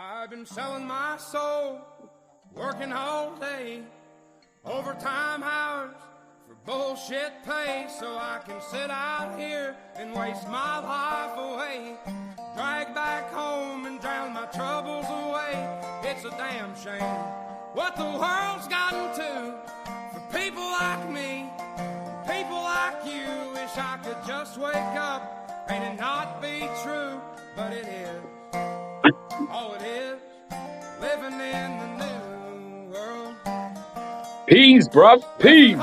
I've been selling my soul, working all day, overtime hours for bullshit pay, so I can sit out here and waste my life away, drag back home and drown my troubles away. It's a damn shame what the world's gotten to for people like me, people like you. Wish I could just wake up and it not be true, but it is. Oh, it is living in the new world. Peace, bruv. Peace.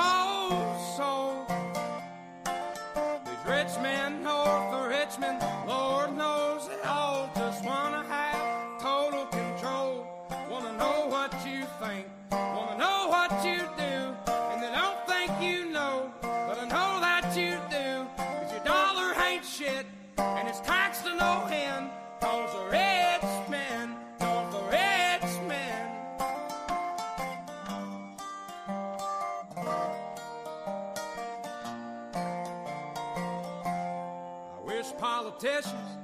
These rich men north of Richmond, Lord knows they all just wanna have total control. Wanna know what you think, wanna know what you do, and they don't think you know, but I know that you do. 'Cause your dollar ain't shit, and it's taxed to no end. 'Cause the rich men, north of Richmond. I wish politicians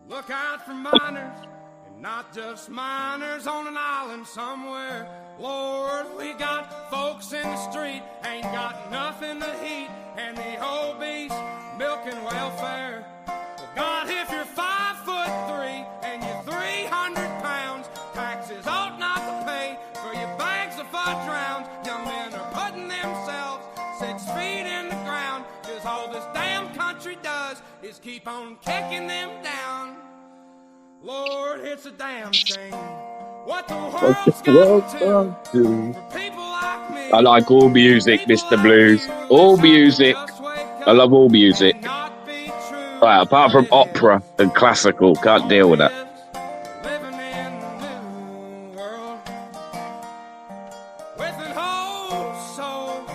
would look out for miners, and not just miners on an island somewhere. Lord, we got folks in the street, ain't got nothing to eat, and the obese milking welfare. Well, God, if you're 5'3" and you're 300 pounds, taxes ought not to pay for your bags of fudge rounds. Young men are putting themselves 6 feet in the ground, 'cause all this damn country does is keep on kicking them down. Lord, it's a damn shame what the world's gotten to for people like me. I like all music, Mr. Blues. All music. I love all music. Right, apart from opera and classical, can't deal with that. Living in the new world with an whole soul.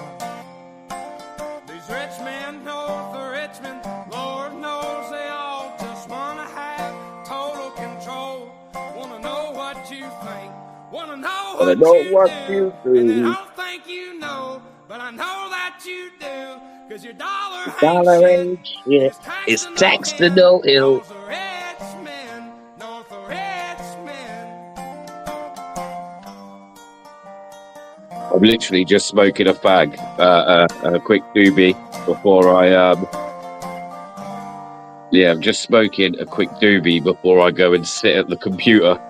These rich men north of Richmond, Lord knows they all just wanna have total control. Wanna know what you think, wanna know what you do, and they don't think you know, but I know that you do. 'Cause your dollar ain't shit, It's taxed to no ill. Those are rich men, north of Richmond. I'm literally just smoking a fag, a quick doobie before I'm just smoking a quick doobie before I go and sit at the computer.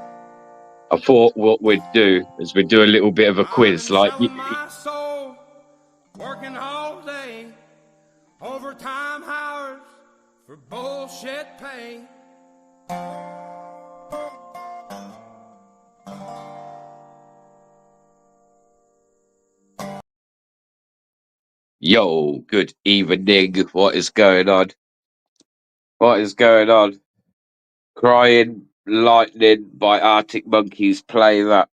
I thought what we'd do is we'd do a little bit of a quiz, like my soul, working all day, overtime hours for bullshit pay. Yo, good evening. What is going on? What is going on? Crying Lightning by Arctic Monkeys. Play that.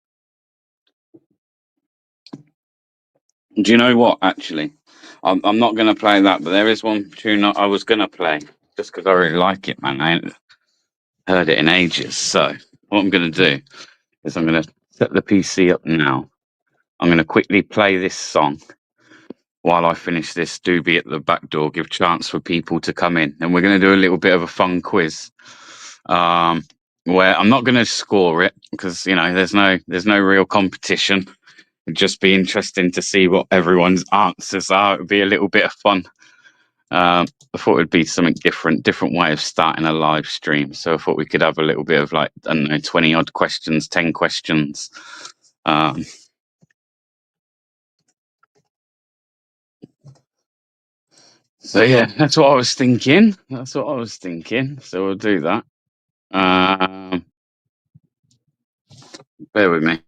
Do you know what, actually? I'm not going to play that, but there is one tune I was going to play just because I really like it, man. I ain't heard it in ages. So what I'm going to do is I'm going to set the PC up now. I'm going to quickly play this song while I finish this doobie at the back door, give chance for people to come in. And we're going to do a little bit of a fun quiz where I'm not going to score it because, you know, there's no real competition. It'd just be interesting to see what everyone's answers are. It would be a little bit of fun. I thought it'd be something different way of starting a live stream. So I thought we could have a little bit of, like, I don't know, 20 odd questions, 10 questions. So yeah, that's what I was thinking. So we'll do that. Bear with me.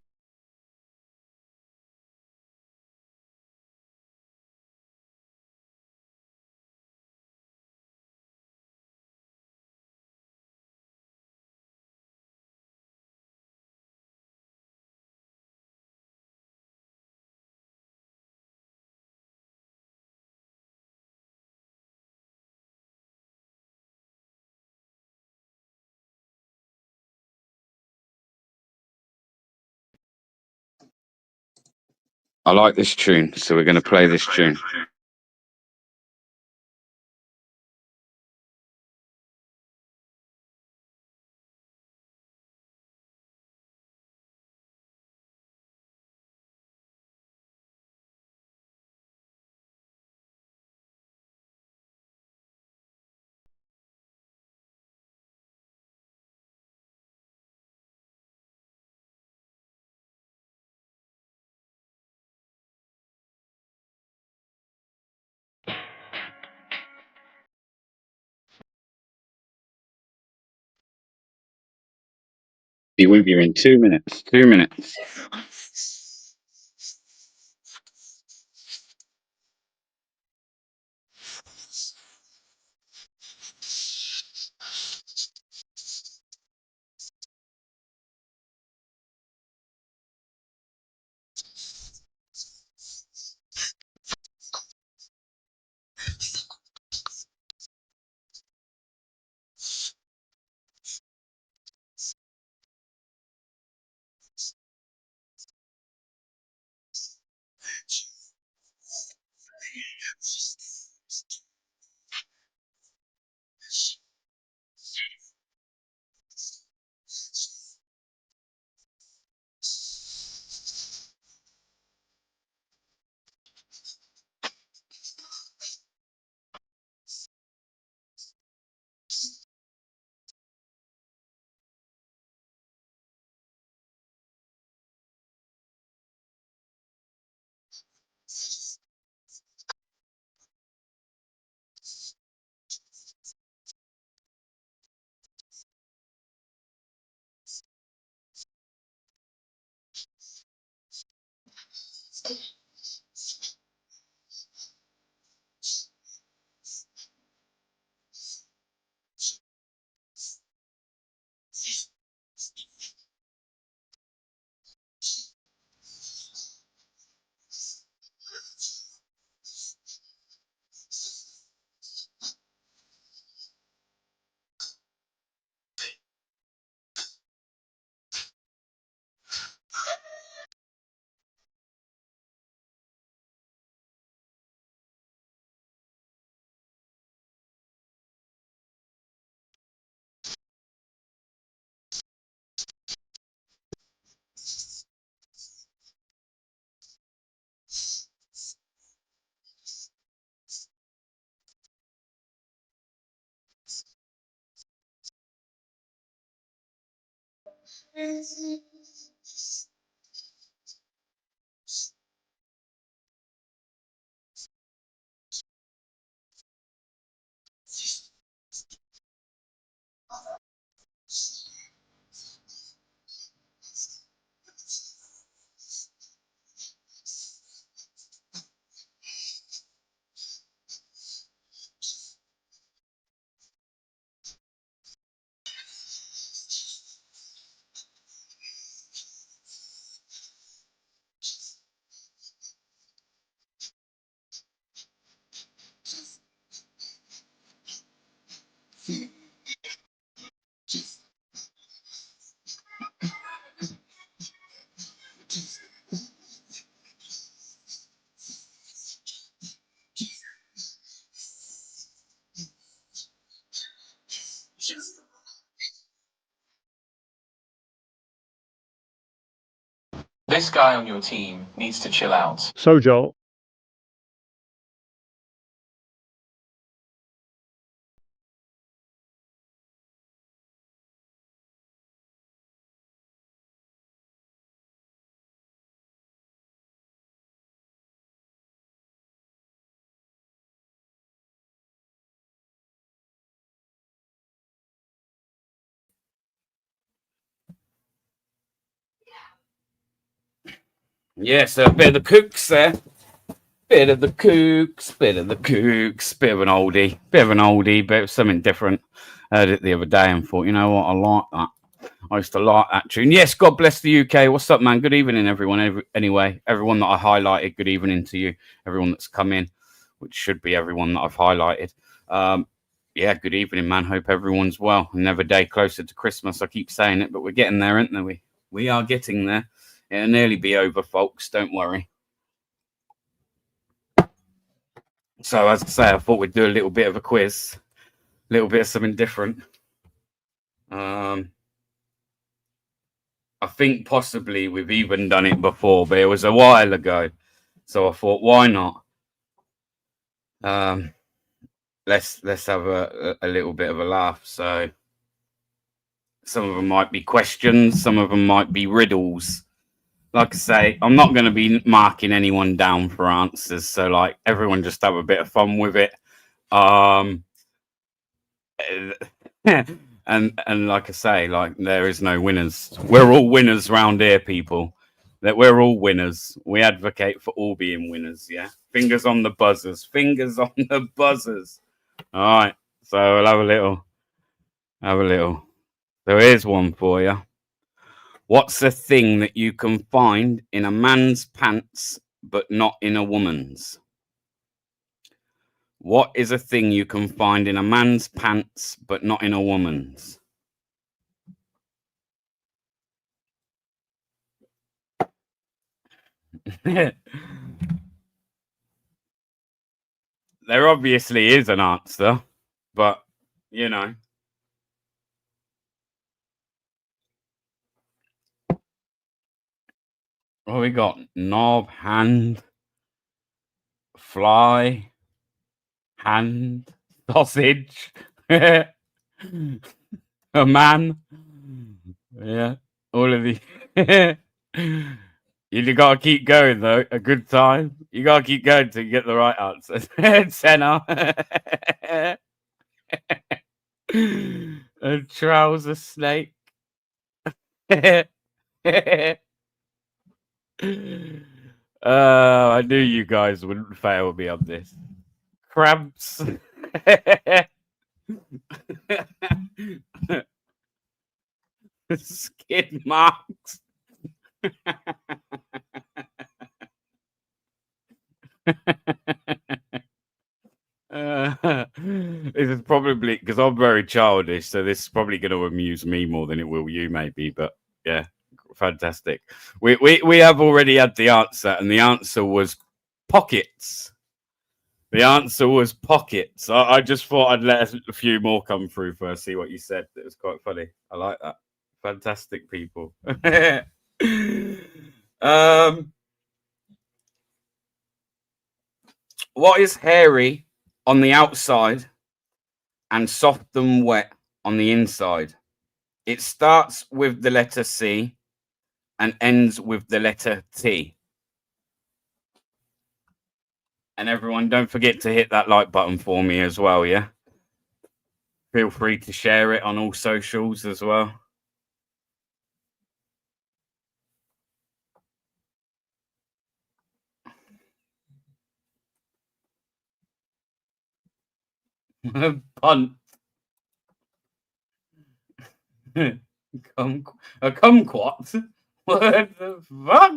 I like this tune, so we're going to play this tune. Be with you in 2 minutes. 2 minutes. This guy on your team needs to chill out. So, Joel, Yeah, so a bit of the Kooks there. Bit of the Kooks, bit of the Kooks, bit of an oldie, but it was something different. Heard it the other day and thought, you know what, I like that. I used to like that tune. Yes, God bless the UK. What's up, man? Good evening, everyone. Anyway, everyone that I highlighted, good evening to you. Everyone that's come in, which should be everyone that I've highlighted. Yeah, good evening, man. Hope everyone's well. Another day closer to Christmas. I keep saying it, but we're getting there, aren't we? We are getting there. It'll nearly be over, folks. Don't worry. So, as I say, I thought we'd do a little bit of a quiz, a little bit of something different. I think possibly we've even done it before, but it was a while ago. So I thought, why not? Let's have a little bit of a laugh. So some of them might be questions, some of them might be riddles. Like I say, I'm not going to be marking anyone down for answers. So like everyone just have a bit of fun with it. And like I say, like there is no winners. We're all winners round here, people. That we're all winners. We advocate for all being winners. Yeah, fingers on the buzzers. Fingers on the buzzers. All right. So we'll have a little. Have a little. So here's one for you. What's a thing that you can find in a man's pants but not in a woman's? What is a thing you can find in a man's pants but not in a woman's? There obviously is an answer, but you know. What we got? Knob, hand, fly, hand, sausage, a man. Yeah, all of the. You gotta keep going though. A good time. You gotta keep going till you get the right answer. Senna. A trouser snake. I knew you guys wouldn't fail me on this. Crabs. Skid marks. This is probably because I'm very childish, so this is probably going to amuse me more than it will you, maybe. But yeah, fantastic. We have already had the answer, and the answer was pockets. The answer was pockets. I just thought I'd let a few more come through first, see what you said. It was quite funny. I like that. Fantastic, people. What is hairy on the outside and soft and wet on the inside? It starts with the letter C and ends with the letter T. And everyone, don't forget to hit that like button for me as well, yeah? Feel free to share it on all socials as well. Punt. A kumquat? What the fuck?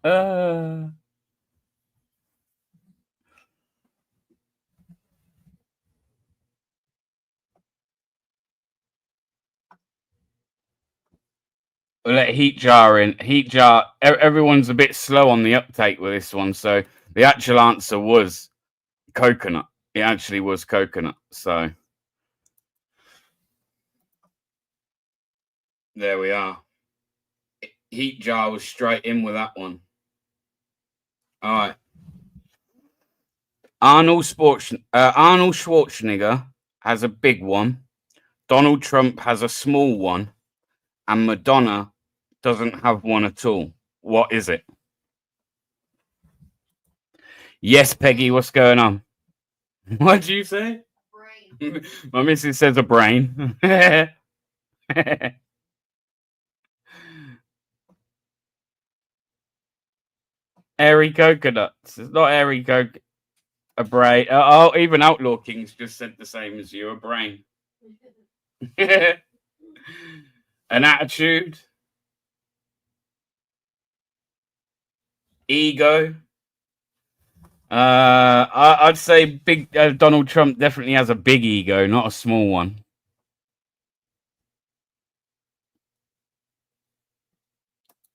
We'll let heat jar in. Heat jar. Everyone's a bit slow on the uptake with this one, so the actual answer was coconut. It actually was coconut. So there we are. Heat jar was straight in with that one. All right. Arnold Schwarzenegger has a big one. Donald Trump has a small one, and Madonna doesn't have one at all. What is it? Yes, Peggy, what's going on? What do you say? Brain. My missus says a brain. Airy coconuts. It's not airy coconut. A brain. Oh, even Outlaw Kings just said the same as you. A brain. An attitude. Ego. I'd say big. Donald Trump definitely has a big ego, not a small one.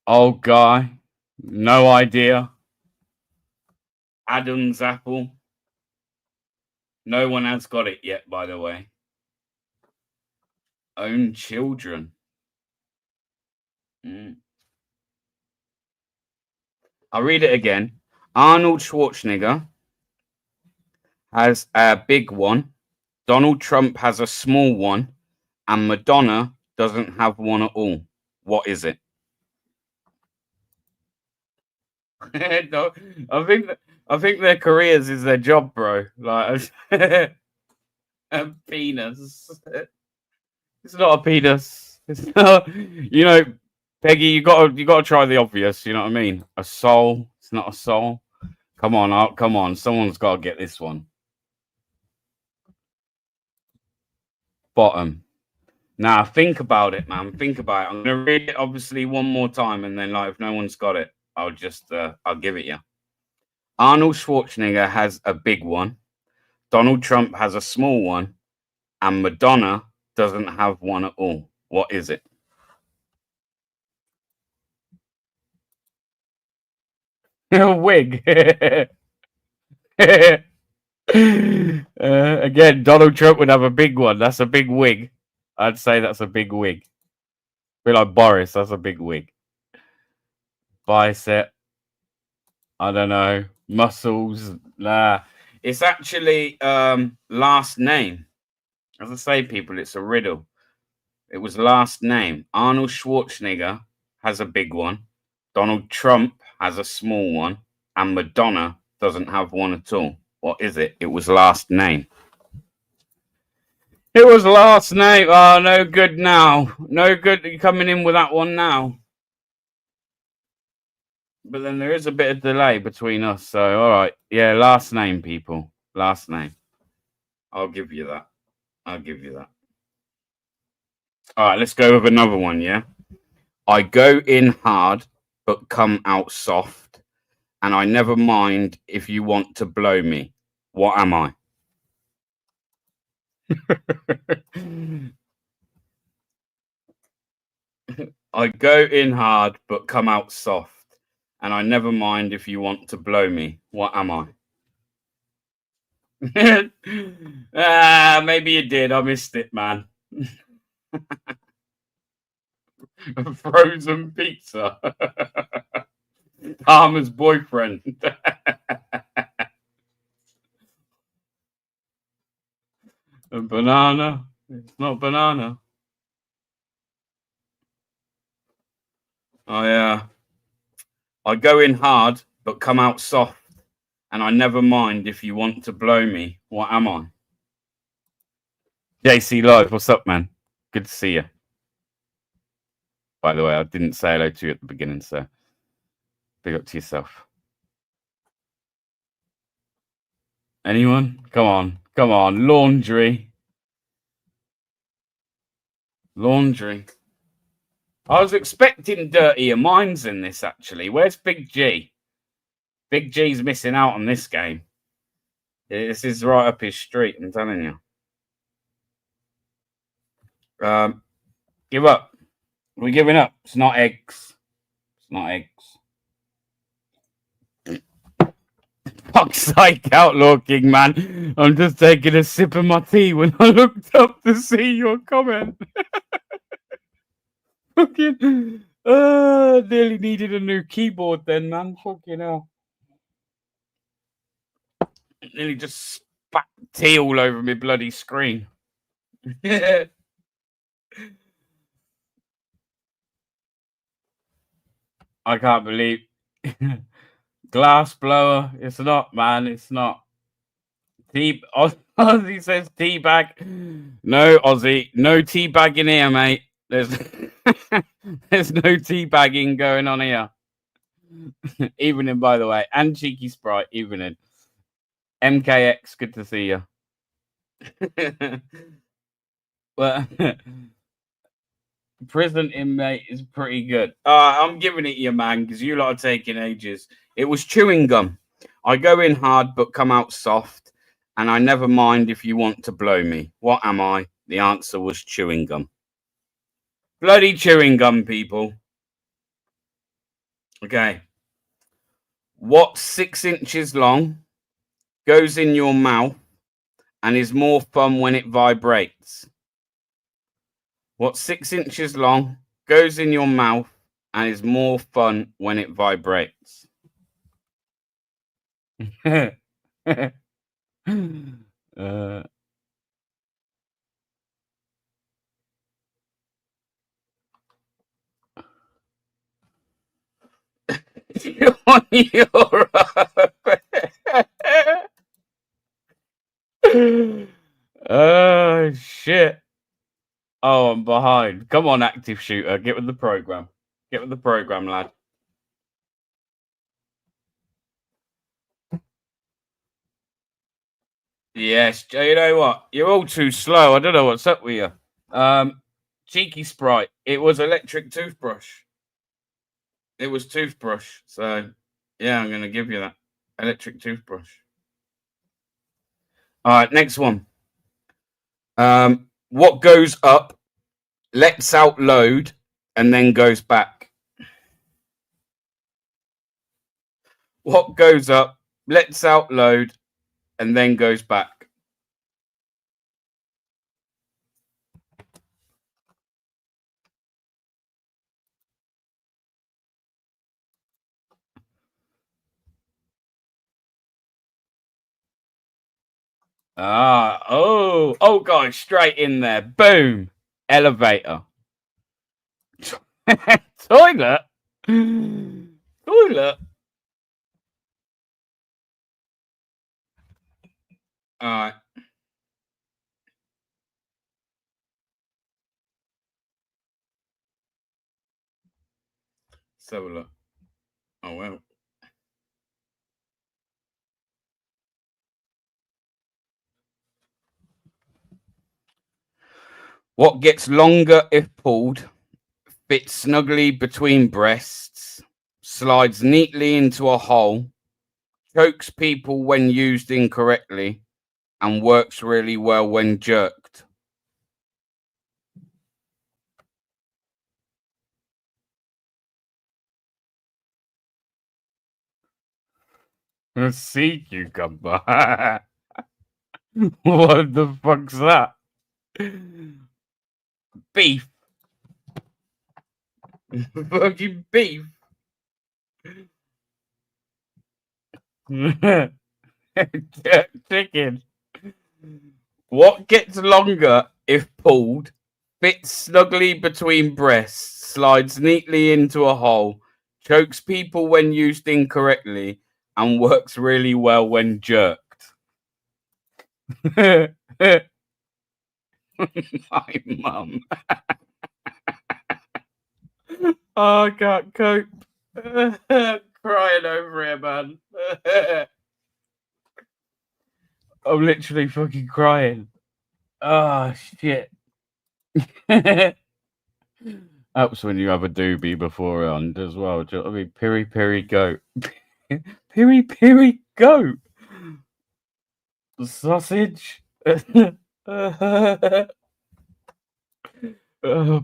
Old guy. No idea. Adam's apple. No one has got it yet, by the way. Own children. I'll read it again. Arnold Schwarzenegger has a big one. Donald Trump has a small one. And Madonna doesn't have one at all. What is it? No, I think that I think their careers is their job, bro. Like a penis. It's not a penis. It's not. Peggy. You gotta try the obvious. You know what I mean? A soul. It's not a soul. Come on, come on. Someone's got to get this one. Bottom. Now think about it, man. Think about it. I'm gonna read it obviously one more time, and then like if no one's got it, I'll give it you. Arnold Schwarzenegger has a big one. Donald Trump has a small one, and Madonna doesn't have one at all. What is it? A wig. Again, Donald Trump would have a big one. That's a big wig. I'd say that's a big wig. Be like Boris. That's a big wig. Bicep. I don't know. Muscles. Nah. It's actually last name. As I say, people, it's a riddle. It was last name. Arnold Schwarzenegger has a big one. Donald Trump has a small one. And Madonna doesn't have one at all. What is it? It was last name. It was last name. Oh, no good now. No good coming in with that one now. But then there is a bit of delay between us. So, all right. Yeah, last name, people. Last name. I'll give you that. I'll give you that. All right, let's go with another one, yeah? I go in hard, but come out soft. And I never mind if you want to blow me. What am I? I go in hard, but come out soft. And I never mind if you want to blow me. What am I? Maybe you did. I missed it, man. Frozen pizza. Palmer's boyfriend. A banana. It's not banana. Oh, yeah. I go in hard, but come out soft. And I never mind if you want to blow me. What am I? JC Live, what's up, man? Good to see you. By the way, I didn't say hello to you at the beginning, so big up to yourself. Anyone? Come on. Come on. Laundry. Laundry. I was expecting dirtier minds in this, actually. Where's Big G? Big G's missing out on this game. This is right up his street, I'm telling you. Give up. We're giving up. It's not eggs. It's not eggs. Fuck's sake, Outlaw King, man. I'm just taking a sip of my tea when I looked up to see your comment. Fucking, nearly needed a new keyboard then, man. Fucking hell. Nearly just spat tea all over my bloody screen. I can't believe. Glass blower. It's not, man. It's not. Ozzy says teabag. No, Ozzy. No teabagging here, mate. There's no teabagging going on here. Evening, by the way. And Cheeky Sprite, evening. MKX, good to see you. Well, prison inmate is pretty good. I'm giving it you, man, because you lot are taking ages. It was chewing gum. I go in hard, but come out soft. And I never mind if you want to blow me. What am I? The answer was chewing gum. Bloody chewing gum, people. Okay. What's 6 inches long, goes in your mouth, and is more fun when it vibrates? What's 6 inches long, goes in your mouth, and is more fun when it vibrates? You're right. Oh shit. Oh, I'm behind. Come on, active shooter. Get with the program. Get with the program, lad. Yes, you know what? You're all too slow. I don't know what's up with you. Cheeky sprite. It was electric toothbrush. It was toothbrush. So, yeah, I'm gonna give you that electric toothbrush. All right, next one. What goes up, lets out load, and then goes back? What goes up, lets out load, and then goes back? Guys, straight in there. Boom. Elevator. Toilet. Toilet. All right. Let's have a look. Oh, well. What gets longer if pulled, fits snugly between breasts, slides neatly into a hole, chokes people when used incorrectly, and works really well when jerked? A sea cucumber. What the fuck's that? Beef. Fucking beef. Chicken. What gets longer if pulled, fits snugly between breasts, slides neatly into a hole, chokes people when used incorrectly, and works really well when jerked? My mum. Oh, I can't cope. Crying over here, man. I'm literally fucking crying. Oh, shit. Helps when you have a doobie beforehand as well. Do you know what I mean? Piri piri goat. Piri piri goat. Sausage.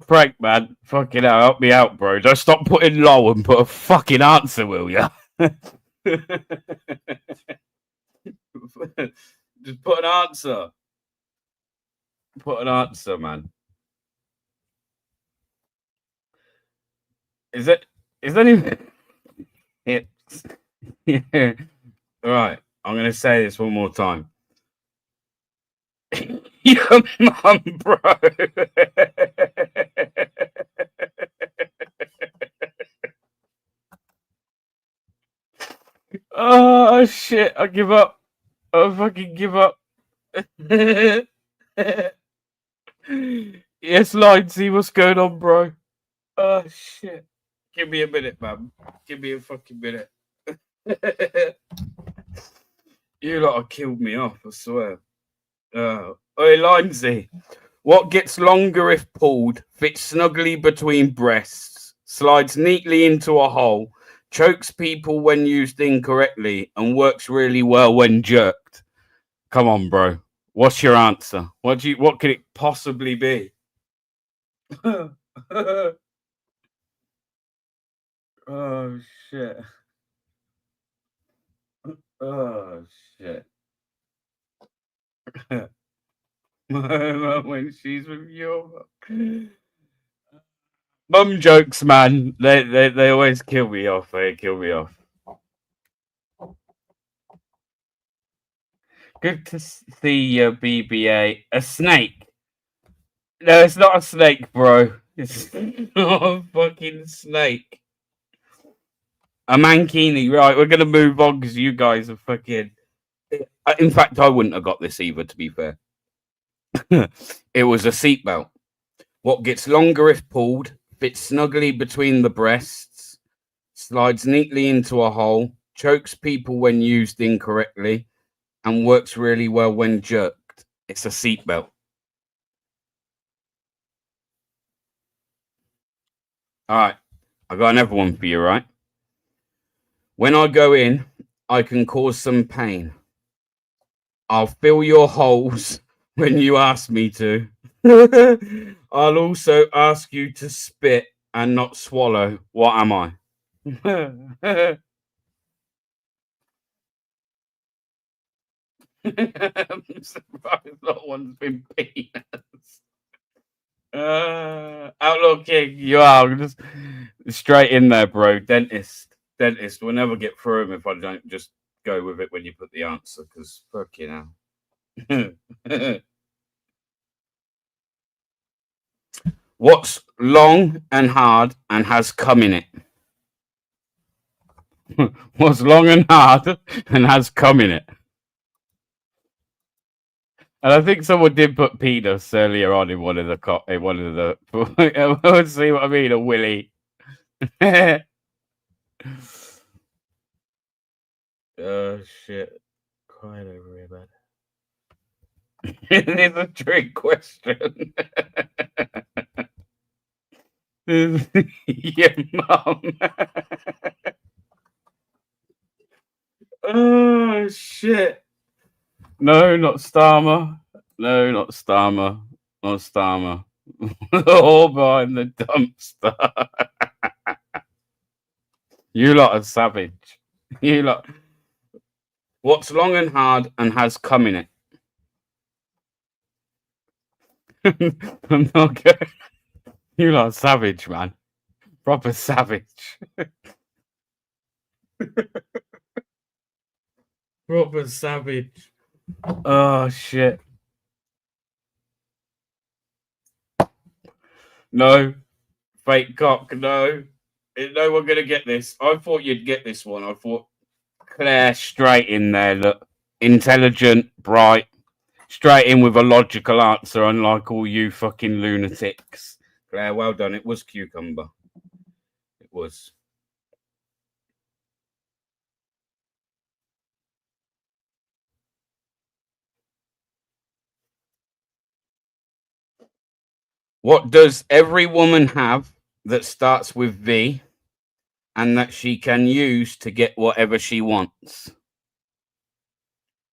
Prank, man. Fucking hell, help me out, bro. Don't stop putting low and put a fucking answer, will ya? Just put an answer. Put an answer, man. Is it? Is that even? It's. Yeah. All right. I'm gonna say this one more time. Your mum, bro. Oh shit! I give up. I fucking give up. Yes, Lindsay, what's going on, bro? Oh shit! Give me a minute, man. Give me a fucking minute. You lot have killed me off, I swear. Oi, Lindsay. What gets longer if pulled, fits snugly between breasts, slides neatly into a hole, chokes people when used incorrectly, and works really well when jerked? Come on, bro. What's your answer? What could it possibly be? Oh shit. Oh shit. My mum when she's with you. Mum jokes, man. They always kill me off. They kill me off. Good to see you, BBA. A snake? No, it's not a snake, bro. It's not a fucking snake. A mankini. Right, we're gonna move on because you guys are fucking. In fact, I wouldn't have got this either. To be fair. It was a seatbelt. What gets longer if pulled, fits snugly between the breasts, slides neatly into a hole, chokes people when used incorrectly, and works really well when jerked. It's a seatbelt. All right, I got another one for you, right? When I go in, I can cause some pain. I'll fill your holes when you ask me to. I'll also ask you to spit and not swallow. What am I? I'm surprised that one's been peanuts. Outlaw King, you are just straight in there, bro. Dentist. We'll never get through him if I don't just go with it when you put the answer, because fucking hell. What's long and hard and has cum in it? What's long and hard and has cum in it? And I think someone did put penis earlier on in one of the. Let's see what I mean. A willy. Oh shit! Crying over here, man. It is a trick question. Your mum. Oh shit! No, not Starmer. No, not Starmer. Not Starmer. All behind the dumpster. You lot are savage. You lot. What's long and hard and has cum in it? I'm not going. You lot are savage, man. Proper savage. Proper savage. Oh shit. No. Fake cock, no. No one gonna get this. I thought you'd get this one. I thought Claire straight in there, look. Intelligent, bright, straight in with a logical answer, unlike all you fucking lunatics. Claire, well done. It was cucumber. It was. What does every woman have that starts with V and that she can use to get whatever she wants?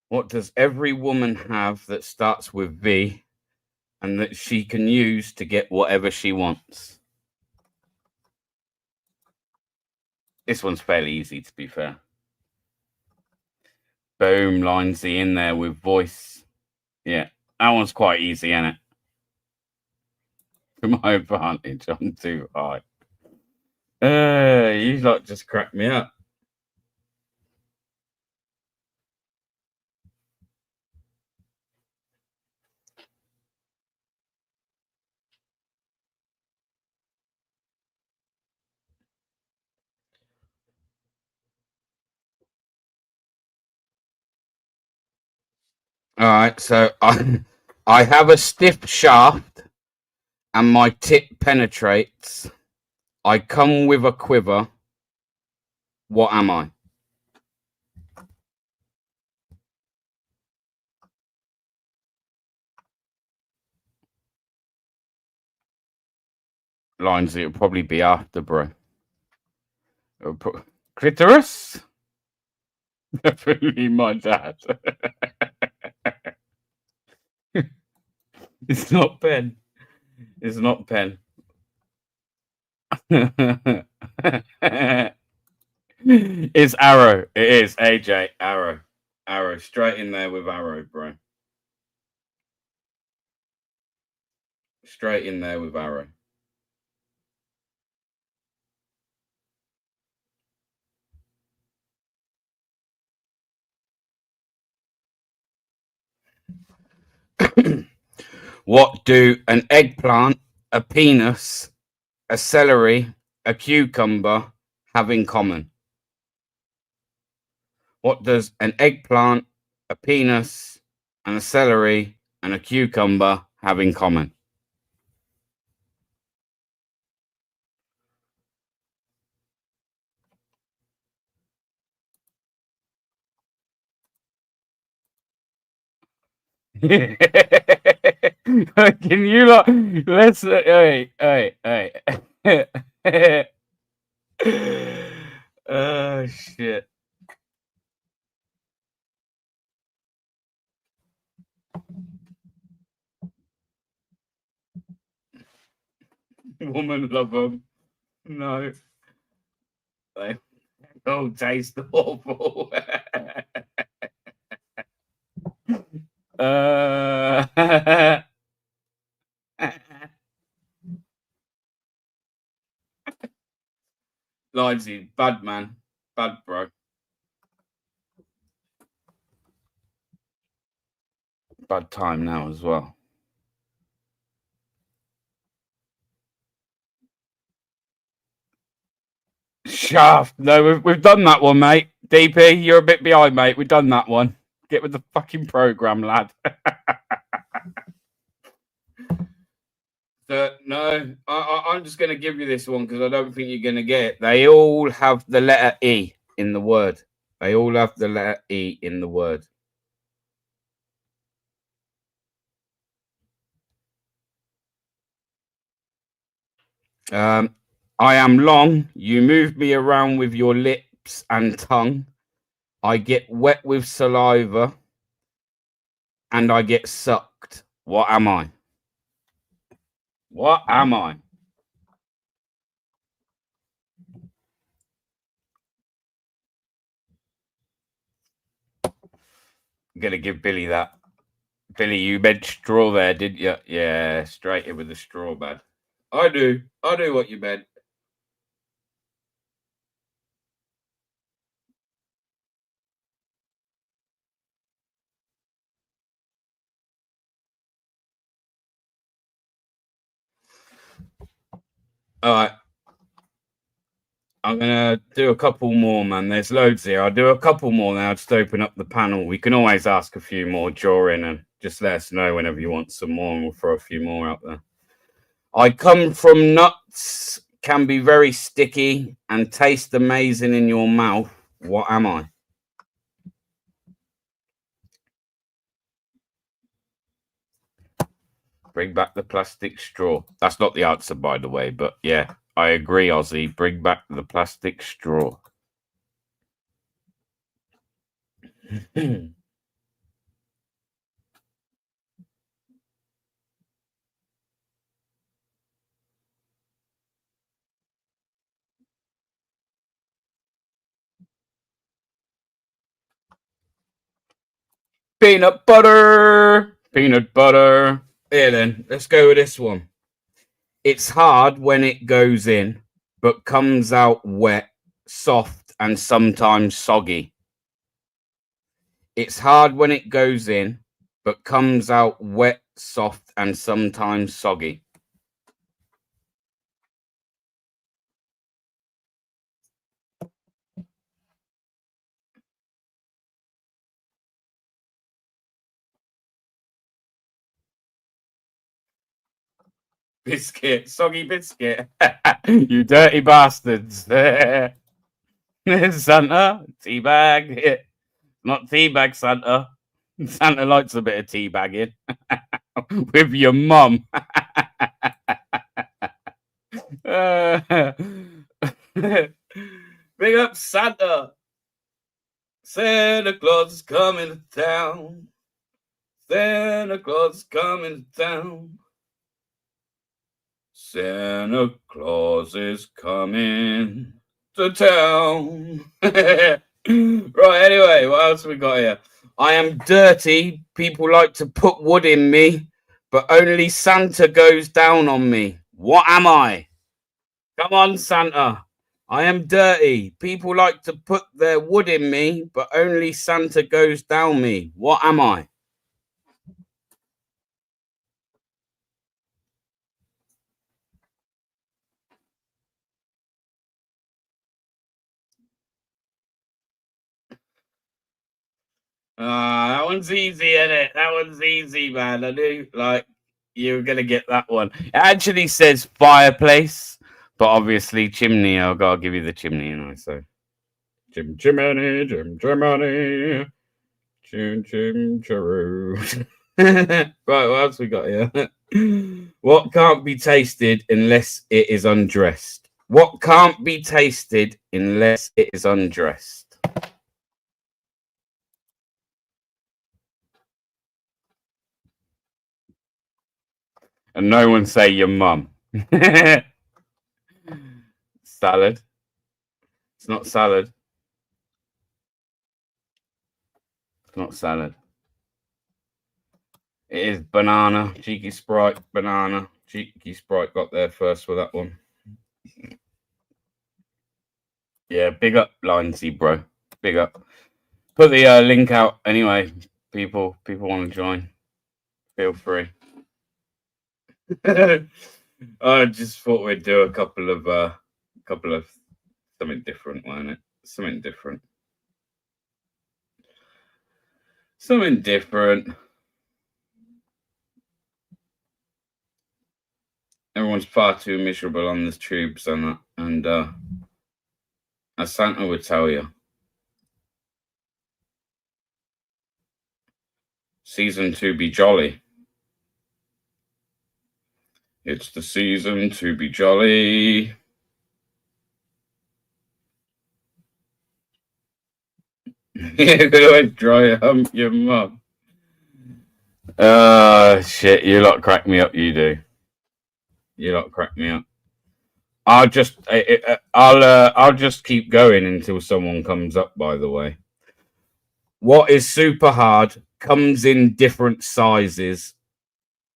What does every woman have that starts with V and that she can use to get whatever she wants? This one's fairly easy, to be fair. Boom, Linesy in there with voice. Yeah, that one's quite easy, isn't it? To my advantage, I'm too high. You lot just cracked me up. All right, so I have a stiff shaft and my tip penetrates. I come with a quiver. What am I? Lines, it'll probably be after, bro. Clitoris? Definitely my dad. It's not pen. It's not pen. It's arrow. It is AJ. Arrow. Arrow. Straight in there with arrow, bro. Straight in there with arrow. What do an eggplant, a penis, a celery, a cucumber have in common? What does an eggplant, a penis, and a celery and a cucumber have in common? Can you lot let's hey. Oh shit. Woman love them. No. They all taste awful. uh Lindsay, bad man. Bad bro. Bad time now as well. Shaft. No, we've done that one, mate. DP, you're a bit behind, mate. We've done that one. Get with the fucking program, lad. No, I'm just going to give you this one because I don't think you're going to get it. They all have the letter E in the word. They all have the letter E in the word. I am long. You move me around with your lips and tongue. I get wet with saliva and I get sucked. What am I? What am I? I'm going to give Billy that. Billy, you meant straw there, didn't you? Yeah, straight in with the straw, man. I do what you meant. All right. I'm gonna do a couple more, man. There's loads here. I'll do a couple more now. Just open up the panel. We can always ask a few more during, and just let us know whenever you want some more, and we'll throw a few more out there. I come from nuts, can be very sticky, and taste amazing in your mouth. What am I? Bring back the plastic straw. That's not the answer, by the way, but yeah, I agree, Ozzy. Bring back the plastic straw. Peanut butter. Peanut butter. Here then, let's go with this one. It's hard when it goes in, but comes out wet, soft, and sometimes soggy. It's hard when it goes in, but comes out wet, soft, and sometimes soggy. Biscuit, soggy biscuit. You dirty bastards. Santa, teabag. Not teabag, Santa. Santa likes a bit of teabagging with your mum. Big up Santa. Santa Claus is coming to town. Santa Claus is coming to town. Santa Claus is coming to town. Right, anyway, what else we got here? I am dirty. People like to put wood in me, but only Santa goes down on me. What am I? Come on, Santa. I am dirty. People like to put their wood in me, but only Santa goes down me. What am I? That one's easy, isn't it? That one's easy, man. I do like, You're gonna get that one. It actually says fireplace, but obviously chimney. I've got to give you the chimney, and I so chimney, chimney, chim. Right, what else we got here? What can't be tasted unless it is undressed? What can't be tasted unless it is undressed? And no one say your mum. Salad. It's not salad. It's not salad. It is banana. Cheeky Sprite, banana. Cheeky Sprite got there first with that one. Yeah, big up, Linesy, bro. Big up. Put the link out anyway. People want to join. Feel free. I just thought we'd do a couple of something different, wasn't it? Something different. Something different. Everyone's far too miserable on the tubes and that, and as Santa would tell you, season to be jolly. It's the season to be jolly. You're gonna dry hump your mum. Shit! You lot crack me up. You do. You lot crack me up. I'll just keep going until someone comes up. By the way, what is super hard comes in different sizes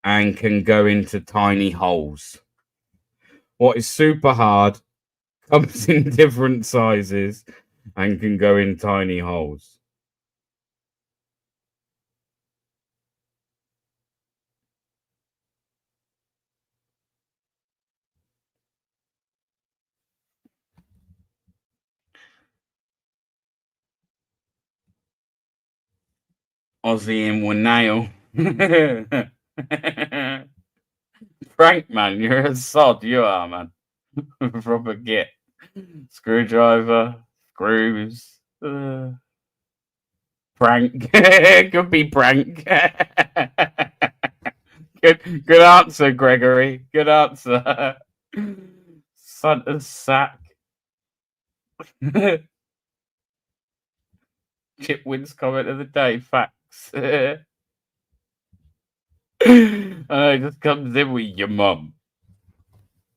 and can go into tiny holes. What is super hard comes in different sizes and can go in tiny holes. Aussie in one nail. Frank, man, you're a sod. You are, man. Proper git. Screwdriver, screws. Prank. Could be prank. Good answer, Gregory. Good answer. Santa's sack. Chipwin's comment of the day. Facts. I know, it just comes in with your mum.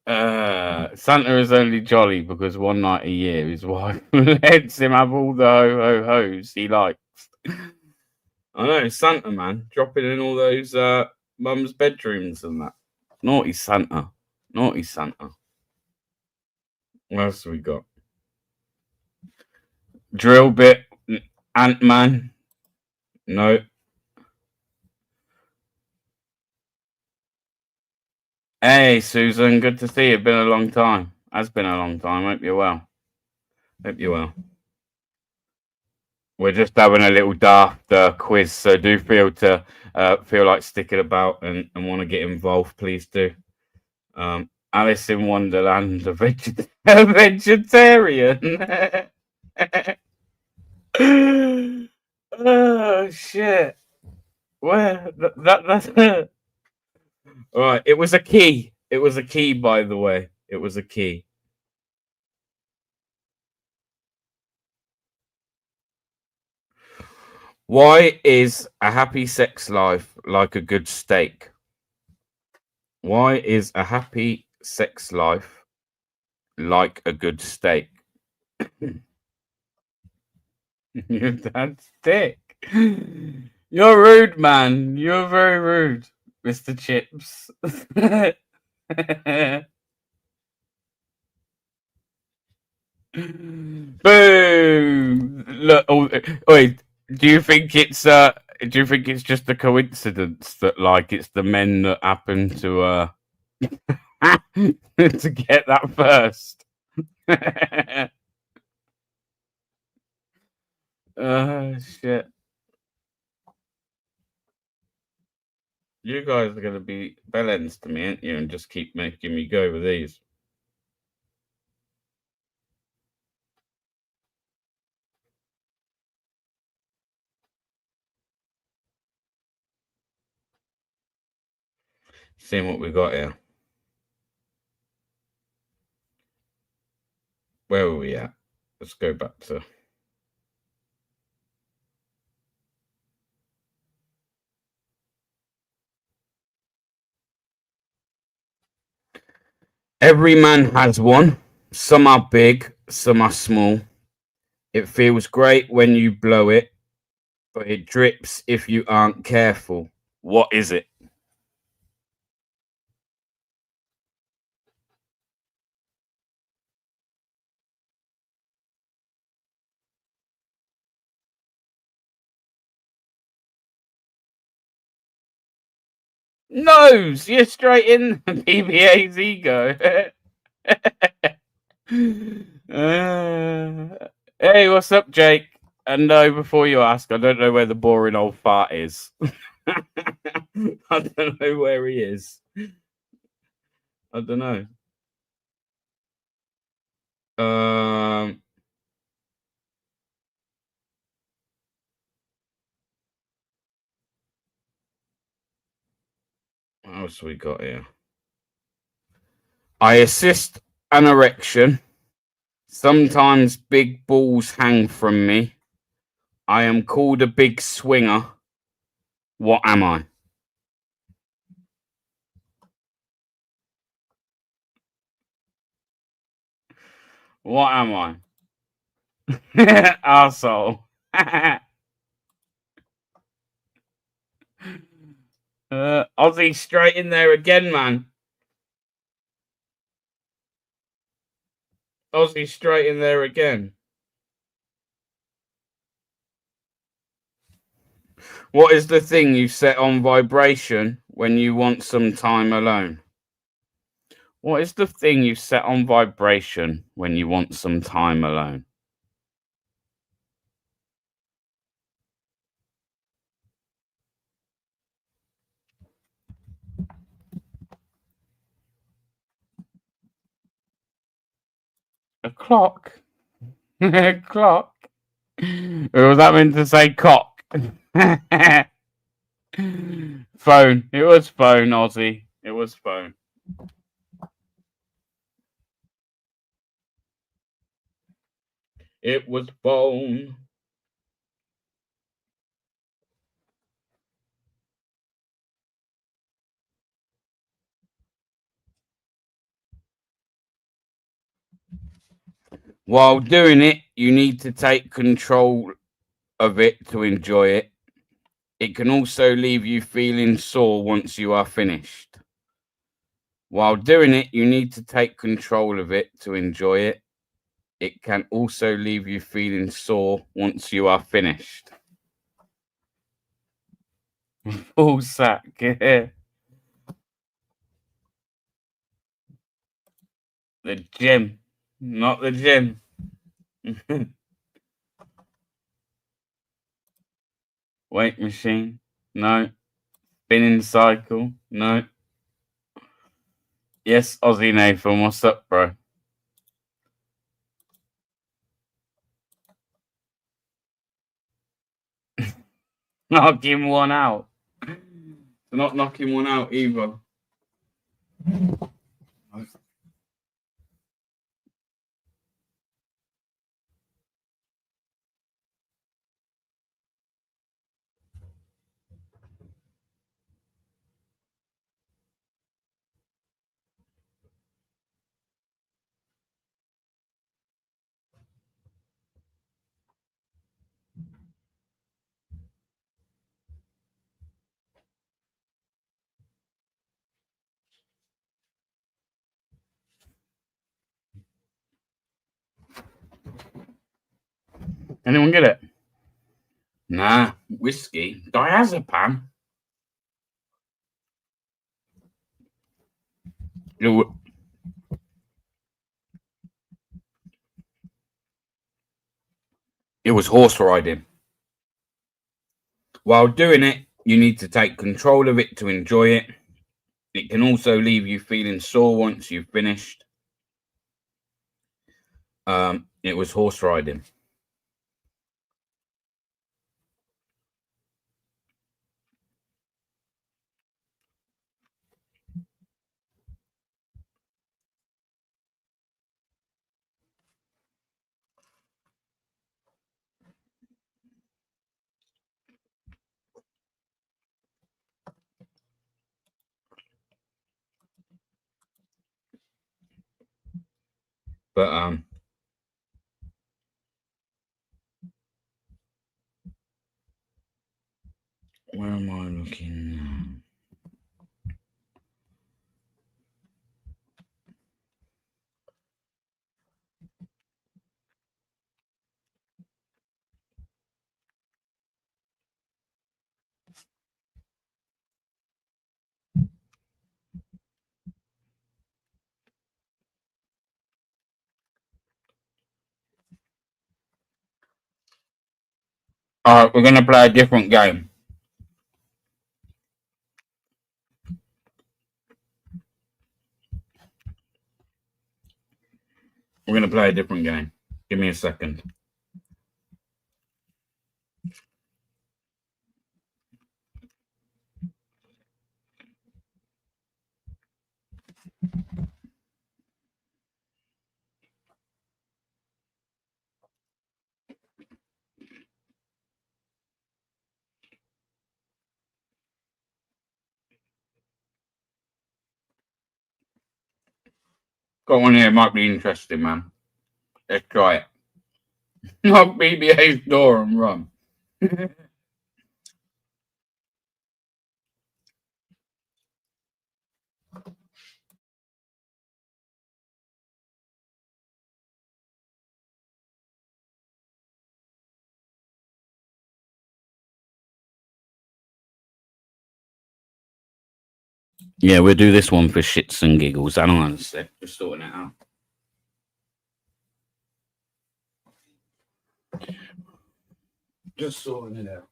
Santa is only jolly because one night a year his wife lets him have all the ho-ho-hos he likes. I know, Santa, man, dropping in all those mum's bedrooms and that. Naughty Santa. Naughty Santa. What else have we got? Drill bit. Ant-Man. No. Hey, Susan, good to see you. Been a long time. Has been a long time. Hope you're well. Hope you're well. We're just having a little daft quiz, so do feel like sticking about and want to get involved. Please do. Alice in Wonderland, a vegetarian. Oh shit! Where that's all right. It was a key. It was a key, by the way. It was a key. Why is a happy sex life like a good steak? Why is a happy sex life like a good steak? Your dad's dick. You're rude, man. You're very rude, Mr. Chips. Boom! Look, wait. Do you think it's just a coincidence that like it's the men that happen to to get that first? Oh shit! You guys are going to be bellends to me, aren't you? And just keep making me go with these. Seeing what we got here. Where were we at? Let's go back to. Every man has one. Some are big, some are small. It feels great when you blow it, but it drips if you aren't careful. What is it? Nose! You're straight in BBA's ego. Hey, what's up, Jake? And no, before you ask, I don't know where the boring old fart is. I don't know where he is. I don't know. What else we got here? I assist an erection. Sometimes big balls hang from me. I am called a big swinger. What am I? What am I? Arsehole. Ozzy straight in there again, man. Ozzy straight in there again. What is the thing you set on vibration when you want some time alone? What is the thing you set on vibration when you want some time alone? A clock. A clock. Or was that meant to say cock? Phone. It was phone, Ozzy. It was phone. It was phone. While doing it, you need to take control of it to enjoy it. It can also leave you feeling sore once you are finished. While doing it, you need to take control of it to enjoy it. It can also leave you feeling sore once you are finished. Full sack. Yeah. The gym, not the gym. Weight machine, no. Spinning cycle, no. Yes, Aussie Nathan, what's up, bro? Knocking one out. Not knocking one out either. Anyone get it? Nah, whiskey. Diazepam. It was horse riding. While doing it, You need to take control of it to enjoy it. It can also leave you feeling sore once you've finished. It was horse riding. But where am I looking now? All right, we're going to play a different game. We're going to play a different game. Give me a second. Got one here, might be interesting, man. Let's try it. Knock BBA's door and run. Yeah, we'll do this one for shits and giggles. Hang on a sec. Just sorting it out. Just sorting it out.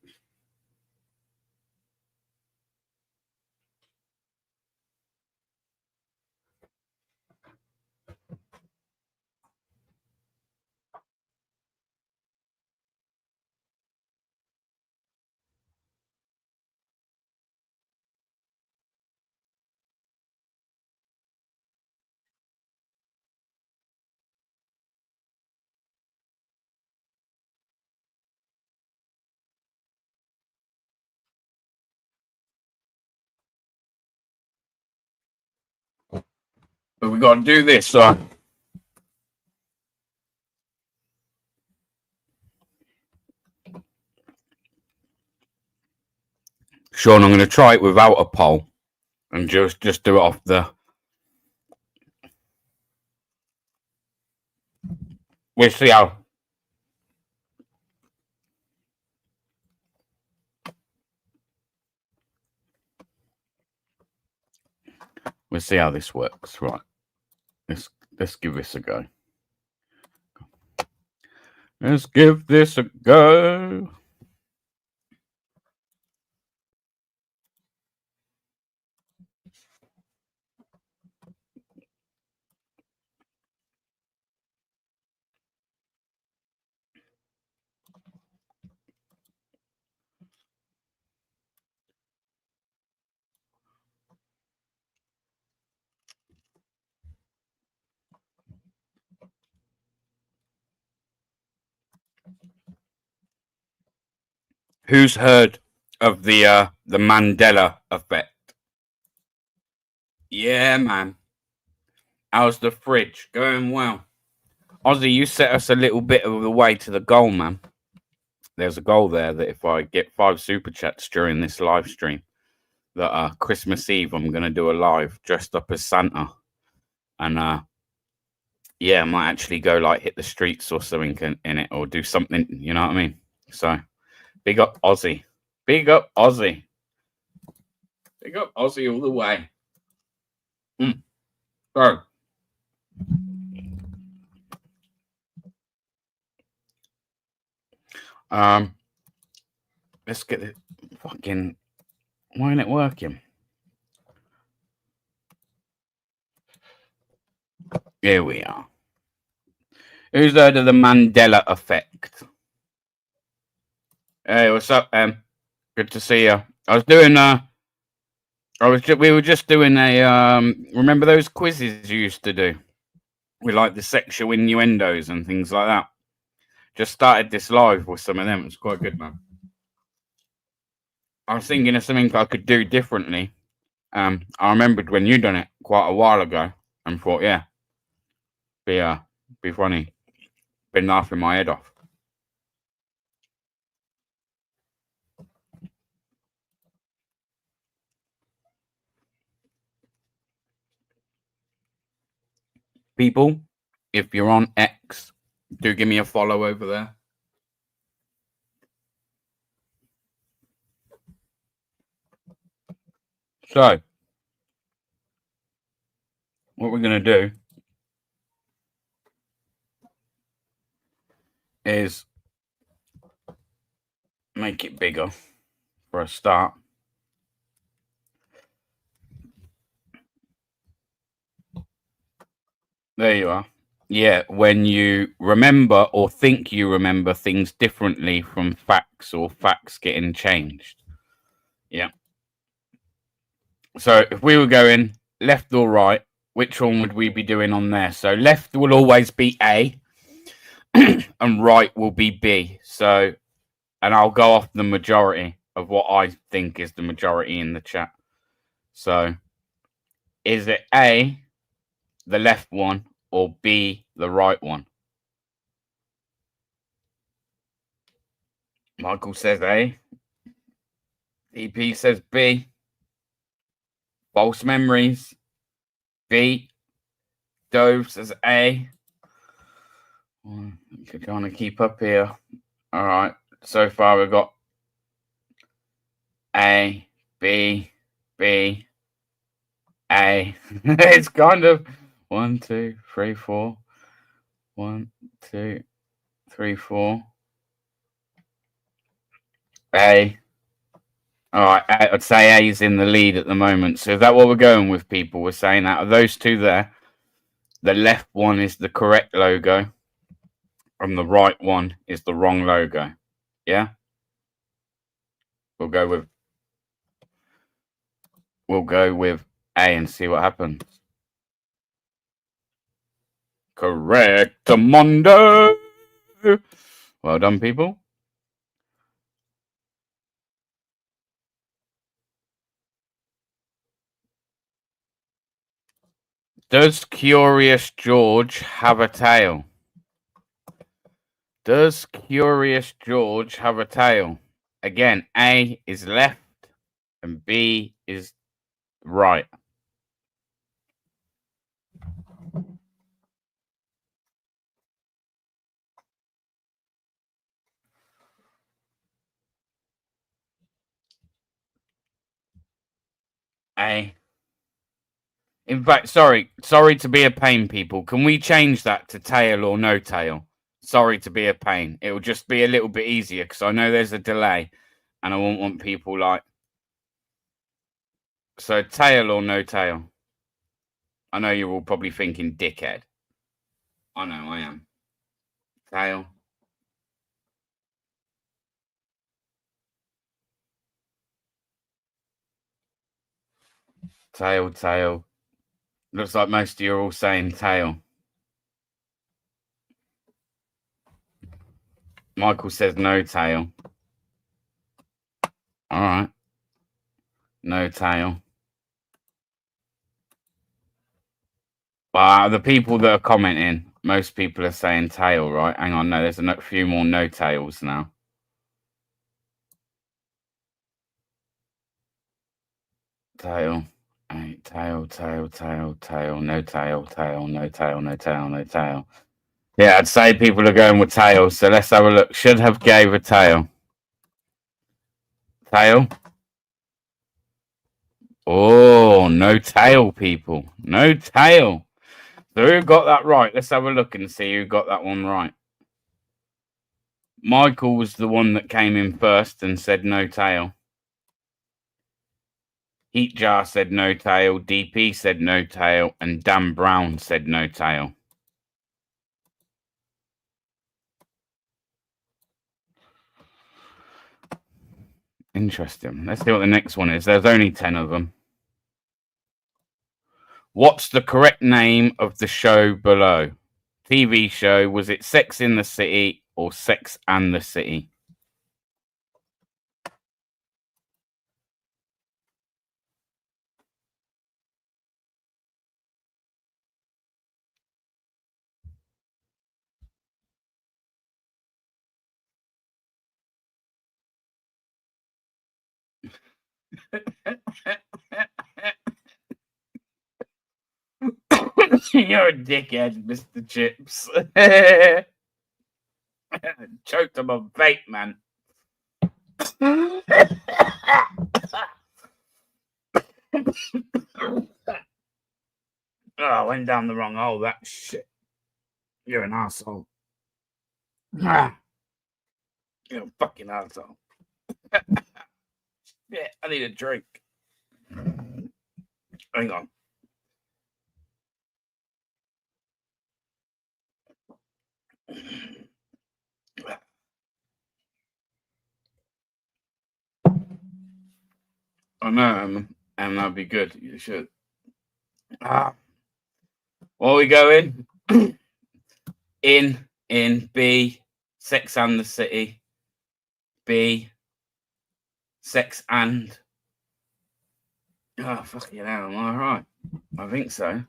But we got to do this, so. Sean, I'm going to try it without a poll and just do it off the. We'll see how. We'll see how this works. Right. Let's give this a go. Let's give this a go. Who's heard of the Mandela effect? Yeah, man. How's the fridge? Going well. Ozzy, you set us a little bit of the way to the goal, man. There's a goal there that if I get 5 super chats during this live stream, that Christmas Eve I'm gonna do a live dressed up as Santa, and yeah, I might actually go like hit the streets or something in it, or do something. You know what I mean? So big up Ozzy, big up Ozzy, big up Ozzy all the way. So let's get it fucking Why isn't it working? Here we are. Who's heard of the Mandela effect? Hey, what's up, Good to see you. I was doing we were just doing a remember those quizzes you used to do? We like the sexual innuendos and things like that. Just started this live with some of them. It's quite good, man. I was thinking of something I could do differently. I remembered when you done it quite a while ago and thought, yeah, be funny. Been laughing my head off. People, if you're on X, do give me a follow over there. So, what we're going to do is make it bigger for a start. There you are. Yeah, when you remember or think you remember things differently from facts or facts getting changed. Yeah. So if we were going left or right, which one would we be doing on there? So left will always be A and right will be B. So, and I'll go off the majority of what I think is the majority in the chat. So is it A, the left one, or B, the right one? Michael says A. EP says B. False memories. B. Dove says A. You're trying to keep up here. All right. So far we've got A, B, B, A. It's kind of 1, 2, 3, 4. 1, 2, 3, 4. A. All right. I'd say A is in the lead at the moment. So is that what we're going with, people? We're saying out of those two there, the left one is the correct logo and the right one is the wrong logo. Yeah? We'll go with A and see what happens. Correct, Mondo. Well done, people. Does Curious George have a tail? Does Curious George have a tail? Again, A is left and B is right. A. In fact, sorry to be a pain, people. Can we change that to tail or no tail? Sorry to be a pain. It will just be a little bit easier because I know there's a delay and I won't want people like... So tail or no tail? I know you're all probably thinking dickhead. I know I am. Tail. Tail. Looks like most of you are all saying tail. Michael says no tail. All right. No tail. But the people that are commenting, most people are saying tail, right? Hang on, no, there's a few more no tails now. Tail. Tail, no tail, no tail. Yeah, I'd say people are going with tail, so let's have a look. Should have gave a tail. Tail. Oh, no tail, people. No tail. So who got that right? Let's have a look and see who got that one right. Michael was the one that came in first and said no tail. Heat Jar said no tail. DP said no tail. And Dan Brown said no tail. Interesting. Let's see what the next one is. There's only 10 of them. What's the correct name of the show below? TV show. Was it Sex in the City or Sex and the City? You're a dickhead, Mr. Chips. Choked on my vape, man. Oh, I went down the wrong hole. That shit. You're an asshole. You're a fucking asshole. Yeah, I need a drink. Hang on. I know, and that'd be good. You should. What are we going? In B, Sex and the City. B, Sex and. Oh, fucking hell, am I right? I think so.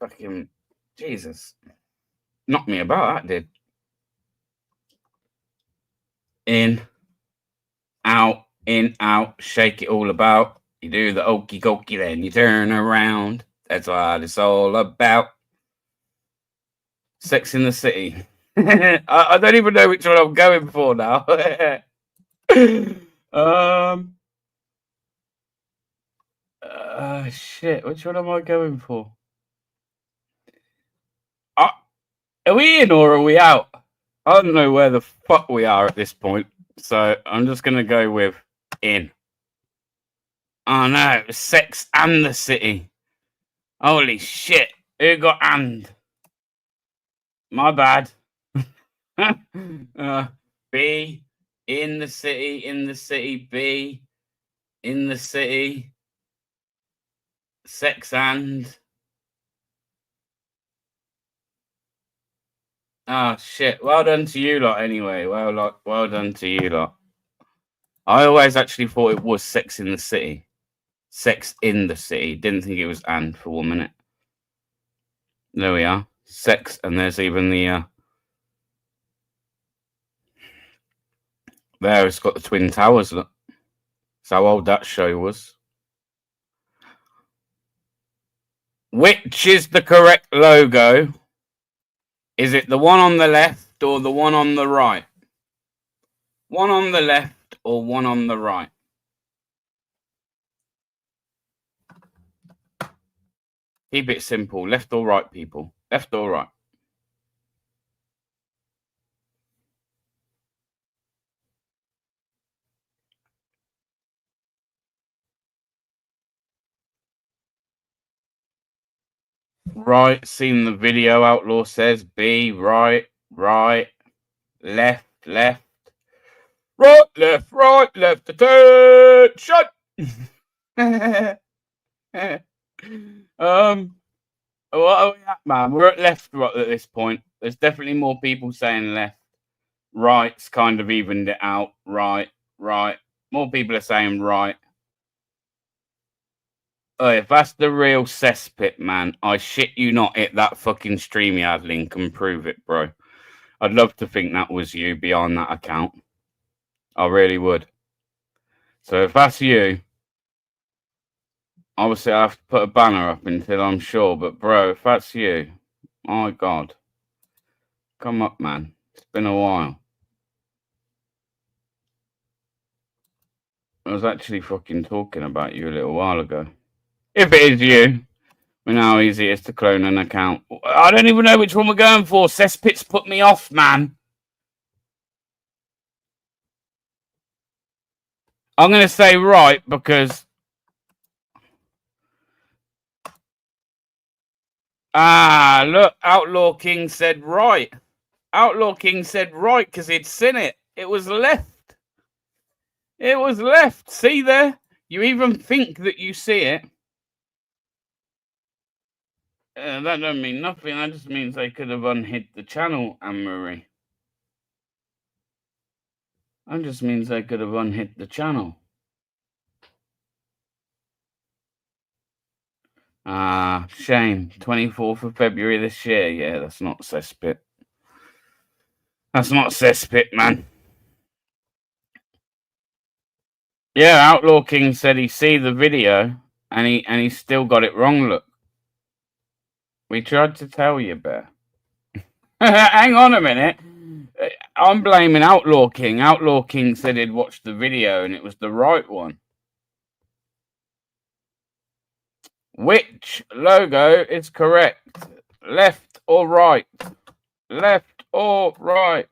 Fucking Jesus. Knocked me about, that did. In, out, shake it all about. You do the okey dokey, then you turn around. That's what it's all about. Sex in the City. I don't even know which one I'm going for now. Shit, which one am I going for? Are we in or are we out? I don't know where the fuck we are at this point, so I'm just gonna go with in. Oh no, Sex and the City. Holy shit, who got and? My bad. B, in the city, B, in the city, Sex and. Oh shit! Well done to you lot. Anyway, well done to you lot. I always actually thought it was Sex in the City. Sex in the City. Didn't think it was and for 1 minute. There we are. Sex, and there's even the. There, it's got the Twin Towers. Look, that's how old that show was. Which is the correct logo? Is it the one on the left or the one on the right? One on the left or one on the right? Keep it simple. Left or right, people? Left or right? Right. Seen the video. Outlaw says B. Right. Left. Right. Left. Attention. What are we at, man? We're at left right at this point. There's definitely more people saying left. Right's kind of evened it out. Right. More people are saying right. Oh, if that's the real cesspit, man, I shit you not, hit that fucking StreamYard link and prove it, bro. I'd love to think that was you behind that account. I really would. So if that's you, obviously I have to put a banner up until I'm sure. But bro, if that's you, my God, come up, man. It's been a while. I was actually fucking talking about you a little while ago. If it is you, we know how easy it is to clone an account. I don't even know which one we're going for. Cesspits put me off, man. I'm going to say right because Ah, look, Outlaw King said right. Outlaw King said right because he'd seen it. It was left. It was left. See there? You even think that you see it. That don't mean nothing. That just means they could have unhid the channel, Anne-Marie. That just means they could have unhid the channel. Ah, shame. 24th of February this year. Yeah, that's not cesspit. That's not cesspit, man. Yeah, Outlaw King said he see the video and he still got it wrong. Look, we tried to tell you, Bear. Hang on a minute. I'm blaming Outlaw King. Outlaw King said he'd watched the video and it was the right one. Which logo is correct? Left or right? Left or right?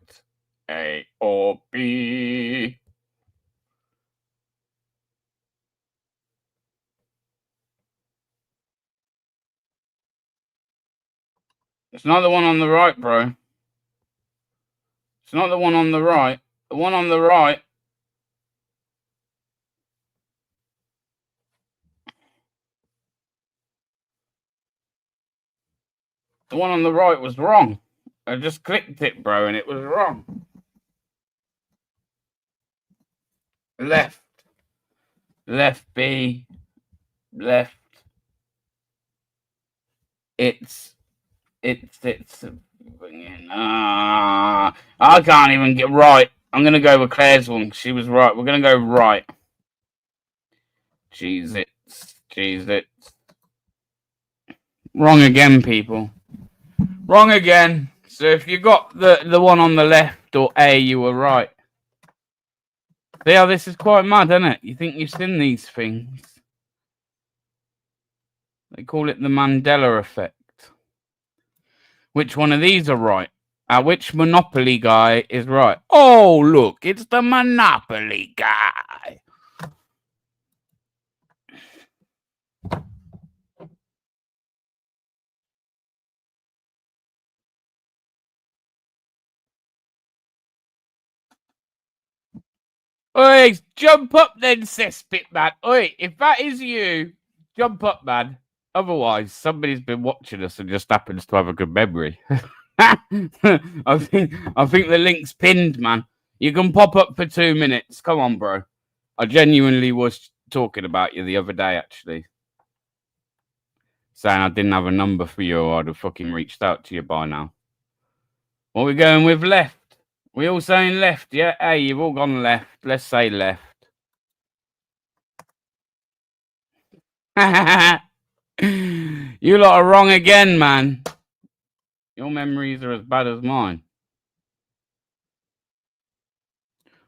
A or B? It's not the one on the right, bro. It's not the one on the right. The one on the right. The one on the right was wrong. I just clicked it, bro, and it was wrong. Left. Left B. Left. It's. I can't even get right. I'm gonna go with Claire's one. She was right. We're gonna go right. Jeez it. Wrong again, people. Wrong again. So if you got the one on the left or A, you were right. See how this is quite mad, isn't it? You think you've seen these things? They call it the Mandela effect. Which one of these are right? Which Monopoly guy is right? Oh, look, it's the Monopoly guy. Oi, jump up then, cesspit man. Oi, if that is you, jump up, man. Otherwise, somebody's been watching us and just happens to have a good memory. I think the link's pinned, man. You can pop up for 2 minutes. Come on, bro. I genuinely was talking about you the other day, actually. Saying I didn't have a number for you or I'd have fucking reached out to you by now. What are we going with? Left. We all saying left, yeah? Hey, you've all gone left. Let's say left. You lot are wrong again, man. Your memories are as bad as mine.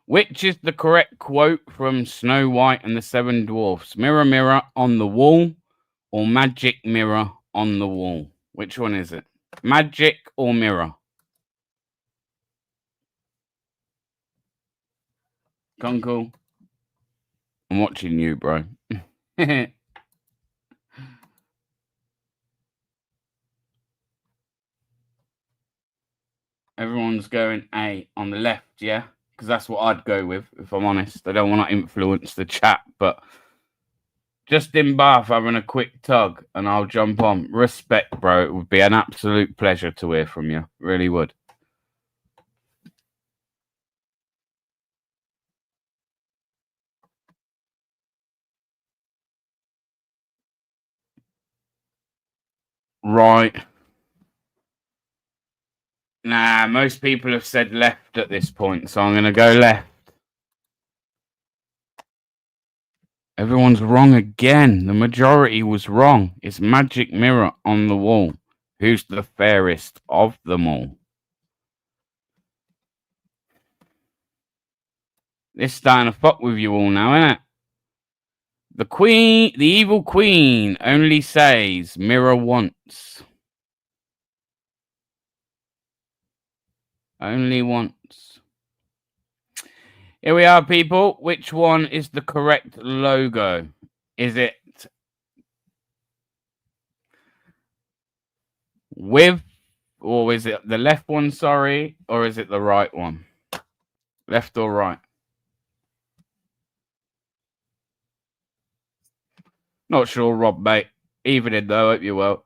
Which is the correct quote from Snow White and the Seven Dwarfs? Mirror, mirror on the wall or magic mirror on the wall? Which one is it? Magic or mirror? Kunkel, I'm watching you, bro. Everyone's going A on the left, yeah? Because that's what I'd go with, if I'm honest. I don't want to influence the chat, but just in Bath having a quick tug and I'll jump on. Respect, bro. It would be an absolute pleasure to hear from you. Really would. Right. Nah, most people have said left at this point, so I'm going to go left. Everyone's wrong again. The majority was wrong. It's magic mirror on the wall. Who's the fairest of them all? This starting to fuck with you all now, isn't it? The evil queen only says mirror once. Only once. Here we are, people. Which one is the correct logo? Is it with, or is it the left one? Sorry, or is it the right one? Left or right? Not sure, Rob, mate. Evening though. Hope you're well.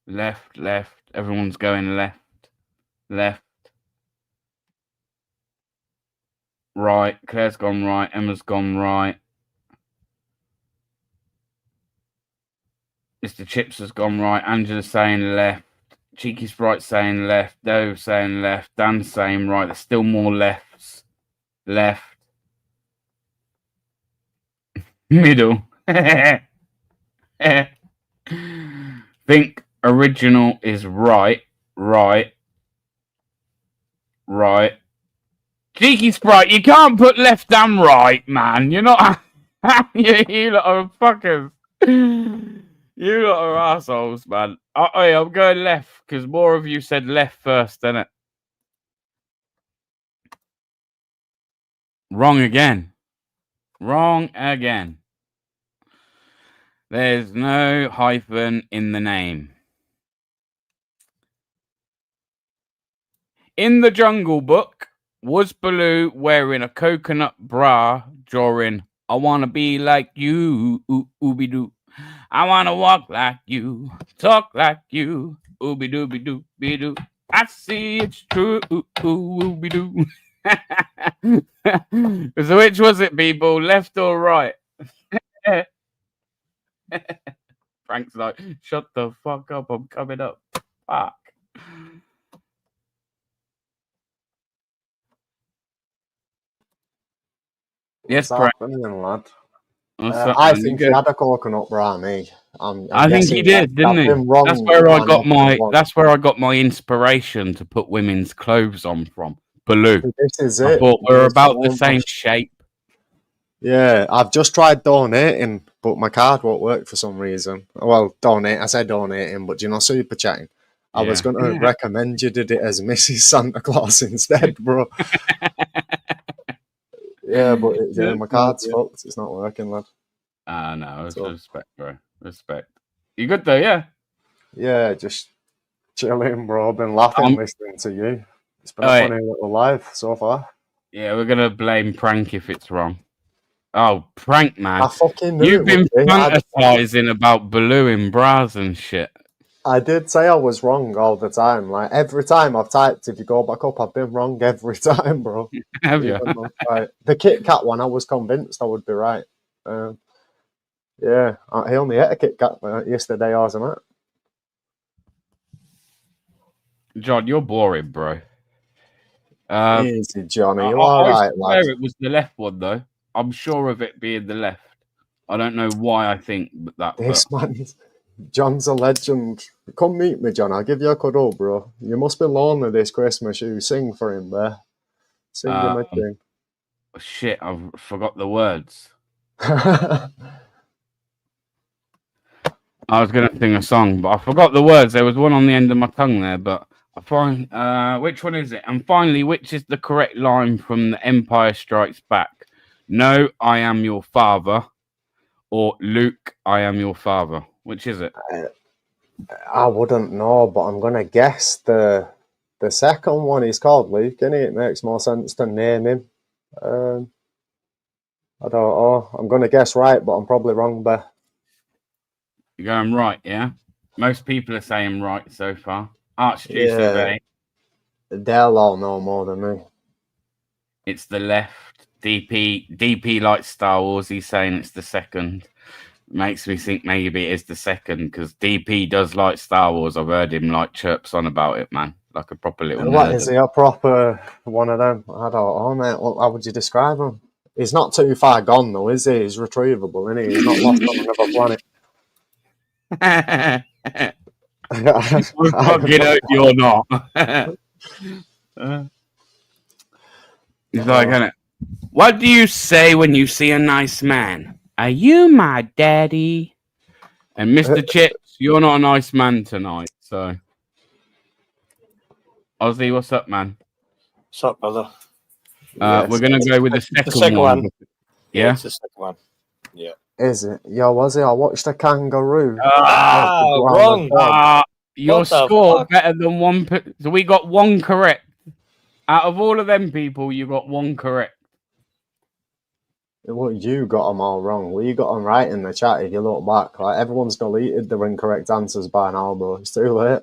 Left, left. Everyone's going left, left, right. Claire's gone right. Emma's gone right. Mr. Chips has gone right. Angela's saying left. Cheeky Sprite saying left. Dove saying left. Dan saying right. There's still more lefts. Left. Middle. Think original is right. Right. Right. Cheeky Sprite, you can't put left and right, man. You're not. you lot are fuckers. You lot are assholes, man. I'm going left because more of you said left first, didn't it? Wrong again. Wrong again. There's no hyphen in the name. In the Jungle Book, was Baloo wearing a coconut bra drawing I wanna be like you, ooby doo. I wanna walk like you, talk like you, ooby dooby dooby doo. I see it's true, ooby doo. So which was it, people? Left or right? Frank's like, shut the fuck up, I'm coming up. Fuck. Yes, What's happening, lad? I think he had a coconut bra, me. I think he did, didn't he? That's where I got my. That's where I got my inspiration to put women's clothes on from. Baloo. This is I it. thought we're about the same shape. Yeah, I've just tried donating, but my card won't work for some reason. Well, donate. I said donating, but you know, super chatting. I was going to recommend you did it as Mrs. Santa Claus instead, bro. Yeah, but my card's fucked. It's not working, lad. No, it's respect, bro. Respect. You good though, yeah? Yeah, just chilling, bro. I've been laughing listening to you. It's been a funny little life so far. Yeah, we're gonna blame Prank if it's wrong. Oh, Prank, man. I fucking knew You've been fantasizing about Baloo in bras and shit. I did say I was wrong all the time. Like, every time I've typed, if you go back up, I've been wrong every time, bro. Have you? Right. The Kit Kat one, I was convinced I would be right. Yeah, he only ate a Kit Kat yesterday, wasn't it? John, you're boring, bro. Easy, Johnny. You're all right, lad. It was the left one, though. I'm sure of it being the left. I don't know why I think that. This man, John's a legend. Come meet me, John. I'll give you a cuddle, bro. You must be lonely this Christmas. You sing for him there. Sing him a tune. Shit, I forgot the words. I was going to sing a song, but I forgot the words. There was one on the end of my tongue there, but I find which one is it? And finally, which is the correct line from The Empire Strikes Back? No, I am your father, or Luke, I am your father. Which is it? I woun't know, but I'm gonna guess the second one. He's called Luke, isn't he? It makes more sense to name him. I don't know. I'm gonna guess right, but I'm probably wrong there. You're going right, yeah? Most people are saying right so far. Archduke, they'll all know more than me. It's the left. DP likes Star Wars. He's saying it's the second. Makes me think maybe it is the second because DP does like Star Wars. I've heard him like chirps on about it, man. Like a proper little. What is he? A proper one of them? I don't know, mate. How would you describe him? He's not too far gone though, is he? He's retrievable, isn't he? He's not lost on another planet. I fucking hope you're not. He's like, innit? What do you say when you see a nice man? Are you my daddy? And Mr. Chips, you're not a nice man tonight, so. Ozzy, what's up, man? What's up, brother? We're going to go with the second one. Yeah, it's the second one. Yeah. Is it? Yeah, was it? I watched a kangaroo. Wrong. Your What the score fuck? better than one. So we got one correct. Out of all of them people, you got one correct. Well, you got them all wrong. We got them right in the chat. If you look back, like everyone's deleted their incorrect answers by now, bro. It's too late.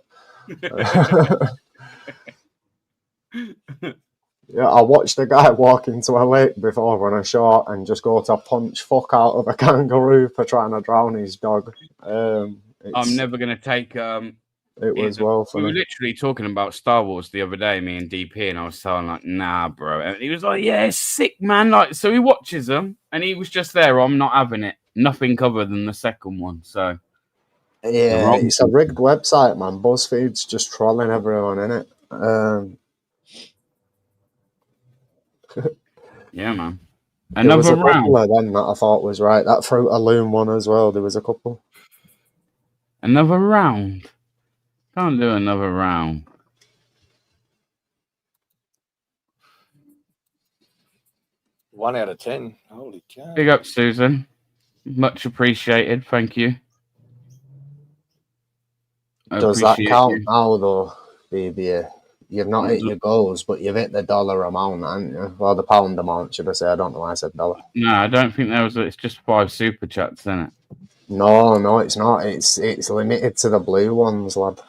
Yeah, I watched a guy walk into a lake before on a short and just go to punch fuck out of a kangaroo for trying to drown his dog. I'm never gonna take. It was well We were funny. literally talking about Star Wars the other day, me and DP, and I was telling like, nah, bro. And he was like, yeah, it's sick, man. Like, so he watches them, and he was just there. I'm not having it. Nothing other than the second one. So Yeah, it's a rigged website, man. BuzzFeed's just trolling everyone in it. Yeah, man. There was Another a couple round. of them that I thought was right. That Fruit of Loom one as well. There was a couple. Another round. Can't do another round. 1 out of 10. Holy cow. Big up, Susan. Much appreciated. Thank you. Does that count now, though, BB? You've not hit your goals, but you've hit the dollar amount, haven't you? Well, the pound amount, should I say? I don't know why I said dollar. No, I don't think there was. It's just 5 super chats, isn't it? No, it's not. It's limited to the blue ones, lad.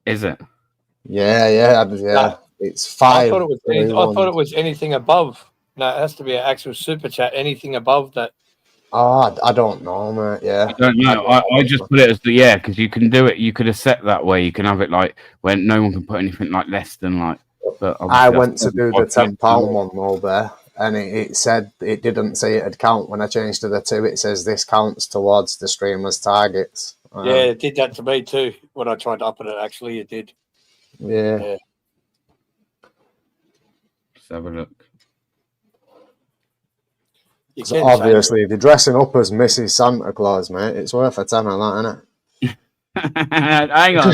Is it? Yeah. No. It's 5. I thought it was anything above. No, it has to be an actual super chat. Anything above that. Oh, I don't know, mate. Yeah. I don't know. I just put it as because you can do it. You could have set that way. You can have it like when no one can put anything like less than like. But I went to do the £10 one though there, and it said it didn't say it'd count. When I changed to the 2, it says this counts towards the streamer's targets. Yeah, it did that to me too. When I tried to up it, actually, it did. Yeah. Let's have a look. So obviously, if you're dressing up as Mrs. Santa Claus, mate, it's worth a tenner, that, isn't it? Hang on.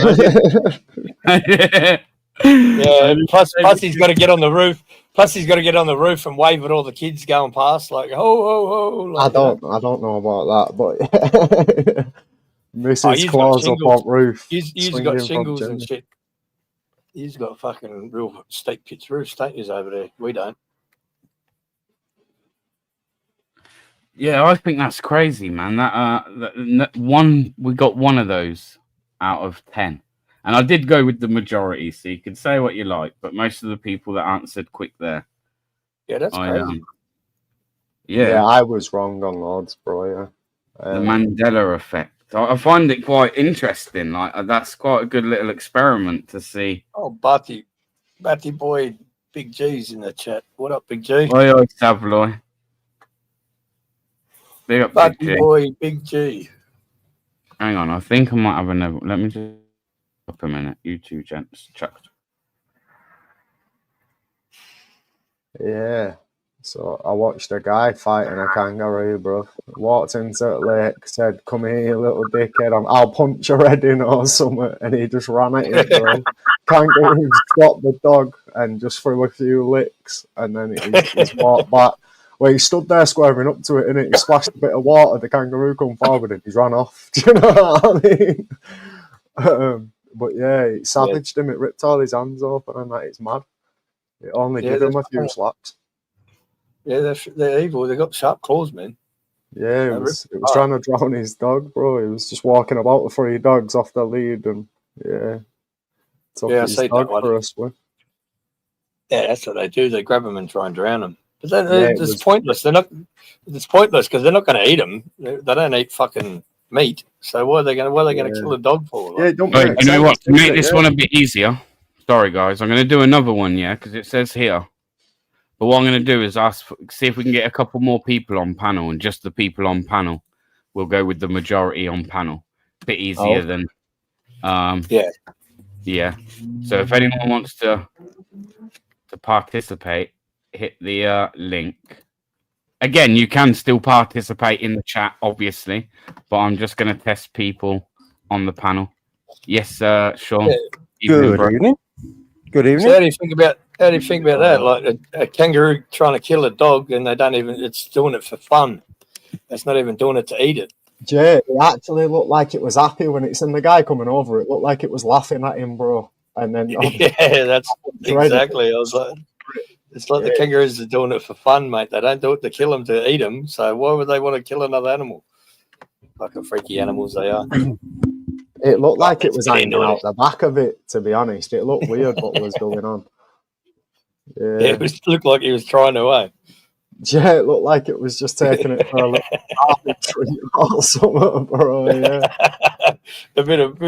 Yeah. Plus, he's got to get on the roof. Plus, he's got to get on the roof and wave at all the kids going past, like ho ho ho. Like, I don't know about that, but Mrs. Claus up on roof. He's got shingles and shit. He's got fucking real steak pitch roof status over there. We don't. Yeah, I think that's crazy, man. That one, we got one of those out of 10, and I did go with the majority. So you can say what you like, but most of the people that answered quick there. Yeah, that's crazy. Yeah, I was wrong on Lords, bro. Yeah, the Mandela effect. I find it quite interesting. Like that's quite a good little experiment to see. Oh, Batty boy, Big G's in the chat. What up, Big G? Oi, Savloy. Big up, Batty Big G. boy, Big G. Hang on, I think I might have another. Let me just up a minute. You two gents, chucked. Yeah. So I watched a guy fighting a kangaroo, bro. Walked into the lake, said, "Come here, you little dickhead. I'll punch your head in or something." And he just ran at it, bro. Kangaroo dropped the dog and just threw a few licks, and then he's walked back. Well, he stood there squaring up to it, and he splashed a bit of water. The kangaroo come forward and he's ran off. Do you know what I mean? But yeah, it savaged him. It ripped all his hands off, and that it's mad. It only gave him a few slaps. Yeah, they're evil. They got sharp claws, man. Yeah, it was trying to drown his dog, bro. He was just walking about with 3 dogs off the lead, and took his dog for a swim. Yeah, that's what they do. They grab them and try and drown them. But it's pointless. It's pointless because they're not going to eat them. They don't eat fucking meat. So what are they going to kill a dog for? Like? Yeah, don't. Wait, you know what? To make this one a bit easier. Sorry, guys. I'm going to do another one, because it says here. But what I'm going to do is see if we can get a couple more people on panel, and just the people on panel, we'll go with the majority on panel. A bit easier than, yeah. So if anyone wants to participate, hit the link. Again, you can still participate in the chat, obviously, but I'm just going to test people on the panel. Yes, Sean. Good evening. Good evening. So how do you think about that? Like a kangaroo trying to kill a dog, and they don't even. It's doing it for fun. It's not even doing it to eat it. Jay, it actually looked like it was happy when it seen the guy coming over. It looked like it was laughing at him, bro. And then yeah, that's exactly. I was like, it's like the kangaroos are doing it for fun, mate. They don't do it to kill them, to eat them. So why would they want to kill another animal? Fucking freaky animals they are. It looked like it was hanging out the back of it, to be honest. It looked weird what was going on. Yeah, it looked like he was trying away. Yeah, it looked like it was just taking it for a little treat or something, bro. Yeah. a bit of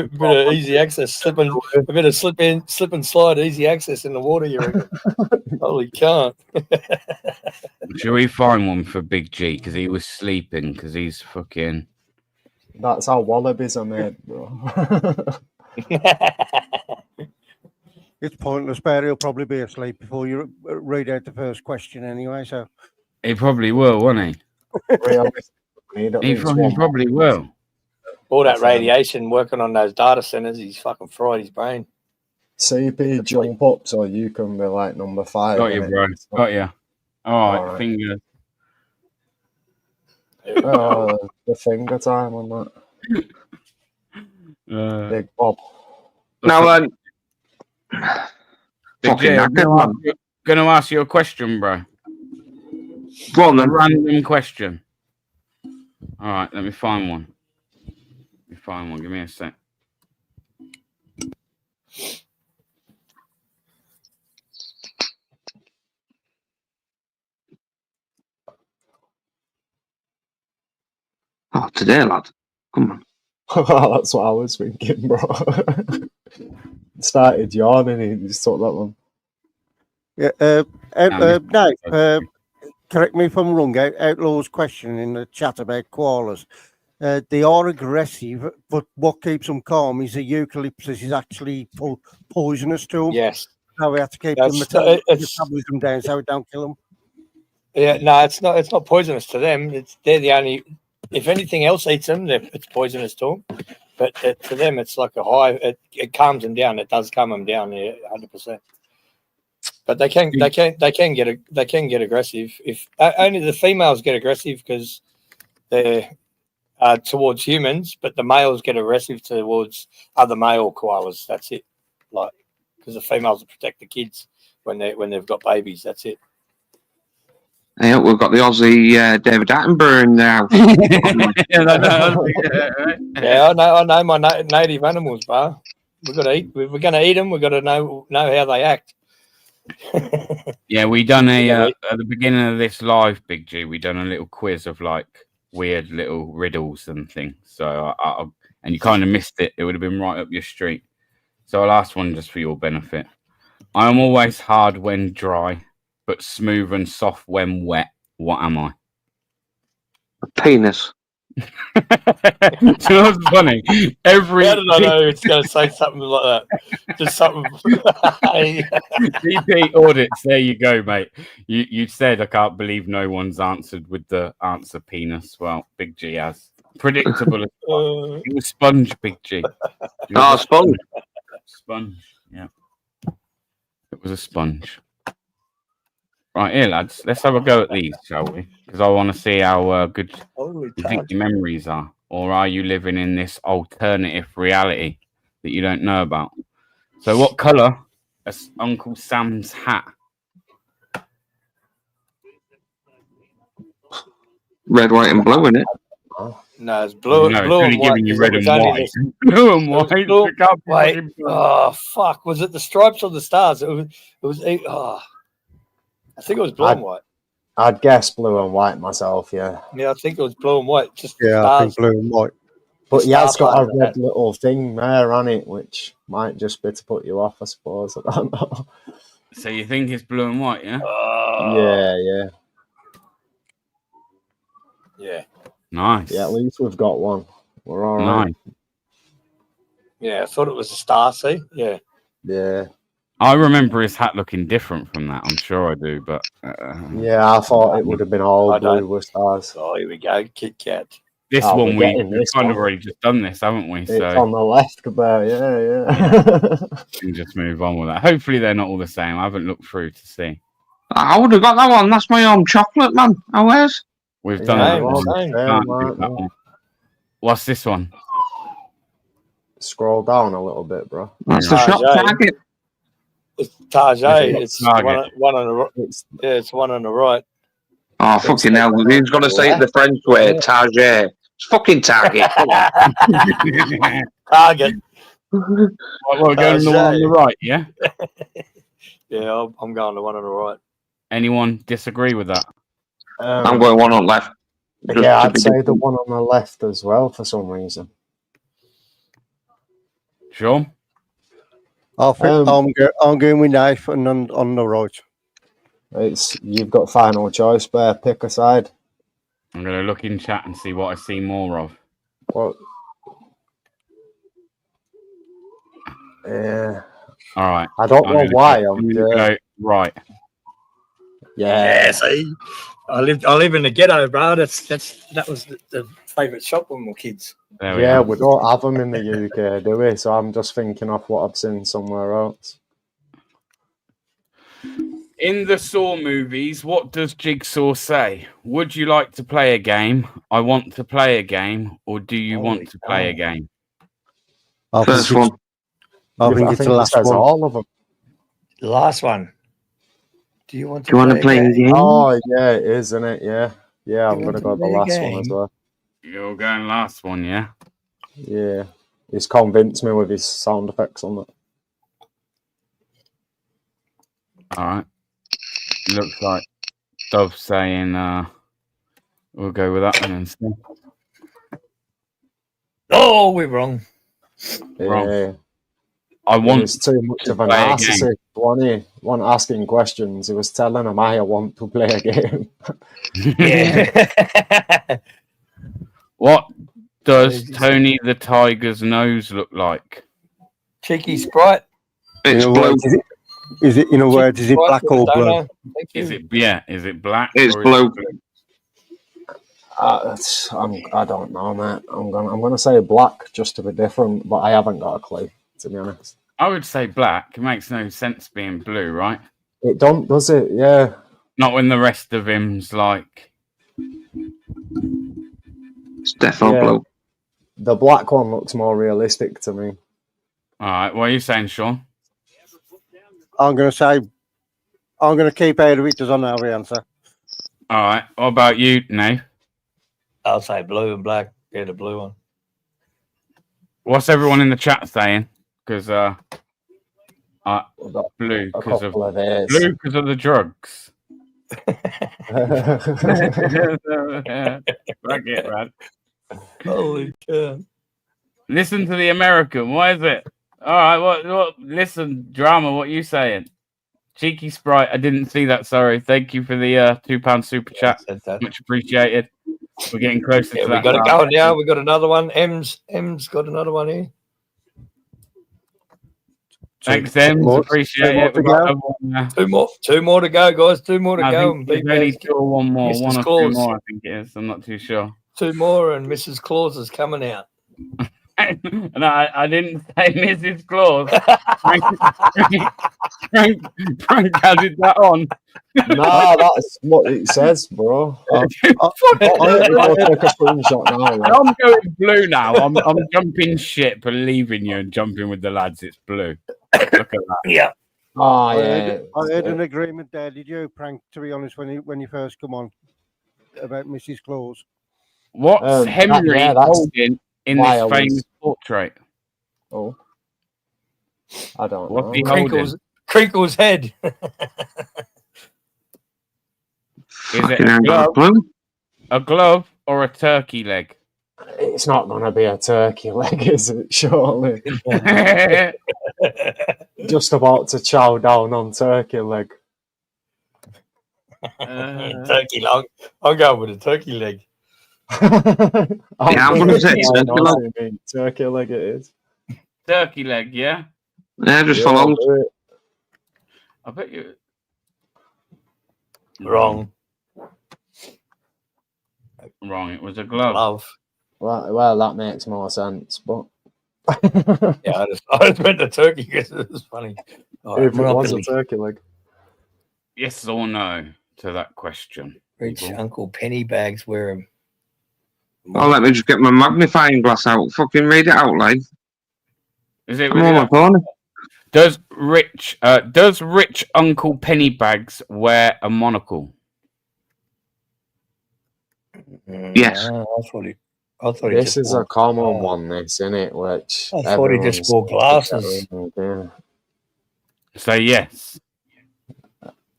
easy access, a bit of slip and slide, easy access in the water. You reckon? Holy can't. Should we find one for Big G because he was sleeping because he's fucking. That's how wallabies are made, bro. It's pointless, Barry. He'll probably be asleep before you read out the first question anyway. So he probably will, won't he? He probably will. All that radiation working on those data centers, he's fucking fried his brain. CP jump up so you can be like number 5. Got you, bro. Got you. All right. Finger. The finger time on that. Big Bob. Now, Big J, I'm going to ask you a question, bro. Go on, then. A random question. All right, let me find one. Give me a sec. Oh, today, lad. Come on. That's what I was thinking, bro. Started yawning, he just took that one. Yeah, no, correct me if I'm wrong. Outlaw's question in the chat about koalas. They are aggressive, but what keeps them calm is the eucalyptus is actually poisonous to them. Yes. So we have to keep them metabolism down so we don't kill them. Yeah, no, it's not poisonous to them. They're the only. If anything else eats them, it's poisonous to them. But to them, it's like a high. It calms them down. It does calm them down, 100%. But they can get aggressive. If only the females get aggressive because they're towards humans, but the males get aggressive towards other male koalas. That's it. Like because the females will protect the kids when they've got babies. That's it. Yeah, we've got the Aussie David Attenborough in there. I know my native animals, bro. We've got to eat. We're going to eat them. We've got to know how they act. Yeah, we done at the beginning of this live, Big G. We done a little quiz of like weird little riddles and things. So and you kind of missed it. It would have been right up your street. So I'll ask one just for your benefit. I am always hard when dry, but smooth and soft when wet. What am I? A penis. Do you know what's funny? How did I know it's going to say something like that? Just something. GP audits. There you go, mate. You said I can't believe no one's answered with the answer penis. Well, Big G has. Predictable. It was sponge, Big G. Sponge. Sponge. Yeah. It was a sponge. Right, here, lads. Let's have a go at these, shall we? Because I want to see how good you think your memories are. Or are you living in this alternative reality that you don't know about? So what colour is Uncle Sam's hat? Red, white, and blue, isn't it? No, it's blue. No, blue it's and white. giving you red and white. Blue and white. Wait. Oh, fuck. Was it the stripes or the stars? It was I think it was blue and white. I'd guess blue and white myself, yeah. Yeah, I think it was blue and white. Just I think blue and white. But he has got a red little thing there on it, which might just be to put you off, I suppose. I don't know. So you think it's blue and white, yeah? Yeah. Nice. Yeah, at least we've got one. We're all right. Nice. Yeah, I thought it was a star, see? Yeah. Yeah. I remember his hat looking different from that. I'm sure I do, but... yeah, I thought it would have been all blue with stars. Oh, here we go. Kit Kat. This one, we've kind of already just done this, haven't we? It's on the left, yeah. We can just move on with that. Hopefully they're not all the same. I haven't looked through to see. I would have got that one. That's my own chocolate, man. Where's We've Yeah, done that same, one. same. Can't do that one. What's this one? Scroll down a little bit, bro. That's the shot Target. target. It's Target. It's Target. one on the right. It's Yeah, it's one on the right. Oh, fucking hell. He's going to say it the French way. Target. It's fucking target. Come on. Target. Right, we're going the one on the right, yeah? Yeah, I'm going the one on the right. Anyone disagree with that? I'm going one on left. Just yeah, to I'd be say the different. one on the left as well for some reason. Sure. I think I'm going with Nathan on the right. You've got final choice, Bear. Pick a side. I'm going to look in chat and see what I see more of. What? Yeah. All right. I don't know why. I'm go right. Yeah. See, I live in the ghetto, bro. That was the favourite shop when we were kids. There we Yeah, are. we don't have them in the UK, do we? So I'm just thinking of what I've seen somewhere else. In the Saw movies, what does Jigsaw say? Would you like to play a game? I want to play a game. Or do you want to play a game? First one. I think it's the last says one. all of them. The last one. Do you want to play a game? Oh, yeah, it is, isn't it? Yeah. Yeah, I'm You going to want go to the play a last one game? as well. You're going last one, yeah? Yeah. He's convinced me with his sound effects on that. All right. Looks like Dove's saying we'll go with that one instead. Oh, we're wrong. Wrong. Yeah. I He want was too much to of a play a game. narcissist, wasn't he? Wasn't asking questions. He was telling him, I want to play a game. Yeah. What does Tony the Tiger's nose look like? Cheeky Sprite. It's In a blue. word, is it in a word? Is it black or blue? Is it black? It's or blue. Is it I don't know, mate. I'm gonna say black just to be different, but I haven't got a clue, to be honest. I would say black. It makes no sense being blue, right? It don't, does it? Yeah. Not when the rest of him's like. It's definitely blue. The black one looks more realistic to me. All right, what are you saying, Sean? I'm going to keep out of it because I know the answer. All right, what about you, Nate? I'll say blue and black. Yeah, the blue one. What's everyone in the chat saying? Because blue because of the drugs. Fuck it, man. Holy cow. Listen to the American. What is it? All right, what? Listen, drama. What are you saying? Cheeky Sprite. I didn't see that. Sorry. Thank you for the £2 super chat. Much appreciated. We're getting closer to that. We got it going now. We got another one. M's got another one here. Thanks, Ems. Appreciate it. Two more to go, guys. Two more to go. Maybe two or one more. Mrs. One or Claus. two more, I think it is. I'm not too sure. Two more, and Mrs. Claus is coming out. No, I didn't say Mrs. Claus. Frank added that on. Nah, that's what it says, bro. I'll take a screenshot now. Like. I'm going blue now. I'm jumping ship and leaving you and jumping with the lads. It's blue. Look at that. Yeah. Oh, yeah. I heard an agreement there. Did you, Frank, to be honest, when you first come on about Mrs. Claus? What's Henry holding in this famous portrait? Oh. I don't What's know. he holding? Crinkle's head. Is it a glove, a glove, or a turkey leg? It's not going to be a turkey leg, is it? Surely. Just about to chow down on turkey leg. Turkey leg. I'll go with a turkey leg. I'm going to say turkey leg it is. Turkey leg, yeah? Yeah, just follow. I bet you... Wrong. Wrong, it was a glove. Well, that makes more sense, but... Yeah, I just went to turkey because it was funny. If it was a turkey leg. Yes or no to that question? Rich people. Uncle Pennybags wear them. Oh, let me just get my magnifying glass out. Fucking read it out, like. Is it I'm really on my that? phone. Does rich Uncle Pennybags wear a monocle? Yes. No, I thought he This just is wore. a common one, this, isn't it? Which I thought he just wore glasses. Yeah. So yes.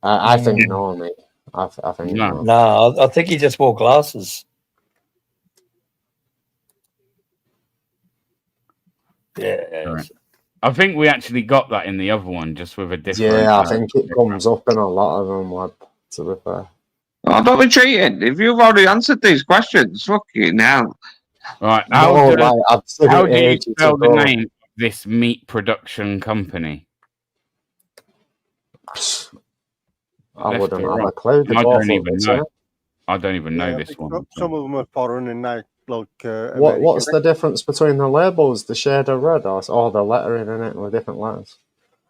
I think no, mate. I think No. no. No, I think he just wore glasses. Yeah. Correct. I think we actually got that in the other one, just with a different. Yeah, I think it comes up in a lot of them, lad, to be fair. Oh, don't be cheating. If you've already answered these questions, fucking hell. Right. I've said How it do you ages spell the ago. name of this meat production company? I Left wouldn't or have a right? clue. They I both don't look even the know. same. I don't even know I this think one. some of them are foreign and they like What's American. the difference between the labels? The shade of red or the lettering in it with different letters?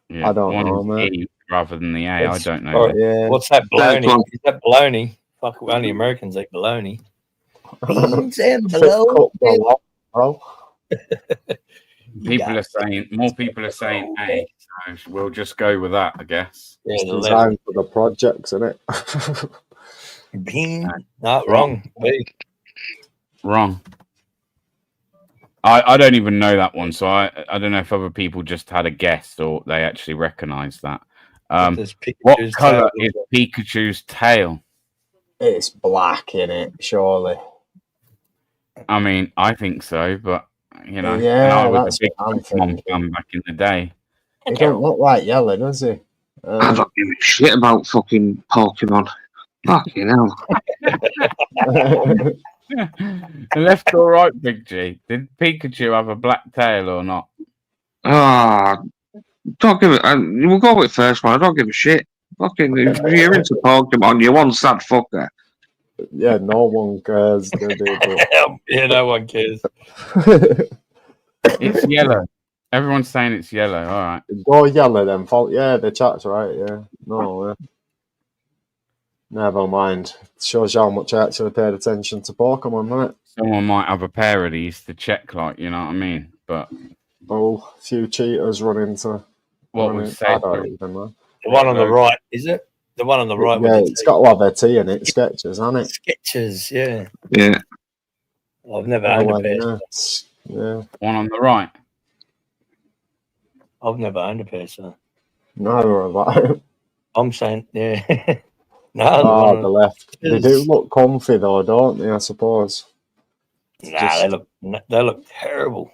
Yeah, I don't one know, is man. E rather than the A. I What's- don't know. or- This. Yeah. What's that Third baloney? one. Is that baloney? Fuck, only Americans eat baloney. Beans and Thick cut baloney. below, bro. People are saying more people are saying A, so we'll just go with that, I guess. Yeah, It's the letter. designed for the projects, isn't it? Bean. Not wrong. B. Wrong. I don't even know that one, so I don't know if other people just had a guess or they actually recognise that. There's What Pikachu's colour tail. is Pikachu's tail? It's black in it, surely. I mean, I think so, but you know, Yeah, and I was that's a big what I'm Pokemon thinking. fan back in the day. He don't look like yellow, does he? I don't give a shit about fucking Pokemon. Fucking hell. Left or right, Big G? Did Pikachu have a black tail or not? Ah, don't give it. We'll go with first one. I don't give a shit. Fucking, if you're into Pokemon, you're one sad fucker. Yeah, no one cares, do they? Yeah, no one cares. But It's yellow. Everyone's saying it's yellow. All right. go yellow then. Fault. Yeah, the chat's right. Yeah, no. Never mind. Shows you how much I actually paid attention to Pokemon, doesn't it? Someone might have a pair of these to check, like, you know what I mean? But Oh, a few cheaters run into. what we I say, don't even know. The one on the right, is it? The one on the right Yeah, with the it's got to have a T in it. Sketches, hasn't it? sketches. Yeah, Yeah. I've never Oh, owned a well, pair. yeah. Yeah. one on the right. I've never owned a pair, so Neither have I. I'm saying, yeah. No, Oh, the left. They do is- look comfy though, don't they? I suppose. Nah, they look terrible.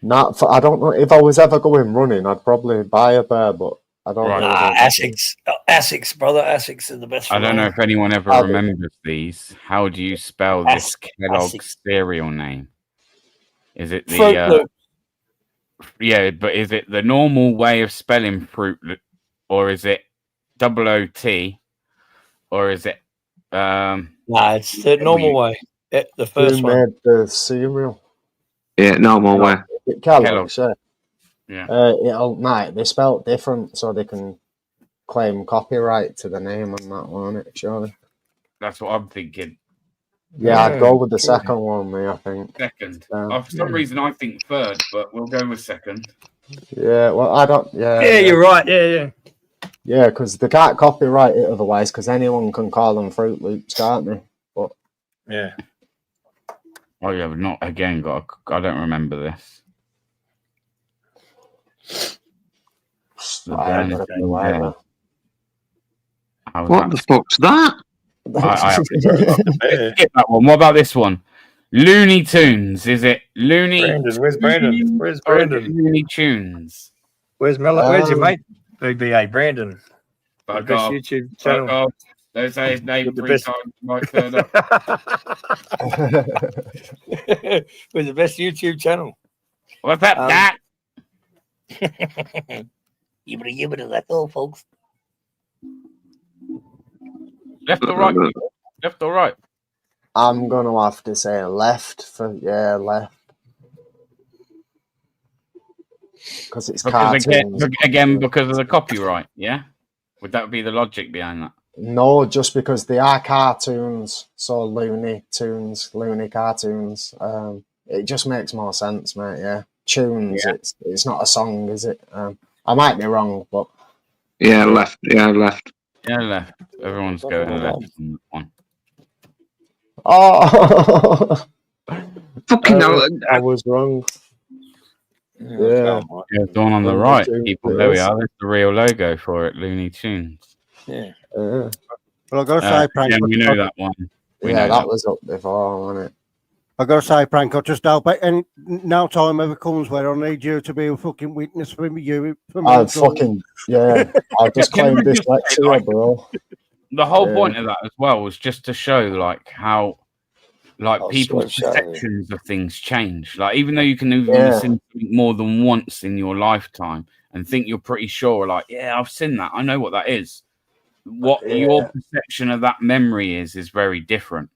Not for, I don't know if I was ever going running, I'd probably buy a pair, but I don't Right. know. Nah, Asics, brother. Asics are the best. I don't know if anyone ever Oh, remembers these. How do you spell this Kellogg's Asics. cereal name? Is it Fruit the Loop. yeah? But is it the normal way of spelling Fruit Loop, or is it OOT, or is it Nah, it's the normal way. The Who first one. made the cereal? Yeah, no more way. Kellogg's, yeah. Yeah. They spell it different so they can claim copyright to the name and that one, it surely. That's what I'm thinking. Yeah, I'd go with the second one, me, I think. Second. Yeah. For some reason, I think third, but we'll go with second. Yeah, well, I don't. Yeah, you're right. Yeah. Yeah, because they can't copyright it otherwise, because anyone can call them Fruit Loops, can't they? But Yeah. Oh yeah, we've not again got. I don't remember this. I ain't got a clue either. What the fuck's that? I skip that one. What about this one? Looney Tunes. Is it Looney? Brandon, where's Brandon? Where's or is it Brandon? Looney Tunes. Where's your mate? BBA Brandon. The Fuck best off. YouTube Fuck channel. off. Don't say his name You're the 3 best. times. Might turn up. Where's the best YouTube channel? What's up, Doc? Yibbity, that's all, folks. Left or right? Left or right? I'm gonna have to say left for left. Because it's Because cartoons. again, because of the copyright, yeah? Would that be the logic behind that? No, just because they are cartoons, so loony cartoons. It just makes more sense, mate. Yeah, tunes. Yeah. It's not a song, is it? I might be wrong, but Yeah, left. Yeah, left. Yeah, left. Everyone's going left on that one. oh, Fucking hell. I was wrong. Yeah, Yeah, the one on the Looney right, Tunes people. it There we is. are. There's the real logo for it, Looney Tunes. Yeah. Yeah, Well, I got to say, Frank. Yeah, we know that one. We know that was up before, wasn't it? I got to say, Frank, I just hope and now time ever comes where I need you to be a fucking witness for me. I fucking I'll just claim dyslexia, bro. The whole point of that as well was just to show like how people's perceptions of things change. Like even though you can even seen something more than once in your lifetime and think you're pretty sure, like, yeah, I've seen that. I know what that is. What your perception of that memory is very different.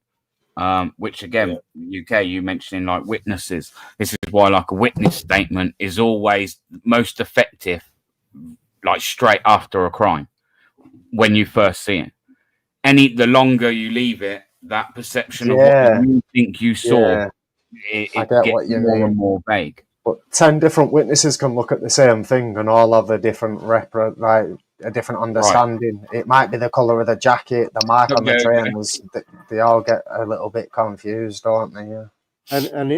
Which again, UK, you mentioning like witnesses. This is why like a witness statement is always most effective, like straight after a crime when you first see it. The longer you leave it, that perception of what you think you saw, it gets more and more vague. But 10 different witnesses can look at the same thing and all have a different a different understanding. Right. It might be the colour of the jacket, the mark on the trainers. They all get a little bit confused, don't they? Yeah. And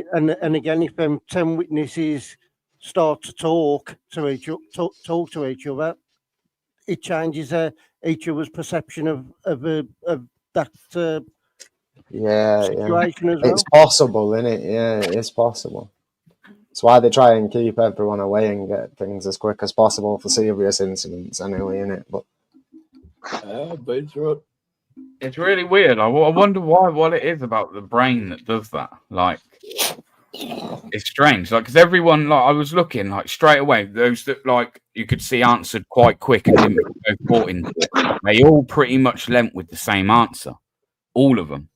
again, if 10 witnesses start to talk to each other, it changes each other's perception of that situation as well. It's possible, isn't it? Yeah, it is possible. That's why they try and keep everyone away and get things as quick as possible for serious incidents, anyway, innit? But it's really weird. I wonder what it is about the brain that does that. Like, it's strange. Like, because everyone, like, I was looking, like, straight away, those that, like, you could see answered quite quick and didn't go caught into it, they all pretty much lent with the same answer. All of them.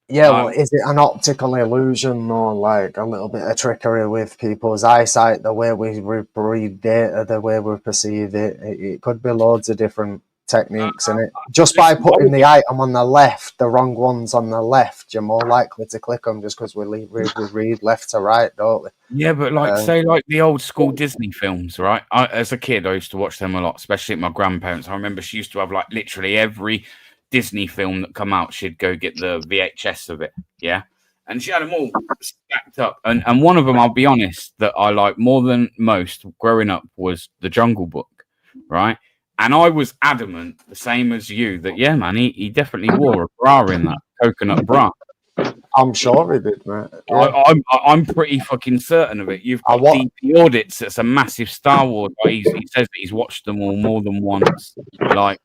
Yeah, well, is it an optical illusion or like a little bit of trickery with people's eyesight, the way we read data, the way we perceive it? It could be loads of different techniques in it. Just by putting the item on the left, the wrong ones on the left, you're more likely to click them just because we read left to right, don't we? Yeah, but like, say, like the old school Disney films, right? As a kid, I used to watch them a lot, especially at my grandparents'. I remember she used to have like literally every Disney film that come out, she'd go get the VHS of it, yeah, and she had them all stacked up. And one of them, I'll be honest, that I like more than most growing up was The Jungle Book, right? And I was adamant, the same as you, that yeah, man, he definitely wore a bra in that coconut bra. I'm sure he did, mate. Yeah. I'm pretty fucking certain of it. You've got DP Audits. That's a massive Star Wars. He says that he's watched them all more than once. Like,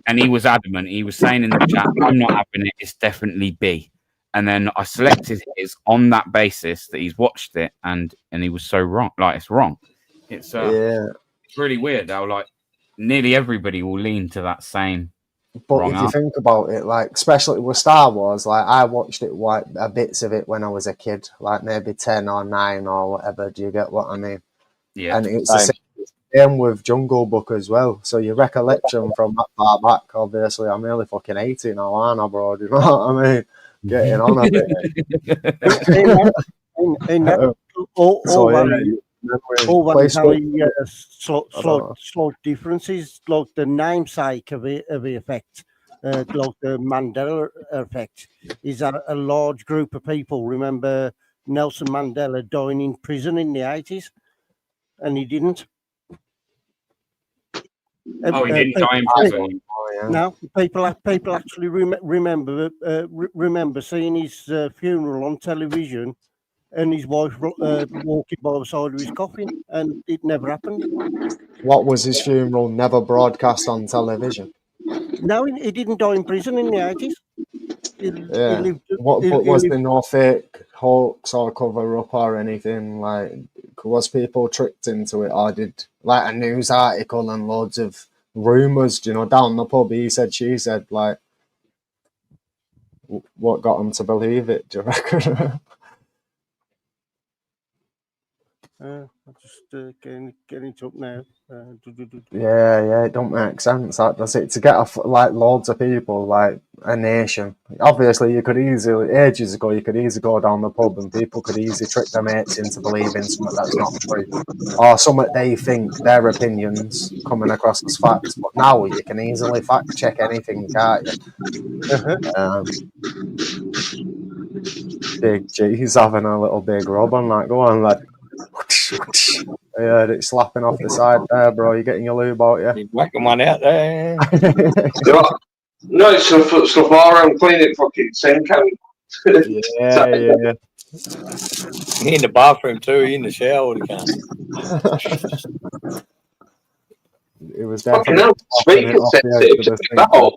and he was adamant. He was saying in the chat, "I'm not having it. It's definitely B." And then I selected his on that basis that he's watched it, and he was so wrong. Like, it's wrong. It's it's really weird how like nearly everybody will lean to that same. But if you think about it, like, especially with Star Wars, like, I watched it, like, bits of it when I was a kid, like, maybe 10 or 9 or whatever. Do you get what I mean? Yeah. And it's the same with Jungle Book as well. So your recollection from that far back, obviously, I'm really fucking 18 now, aren't I, bro? Do you know what I mean? Getting on a bit. Slight differences, like the namesake of the effect, like the Mandela effect, is that a large group of people remember Nelson Mandela dying in prison in the 80s, and he didn't. He didn't die in prison. No, people actually remember seeing his funeral on television, and his wife walking by the side of his coffin, and it never happened. What was his funeral? Never broadcast on television? No, he didn't die in prison in the 80s. Was there no fake hoax or cover up or anything? Like, was people tricked into it, or did like a news article and loads of rumours? You know, down the pub, he said, she said, like, what got them to believe it? Do you reckon? I'm just getting it up now. Yeah, it don't make sense, that does it? To get off like loads of people, like a nation. Obviously, you could easily, ages ago, you could easily go down the pub and people could easily trick their mates into believing something that's not true. Or something they think, their opinions, coming across as facts. But now you can easily fact check anything, can't you? Big G's having a little big rub on that. Go on, lad. I heard it slapping off the side there, bro. You getting your lube out, yeah? He's whacking one out there. No, it's stuff around clean it fucking sink. Yeah. He in the bathroom too. He in the shower. He can't. It was Fucking definitely hell, popping it speaker off the sensitive. edge of the Check sink. that out.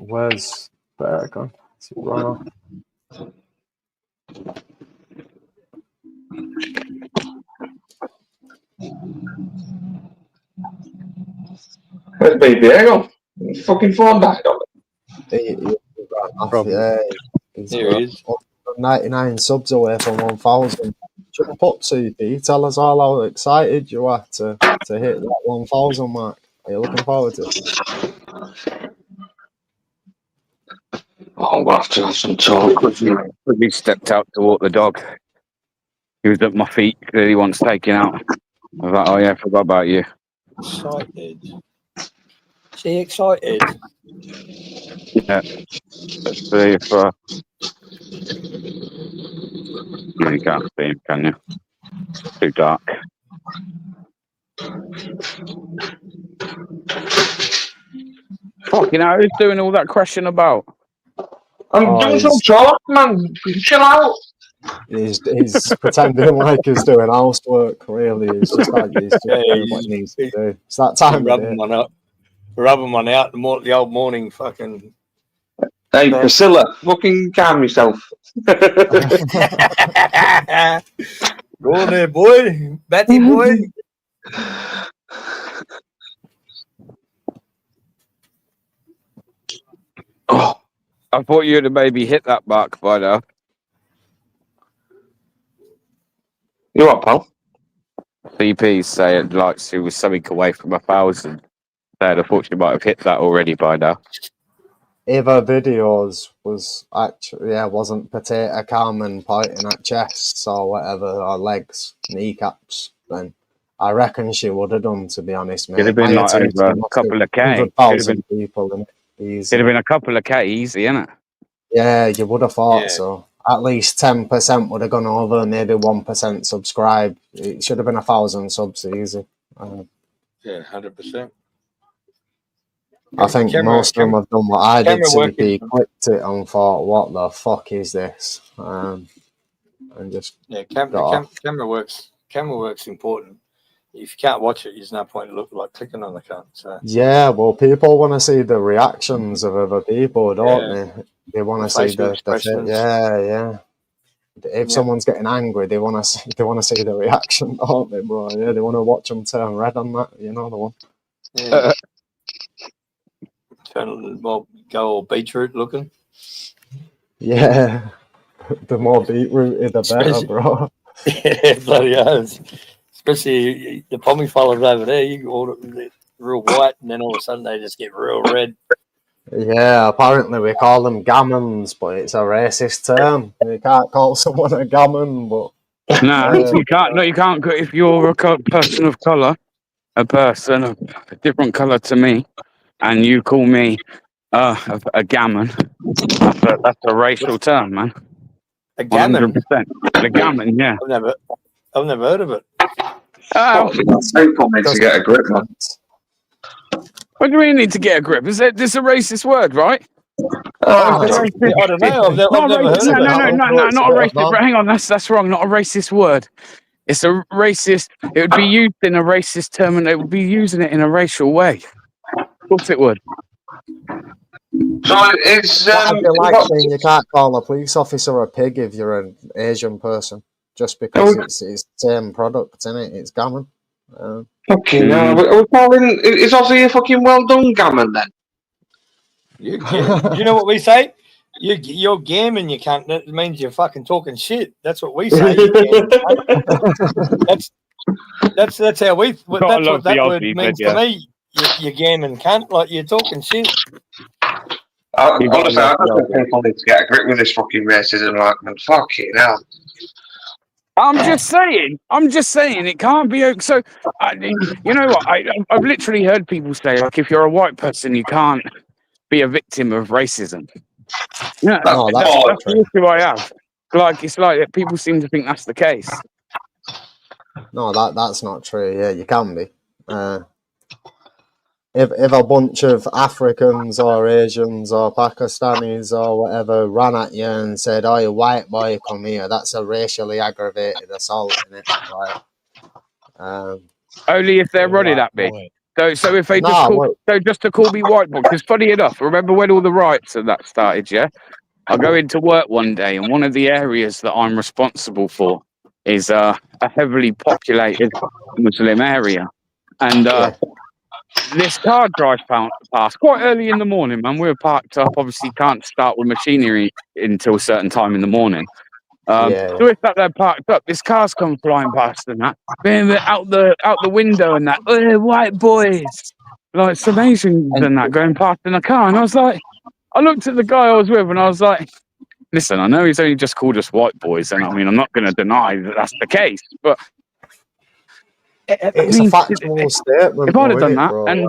Where's Bear gone? Is it run off? Where's baby Eagle? Fucking phone died on it. He ran off, Probably. yeah. He's Here he is. 99 subs away from 1,000. Jump up, CP. Tell us all how excited you are to hit that 1,000 mark. Are you looking forward to it? Oh, we'll have to have some talk with you. He stepped out to walk the dog. He was at my feet that he wants taking out. I was like, oh yeah, I forgot about you. Excited. Is he excited? Yeah. Let's see if you can't see him, can you? It's too dark. Fucking hell, who's doing all that crashing about? I'm doing some talk, man. Chill out. He's pretending like he's doing housework, really. He's just like he's just doing what he needs to do. It's that time of day. Rubbing one out the old morning fucking. Hey, Priscilla, fucking calm yourself. Go on there, boy. Batty boy. Oh, I thought you'd have maybe hit that mark by now. You what, pal? CP said like she was something away from 1,000. I thought she might have hit that already by now. If her videos was actually, wasn't potato cam and pointing at chests or whatever, or legs, kneecaps, then I reckon she would have done, to be honest, mate. Could have been like over a couple of K. 100,000 people in it. Easy. Could have been a couple of K easy, innit? Yeah, you would have thought so. At least 10% would have gone over, maybe 1% subscribe. It should have been 1,000 subs easy. Yeah, 100%. I think most of them have done what I did. CP clicked it and thought, "What the fuck is this?" And just camera works. Camera work's important. If you can't watch it, there's no point like clicking on the cunt. So. Yeah, well, people want to see the reactions of other people, don't they? They want to see the If someone's getting angry, they want to see the reaction, don't they, bro? Yeah, they want to watch them turn red on that. You know the one. Yeah. Go all beetroot looking. Yeah, the more beetrooty, the better, bro. Yeah, bloody is. Especially the pommy fellas over there, you order real white, and then all of a sudden they just get real red. Yeah, apparently we call them gammons, but it's a racist term. You can't call someone a gammon, but no, you can't. No, you can't. If you're a person of color, a person of a different color to me, and you call me a gammon, that's a racial term, man. A gammon? 100%. A gammon, yeah. I've never heard of it. To get a grip, man. What do we need to get a grip? Is this a racist word, right? I don't know. I've never heard of it. No, not a racist. Hang on, that's wrong. Not a racist word. It's a racist. It would be used in a racist term, and they would be using it in a racial way. Of course, it would. So it's. like saying you can't call a police officer a pig if you're an Asian person, just because it's the same product, isn't it? It's gammon. Fucking hell. We're calling, is Aussie a fucking well done gammon then? Do you know what we say? You're gaming, you can't. That means you're fucking talking shit. That's what we say. That's how we. That's what that word means to me. You're gaming, cunt. Like you're talking shit. Honestly, I just think people need to get a grip with this fucking racism, like, man. Fucking hell. I'm just saying, it can't be. So, you know what? I've literally heard people say, like, if you're a white person, you can't be a victim of racism. Yeah, No, that's not the issue I have. Like, it's like people seem to think that's the case. No, that's not true. Yeah, you can be. If a bunch of Africans or Asians or Pakistanis or whatever ran at you and said, "Oh, you white boy, come here," that's a racially aggravated assault, isn't it? Like, only if they're running at me. So if they just to call me white boy, because funny enough, remember when all the riots and that started? Yeah, I go into work one day, and one of the areas that I'm responsible for is a heavily populated Muslim area, and this car drives past quite early in the morning, man. We were parked up. Obviously, can't start with machinery until a certain time in the morning. So we're sat there parked up. This car's come flying past and that, out the window and that. White boys, like some Asians and that going past in the car. And I was like, I looked at the guy I was with, and I was like, listen, I know he's only just called us white boys, and I mean, I'm not going to deny that that's the case, but it's a factual statement. If I'd have done that, and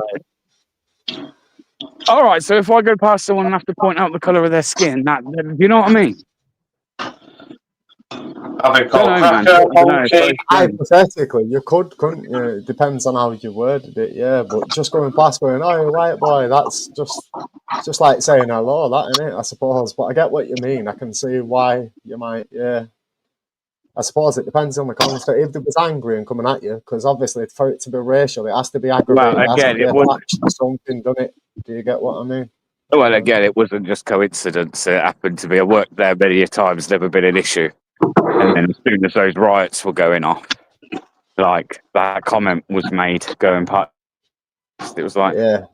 all right, so if I go past someone and have to point out the colour of their skin, that you know what I mean? Hypothetically, you couldn't you? It depends on how you worded it, yeah. But just going past, going, "Oh, you're white boy," that's just like saying hello, that isn't it? I suppose. But I get what you mean. I can see why you might, yeah. I suppose it depends on the context. If it was angry and coming at you, because obviously for it to be racial, it has to be aggravated. Well, again, it has to be attached to something, doesn't it? Do you get what I mean? Well, again, it wasn't just coincidence. It happened to be. I worked there many times, never been an issue. And then as soon as those riots were going off, like that comment was made going past, it was like, yeah.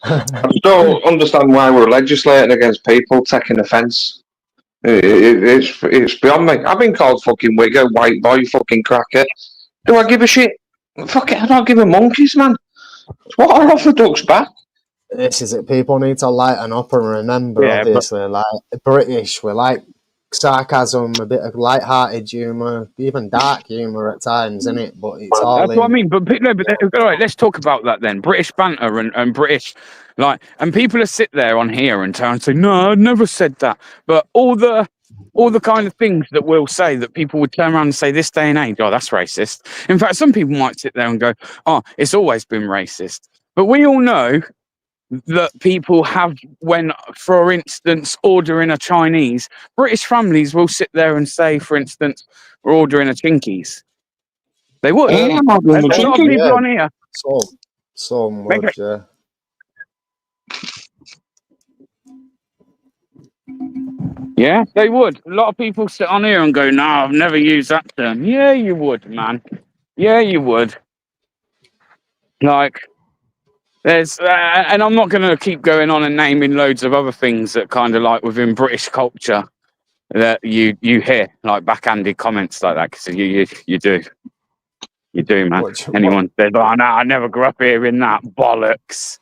I don't understand why we're legislating against people taking offence. It's beyond me. I've been called fucking wigger, white boy, fucking cracker. Do I give a shit? Fuck it, I don't give a monkeys, man. What are off the duck's back? This is it. People need to lighten up and remember, obviously, like British, we like sarcasm, a bit of light-hearted humour, even dark humour at times, isn't it? But it's all that's what I mean. But all right, let's talk about that then. British banter and British, like, and people will sit there on here and turn and say, "No, I never said that." But all the kind of things that we'll say that people would turn around and say this day and age, "Oh, that's racist." In fact, some people might sit there and go, "Oh, it's always been racist." But we all know that people have, when, for instance, ordering a Chinese, British families will sit there and say, for instance, we're ordering a Chinkies. They would. Yeah, a lot of people on here. Some would, yeah. Yeah, they would. A lot of people sit on here and go, "No, I've never used that term." Yeah, you would, man. Yeah, you would. Like, there's, and I'm not going to keep going on and naming loads of other things that kind of like within British culture that you hear, like backhanded comments like that, because you do, man. Anyone says, "Oh no, I never grew up hearing that," bollocks.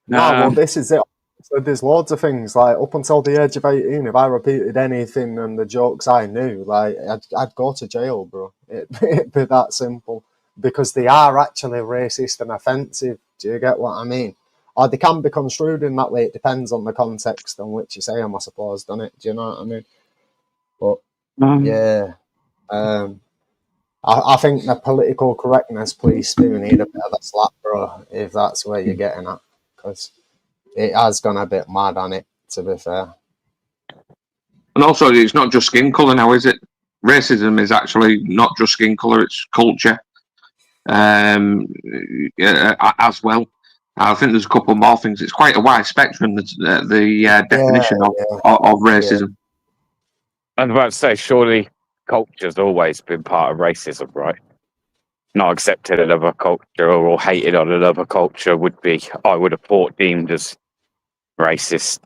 No, well, this is it. So there's loads of things, like up until the age of 18, if I repeated anything and the jokes I knew, like I'd go to jail, bro. It'd be that simple, because they are actually racist and offensive. Do you get what I mean? Or they can be construed in that way. It depends on the context in which you say them, I suppose, doesn't it? Do you know what I mean? But yeah, I think the political correctness police do need a bit of a slap, bro, if that's where you're getting at, because it has gone a bit mad on it, to be fair. And also, it's not just skin colour now, is it? Racism is actually not just skin colour, it's culture as well. I think there's a couple more things. It's quite a wide spectrum, the definition of racism. I was about to say, surely culture's always been part of racism, right? not accepted another culture or hated on another culture would be, I would have thought, deemed as racist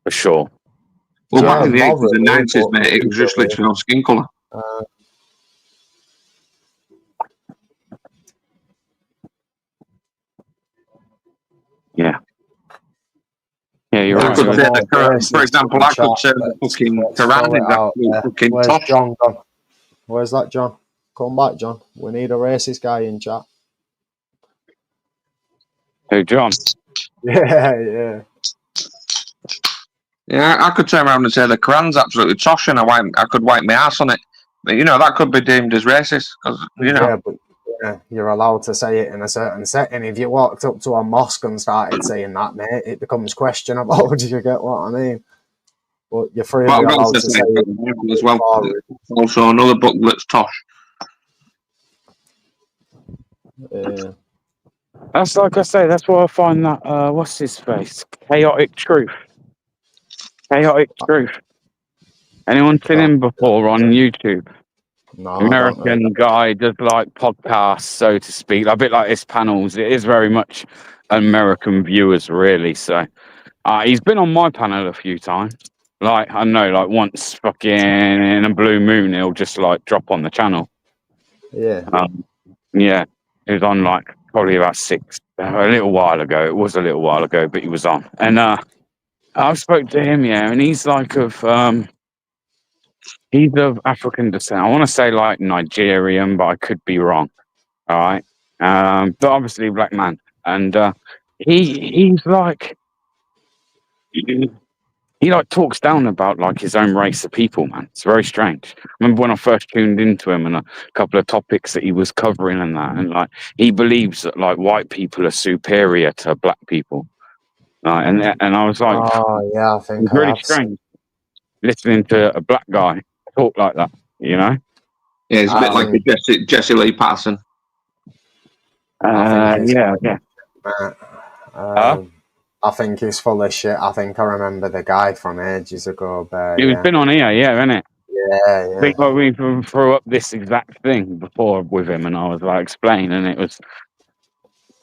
for sure. Well, back Yeah, in the 80s and morally, 90s, but mate, it was just legally, literally on skin colour. Yeah. Yeah, you're there's right. Could some say more the Quran, for racists example, in I could chat. say the fucking Let's throw Quran it is out absolute there. fucking Where's tosh. John gone? Where's that John? Come back, John. We need a racist guy in chat. Who, John? Yeah. Yeah, I could turn around and say the Quran's absolutely tosh, and I could wipe my ass on it. But that could be deemed as racist because Yeah, but you're allowed to say it in a certain setting. If you walked up to a mosque and started saying that, mate, it becomes questionable. Do you get what I mean? But you're But freely I've got allowed to to say say it the Bible as well. before. It's also another book that's tosh. That's like I say, that's why I find that, what's his face? Chaotic Truth. Anyone seen him before on YouTube? No, I don't know. American guy does like podcasts, so to speak, a bit like his panels. It is very much American viewers, really. So he's been on my panel a few times. Like, I know, like once fucking in a blue moon, he'll just like drop on the channel. Yeah. Yeah, he was on like probably about a little while ago. It was a little while ago, but he was on. And I spoke to him, yeah, and he's like he's of African descent. I want to say like Nigerian, but I could be wrong. All right. But obviously a black man. And he's like he like talks down about like his own race of people, man. It's very strange. I remember when I first tuned into him and a couple of topics that he was covering and that, and like he believes that like white people are superior to black people. And I was like, Oh, yeah, I it's think I really have seen. strange listening to a black guy talk like that, you know? Yeah, it's a bit like a Jesse Lee Patterson. I think Yeah. I think he's full of shit. I think I remember the guy from ages ago, but He was been on here, yeah, isn't it? Yeah. I think like, we threw up this exact thing before with him, and I was like explaining, and it was,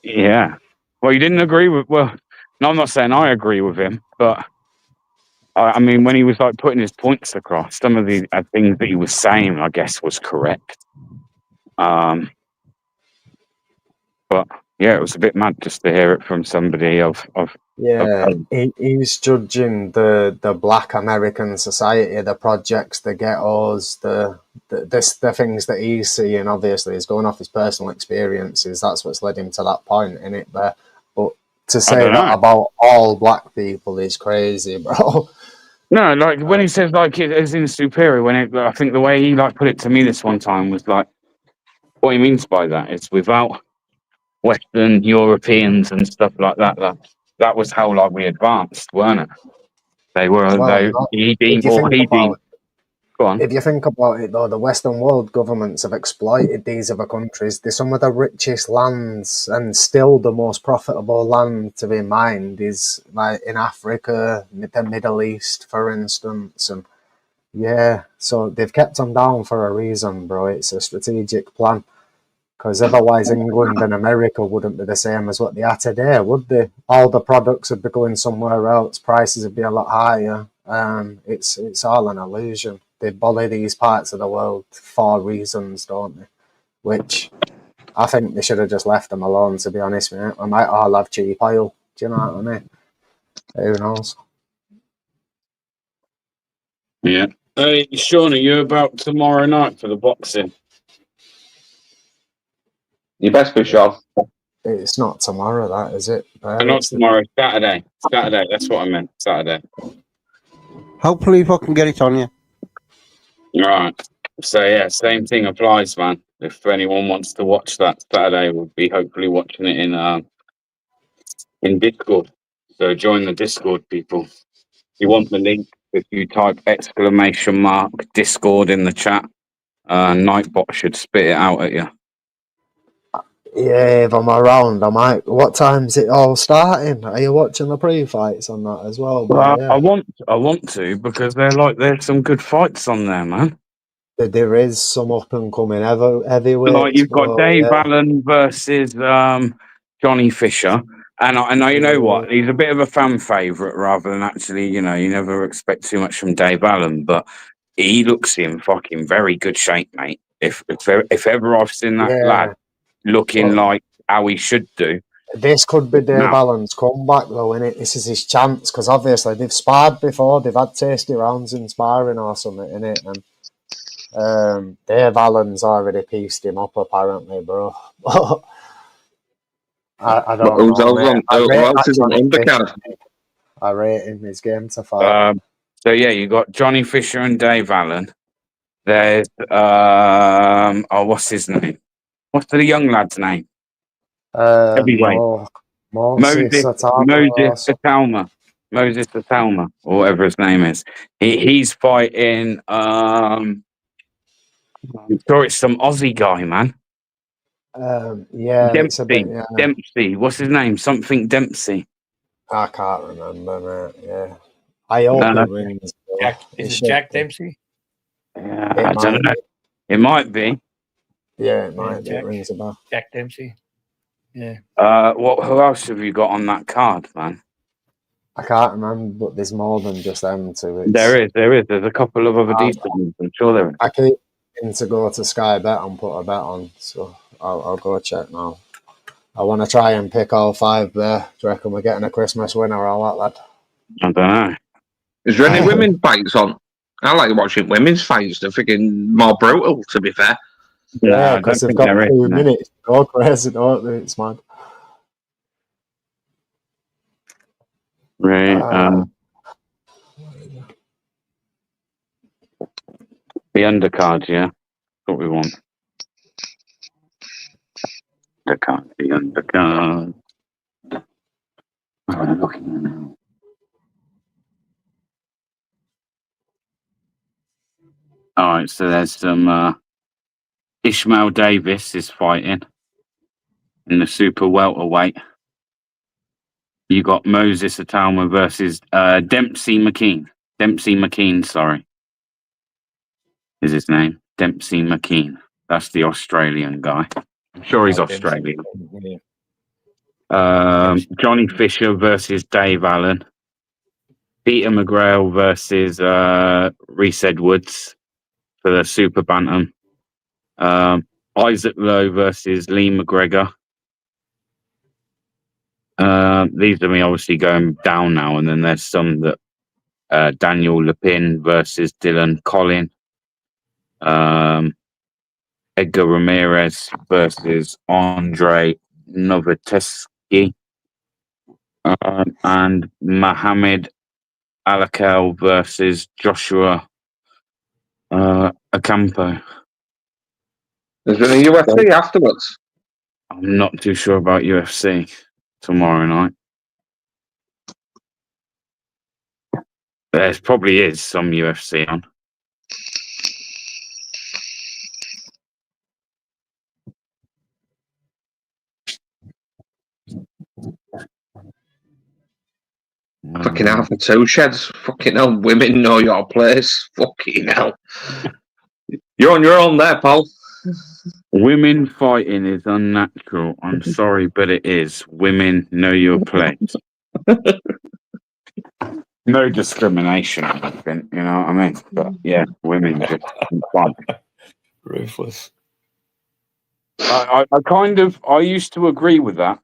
yeah. Well, you didn't agree with. Well, no, I'm not saying I agree with him, but I mean, when he was like putting his points across, some of the things that he was saying, I guess, was correct. But yeah, it was a bit mad just to hear it from somebody of. He's judging the Black American society, the projects, the ghettos, the things that he's seeing. Obviously, he's going off his personal experiences. That's what's led him to that point in it. But to say that about all black people is crazy, bro. No, like when he says like it is in superior, I think the way he like put it to me this one time was like, what he means by that is without Western Europeans and stuff like that. That was how like we advanced, weren't it? They were. Go on. If you think about it, though, the Western world governments have exploited these other countries. They're some of the richest lands, and still the most profitable land to be mined is like in Africa, the Middle East, for instance. And yeah, so they've kept them down for a reason, bro. It's a strategic plan. Because otherwise, England and America wouldn't be the same as what they are today, would they? All the products would be going somewhere else. Prices would be a lot higher. It's all an illusion. They bully these parts of the world for reasons, don't they? Which I think they should have just left them alone, to be honest, mate. We might all have cheap oil. Do you know what I mean? Who knows? Yeah. Hey, Sean, are you about tomorrow night for the boxing? You best be sure. It's not tomorrow, that, is it? Not tomorrow, Saturday. Saturday, that's what I meant, Saturday. Hopefully if I can get it on you. Right. So, yeah, same thing applies, man. If anyone wants to watch that Saturday, we'll be hopefully watching it in Discord. So join the Discord, people. If you want the link, if you type !! Discord in the chat, Nightbot should spit it out at you. Yeah, if I'm around, I might. What time's it all starting? Are you watching the pre-fights on that as well? Well, yeah. I want to because there's some good fights on there, man. There is some up and coming heavyweights. Like you've got Dave yeah. Allen versus Johnny Fisher, and I know you know what, he's a bit of a fan favourite rather than actually, you never expect too much from Dave Allen, but he looks in fucking very good shape, mate. If ever I've seen that lad looking like how he should do. This could be Dave Allen's comeback, though, innit? This is his chance, because obviously they've sparred before, they've had tasty rounds in sparring or something, innit? And Dave Allen's already pieced him up, apparently, bro. I don't know, mate. Who else is on undercard? I rate him his game to fight. So yeah, you got Johnny Fisher and Dave Allen. There's what's his name? What's the young lad's name? Heavyweight. Moses Atalma, or whatever his name is. He's fighting. I'm sure it's some Aussie guy, man. Yeah, Dempsey. What's his name? Something Dempsey. I can't remember, mate. Yeah, I hope it rings. Is it Jack Dempsey? Yeah, I don't know. It might be. Yeah, it might be. It rings a bell. Jack Dempsey. Yeah. Who else have you got on that card, man? I can't remember, but there's more than just them two. There is. There's a couple of other decent ones. I'm sure there is. I keep to go to Sky Bet and put a bet on, so I'll go check now. I want to try and pick all 5 there. Do you reckon we're getting a Christmas winner or that, lad? I don't know. Is there any women fights on? I like watching women's fights. They're freaking more brutal, to be fair. Yeah, because they've got 2 minutes. Go crazy, don't they? It's mad. Right. The undercard, yeah. That's what we want. The undercard. I'm looking now. All right, so there's some Ishmael Davis is fighting in the super welterweight. You got Moses Atalma versus Dempsey McKean. Dempsey McKean, sorry, is his name. Dempsey McKean. That's the Australian guy. I'm sure he's Australian. Johnny Fisher versus Dave Allen. Peter McGrail versus Reese Edwards for the super bantam. Isaac Lowe versus Lee McGregor. These are me obviously going down now, and then there's some that Daniel Lepin versus Dylan Collin. Edgar Ramirez versus Andre Novoteski. And Mohamed Alakel versus Joshua Ocampo. Is there a UFC afterwards? I'm not too sure about UFC tomorrow night. There probably is some UFC on. Fucking hell for 2 sheds. Fucking hell, women know your place. Fucking hell. You're on your own there, pal. Women fighting is unnatural. I'm sorry, but it is. Women know your place. No discrimination, I think, you know what I mean? But yeah, women just fun. Ruthless. I used to agree with that,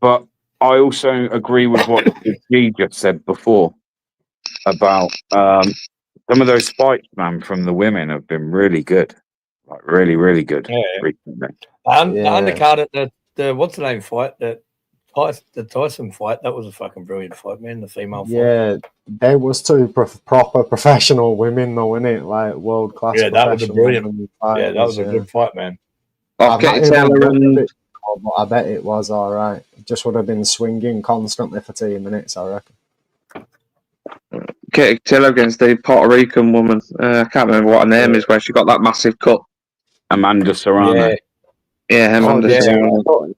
but I also agree with what G just said before about some of those fights, man, from the women have been really good. Like really, really good recently. The undercard at the what's the name fight, the Tyson fight, that was a fucking brilliant fight, man. The female fight. Yeah, there was 2 proper professional women, though, innit? Like world class. Yeah, that was a brilliant. Yeah, that was a good fight, man. Okay, Taylor and I bet it was all right. It just would have been swinging constantly for 2 minutes, I reckon. Katie Taylor against the Puerto Rican woman. I can't remember what her name is, where she got that massive cut. Amanda Serrano. Yeah, Amanda Serrano.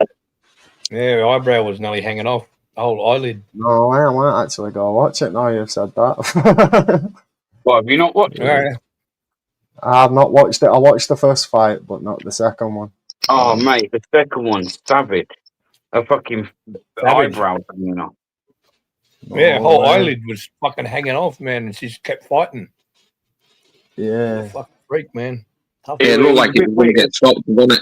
Yeah, her eyebrow was nearly hanging off. The whole eyelid. No, I might actually go watch it now you've said that. Well, have you not watched it? I've not watched it. I watched the first fight, but not the second one. Oh, mate, the second one's savage. A fucking Savage. eyebrow coming off. Yeah, whole eyelid was fucking hanging off, man, and she's kept fighting. Yeah. Fucking freak, man. Tough. Yeah, it looked like it was going to get stopped, didn't it?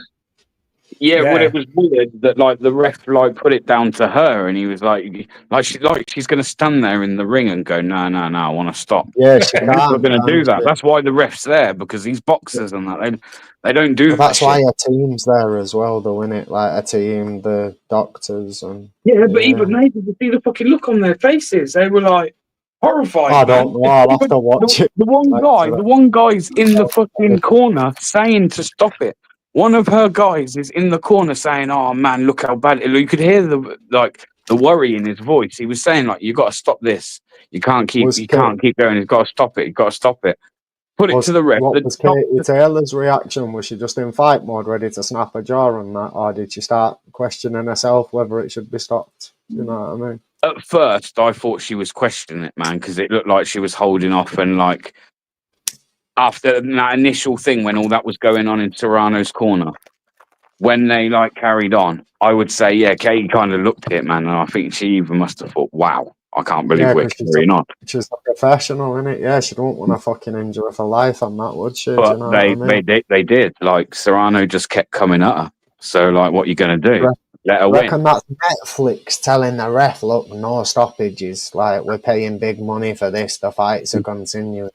Yeah, well, it was weird that like the ref like put it down to her, and he was like she's going to stand there in the ring and go, no, I want to stop. Yeah, she can't. We're going to do that. That's why the ref's there, because these boxers and that they don't do. Well, that's that why shit. a team's there as well, though, isn't it? Like a team, the doctors and But even they didn't see the fucking look on their faces. They were like horrified. I don't know. I'll have to watch it. The one guy's in the fucking corner saying to stop it. One of her guys is in the corner saying, "Oh man, look how bad!" You could hear the worry in his voice. He was saying like, "You got to stop this. You can't keep going. You've got to stop it. You've got to stop it." Put it to the ref. What was Katie Taylor's reaction? Was she just in fight mode, ready to snap a jaw and that, or did she start questioning herself whether it should be stopped? You know what I mean? At first, I thought she was questioning it, man, because it looked like she was holding off, and like after that initial thing when all that was going on in Serrano's corner, when they like carried on, I would say, yeah, Katie kind of looked at it, man, and I think she even must have thought, wow, I can't believe we're carrying on. She's a professional, innit? Yeah, she don't want to fucking injure her for life on that, would she? But you know they did. Like, Serrano just kept coming at her. So, like, what are you going to do? Let her win. Reckon that's Netflix telling the ref, look, no stoppages. Like, we're paying big money for this. The fights are continuing.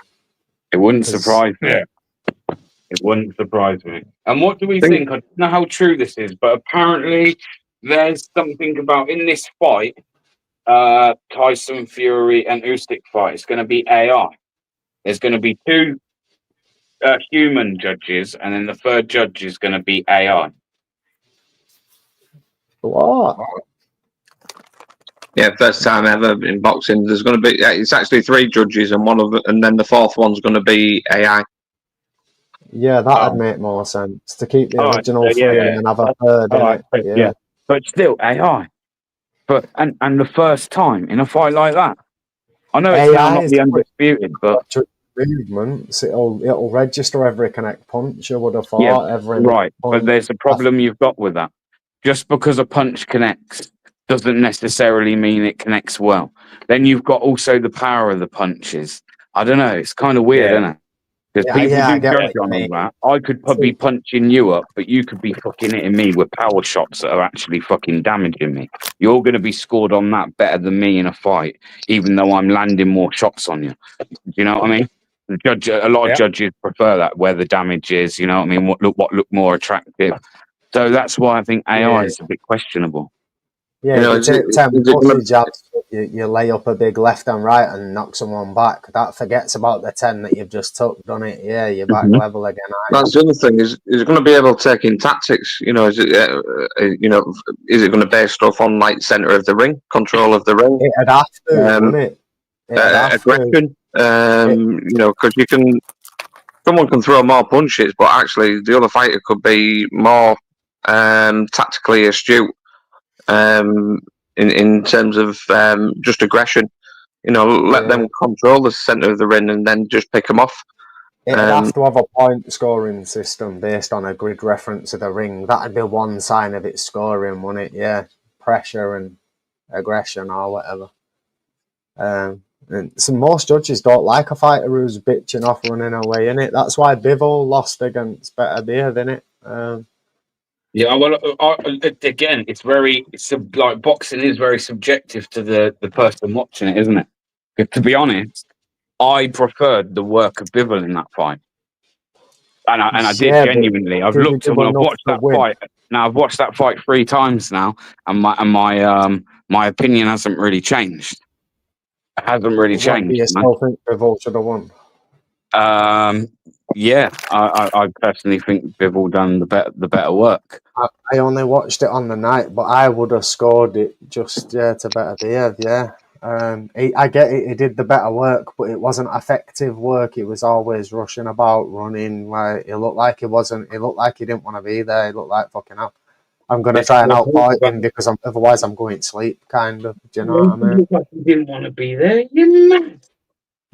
It wouldn't surprise me. It wouldn't surprise me. And what do we think? I don't know how true this is, but apparently there's something about in this fight, Tyson Fury and Usyk fight. It's going to be AI. There's going to be two human judges, and then the third judge is going to be AI. What? Yeah, first time ever in boxing. There's going to be. It's actually 3 judges, and then the fourth one's going to be AI. Yeah, that'd make more sense to keep the original 3 and then have a third. But still AI. But and the first time in a fight like that, I know it's now not the undisputed, but movements, it'll register every connect punch. You would have thought every right. But there's a problem you've got with that. Just because a punch connects doesn't necessarily mean it connects well. Then you've got also the power of the punches. I don't know. It's kind of weird, isn't it? Because people do judge on all that. I could be punching you up, but you could be fucking hitting me with power shots that are actually fucking damaging me. You're going to be scored on that better than me in a fight, even though I'm landing more shots on you. Do you know what I mean? A lot of judges prefer that, where the damage is. You know what I mean? What look more attractive. So that's why I think AI is a bit questionable. Yeah, you lay up a big left and right and knock someone back. That forgets about the 10 that you've just took, done it? Yeah, you're back level again. That's the other thing. Is it going to be able to take in tactics? You know, is it going to base stuff on like center of the ring, control of the ring? It'd have to, wouldn't it? Aggression. Because someone can throw more punches, but actually the other fighter could be more tactically astute. In terms of just aggression, let them control the center of the ring and then just pick them off. It'd have to have a point scoring system based on a grid reference of the ring. That'd be one sign of its scoring, wouldn't it? Yeah, pressure and aggression or whatever. And so most judges don't like a fighter who's bitching off, running away, innit? That's why Bivol lost against Better Beard, innit? Yeah, well, again, like boxing is very subjective to the person watching it, isn't it? Because to be honest, I preferred the work of Bivol in that fight, and I did genuinely. I've looked and I've watched that fight. Now I've watched that fight 3 times now, and my opinion hasn't really changed. It hasn't really changed. Do you still think Bivol should have won? Yeah, I personally think Bivol done the better work. I only watched it on the night, but I would have scored it just to Better Beard. Yeah, I get it. He did the better work, but it wasn't effective work. He was always rushing about, running. Like it looked like he wasn't. It looked like he didn't want to be there. It looked like fucking hell. I'm gonna try and outfight him because otherwise I'm going to sleep. Kind of. Do you know what I mean? Like he didn't want to be there. You're mad.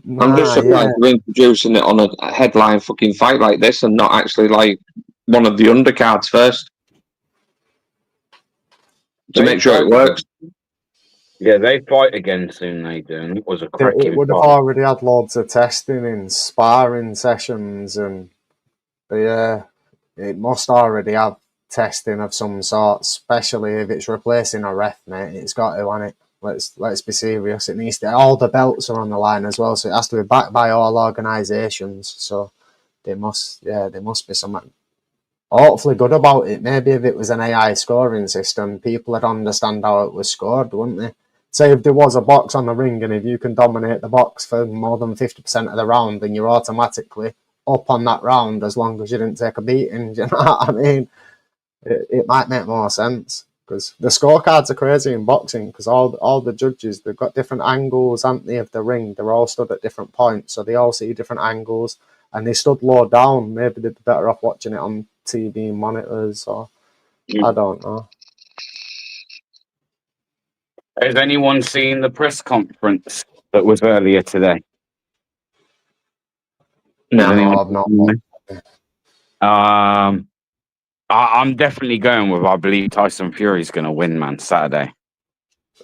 I'm just Nah, yeah. surprised they're introducing it on a headline fucking fight like this and not actually like one of the undercards first to make sure it works. Yeah, they fight again soon. They do, and it was a It cracking would have fight. already had loads of testing in sparring sessions, and yeah, it must already have testing of some sort, especially if it's replacing a ref, mate. It's got to, on it. Let's be serious. It needs to. All the belts are on the line as well, so it has to be backed by all organisations. So they must be something hopefully good about it. Maybe if it was an AI scoring system, people would understand how it was scored, wouldn't they? Say if there was a box on the ring, and if you can dominate the box for more than 50% of the round, then you're automatically up on that round as long as you didn't take a beating. Do you know what I mean? It might make more sense, because the scorecards are crazy in boxing, because all the judges, they've got different angles, aren't they, of the ring. They're all stood at different points, so they all see different angles, and they stood low down. Maybe they'd be better off watching it on TV monitors, or I don't know. Has anyone seen the press conference that was earlier today? No, I've not. I'm definitely going with. I believe Tyson Fury's going to win, man. Saturday.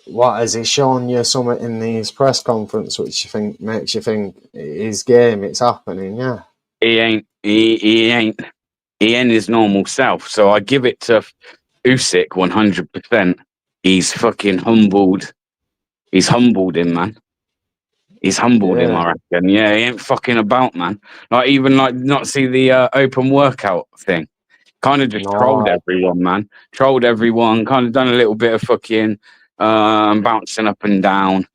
What has he shown you something in these press conference which you think makes you think his game? It's happening, yeah. He ain't his normal self. So I give it to Usyk 100%. He's fucking humbled. He's humbled him, man. He's humbled him, I reckon. Yeah, he ain't fucking about, man. Like, even like not see the open workout thing. Kind of just trolled everyone, man. Trolled everyone. Kind of done a little bit of fucking bouncing up and down.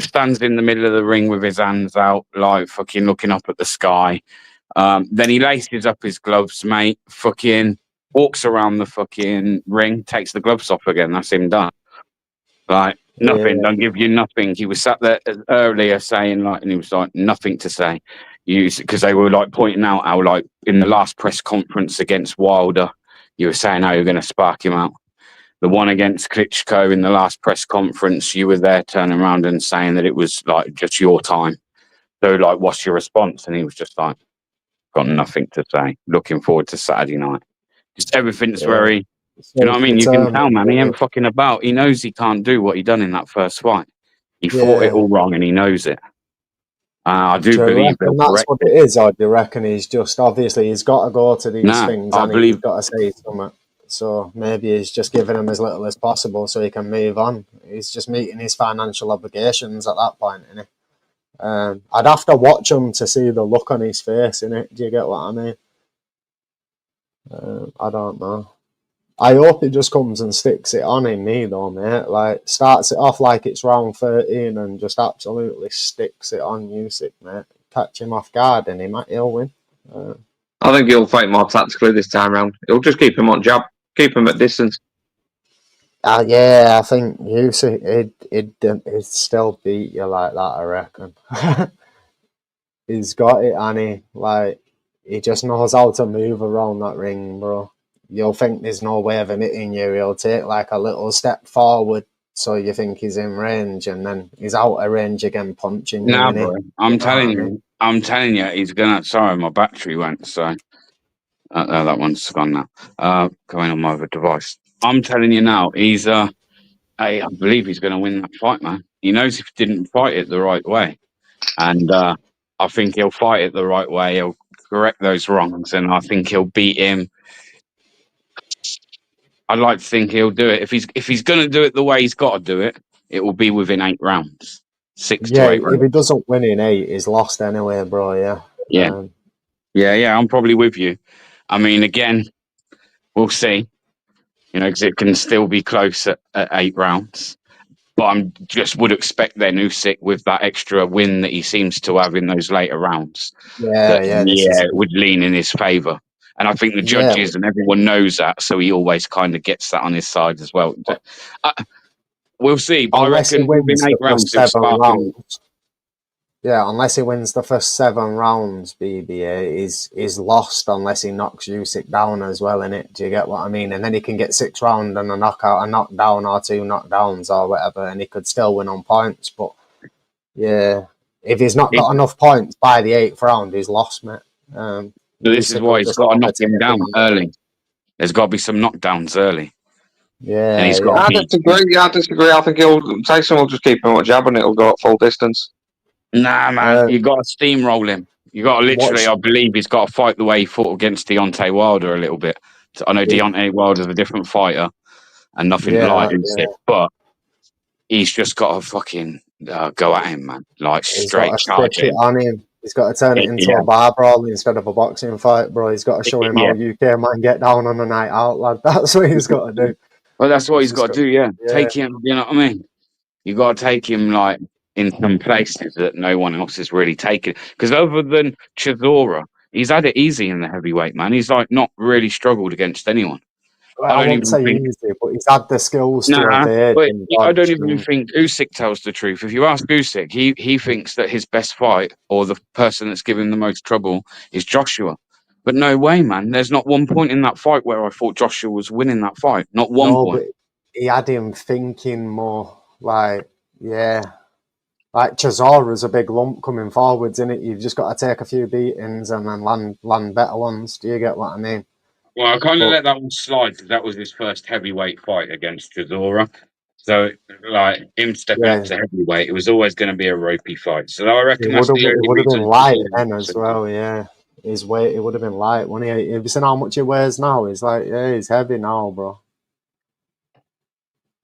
Stands in the middle of the ring with his hands out, like fucking looking up at the sky. Then he laces up his gloves, mate. Fucking walks around the fucking ring, takes the gloves off again. That's him done. Like, nothing. Don't give you nothing. He was sat there earlier saying, like, and he was like, nothing to say. Because they were like pointing out how, like, in the last press conference against Wilder, you were saying how you're going to spark him out. The one against Klitschko in the last press conference, you were there turning around and saying that it was like just your time. So, like, what's your response? And he was just like, got nothing to say. Looking forward to Saturday night. Just everything's very. You know what I mean? You can tell, man. He ain't fucking about. He knows he can't do what he done in that first fight. He fought it all wrong, and he knows it. I do believe reckon that's what it is, or do you reckon he's just obviously he's got to go to these things and he's got to say something? So maybe he's just giving him as little as possible so he can move on. He's just meeting his financial obligations at that point, isn't he? I'd have to watch him to see the look on his face, innit? Do you get what I mean? I don't know. I hope he just comes and sticks it on in me, though, mate. Like, starts it off like it's round 13 and just absolutely sticks it on Usyk, mate. Catch him off guard and he'll win. I think he'll fight more tactically this time round. He'll just keep him on jab, keep him at distance. Yeah, I think Usyk, he'd still beat you like that, I reckon. He's got it, and he just knows how to move around that ring, bro. You'll think there's no way of him hitting you. He'll take like a little step forward, so you think he's in range, and then he's out of range again, punching you. Nah, bro. I'm telling you, he's gonna. Sorry, my battery went. So that one's gone now. Going on my other device. I'm telling you now, he's. I believe he's gonna win that fight, man. He knows if he didn't fight it the right way, and I think he'll fight it the right way. He'll correct those wrongs, and I think he'll beat him. I'd like to think he'll do it. If he's going to do it the way he's got to do it, it will be within 8 rounds, 6 to 8 rounds. If he doesn't win in 8, he's lost anyway, bro. Yeah. Yeah. I'm probably with you. I mean, again, we'll see. You know, because it can still be close at 8 rounds. But I just would expect then Usyk with that extra win that he seems to have in those later rounds. It would lean in his favour. And I think the judges and everyone knows that, so he always kind of gets that on his side as well. We'll see, but I reckon within 8 rounds, he'll spark him. Yeah, unless he wins the first 7 rounds, BBA is lost unless he knocks Usyk down as well, innit? Do you get what I mean? And then he can get 6 rounds and a knockout, a knockdown or 2 knockdowns or whatever, and he could still win on points. But yeah, If he's not got enough points by the 8th round, he's lost, mate. So this is Usyk why will he's just got to knock overtake him down him. early. There's got to be some knockdowns early. Yeah, And he's got I disagree. I think Tyson will just keep him a jab and it'll go at full distance. Nah, man, you got to steamroll him. You got to literally, I believe he's got to fight the way he fought against Deontay Wilder a little bit. So I know Deontay Wilder's a different fighter and nothing like Usyk, but he's just got to fucking go at him, man. Like He's straight got to charge stick it him. on him. He's got to turn it into a bar brawl instead of a boxing fight, bro. He's got to show him how UK man get down on a night out, lad. That's what he's got to do. Well, that's what he's got to do, yeah. Take him, you know what I mean? You got to take him like in some places that no one else is really taking. Because other than Chisora, he's had it easy in the heavyweight, man. He's like not really struggled against anyone. Well, I won't say easy, but he's had the skills to evade. I don't even think Usyk tells the truth. If you ask Usyk, he thinks that his best fight or the person that's given the most trouble is Joshua. But no way, man. There's not one point in that fight where I thought Joshua was winning that fight. Not one point. But he had him thinking more like, like Chisora's a big lump coming forwards, isn't it? You've just got to take a few beatings and then land better ones. Do you get what I mean? Well, I kind of let that one slide because that was his first heavyweight fight against Chisora. So, like, him stepping up to heavyweight, it was always going to be a ropey fight. So I reckon that's the only reason. It would have been light then as well, His weight, it would have been light, wouldn't he? Have you seen how much he weighs now? He's like, he's heavy now, bro.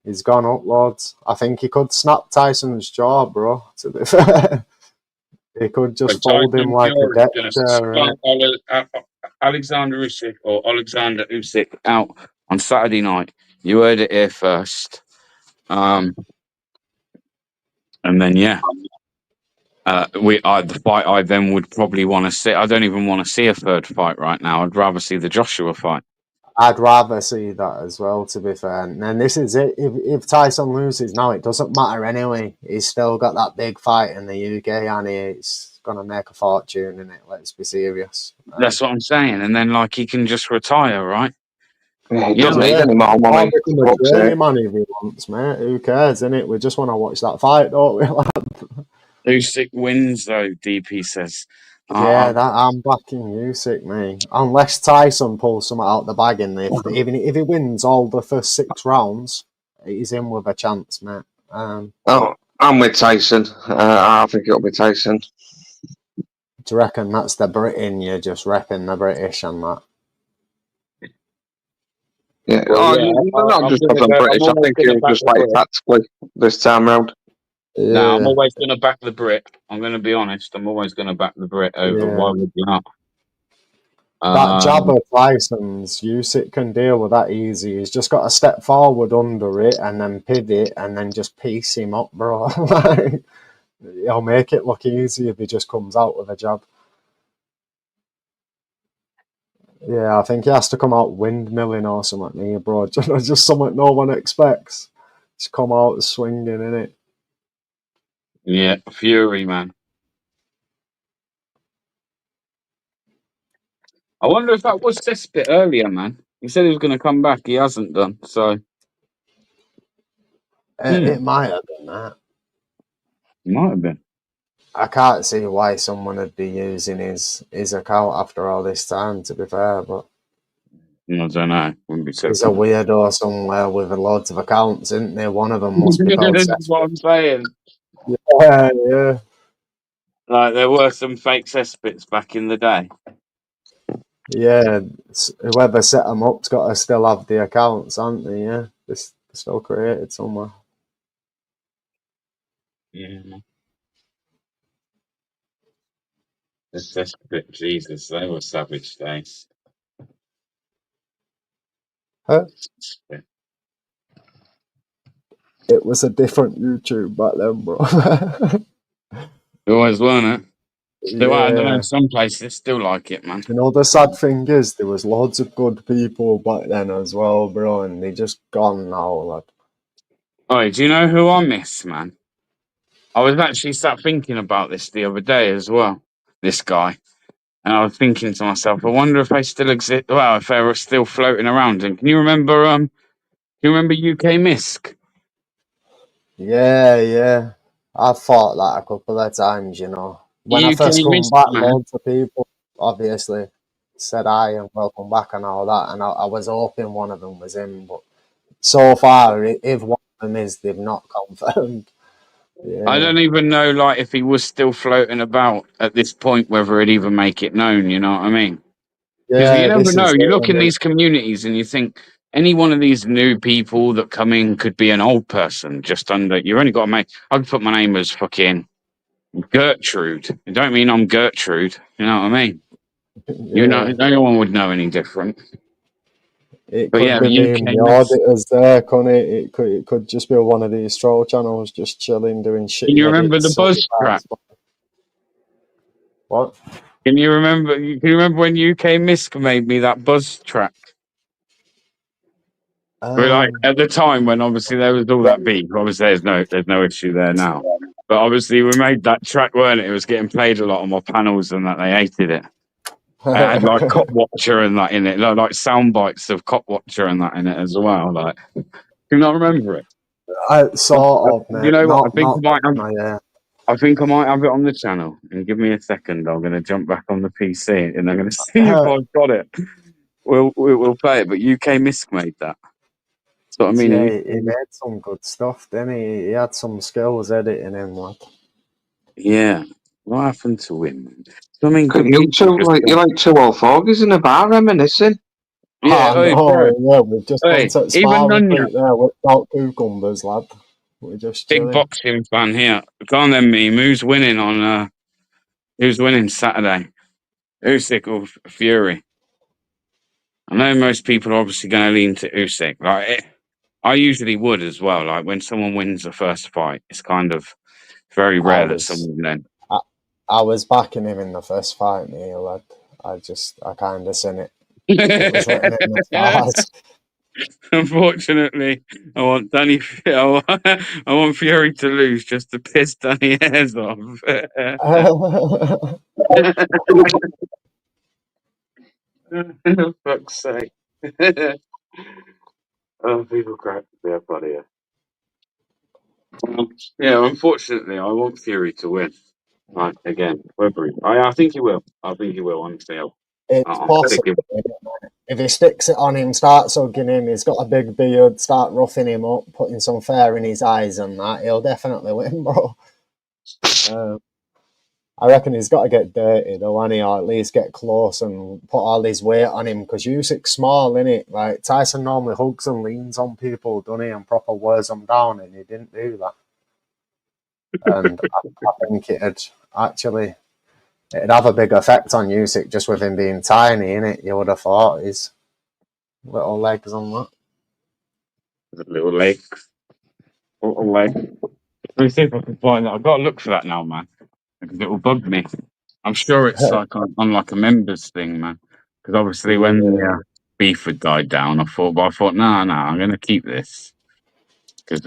He's gone up loads. I think he could snap Tyson's jaw, bro, to be fair. He could just fold him like a deck chair. Alexander Usyk or Alexander Usyk out on Saturday night. You heard it here first. And then the fight I then would probably want to see. I don't even want to see a third fight right now. I'd rather see the Joshua fight. I'd rather see that as well, to be fair. And this is it. If Tyson loses now, it doesn't matter anyway. He's still got that big fight in the UK, and he's going to make a fortune in it. Let's be serious. That's what I'm saying. And then, like, he can just retire, right? Yeah, he doesn't need any more money. Money if he wants, mate. Who cares, innit? We just want to watch that fight, don't we? Usyk wins, though, DP says. I'm backing Usyk, mate. Unless Tyson pulls something out the bag in even if he wins all the first 6 rounds, he's in with a chance, mate. I'm with Tyson. I think it'll be Tyson. Do you reckon that's the Britain? You're just repping the British and that? Yeah. Not just because I'm British. I think he'll just like tactically this time round. No, I'm always going to back the Brit. I'm going to be honest. I'm always going to back the Brit over. Why would you not? That jab of Tyson's, Usyk can deal with that easy. He's just got to step forward under it and then pivot and then just piece him up, bro. He'll make it look easy if he just comes out with a jab. Yeah, I think he has to come out windmilling or something, bro. Just something no one expects. Just come out swinging, innit? Yeah, Fury, man. I wonder if that was this bit earlier, man. He said he was going to come back. He hasn't done, so. It might have been that. It might have been. I can't see why someone would be using his account after all this time, to be fair, but. I don't know. Wouldn't be so He's a weirdo somewhere with loads of accounts, isn't there? One of them must be called. That's what I'm saying. Yeah. Like, there were some fake cesspits back in the day. Yeah, whoever set them up's got to still have the accounts, aren't they? Yeah, they're still created somewhere. Yeah. The cesspit, Jesus, they were savage days. Huh? It was a different YouTube back then, bro. It always weren't it? Still, Yeah. I don't know, some places still like it, man. You know, the sad thing is, there was loads of good people back then as well, bro, and they just gone now, lad. Oh, do you know who I miss, man? I was actually sat thinking about this the other day as well, this guy. And I was thinking to myself, I wonder if they still exist. Well, if they were still floating around. And can you remember? UK Misk? Yeah. I've thought that a couple of times, you know. When I UK first come missed, back, man. loads of people obviously said hi and welcome back and all that, and I was hoping one of them was in, but so far, if one of them is, they've not confirmed. I Yeah, don't even know, like, if he was still floating about at this point, whether he'd even make it known. You know what I mean? Because you yeah, never this know. is You look in it. these communities and you think any one of these new people that come in could be an old person just under. You've only got to make. I could put my name as fucking Gertrude. It don't mean I'm Gertrude. You know what I mean? You know, Yeah, no one would know any different. it But could yeah, be me and UK the miss. auditors there, couldn't it? It could just be one of these troll channels just chilling, doing Can shitty you remember the edits. So buzz track? what? Can you remember? Can you remember when UK Misk made me that buzz track? But like Um, at the time when obviously there was all yeah. that beef, obviously there's no issue there now. But obviously we made that track, weren't it? It was getting played a lot on my panels and that they hated it. I had like Cop Watcher and that in it, like sound bites of Cop Watcher and that in it as well. Like, do you not remember it? I sort of, You mate. know what? Not off my I think I might have it on the channel. And give me a second. I'm going to jump back on the PC and I'm going to see if I've got it. We'll play it. But UK Misk made that. That's what I mean. Yeah, he made some good stuff, didn't he? He had some skills editing him, like. Yeah. What happened to him? So, I mean, good You people two just like you go, like two old fogies in a bar reminiscing. yeah, Ah, hey, bro. no, yeah, we've just gone Hey, to even spa Nunya, retreat there without cucumbers, lad. We're just big chilling. boxing fan here. Go on then, meme. Who's winning Saturday? Usyk or Fury? I know most people are obviously going to lean to Usyk. I usually would as well. Like when someone wins the first fight, it's kind of very I rare that was, someone then. I was backing him in the first fight, me, lad. I kind of seen it. It was written in the stars. Unfortunately, I want I want Fury to lose just to piss Danny hairs off. Fuck's sake. Oh, people crack their bloody head. Yeah, unfortunately, I want Fury to win. Right, again, whether I think he will. I think he will, honestly. It's I'm possible. thinking, If he sticks it on him, starts hugging him, he's got a big beard, start roughing him up, putting some fire in his eyes and that, he'll definitely win, bro. I reckon he's got to get dirty though, and or at least get close and put all his weight on him because Usyk's small, innit? Like Tyson normally hugs and leans on people, doesn't he, and proper wears them down, and he didn't do that. And I think it'd have a big effect on Usyk just with him being tiny, innit? You would have thought his little legs on that. little leg, little leg. Let me see if I can find that. I've got to look for that now, man, because it will bug me. I'm sure it's like on like a members thing, man. Because obviously when the Yeah, beef had died down, I thought, no, I'm going to keep this because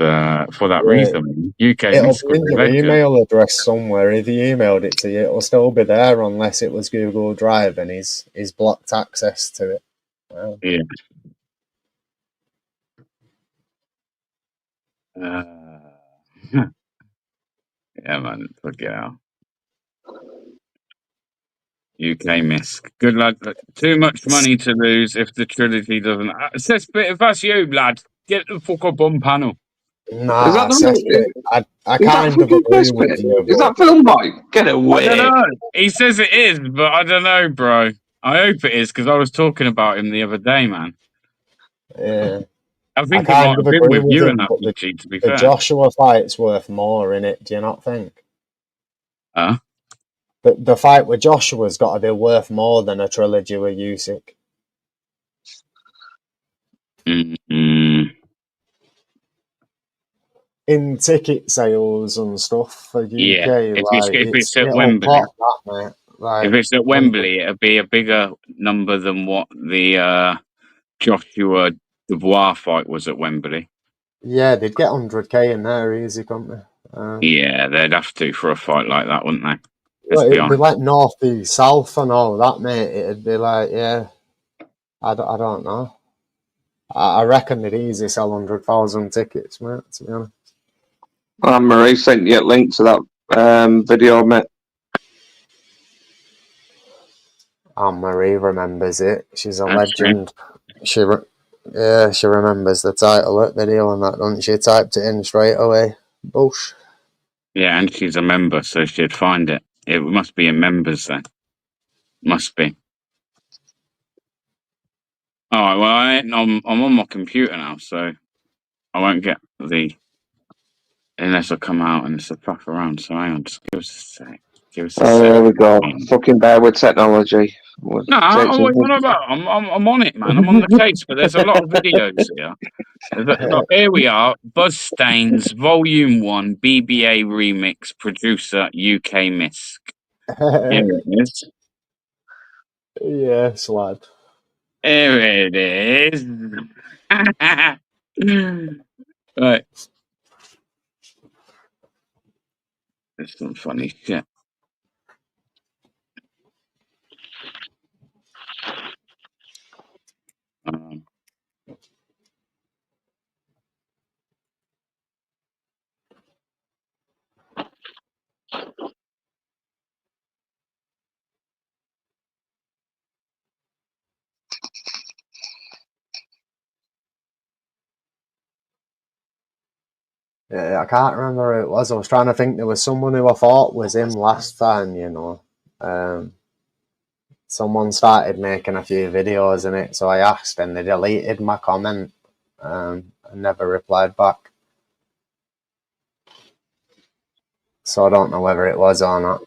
for that yeah. reason, UK It'll Miss be could in be your legend. email address somewhere. If you emailed it to you, it'll still be there unless it was Google Drive and he's blocked access to it. Yeah. Uh, yeah, man. Look out. UK Miss. Good lad. Too much money to lose if the trilogy doesn't. If that's you, lad, get the fuck up on panel. Is that Nah, the I is that kind of fucking agree with Crispy? you, Is but that Film Boy? Get I don't away. know. He says it is, but I don't know, bro. I hope it is because I was talking about him the other day, man. yeah, I I think it might kind of have been agree with with you and him. that, But Peachy, to be the fair. Joshua fight's worth more in it. Do you not think? Huh? The fight with Joshua's got to be worth more than a trilogy with Usyk. Mm-mm. In ticket sales and stuff for Yeah. UK, like If it's at it'll Wembley, pop that, mate. if Like it's at 100. Wembley, it'll be a bigger number than what the Joshua Dubois fight was at Wembley. Yeah, they'd get 100k in there easy, couldn't they? Yeah, they'd have to for a fight like that, wouldn't they? Let's Well, be it'd be honest. like north, east, south, and all that, mate. It'd be like, yeah, I don't know. I reckon they'd easy sell 100,000 tickets, mate. To be honest. Marie sent you a link to that video, mate. Marie remembers it. She's a That's legend. She remembers the title of the video and that, doesn't she? Typed it in straight away. Bush. Yeah, and she's a member, so she'd find it. It must be in members then. Must be. All right. Well, I'm on my computer now, so I won't get unless I come out and it's a puff around. So hang on, just give us a sec. Give us a Oh, sec. there we go. Fucking bear with technology. No, I'm on it, man. I'm on the case, but there's a lot of videos here. Look, here we are. Buzz Stains, Volume 1, BBA Remix, producer, UK Misc. Here it is. Yes, lad. Here it is. Right. There's some funny shit. Yeah, I can't remember who it was. I was trying to think. There was someone who I thought was him last time, you know. Someone started making a few videos in it, so I asked and they deleted my comment and never replied back. So I don't know whether it was or not.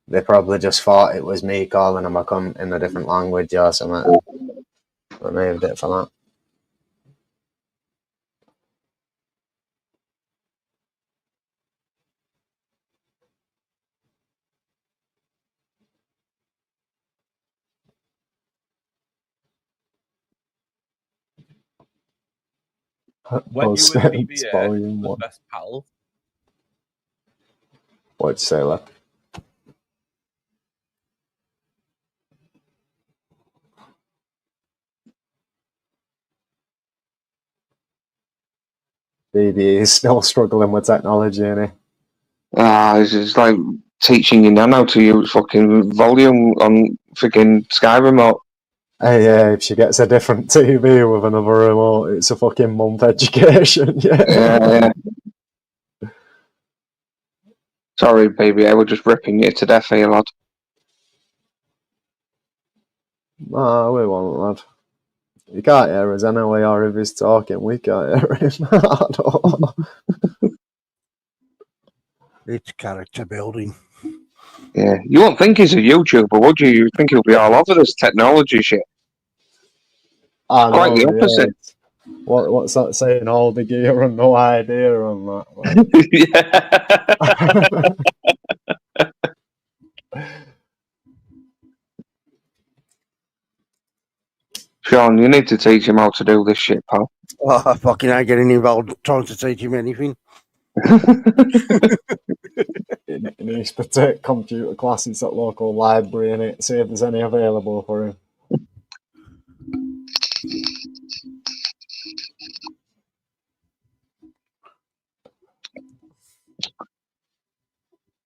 They probably just thought it was me calling them a cunt in a different language or something. Removed it for that. When you were BBA, was best pal. What'd you say, lad? BB is still struggling with technology, isn't he? It's like teaching your nano to use fucking volume on freaking Sky remote. Hey, yeah, if she gets a different TV with another remote, it's a fucking month education. Yeah. Sorry, baby, I was just ripping you to death here, lad. No, we won't, lad. You can't hear us anyway, or if he's talking, we can't hear him. I don't know. It's character building. Yeah, you won't think he's a YouTuber, would you? You'd think he'll be all over this technology shit. I Quite know, the opposite. Yeah. What's that saying? All the gear and no idea on that. Sean, you need to teach him how to do this shit, pal. Oh, I fucking ain't getting involved trying to teach him anything. He needs to take computer classes at local library and it, see if there's any available for him.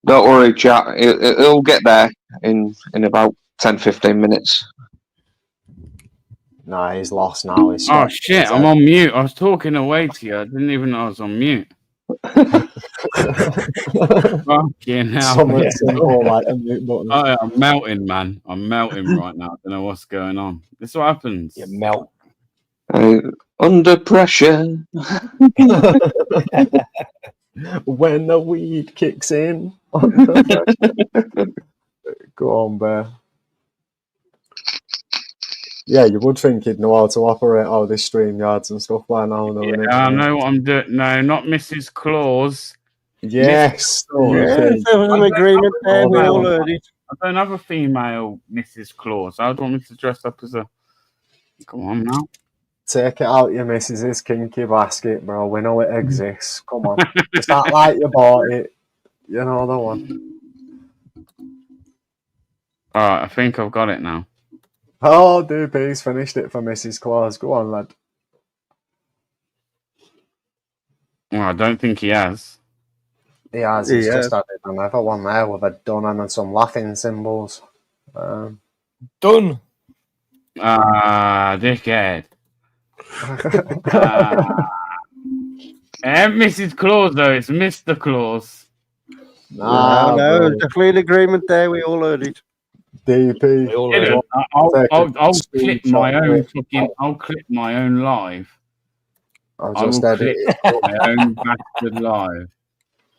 Don't worry, chat. It'll get there in about 10-15 minutes. Nah, he's lost now. He's Oh shit! I'm on mute. I was talking away to you. I didn't even know I was on mute. Fucking hell! Like a mute button. Oh, I'm melting, man. I'm melting right now. I don't know what's going on. This is what happens. You melt. Under pressure. When the weed kicks in. Go on, Bear. Yeah, you would think he'd know how to operate all these StreamYards and stuff by now. Yeah, I know what I'm doing. No, not Mrs. Claus. Yes. There was an agreement there. We all heard it. I don't have a female Mrs. Claus. How do you want me to dress up as a... Come on now. Take it out your missus's kinky basket, bro. We know it exists. Come on. It's not like you bought it. You know the one. Alright, I think I've got it now. Oh, DP's finished it for Mrs. Claus. Go on, lad. Well, I don't think he has. He has. He's just added another one there with a done and some laughing symbols. Done. Dickhead. And Mrs. Claus, though. It's Mr. Claus. Nah, no, definitely an agreement there. We all heard it. DP. I'll clip my own fucking. I'll clip my own live. I will clip my own bastard live.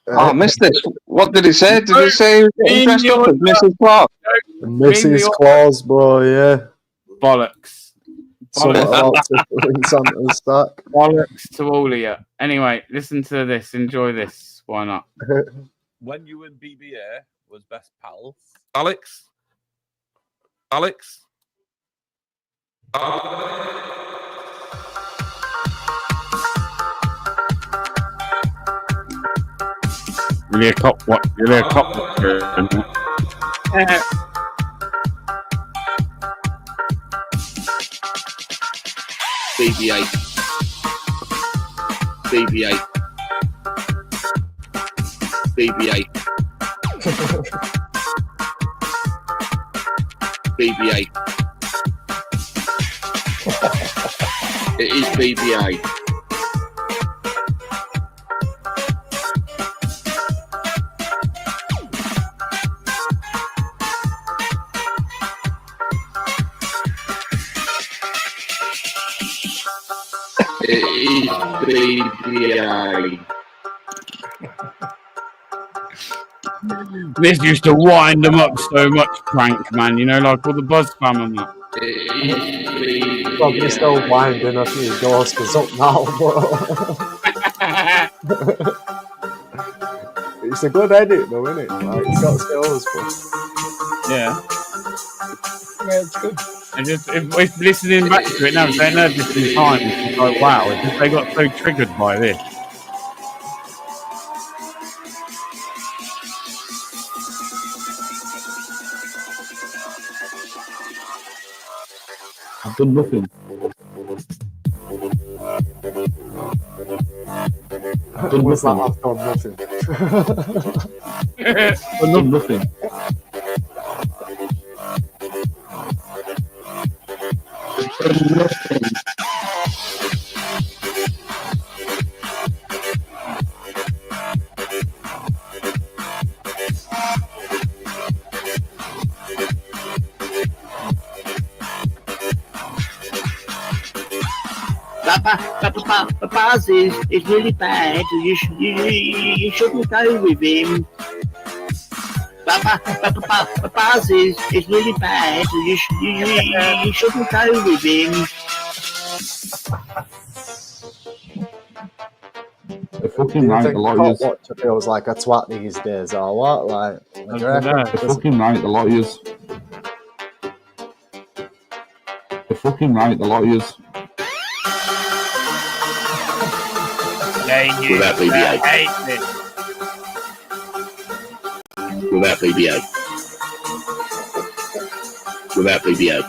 Oh, I missed this. What did he say? Did he say he was getting dressed up as Mrs. Claus? Mrs. Claus, boy, yeah. Bollocks. Bollocks to all of you. Anyway, listen to this. Enjoy this. Why not? When you and BBA was best pals. Alex? Really a cop? What? Really a cop? BB-8. BB-8. BB-8. BB-8. It is BB-8. This used to wind them up so much, prank man. You know, like all the Buzz fam and that. Probably still winding a few ghosters up now, but it's a good edit, though, isn't it? Like, it's got skills, but yeah, it's good. And just if listening back to it now, if they know this in time, it's like wow, it's just they got so triggered by this. I've done nothing. I've done nothing. I've done nothing. Buzz is really bad. You shouldn't go with him. Buzz is really bad. You shouldn't go with him. Fucking right, a lot of yous. Watcher feels like a twat these days, or what? Like, fucking right, a lot of yous. They're fucking right, a lot of yous. Without BB-8. Without BB-8. Without BB-8.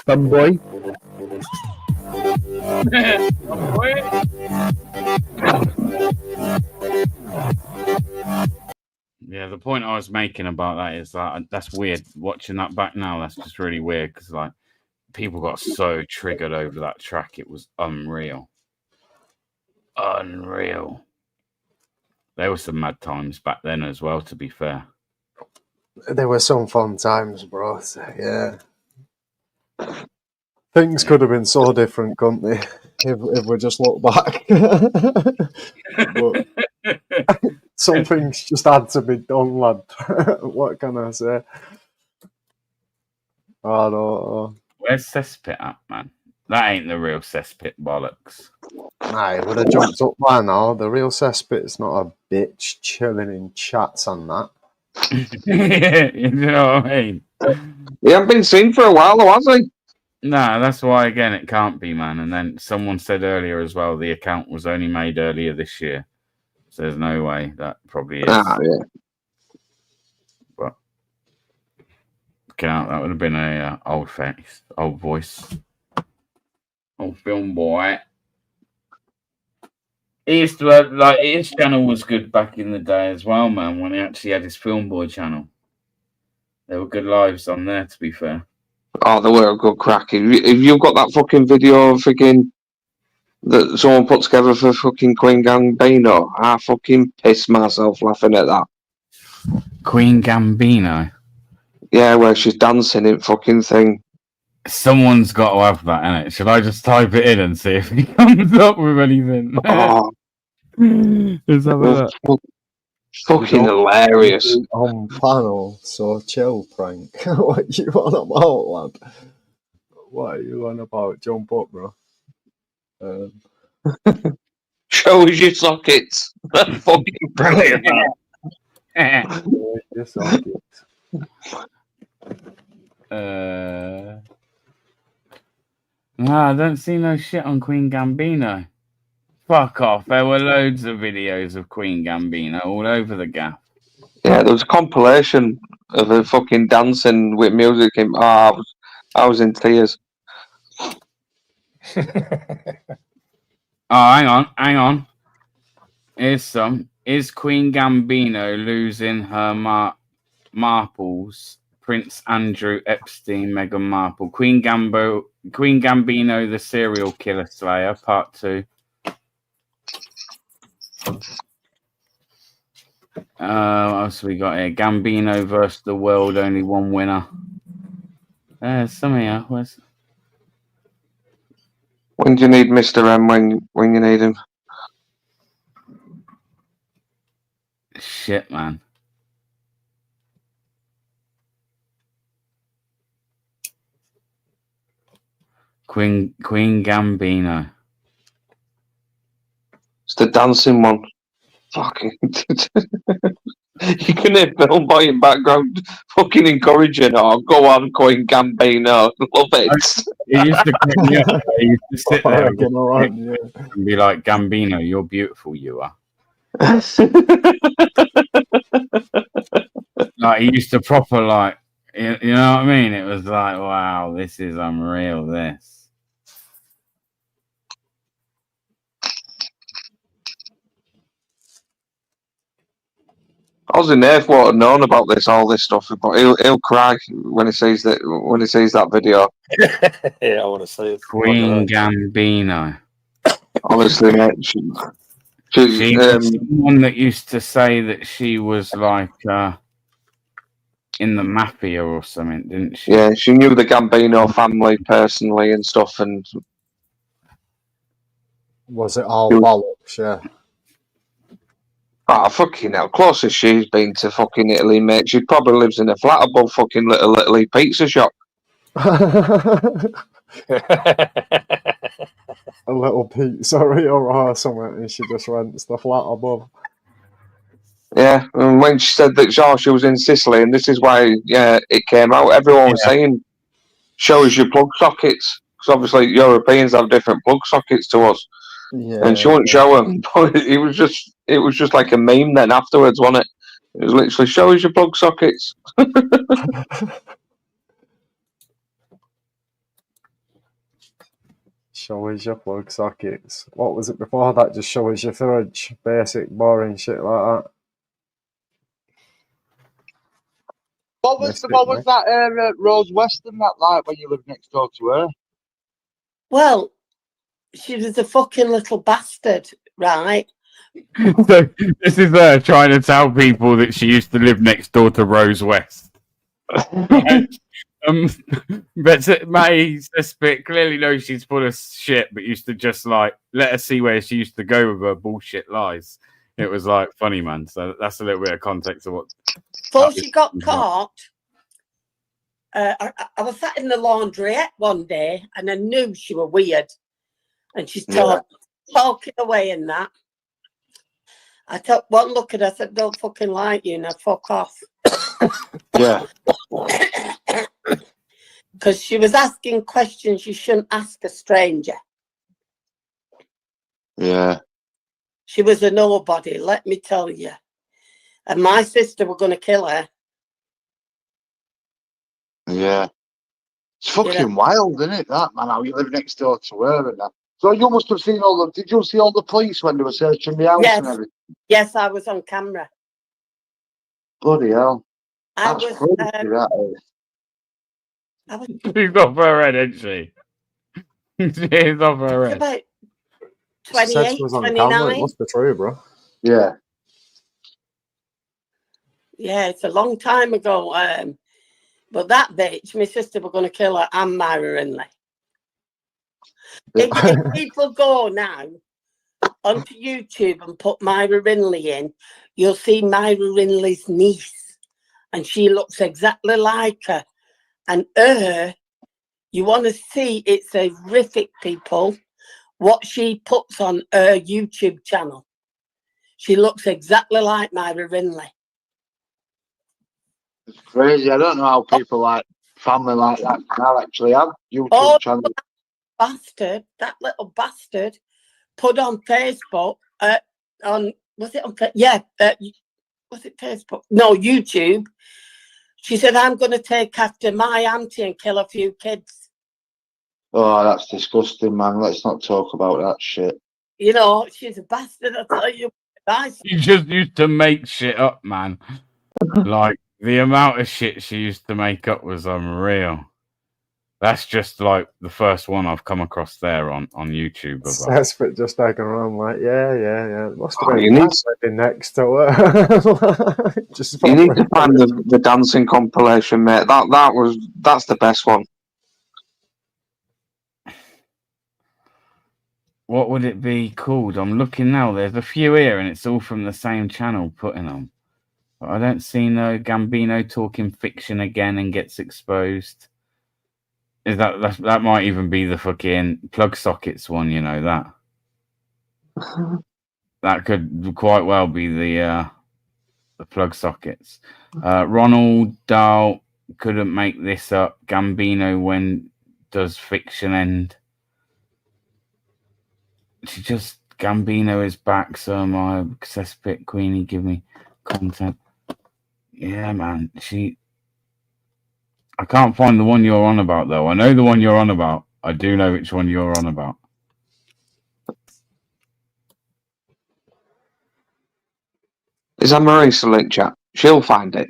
Some boy. Yeah, the point I was making about that is that that's weird. Watching that back now, that's just really weird because like people got so triggered over that track. It was unreal. Unreal. There were some mad times back then as well, to be fair. There were some fun times, bro. Yeah. Things could have been so different, couldn't they? If we just look back. But some things just had to be done, lad. What can I say? I don't know. Where's Cesspit at, man? That ain't the real Cesspit, bollocks. Nah, it would have jumped up by now. The real Cesspit's not a bitch chilling in chats and that. You know what I mean? He hasn't been seen for a while, though, has he? No, that's why, again, it can't be, man. And then someone said earlier as well, the account was only made earlier this year. So there's no way that probably is. Ah, yeah. But that would have been a old face, old voice, old film boy. He used to have, like, his channel was good back in the day as well, man, when he actually had his Film Boy channel. There were good lives on there, to be fair. Oh, they were a good crack. If you've got that fucking video of fucking that someone put together for fucking Queen Gambino, I fucking pissed myself laughing at that. Queen Gambino? Yeah, where she's dancing in fucking thing. Someone's got to have that, innit? Should I just type it in and see if he comes up with anything? Oh, Let's have a look. Fucking hilarious. On panel, so chill, prank. What you on about, lad? What are you on about? Jump up, bro. Show us your sockets. That's fucking brilliant. Your sockets. No, I don't see no shit on Queen Gambino. Fuck off. There were loads of videos of Queen Gambino all over the gaff. Yeah, there was a compilation of her fucking dancing with music. I was in tears. Oh, hang on. Here's some. Is Queen Gambino losing her marbles? Prince Andrew Epstein, Meghan Markle. Queen Gambino, the serial killer slayer, part 2. What else we got here? Gambino versus the world, only one winner. There's some here. Where's... When do you need Mr. M? When you need him? Shit, man. Queen Gambino. It's the dancing one. Fucking. You can hear Bill Boy in background fucking encouraging her. Go on, Queen Gambino. Love it. He used to crack me up. He used to sit there and be like, Gambino, you're beautiful, you are. Like, he used to proper, like, you know what I mean? It was like, wow, this is unreal, this. I was in there for known about all this stuff, but he'll cry when he sees that video. Yeah, I want to see it. Queen Gambino. Honestly, mate, she was someone that used to say that she was like in the mafia or something, didn't she? Yeah, she knew the Gambino family personally and stuff, and was it all bollocks? Yeah. Ah, fucking hell, closest she's been to fucking Italy, mate. She probably lives in a flat above fucking Little Italy pizza shop. A little pizzeria or something, and she just rents the flat above. Yeah, and when she said that she was in Sicily, and this is why it came out, everyone was saying, show us your plug sockets. Because obviously Europeans have different plug sockets to us. Yeah, and she wouldn't show them. It was just like a meme then afterwards, wasn't it? It was literally, show us your plug sockets. Show us your plug sockets. What was it before that? Just show us your fridge. Basic, boring shit like that. What was that Rose Western that like when you lived next door to her? Well, she was a fucking little bastard, right? So this is her trying to tell people that she used to live next door to Rose West. Right? But May Cesspit clearly knows she's full of shit, but used to just like let her see where she used to go with her bullshit lies. It was like funny, man. So that's a little bit of context of what. Before she got caught, I was sat in the laundrette one day, and I knew she was weird, and she's talking away and that. I took one look at her, I said, "Don't fucking like you, now fuck off." Yeah. because she was asking questions you shouldn't ask a stranger. Yeah. She was a nobody, let me tell you. And my sister were going to kill her. Yeah. It's fucking wild, isn't it, that, man, how you live next door to her and that. So you must have seen did you see all the police when they were searching the house and everything? Yes, I was on camera. Bloody hell. That's crazy, that is. She's off her head, isn't she? She's off her head. About She said she 28, was on 29. camera. It must be true, bro. Yeah. Yeah, it's a long time ago. But that bitch, my sister were going to kill her and Myra Rinley. If people go now onto YouTube and put Myra Rinley in, you'll see Myra Rinley's niece. And she looks exactly like her. And her, you want to see, it's horrific, people, what she puts on her YouTube channel. She looks exactly like Myra Rinley. It's crazy. I don't know how people like family like that can actually have YouTube channels. That little bastard put on Facebook, was it Facebook? No, YouTube. She said, I'm going to take after my auntie and kill a few kids. Oh, that's disgusting, man. Let's not talk about that shit. You know, she's a bastard, I tell you. She just used to make shit up, man. Like, the amount of shit she used to make up was unreal. That's just like the first one I've come across there on YouTube. That's just taking around like, yeah. It must have been you living next to her. You need to find the dancing compilation, mate. That's the best one. What would it be called? I'm looking now. There's a few here, and it's all from the same channel putting them. But I don't see no Gambino talking fiction again and gets exposed. Is that might even be the fucking plug sockets one? You know that. That could quite well be the plug sockets. Ronald Dahl couldn't make this up. Gambino, when does fiction end? She just Gambino is back, so my cesspit Queenie, give me content. Yeah, man. I can't find the one you're on about though. I know the one you're on about. I do know which one you're on about. Is that Marisa link chat? She'll find it.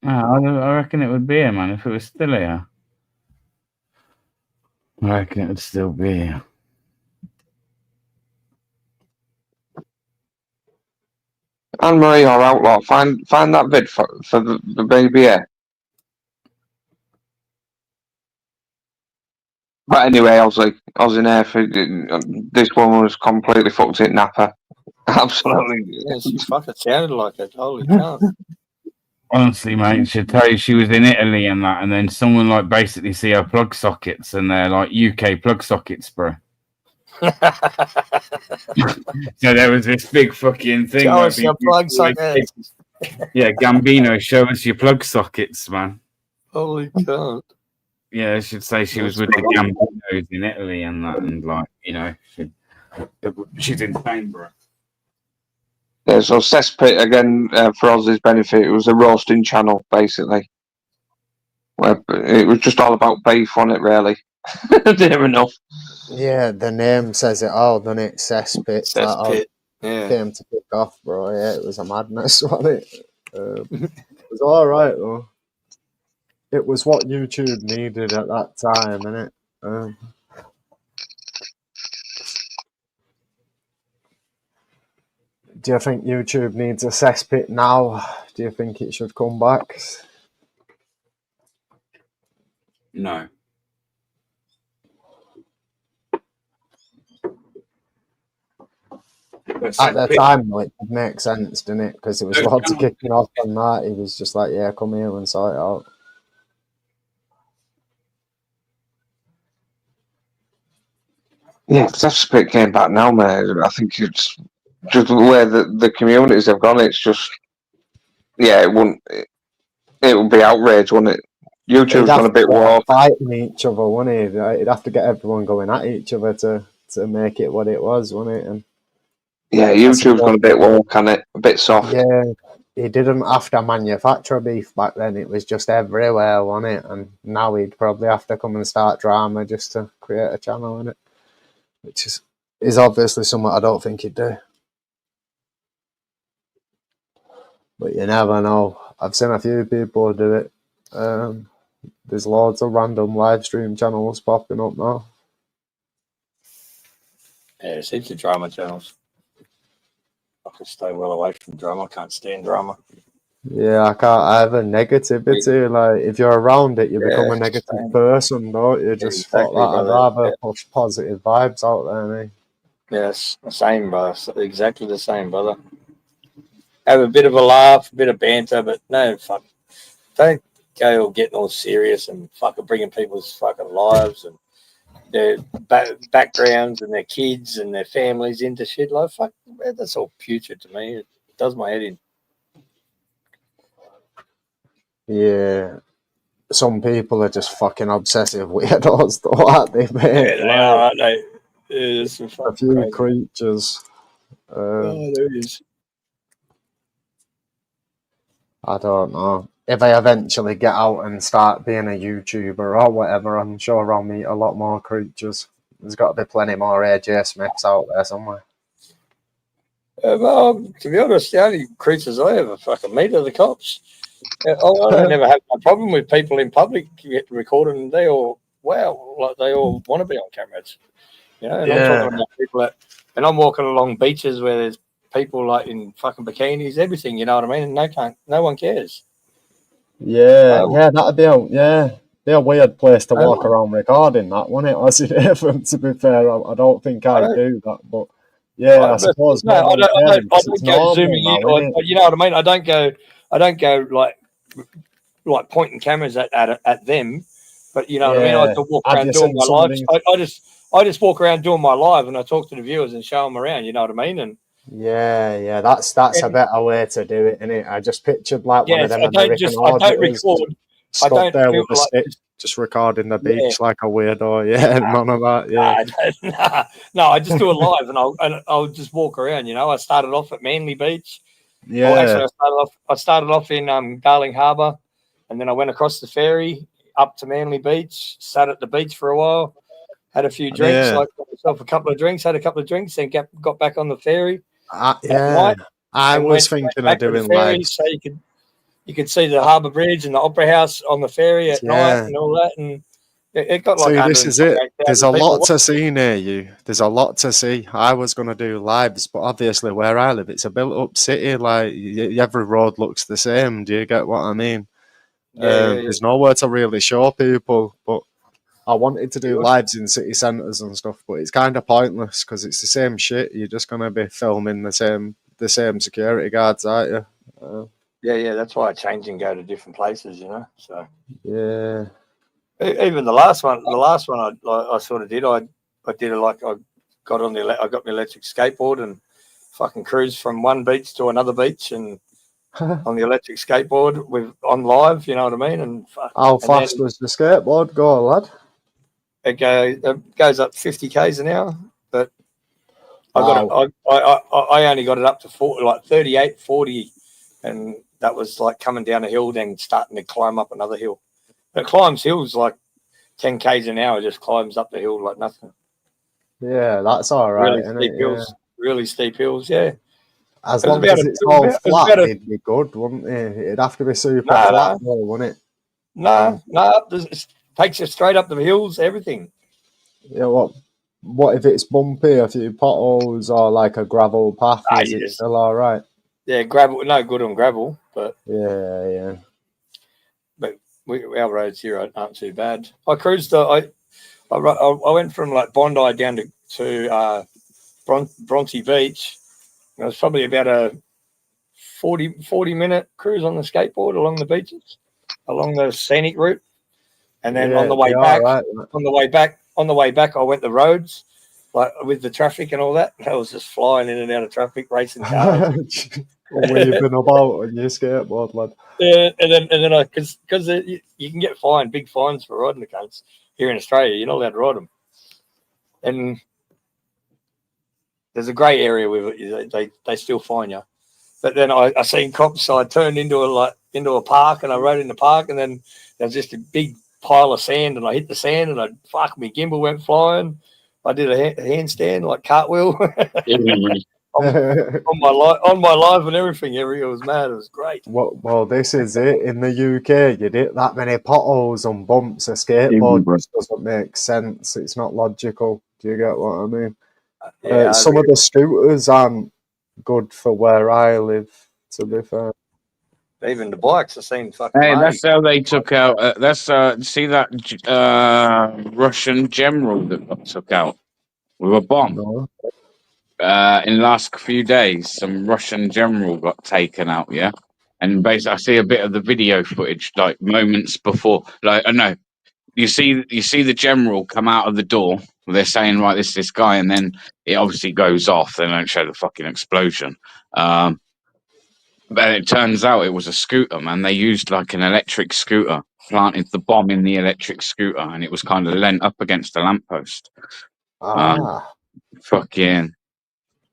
I reckon it would be here, man. If it was still here, I reckon it would still be here. Anne Marie or Outlaw, find that vid for the baby here. But anyway, I was in there for this one was completely fucked it napper. Absolutely. Yeah, she fucking sounded like it. Holy cow. Honestly, mate, she'll tell you she was in Italy and that, and then someone like basically see her plug sockets and they're like UK plug sockets, bro. So there was this big fucking thing. Show us your plug sockets. Yeah, Gambino, show us your plug sockets, man. Holy cow. Yeah, I should say she was with the Gambinos in Italy and that, and like, you know, she's insane, bro. Yeah, so Cesspit, again, for Ozzy's benefit, it was a roasting channel, basically. Where it was just all about beef on it, really. Near enough. Yeah, the name says it all, doesn't it? Cesspit. Cesspit. Yeah. Came to kick off, bro. Yeah, it was a madness, wasn't it? It was all right, though. It was what YouTube needed at that time, innit? Do you think YouTube needs a cesspit now? Do you think it should come back? No. At the time, like, it makes sense, didn't it? Because it was lots of kicking off on that. He was just like, yeah, come here and sort it out. Yeah, Cesspit came back now, mate. I think it's just the way that the communities have gone. It's just, yeah, it it would be outrage, wouldn't it? YouTube's gone a bit warped. Fighting each other, wouldn't he? He'd have to get everyone going at each other to make it what it was, wouldn't it? And yeah, YouTube's gone a bit warped, can it? A bit soft. Yeah, he didn't have to manufacture beef back then. It was just everywhere, wasn't it? And now he'd probably have to come and start drama just to create a channel in it, which is obviously something I don't think he'd do. But you never know. I've seen a few people do it. There's loads of random live stream channels popping up now. Yeah, there's heaps of drama channels. I can stay well away from drama. I can't stand drama. Yeah, I can't have a negativity. Like, if you're around it, you become a negative person, don't you? Just fuck that. I'd rather push positive vibes out there, mate. Yes, the same, brother. Exactly the same, brother. Have a bit of a laugh, a bit of banter, but no, fuck. Don't go getting all serious and fucking bringing people's fucking lives and their backgrounds and their kids and their families into shit. Like, fuck, that's all putrid to me. It does my head in. Yeah. Some people are just fucking obsessive weirdos, though, aren't they, mate? Yeah, they are, aren't they? Yeah, a few crazy creatures. There is. I don't know. If I eventually get out and start being a YouTuber or whatever, I'm sure I'll meet a lot more creatures. There's got to be plenty more AJ Smiths out there somewhere. Well, to be honest, the only creatures I ever fucking meet are the cops. I never have no problem with people in public getting recorded, and they all, like they all want to be on cameras. You know, and I'm talking about people that, and I'm walking along beaches where there's people like in fucking bikinis, everything, you know what I mean? And no one cares. Yeah, that'd be a weird place to walk around recording that, wouldn't it? As it is, to be fair, I don't think I'd do that, but yeah, I suppose. No, I don't go zooming in, or, you know what I mean? I don't go like pointing cameras at them, but you know what I mean? I just walk around doing my live. I just walk around doing my live, and I talk to the viewers and show them around. You know what I mean? And yeah, that's a better way to do it, innit? I just pictured like one of them American auditors stuck there with a stick, just recording the beach like a weirdo. Yeah, none of that. Yeah, no, I just do it live, and I'll just walk around. You know, I started off at Manly Beach. Yeah, well, actually, I started off in Darling Harbour, and then I went across the ferry up to Manly Beach. Sat at the beach for a while, had a few drinks, like got myself a couple of drinks, then got back on the ferry. I was thinking of doing live, so you could see the Harbour Bridge and the Opera House on the ferry at night and all that, and it got like. See, this is it. There's a lot to see near you. There's a lot to see. I was going to do lives, but obviously where I live, it's a built-up city. Like every road looks the same. Do you get what I mean? There's nowhere to really show people. But I wanted to do lives in city centres and stuff, but it's kind of pointless because it's the same shit. You're just going to be filming the same security guards, aren't you? Yeah. That's why I change and go to different places, you know. So yeah. Even the last one I sort of did. I did it like I got my electric skateboard and fucking cruised from one beach to another beach and on the electric skateboard on live, you know what I mean? And how fast was the skateboard go, lad? It goes up 50 k's an hour, but I only got it up to 38, 40, and that was like coming down a hill, then starting to climb up another hill. It climbs hills like 10 k's an hour, just climbs up the hill like nothing. Yeah, that's all right. Really steep hills, yeah. As long as it's all flat, it'd be good, wouldn't it? It'd have to be super flat, though, wouldn't it? No, it takes you straight up the hills, everything. Yeah, what if it's bumpy, a few potholes, or like a gravel path? Is it still all right? Yeah, gravel, no good on gravel, but yeah. But our roads here aren't too bad. I cruised. I went from like Bondi down to Bronte Beach. It was probably about a 40-minute cruise on the skateboard along the beaches, along the scenic route, and then on the way back, I went the roads, like with the traffic and all that. I was just flying in and out of traffic, racing cars. weaving about on your skateboard, lad. Yeah, and then I because you can get fined, big fines for riding the cunts here in Australia. You're not allowed to ride them, and there's a grey area with it. They still fine you. But then I seen cops, so I turned into a park, and I rode in the park, and then there's just a big pile of sand, and I hit the sand, and my gimbal went flying. I did a handstand, like cartwheel, on my life and everything. It was mad. It was great. Well, this is it. In the UK, you hit that many potholes and bumps. A skateboard just doesn't make sense. It's not logical. Do you get what I mean? Yeah, some of the scooters aren't good for where I live, to be fair. Even the bikes are seen fucking. Hey, that's how they took out. See that Russian general that got took out with a bomb. No. In the last few days, some Russian general got taken out. Yeah, and basically, I see a bit of the video footage, like moments before. Like, I know you see the general come out of the door. They're saying, right, this guy, and then it obviously goes off. They don't show the fucking explosion. But it turns out it was a scooter, man. They used like an electric scooter, planted the bomb in the electric scooter, and it was kind of leant up against a lamppost. Fucking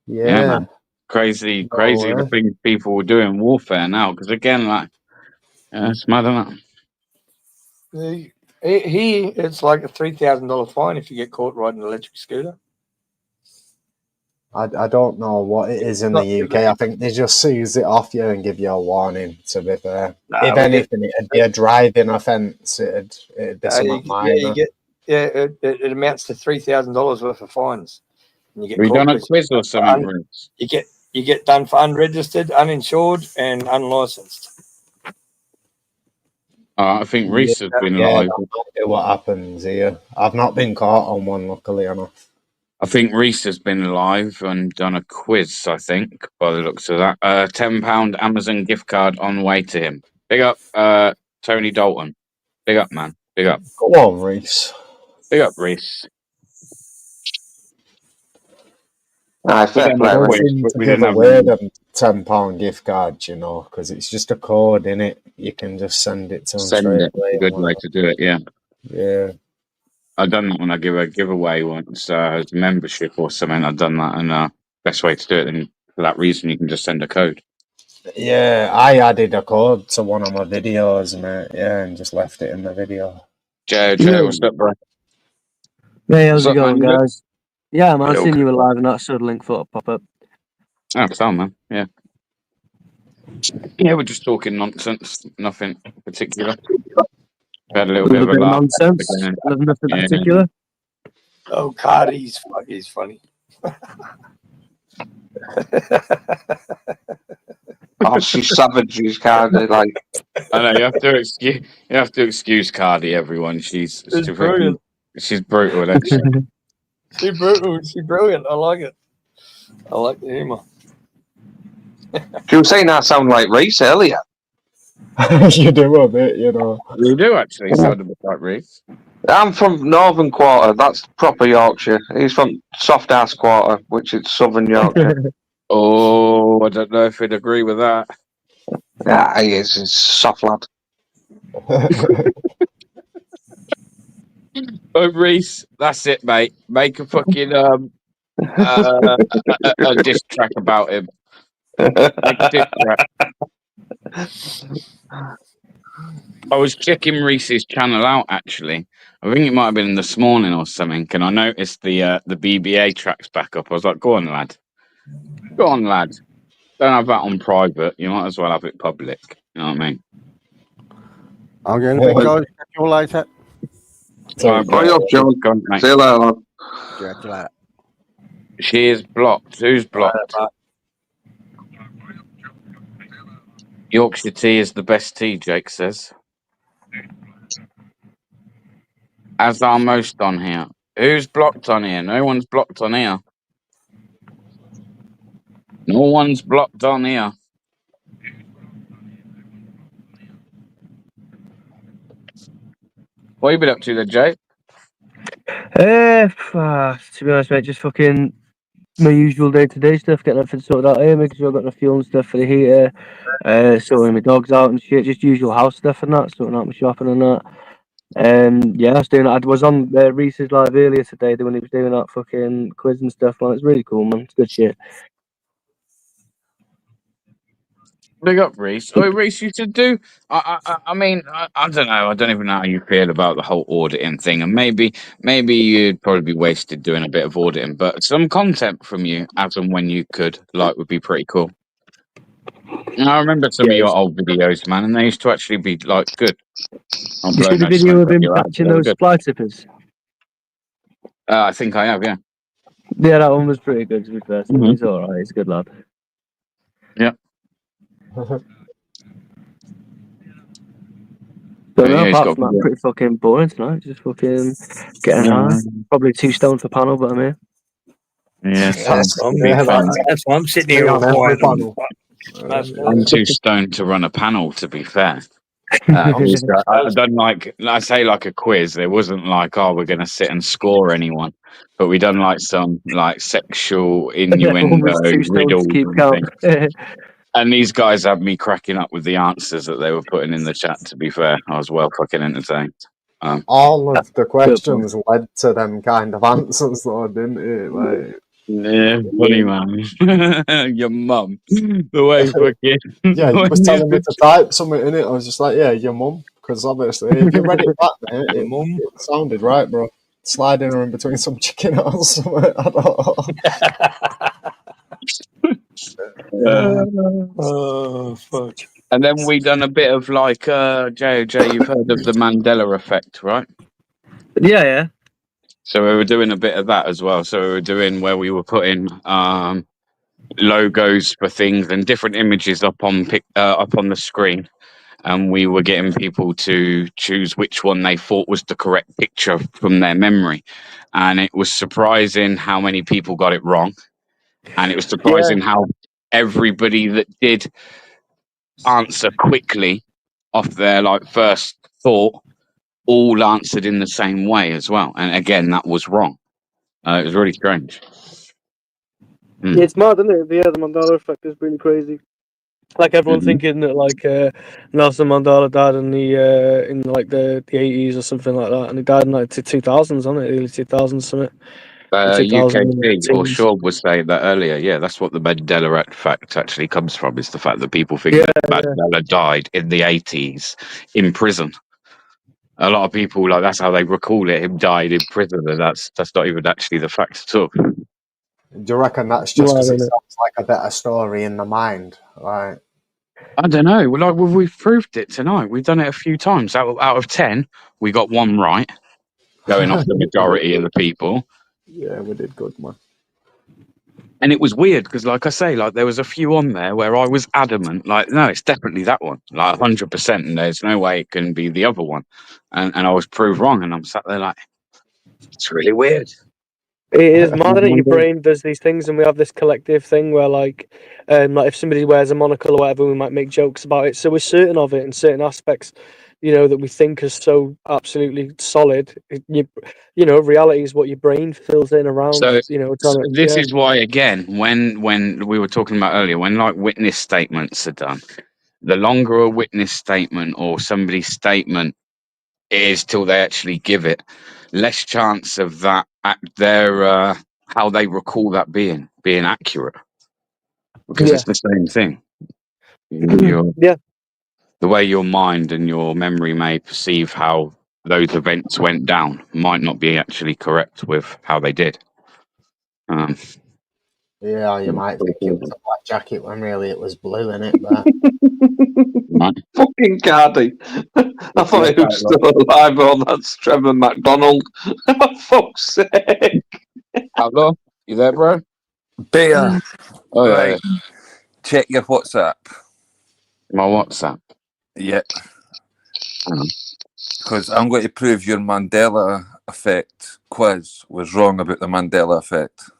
yeah, man. Crazy the things people were doing in warfare now. Because again, like, it's mad, isn't it? It's like a $3,000 fine if you get caught riding an electric scooter. I don't know what it is in the UK. I think they just seize it off you and give you a warning, to be fair. If anything, it'd be a driving offence. It'd be something minor. It amounts to $3,000 worth of fines. And you get done a quiz or something? You get done for unregistered, uninsured, and unlicensed. I think Reese has been live. What happens here? I've not been caught on one, luckily enough. I think Reese has been live and done a quiz, I think, by the looks of that. £10 Amazon gift card on the way to him. Big up, Tony Dalton. Big up, man. Big up. Go on, Reese. Big up, Reese. Fair play. We give away them £10 gift cards, you know, because it's just a code, innit? You can just send it to them straight away. A good way to do it, yeah. Yeah. I've done that when I give a giveaway once as membership or something. I've done that, and best way to do it. And for that reason, you can just send a code. Yeah, I added a code to one of my videos, mate. Yeah, and just left it in the video. Joe, what's up, bro? Hey, how's it going, guys? Yeah, man, I've seen you were live and that sort of link photo pop up. Oh, fun, man. Yeah. Yeah, we're just talking nonsense. Nothing particular. We had a little bit of nonsense. Nothing particular. Oh, God, he's funny. Oh, she's savage, Cardi. Like, I know you have to excuse Cardi. Everyone, she's brilliant. She's brutal, isn't she? She's brutal. She's brilliant. I like it. I like the humour. She was saying that sound like Reese earlier. You do a bit, you know. You do actually sound a bit like Reese. I'm from Northern Quarter. That's proper Yorkshire. He's from Soft Ass Quarter, which is Southern Yorkshire. Oh, I don't know if he'd agree with that. Yeah, he is. He's a soft lad. Oh, Reese, that's it, mate. Make a fucking a diss track about him. Make a diss track. I was checking Reese's channel out actually. I think it might have been this morning or something, and I noticed the BBA tracks back up. I was like, "Go on, lad. Go on, lad. Don't have that on private. You might as well have it public." You know what I mean? I'm going to be guys. Catch you all later. Bye up, John. See you later, lad. Catch you later. She is blocked. Who's blocked? Yorkshire tea is the best tea, Jake says. As are most on here. Who's blocked on here? No one's blocked on here. No one's blocked on here. What have you been up to there, Jake? To be honest, mate, just fucking my usual day-to-day stuff, getting everything sorted out here, making sure I've got the fuel and stuff for the heater, sorting my dogs out and shit, just usual house stuff and that, sorting out my shopping and that. Yeah, I was doing. I was on Reese's live earlier today when he was doing that fucking quiz and stuff. Man, it's really cool, man. It's good shit. Big up, Reese. Oh, Reese, you should do. I mean, I don't know. I don't even know how you feel about the whole auditing thing, and maybe you'd probably be wasted doing a bit of auditing. But some content from you, as and when you could, like, would be pretty cool. And I remember some of your old videos, man, and they used to actually be like good. I'm You see blowing the no video smoke of up him your ass. catching They were those good. fly tippers? I think I have, yeah. Yeah, that one was pretty good, to be fair. So he's all right. He's a good lad. Yeah. But no, Yeah, he's apart got. from that, pretty fucking boring tonight. Just fucking getting high. Probably 2 stone for panel, but I'm here. Yeah, That's why I'm sitting here all quiet. I'm too stoned to run a panel, to be fair. I done like I say, like a quiz. It wasn't like, oh, we're gonna sit and score anyone, but we done like some like sexual innuendo Almost 2 stones riddles to keep and count. things. And these guys had me cracking up with the answers that they were putting in the chat. To be fair, I was well fucking entertained. All of the questions led to them kind of answers, though, didn't it? Like, yeah, funny man. Your mum, the way fucking yeah, you was telling me to type something in it. I was just like, yeah, your mum, because obviously, if you read it back, mate, it sounded right, bro. Sliding her in between some chicken or something. I don't know. Oh fuck! And then we done a bit of like JOJ. You've heard of the Mandela effect, right? Yeah. So we were doing a bit of that as well. So we were doing where we were putting logos for things and different images up on the screen, and we were getting people to choose which one they thought was the correct picture from their memory. And it was surprising how many people got it wrong, and it was surprising how everybody that did answer quickly off their like first thought all answered in the same way as well. And again, that was wrong. It was really strange. Yeah, it's mad, isn't it? Yeah, the Mandela effect is really crazy. Like everyone thinking that like Nelson Mandela died in the in like the 80s or something like that, and he died in like the 2000s, wasn't it? Early 2000s, something. UKC or Shaw was saying that earlier. Yeah, that's what the Mandela effect actually comes from. Is the fact that people think that Mandela died in the 80s in prison. A lot of people like that's how they recall it. Him died in prison, and that's not even actually the fact at all. Do you reckon that's just because it sounds like a better story in the mind? Right? I don't know. Like we've proved it tonight. We've done it a few times. Out of 10, we got one right, going off the majority of the people. Yeah, we did good, man. And it was weird because, like I say, like there was a few on there where I was adamant, like, no, it's definitely that one, like 100%, and there's no way it can be the other one. And I was proved wrong, and I'm sat there like, it's really weird. It is mad that your brain does these things, and we have this collective thing where, like if somebody wears a monocle or whatever, we might make jokes about it. So we're certain of it in certain aspects, that we think is so absolutely solid. Reality is what your brain fills in around. So this is why, again, when we were talking about earlier, when like witness statements are done, the longer a witness statement or somebody's statement is till they actually give it, less chance of that their how they recall that being accurate, because it's the same thing. The way your mind and your memory may perceive how those events went down might not be actually correct with how they did. Yeah, you might think it was a black jacket when really it was blue, innit? But fucking Cardi. I thought he was still alive. Oh, that's Trevor McDonald. For fuck's sake. Outlaw, you there, bro? Beer. Oh, right. Yeah. Check your WhatsApp. My WhatsApp? Yeah. Because I'm going to prove your Mandela effect quiz was wrong about the Mandela effect.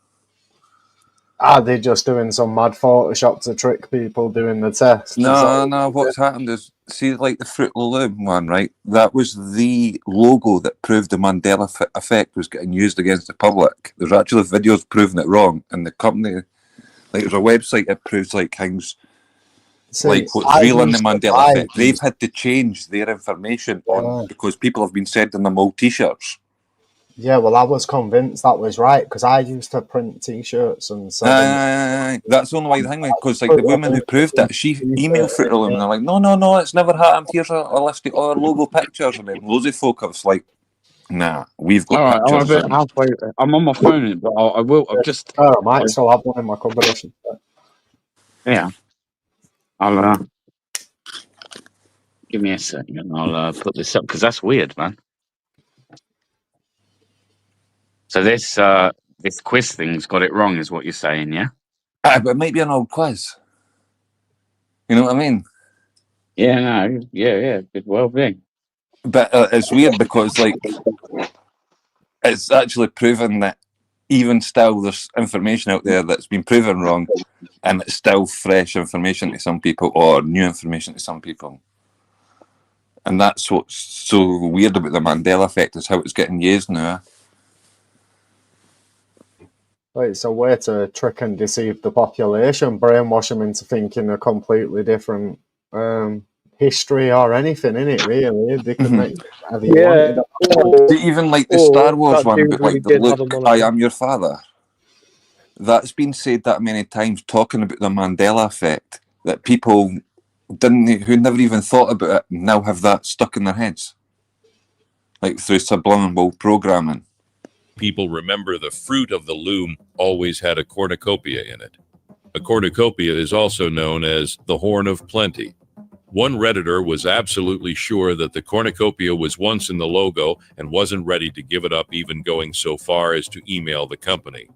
Are they just doing some mad Photoshop to trick people doing the test? No. What's happened is, see, like the Fruit of the Loom one, right? That was the logo that proved the Mandela effect was getting used against the public. There's actually videos proving it wrong, and the company, like, there's a website that proves like things, like what's real in the Mandela effect. They've had to change their information on because people have been sending them old T-shirts. Yeah, well, I was convinced that was right because I used to print T-shirts and sell them. That's the only way the thing, because like the woman who proved it, she emailed Fruit of the Loom and they're like, no, it's never happened. Here's a list of our logo pictures, and then loads of folk have like, nah, we've got All right, I'm a pictures. bit halfway. I'm on my phone, but I will. I've just. Oh, I might still have one in my cupboard. Yeah. I'll give me a second. And I'll put this up because that's weird, man. So this quiz thing's got it wrong, is what you're saying, yeah? But it might be an old quiz. You know what I mean? Yeah, no, yeah, could well be. But it's weird because like it's actually proven that even still there's information out there that's been proven wrong, and it's still fresh information to some people or new information to some people. And that's what's so weird about the Mandela effect, is how it's getting used now. It's a way to trick and deceive the population, brainwash them into thinking a completely different history or anything, innit, really? They can make whatever you want. Even like the Star Wars one, but like the Luke, I am your father. That's been said that many times, talking about the Mandela effect, that people who never even thought about it now have that stuck in their heads, like through subliminal programming. People remember the Fruit of the Loom always had a cornucopia in it. A cornucopia is also known as the Horn of Plenty. One Redditor was absolutely sure that the cornucopia was once in the logo and wasn't ready to give it up, even going so far as to email the company.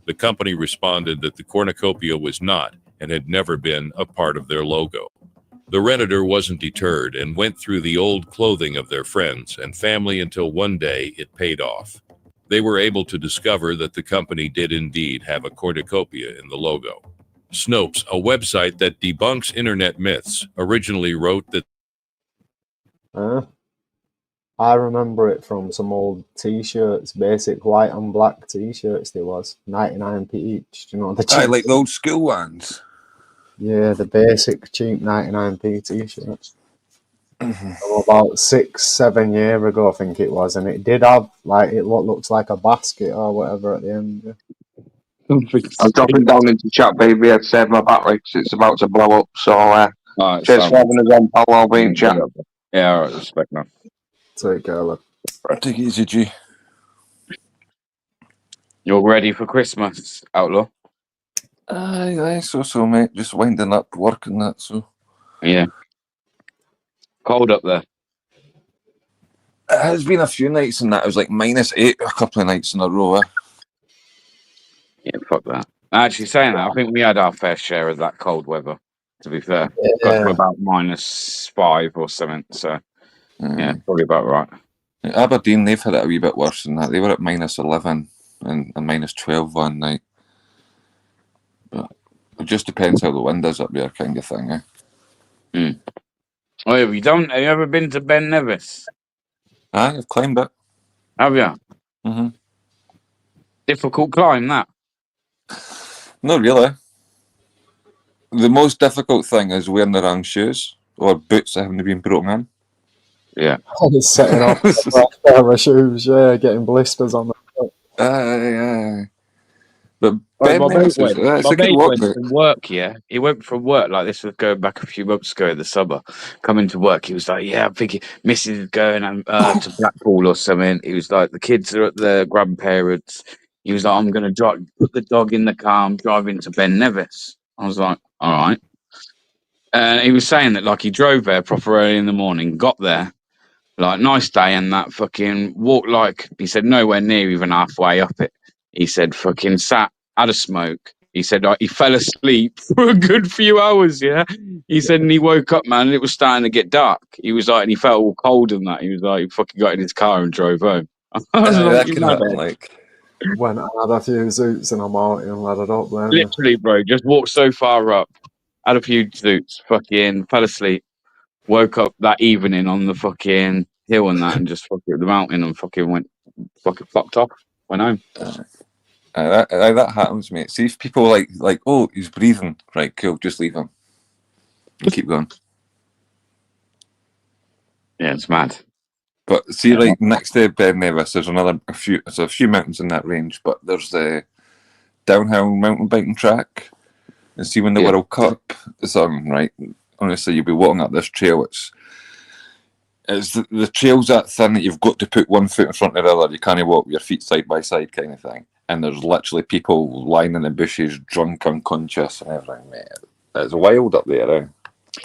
The company responded that the cornucopia was not and had never been a part of their logo. The Redditor wasn't deterred and went through the old clothing of their friends and family until one day it paid off. They were able to discover that the company did indeed have a cornucopia in the logo. Snopes, a website that debunks internet myths, originally wrote that I remember it from some old T-shirts, basic white and black T-shirts. There was 99p each. Do you know the cheap? I like the old school ones. Yeah, the basic cheap 99p T-shirts. About 6-7 years ago, I think it was, and it did have like what looks like a basket or whatever at the end. I'm dropping down into chat, baby. I'd save my battery because it's about to blow up. So, cheers for having us on, pal. I'll be in chat. Yeah, all right, respect, man. Take care, love. Take it easy, G. You're ready for Christmas, Outlaw? Aye, so, mate. Just winding up work and that, so. Yeah. Cold up there? It's been a few nights and that. It was like -8 a couple of nights in a row. Yeah, fuck that. Actually, saying that, I think we had our fair share of that cold weather, to be fair. Got to about -5 or something, so yeah, probably about right. Aberdeen, they've had it a wee bit worse than that. They were at -11 and -12 one night. But it just depends how the wind is up there, kind of thing, eh? Oh, have you ever been to Ben Nevis? Aye, I've climbed it. Have you? Mm-hmm. Difficult climb, that? Not really. The most difficult thing is wearing the wrong shoes or boots that haven't been broken in. Yeah. Just setting off a pair of shoes, getting blisters on the foot. Aye. But my Ben mate Nevis, it's a good walk, mate. from work, yeah. He went from work, like this was going back a few months ago in the summer. Coming to work, he was like, yeah, I'm thinking Mrs. is going to Blackpool or something. He was like, the kids are at their grandparents'. He was like, I'm going to put the dog in the car, I'm driving to Ben Nevis. I was like, all right. And he was saying that, like, he drove there proper early in the morning, got there, like, nice day, and that fucking walked, like, he said, nowhere near even halfway up it. He said, fucking sat, had a smoke. He said, like, he fell asleep for a good few hours, yeah? He said, and he woke up, man, and it was starting to get dark. He was like, and he felt all cold and that. He was like, he fucking got in his car and drove home. I was I reckon that, like, Went and had a few zoots and I'm out and let it up then. Literally, bro, just walked so far up, had a few zoots, fucking fell asleep, woke up that evening on the fucking hill and that, and just fucking the mountain and fucking fucked off, went home. That happens, mate. See if people like, oh, he's breathing, right? Cool, just leave him and keep going. Yeah, it's mad. But see, like next to Ben Nevis, there's a few mountains in that range, but there's the downhill mountain biking track. And see when the World Cup is on, right? Honestly, you'll be walking up this trail. It's the trail's that thin that you've got to put one foot in front of the other. You can't walk with your feet side by side, kind of thing. And there's literally people lying in the bushes, drunk, unconscious, and everything, mate. It's wild up there, eh?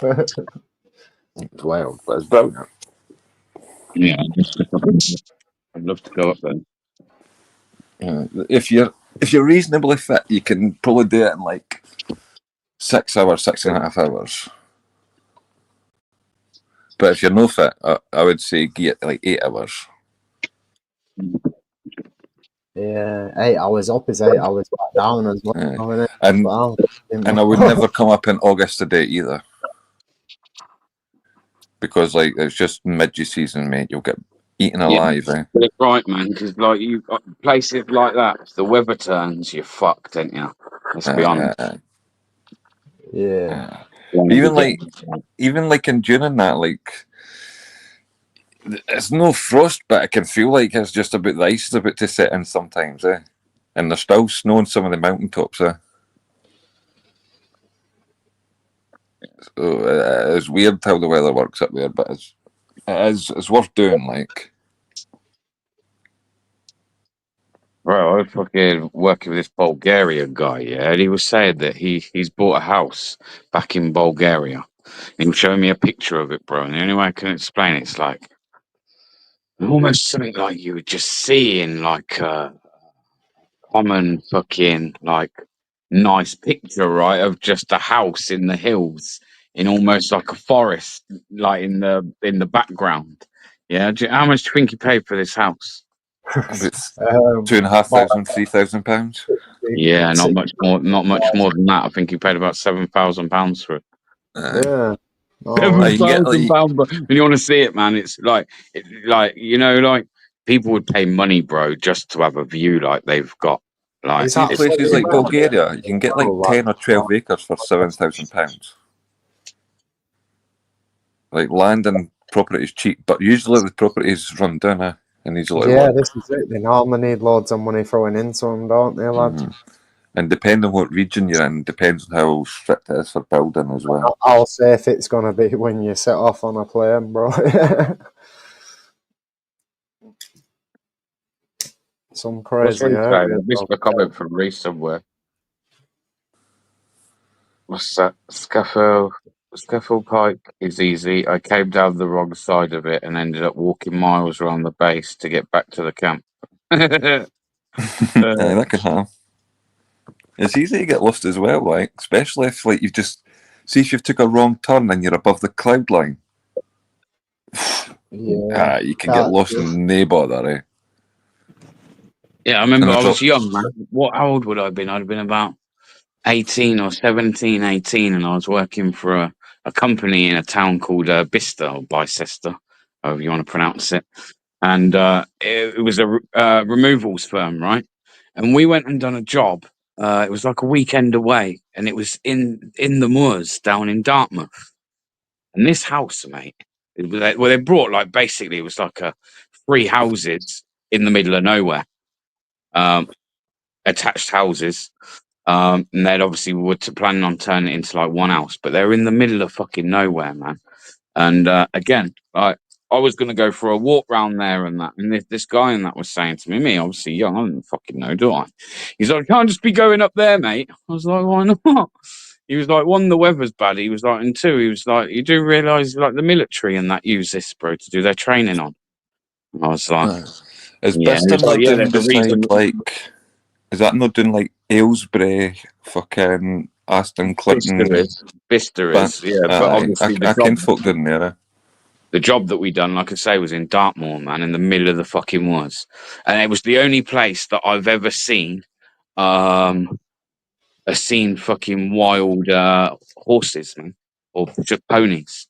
It's wild, but it's brilliant. Yeah, I'd love to go up there. If you're reasonably fit, you can probably do it in like 6 hours, 6.5 hours. But if you're no fit, I would say get like 8 hours. Yeah, 8 hours up is 8 hours back down as well. Yeah. And I would never come up in August to do it either. Because like it's just mid season, mate. You'll get eaten alive, eh? Get it right, man, because like you places like that, if the weather turns, you're fucked, ain't you? Let's be honest. Yeah. Even like in June and that, like it's no frost, but I can feel like it's just about the ice is about to set in sometimes, eh? And there's still snow on some of the mountaintops, eh? So it's weird how the weather works up there, but it's worth doing, like. Bro, I was fucking working with this Bulgarian guy, yeah, and he was saying that he's bought a house back in Bulgaria. And he was showing me a picture of it, bro, and the only way I can explain it's like almost something like you would just see in like a common fucking like nice picture, right, of just a house in the hills in almost like a forest, like in the background. Yeah, how much do you think you paid for this house? It's £2,500, £3,000. Yeah, not much more. Not much more than that. I think he paid about £7,000 for it. Yeah. £7,000. But when you want to see it, man, it's like people would pay money, bro, just to have a view like they've got. Like See places like Bulgaria, you can get like 10 or 12 acres for £7,000. Like land and property is cheap, but usually the property is run down, eh? And needs a lot of work. This is it. They normally need loads of money throwing into them, don't they, lad? And depending on what region you're in, depends on how strict it is for building as well. How safe it's going to be when you set off on a plane, bro. Some crazy area. This is a comment from Reese somewhere. What's that? Scaffold pike is easy. I came down the wrong side of it and ended up walking miles around the base to get back to the camp. That can happen. It's easy to get lost as well, like especially if like if you've took a wrong turn and you're above the cloud line. Yeah, you can get lost in no bother, eh? Yeah, I remember I was young, man. How old would I have been? I'd have been about 18 or 17, 18, and I was working for a company in a town called Bicester or Bicester, however you want to pronounce it. And it was a removals firm, right? And we went and done a job. It was like a weekend away, and it was in the moors down in Dartmouth. And this house, mate, they brought like basically it was like 3 houses in the middle of nowhere, attached houses. And they'd obviously were planning on turning it into like one house, but they're in the middle of fucking nowhere, man. And again, like I was going to go for a walk round there and that. And this guy and that was saying to me, obviously young, I don't fucking know, do I? He's like, can't just be going up there, mate. I was like, why not? He was like, 1, the weather's bad. He was like, and 2, he was like, you do realise like the military and that use this, bro, to do their training on. And I was like, is Bicester not doing beside like? Is that not doing like Aylesbury, fucking Aston Clinton? Bicester is, yeah. But obviously I can folk down there. The job that we done, like I say, was in Dartmoor, man, in the middle of the fucking woods, and it was the only place that I've ever seen fucking wild horses, man, or just ponies.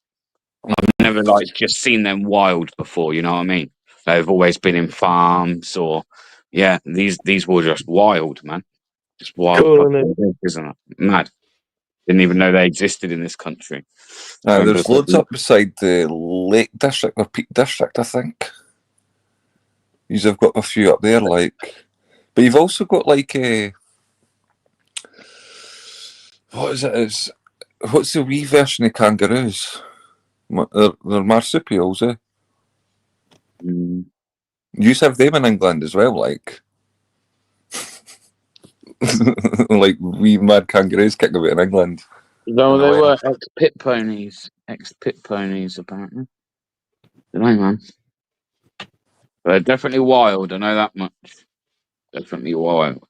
I've never like just seen them wild before. You know what I mean? They've always been in farms, or yeah, these were just wild, man, just wild Cool, fucking things, isn't it? Mad. Didn't even know they existed in this country. There's loads up beside the Lake District or Peak District, I think. You've got a few up there, like, but you've also got like a what is it? What's the wee version of kangaroos? They're marsupials, eh? Mm. You have them in England as well, like, like wee mad kangaroos kicking about in England. No, they were ex-pit ponies. Ex-pit ponies, apparently. Don't know, man. But they're definitely wild. I know that much. Definitely wild.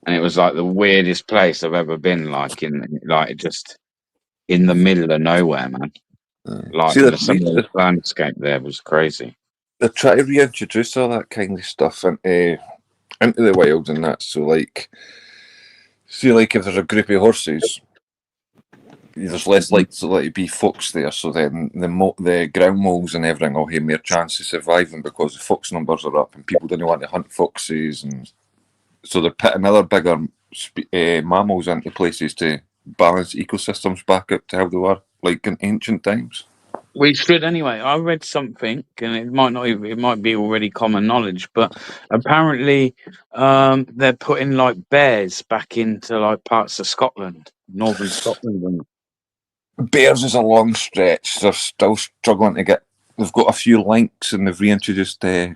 And it was like the weirdest place I've ever been. Like just in the middle of nowhere, man. Like See, some of the landscape there was crazy. They're trying to reintroduce all that kind of stuff into the wild and that. So, like, see, like if there's a group of horses, there's less likely to be fox there. So then the ground moles and everything will have more chance of surviving because the fox numbers are up and people don't want to hunt foxes, and so they're putting other bigger mammals into places to balance ecosystems back up to how they were like in ancient times. We should anyway. I read something, and it might be already common knowledge, but apparently they're putting like bears back into like parts of Scotland, northern Scotland. Bears is a long stretch. They're still struggling to get. They've got a few lynx, and they've reintroduced the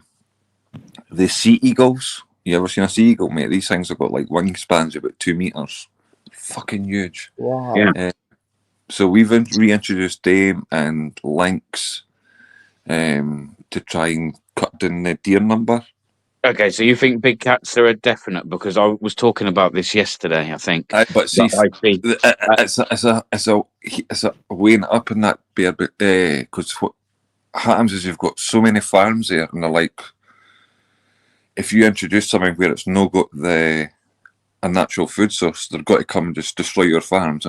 sea eagles. You ever seen a sea eagle, mate? These things have got like wingspans about 2 meters. Fucking huge. Wow. Yeah. So we've reintroduced them and lynx to try and cut down the deer number. Okay, so you think big cats are a definite? Because I was talking about this yesterday, I think. But see, it's a weighing up in that bear, because what happens is you've got so many farms there, and they're like, if you introduce something where it's no got a natural food source, they've got to come and just destroy your farms.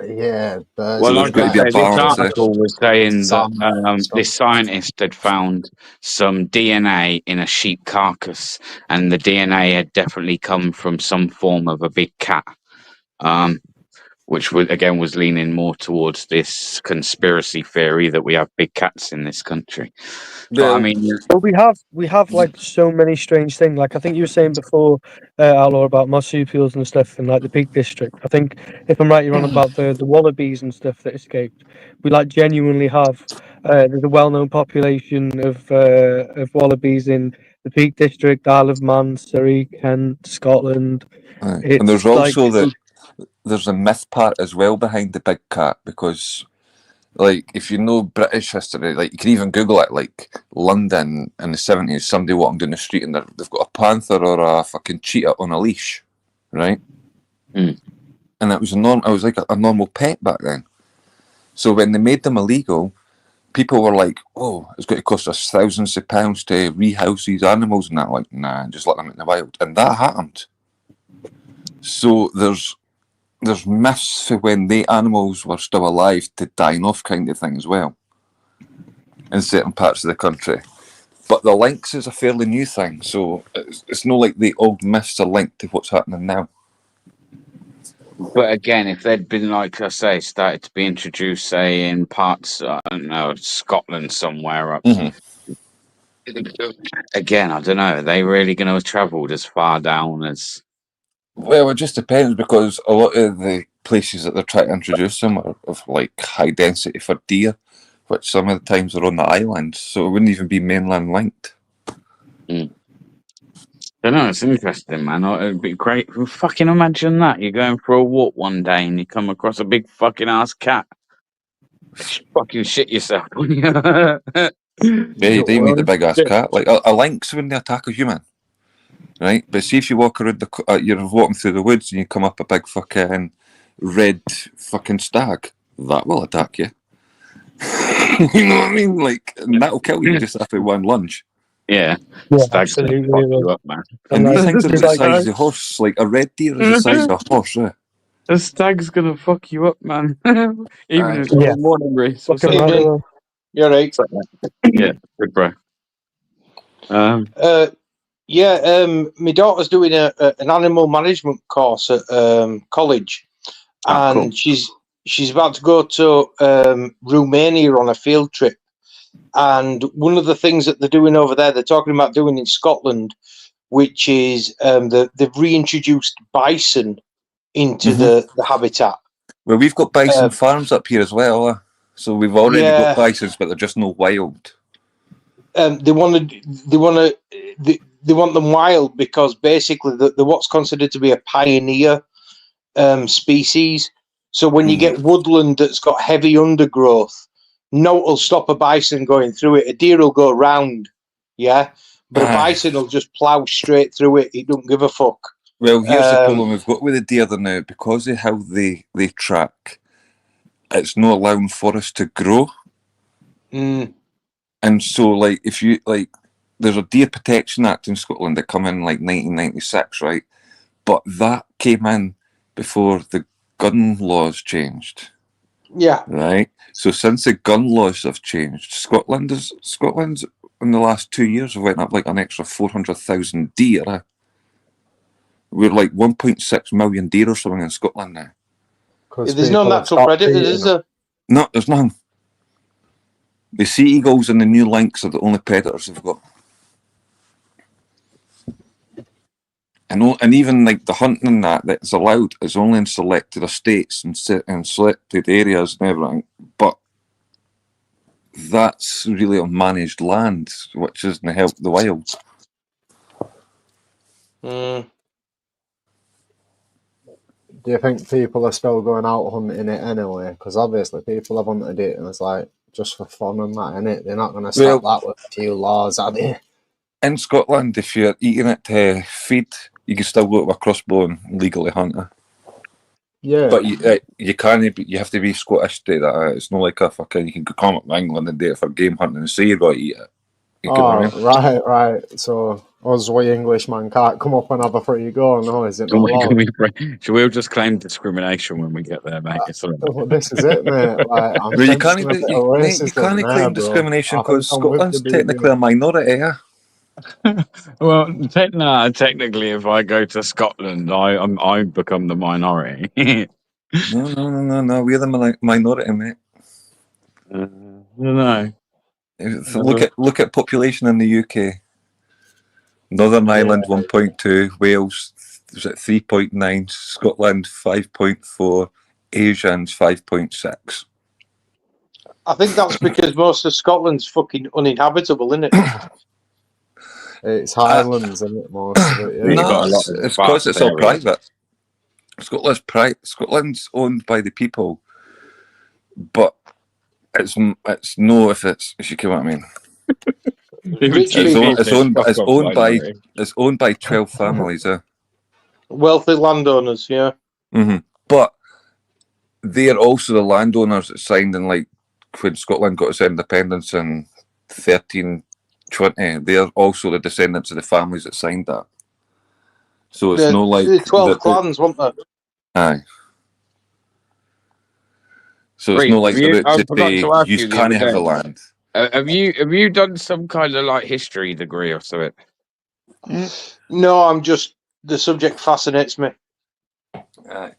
Yeah, but well, like I say, this article was saying that this scientist had found some DNA in a sheep carcass, and the DNA had definitely come from some form of a big cat, which was leaning more towards this conspiracy theory that we have big cats in this country. But I mean, well, we have like so many strange things. Like I think you were saying before, Outlaw, about marsupials and stuff in like the Peak District. I think if I'm right, you're on about the wallabies and stuff that escaped. We like genuinely have. There's a well-known population of wallabies in the Peak District, Isle of Man, Surrey, Kent, Scotland. And there's also there's a myth part as well behind the big cat, because like if you know British history, like you can even Google it, like London in the 70s, somebody walking down the street and they've got a panther or a fucking cheetah on a leash, right? And it was like a normal pet back then. So when they made them illegal, people were like, oh, it's going to cost us thousands of pounds to rehouse these animals, and that, like, nah, just let them in the wild. And that happened. So there's myths for when the animals were still alive to dying off kind of thing as well in certain parts of the country. But the lynx is a fairly new thing, so it's not like the old myths are linked to what's happening now. But again, if they'd been, like I say, started to be introduced, say, in parts, I don't know, Scotland somewhere up. Again, I don't know, are they really going to have travelled as far down as... Well, it just depends, because a lot of the places that they're trying to introduce them are of like high density for deer, which some of the times are on the islands, so it wouldn't even be mainland linked. I don't know, it's interesting, man. It'd be great. Fucking imagine that. You're going for a walk one day and you come across a big fucking ass cat. Fucking shit yourself. Yeah, you don't need the big ass cat. Like a lynx when they attack a human, right? But see if you walk around you're walking through the woods and you come up a big fucking red fucking stag, that will attack you. You know what I mean? Like, and that'll kill you just after one lunge. Yeah, Yeah, stag's gonna absolutely. fuck you up, man. And these things are It's the like, size of a horse. Like a red deer is the size of a horse. A stag's gonna fuck you up, man. Even if it's yeah, morning race or fucking something. right. You're right. Yeah, good bro. My daughter's doing an animal management course at college, and cool. she's about to go to Romania on a field trip. And one of the things that they're doing over there, they're talking about doing in Scotland, which is they've reintroduced bison into the habitat. Well, we've got bison farms up here as well. So we've already got bisons, but they're just no wild. They want them wild because basically they're what's considered to be a pioneer species. So when you get woodland that's got heavy undergrowth, no will stop a bison going through it. A deer will go round, yeah, but a bison will just plough straight through it. It don't give a fuck. Well, here's the problem we've got with the deer now, because of how they track. It's not allowing forests to grow. And so, like, if you, like, there's a Deer Protection Act in Scotland that came in, like, 1996, right? But that came in before the gun laws changed. Yeah. Right? So since the gun laws have changed, Scotland's in the last 2 years have went up, like, an extra 400,000 deer. We're, like, 1.6 million deer or something in Scotland now. There's no natural predators, is there? No, there's none. The sea eagles and the new lynx are the only predators they've got. And even like the hunting that's allowed is only in selected estates and selected areas and everything. But that's really on managed land, which isn't help the wild. Do you think people are still going out hunting it anyway? Because obviously people have hunted it and it's like just for fun and that, innit? They're not going to stop that with a few laws, are they? In Scotland, if you're eating it to feed, you can still go to a crossbow and legally hunt it. Yeah. But you can't. You have to be Scottish to that. It's not like a fucking. You can come up to England and do it for game hunting and say you've got to eat it. Right. So us, we Englishmen can't come up and have a free go, no, is it not allowed? So we'll just claim discrimination when we get there, mate. Well, this is it, mate. Like, I'm you can't sensing a bit of racism there, claim bro. discrimination I think because I'm with Scotland's the technically a minority, yeah. Well, technically, if I go to Scotland, I become the minority. No. We're the minority, mate. No. Look at population in the UK. Northern Ireland 1.2, Wales was at 3.9, Scotland 5.4, Asians 5.6. I think that's because most of Scotland's fucking uninhabitable, isn't it? It's Highlands, isn't it, most of it? Yeah. No, it's because it's all private. Scotland's owned by the people, but it's no if you get what I mean. It's owned by 12 families. Wealthy landowners, yeah. Mm-hmm. But they're also the landowners that signed in, like, when Scotland got its independence in 1320. They're also the descendants of the families that signed that. So it's no like 12 clans, weren't there? Aye. So it's not like you can't have the land. Have you done some kind of like history degree or something? No, I'm just the subject fascinates me.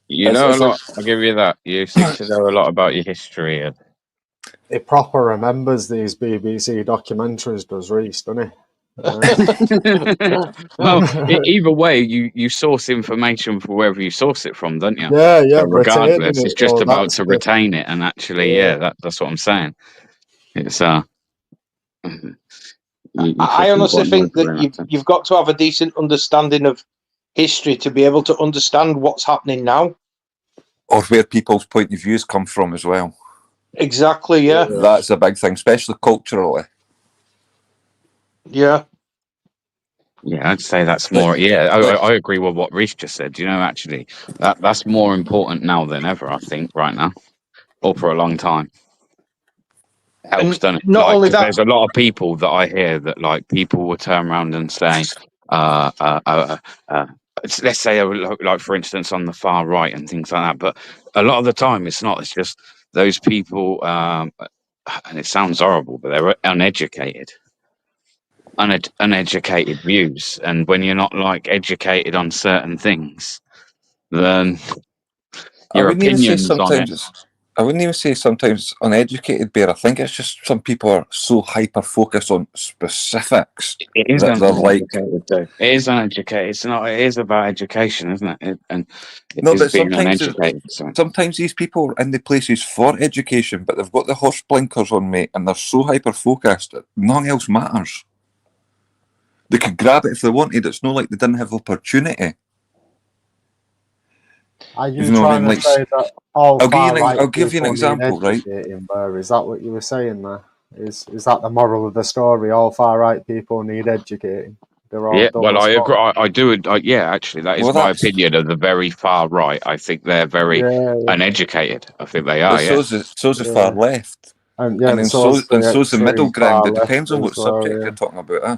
You know a lot. I'll give you that. You seem to know a lot about your history. He proper remembers these BBC documentaries, does Reese, doesn't he? Well, either way, you source information for wherever you source it from, don't you? Yeah. So regardless, it's just about to retain it, and actually, that's what I'm saying. It's I honestly think that you've got to have a decent understanding of history to be able to understand what's happening now, or where people's point of views come from as well. Exactly. Yeah. That's a big thing, especially culturally. Yeah. Yeah, I'd say that's more. Yeah, I agree with what Reese just said. You know, actually, that's more important now than ever. I think right now, or for a long time. helps, doesn't it? Not Like, only 'cause that, there's a lot of people that I hear that like people will turn around and say, uh, uh, uh, uh, let's say like for instance on the far right and things like that. But a lot of the time it's not. It's just those people, and it sounds horrible, but they're uneducated. Uneducated views, and when you're not like educated on certain things, then I your wouldn't even say opinions on it. sometimes. I wouldn't even say sometimes uneducated, Bear. I think it's just some people are so hyper focused on specifics It is that they're like. uneducated, though. It is uneducated. It's not. It is about education, isn't it? And it No, is but being uneducated. So sometimes these people are in the places for education, but they've got the horse blinkers on, mate, and they're so hyper focused that nothing else matters. They could grab it if they wanted. It's not like they didn't have opportunity. Are you You know what I trying mean? to Like, say that all I'll far-right give you an people need example, right? educating, Burr? Is that what you were saying there? Is that the moral of the story? All far-right people need educating. They're all yeah, dumb well, as I fuck. agree. I do. Yeah, actually, that is Well, my that's opinion of the very far right. I think they're very Yeah, uneducated. I think they but are. Yeah. so's the far yeah. left, And and then so's the so's the middle extreme ground. far It left depends on what as well, subject yeah. you're talking about. Huh?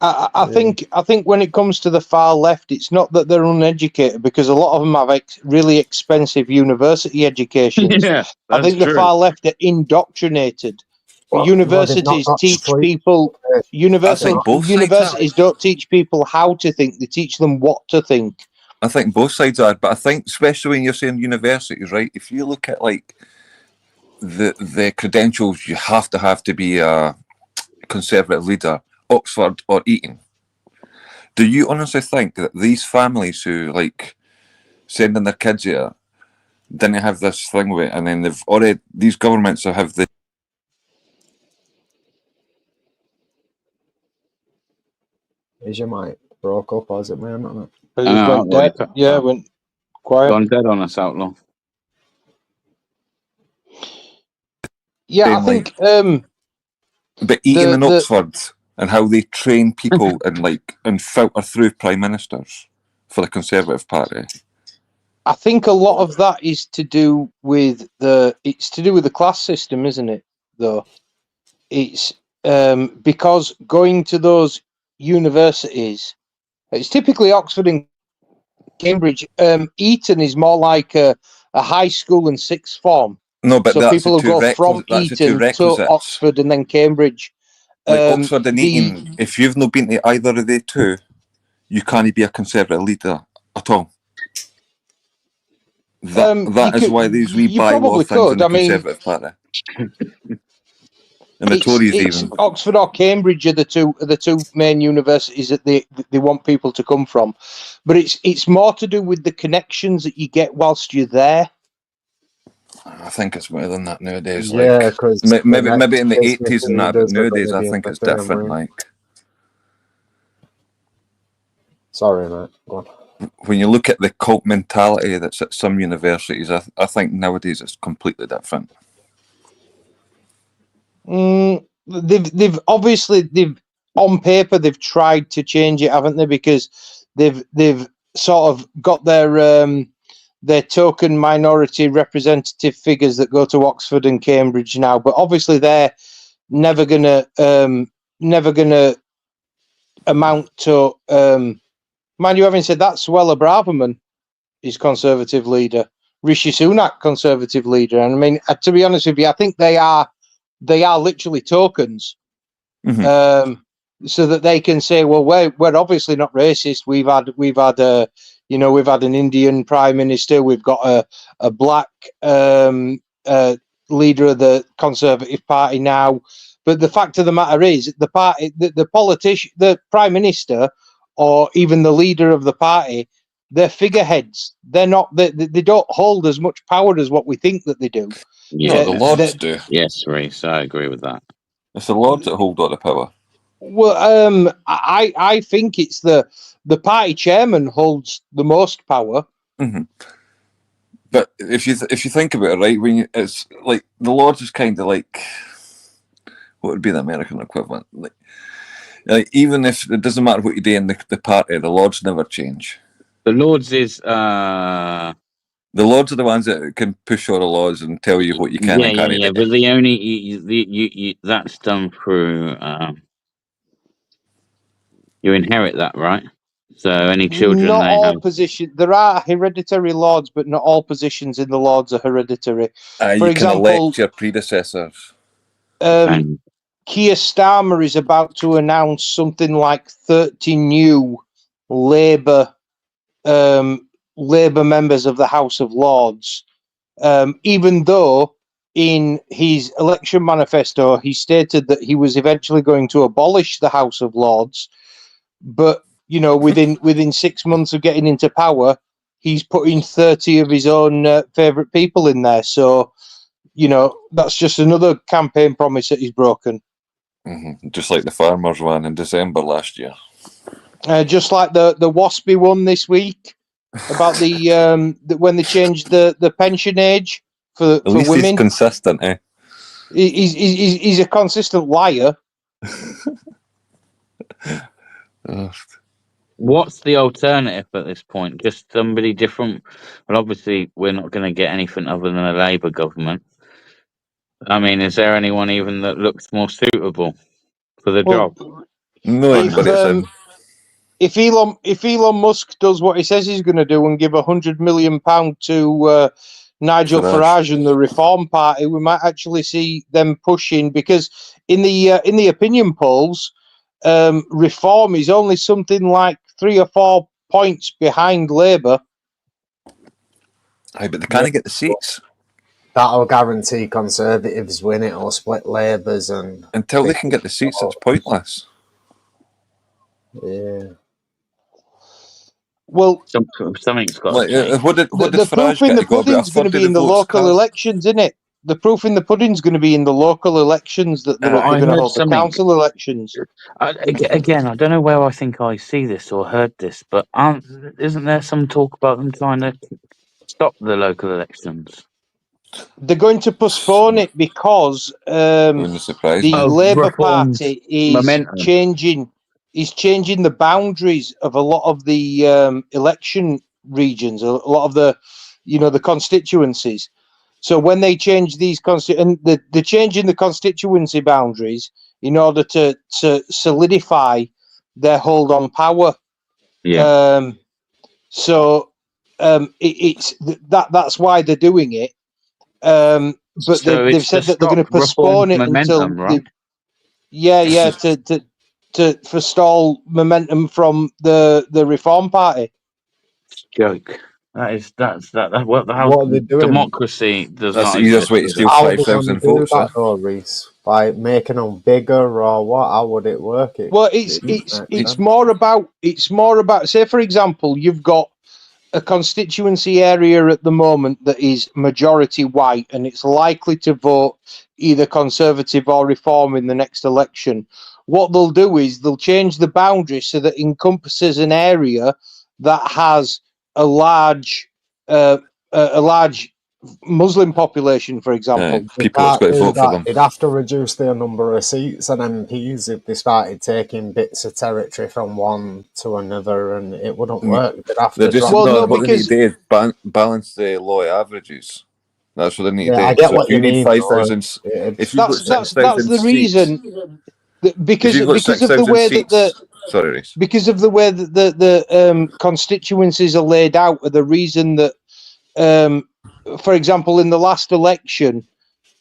I think when it comes to the far left, it's not that they're uneducated, because a lot of them have really expensive university educations. Yeah, I that's think the true. far left are indoctrinated. Well, they've not Universities got teach sleep. people. I think both sides are. Universities don't teach people how to think; they teach them what to think. I think both sides are, but I think especially when you're saying universities, right? If you look at like the credentials you have to be a conservative leader, Oxford or Eton. Do you honestly think that these families who like sending their kids here didn't have this thing with it, and then these governments have the Is your mic broke up, or is it me or not? But it went dead. Yeah, it went quiet. Gone dead on us, Outlaw. Yeah, I think. But Eton and Oxford and how they train people and filter through prime ministers for the Conservative Party. I think a lot of that is to do with the class system, isn't it? Though it's because going to those universities, it's typically Oxford and Cambridge. Eton is more like a high school and sixth form. No, but so that's people will go from Eton to Oxford and then Cambridge. Like Oxford and Eton, if you've not been to either of the two, you can't be a Conservative leader at all. That is why these wee bylaw things in the Conservative Party. And the Tories even. Oxford or Cambridge are the two main universities that they want people to come from, but it's more to do with the connections that you get whilst you're there. I think it's more than that nowadays. Yeah, because maybe in the 80s and that, but nowadays I think it's different. Like, sorry, mate. Go on. When you look at the cult mentality that's at some universities, I think nowadays it's completely different. They've obviously on paper they've tried to change it, haven't they? Because they've sort of got their token minority representative figures that go to Oxford and Cambridge now, but obviously they're never gonna amount to. Mind you, having said that, Suella Braverman is Conservative leader, Rishi Sunak Conservative leader, and I mean, to be honest with you, I think they are literally tokens, so that they can say, well, we're obviously not racist. We've had an Indian prime minister. We've got a black leader of the Conservative Party now. But the fact of the matter is, the party, the politician, the prime minister, or even the leader of the party, they're figureheads. They're not. They don't hold as much power as what we think that they do. Yeah, the Lords do. Yes, Reese, I agree with that. It's the Lords that hold all the power. Well, I think it's the party chairman holds the most power. Mm-hmm. But if you think about it, right, it's like the Lords is kind of like what would be the American equivalent. Like even if it doesn't matter what you do in the party, the Lords never change. The Lords is The Lords are the ones that can push all the laws and tell you what you can and can't do. But the only that's done through. You inherit that, right? So any children Not they all have. positions. There are hereditary lords, but not all positions in the lords are hereditary. For You example, can elect your predecessors. Keir Starmer is about to announce something like 30 new Labour members of the House of Lords, even though in his election manifesto he stated that he was eventually going to abolish the House of Lords, but within 6 months of getting into power, he's putting 30 of his own favourite people in there. So, that's just another campaign promise that he's broken. Mm-hmm. Just like the farmers one in December last year. Just like the Waspy one this week about the when they changed the pension age for At least women. he's consistent, eh? He's a consistent liar. What's the alternative at this point? Just somebody different? Well, obviously, we're not going to get anything other than a Labour government. I mean, is there anyone even that looks more suitable for the job? No, if Elon Musk does what he says he's going to do and give £100 million to Nigel Farage and the Reform Party, we might actually see them pushing, because in the opinion polls, Reform is only something like 3 or 4 points behind Labour. Aye, but they can't get the seats. That'll guarantee Conservatives win it or split Labours, and until they can get the seats, it's pointless. Yeah. Well, something's got like, to change. The proof in the pudding's going to be in the local elections, isn't it? The proof in the pudding's going to be in the local elections that they're going to hold the council elections. Again, I don't know where I think I see this or heard this, but isn't there some talk about them trying to stop the local elections? They're going to postpone it because the Labour Party is changing the boundaries of a lot of the election regions, a lot of the the constituencies. So when they change these and they're changing the constituency boundaries in order to solidify their hold on power. Yeah. That's why they're doing it. But So they've said that they're going to postpone it until right? to forestall momentum from the Reform Party. Joke. That's what the hell? What are they doing? Democracy does That's not the easiest way to steal How 5,000 do votes. that though, Reese? By making them bigger or what? How would it work? It's more about say, for example, you've got a constituency area at the moment that is majority white, and it's likely to vote either Conservative or Reform in the next election. What they'll do is they'll change the boundaries so that it encompasses an area that has a large Muslim population, for example. People that's got to vote for them. They'd have to reduce their number of seats and MPs if they started taking bits of territory from one to another, and it wouldn't work. They'd have They're to just what they need to do is balance the law averages. That's what they need to do. I get so what if you need 5,000, if you've got 6,000 the reason. Because of the way that because of the way that the constituencies are laid out, are the reason that, for example, in the last election,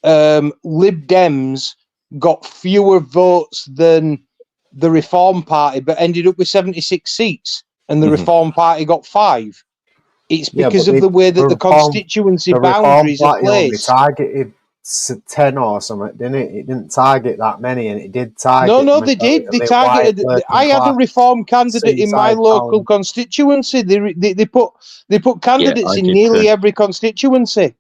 Lib Dems got fewer votes than the Reform Party, but ended up with 76 seats, and the Reform Party got 5. It's because of the way that the constituency boundaries are placed. Targeted 10 or something, didn't it? It didn't target that many, and it did target. No, they did. They targeted. I had a Reform candidate in my local constituency. They put candidates in nearly every constituency.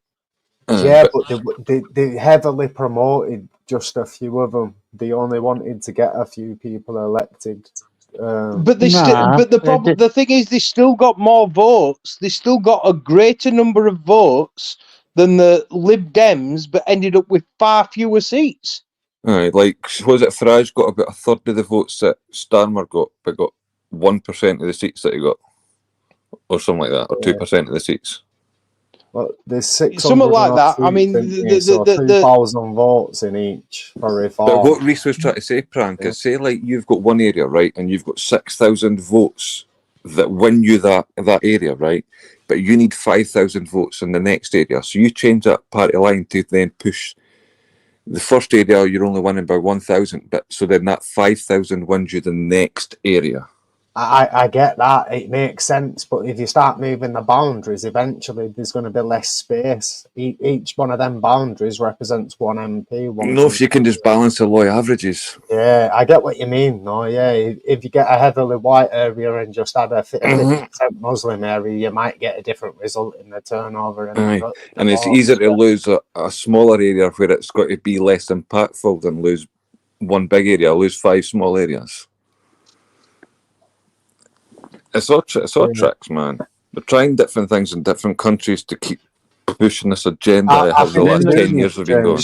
Yeah, but they heavily promoted just a few of them. They only wanted to get a few people elected. But the thing is, they still got more votes. They still got a greater number of votes than the Lib Dems, but ended up with far fewer seats. Right, like was it Farage got about a third of the votes that Starmer got, but got 1% of the seats that he got, or something like that, or 2% of the seats. Well, there's 600 something like that. I mean, so 2,000 votes in each for reform. But what Reese was trying to say, Prank, is say like you've got one area, right, and you've got 6,000 votes that win you that area, right? But you need 5,000 votes in the next area. So you change that party line to then push the first area. You're only winning by 1,000, but so then that 5,000 wins you the next area. I get that, it makes sense, but if you start moving the boundaries, eventually there's going to be less space. Each one of them boundaries represents one MP. No, if you can just balance the law averages. Yeah, I get what you mean. No, yeah, if you get a heavily white area and just add a 50% Muslim area, you might get a different result in the turnover. And it's easier to lose a smaller area where it's got to be less impactful than lose one big area, lose 5 small areas. It's all tricks, man. They're trying different things in different countries to keep pushing this agenda as the last 10 years have been going.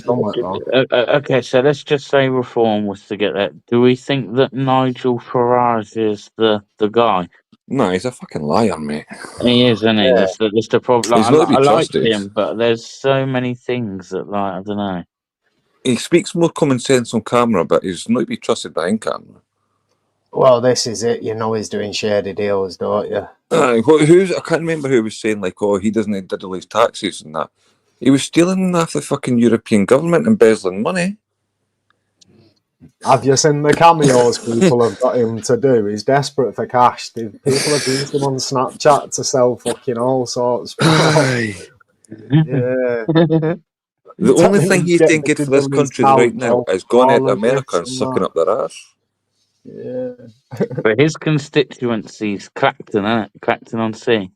Okay, so let's just say reform was to get that. Do we think that Nigel Farage is the guy? No, he's a fucking liar, mate. He is, isn't he? Yeah. That's the problem. He's Like, not to be I like trusted. him, but there's so many things that, like, I don't know. He speaks more common sense on camera, but he's not to be trusted behind camera. Well, this is it. You know he's doing shady deals, don't you? I can't remember who was saying, like, oh, he doesn't diddle his taxes and that. He was stealing off the fucking European government, embezzling money. Have you seen the cameos people have got him to do? He's desperate for cash. People have used him on Snapchat to sell fucking all sorts. Yeah. The only thing he's doing good for this country right now is going out to America and sucking up their ass. Yeah. But his constituency's Clacton, isn't it? Clacton on Sea.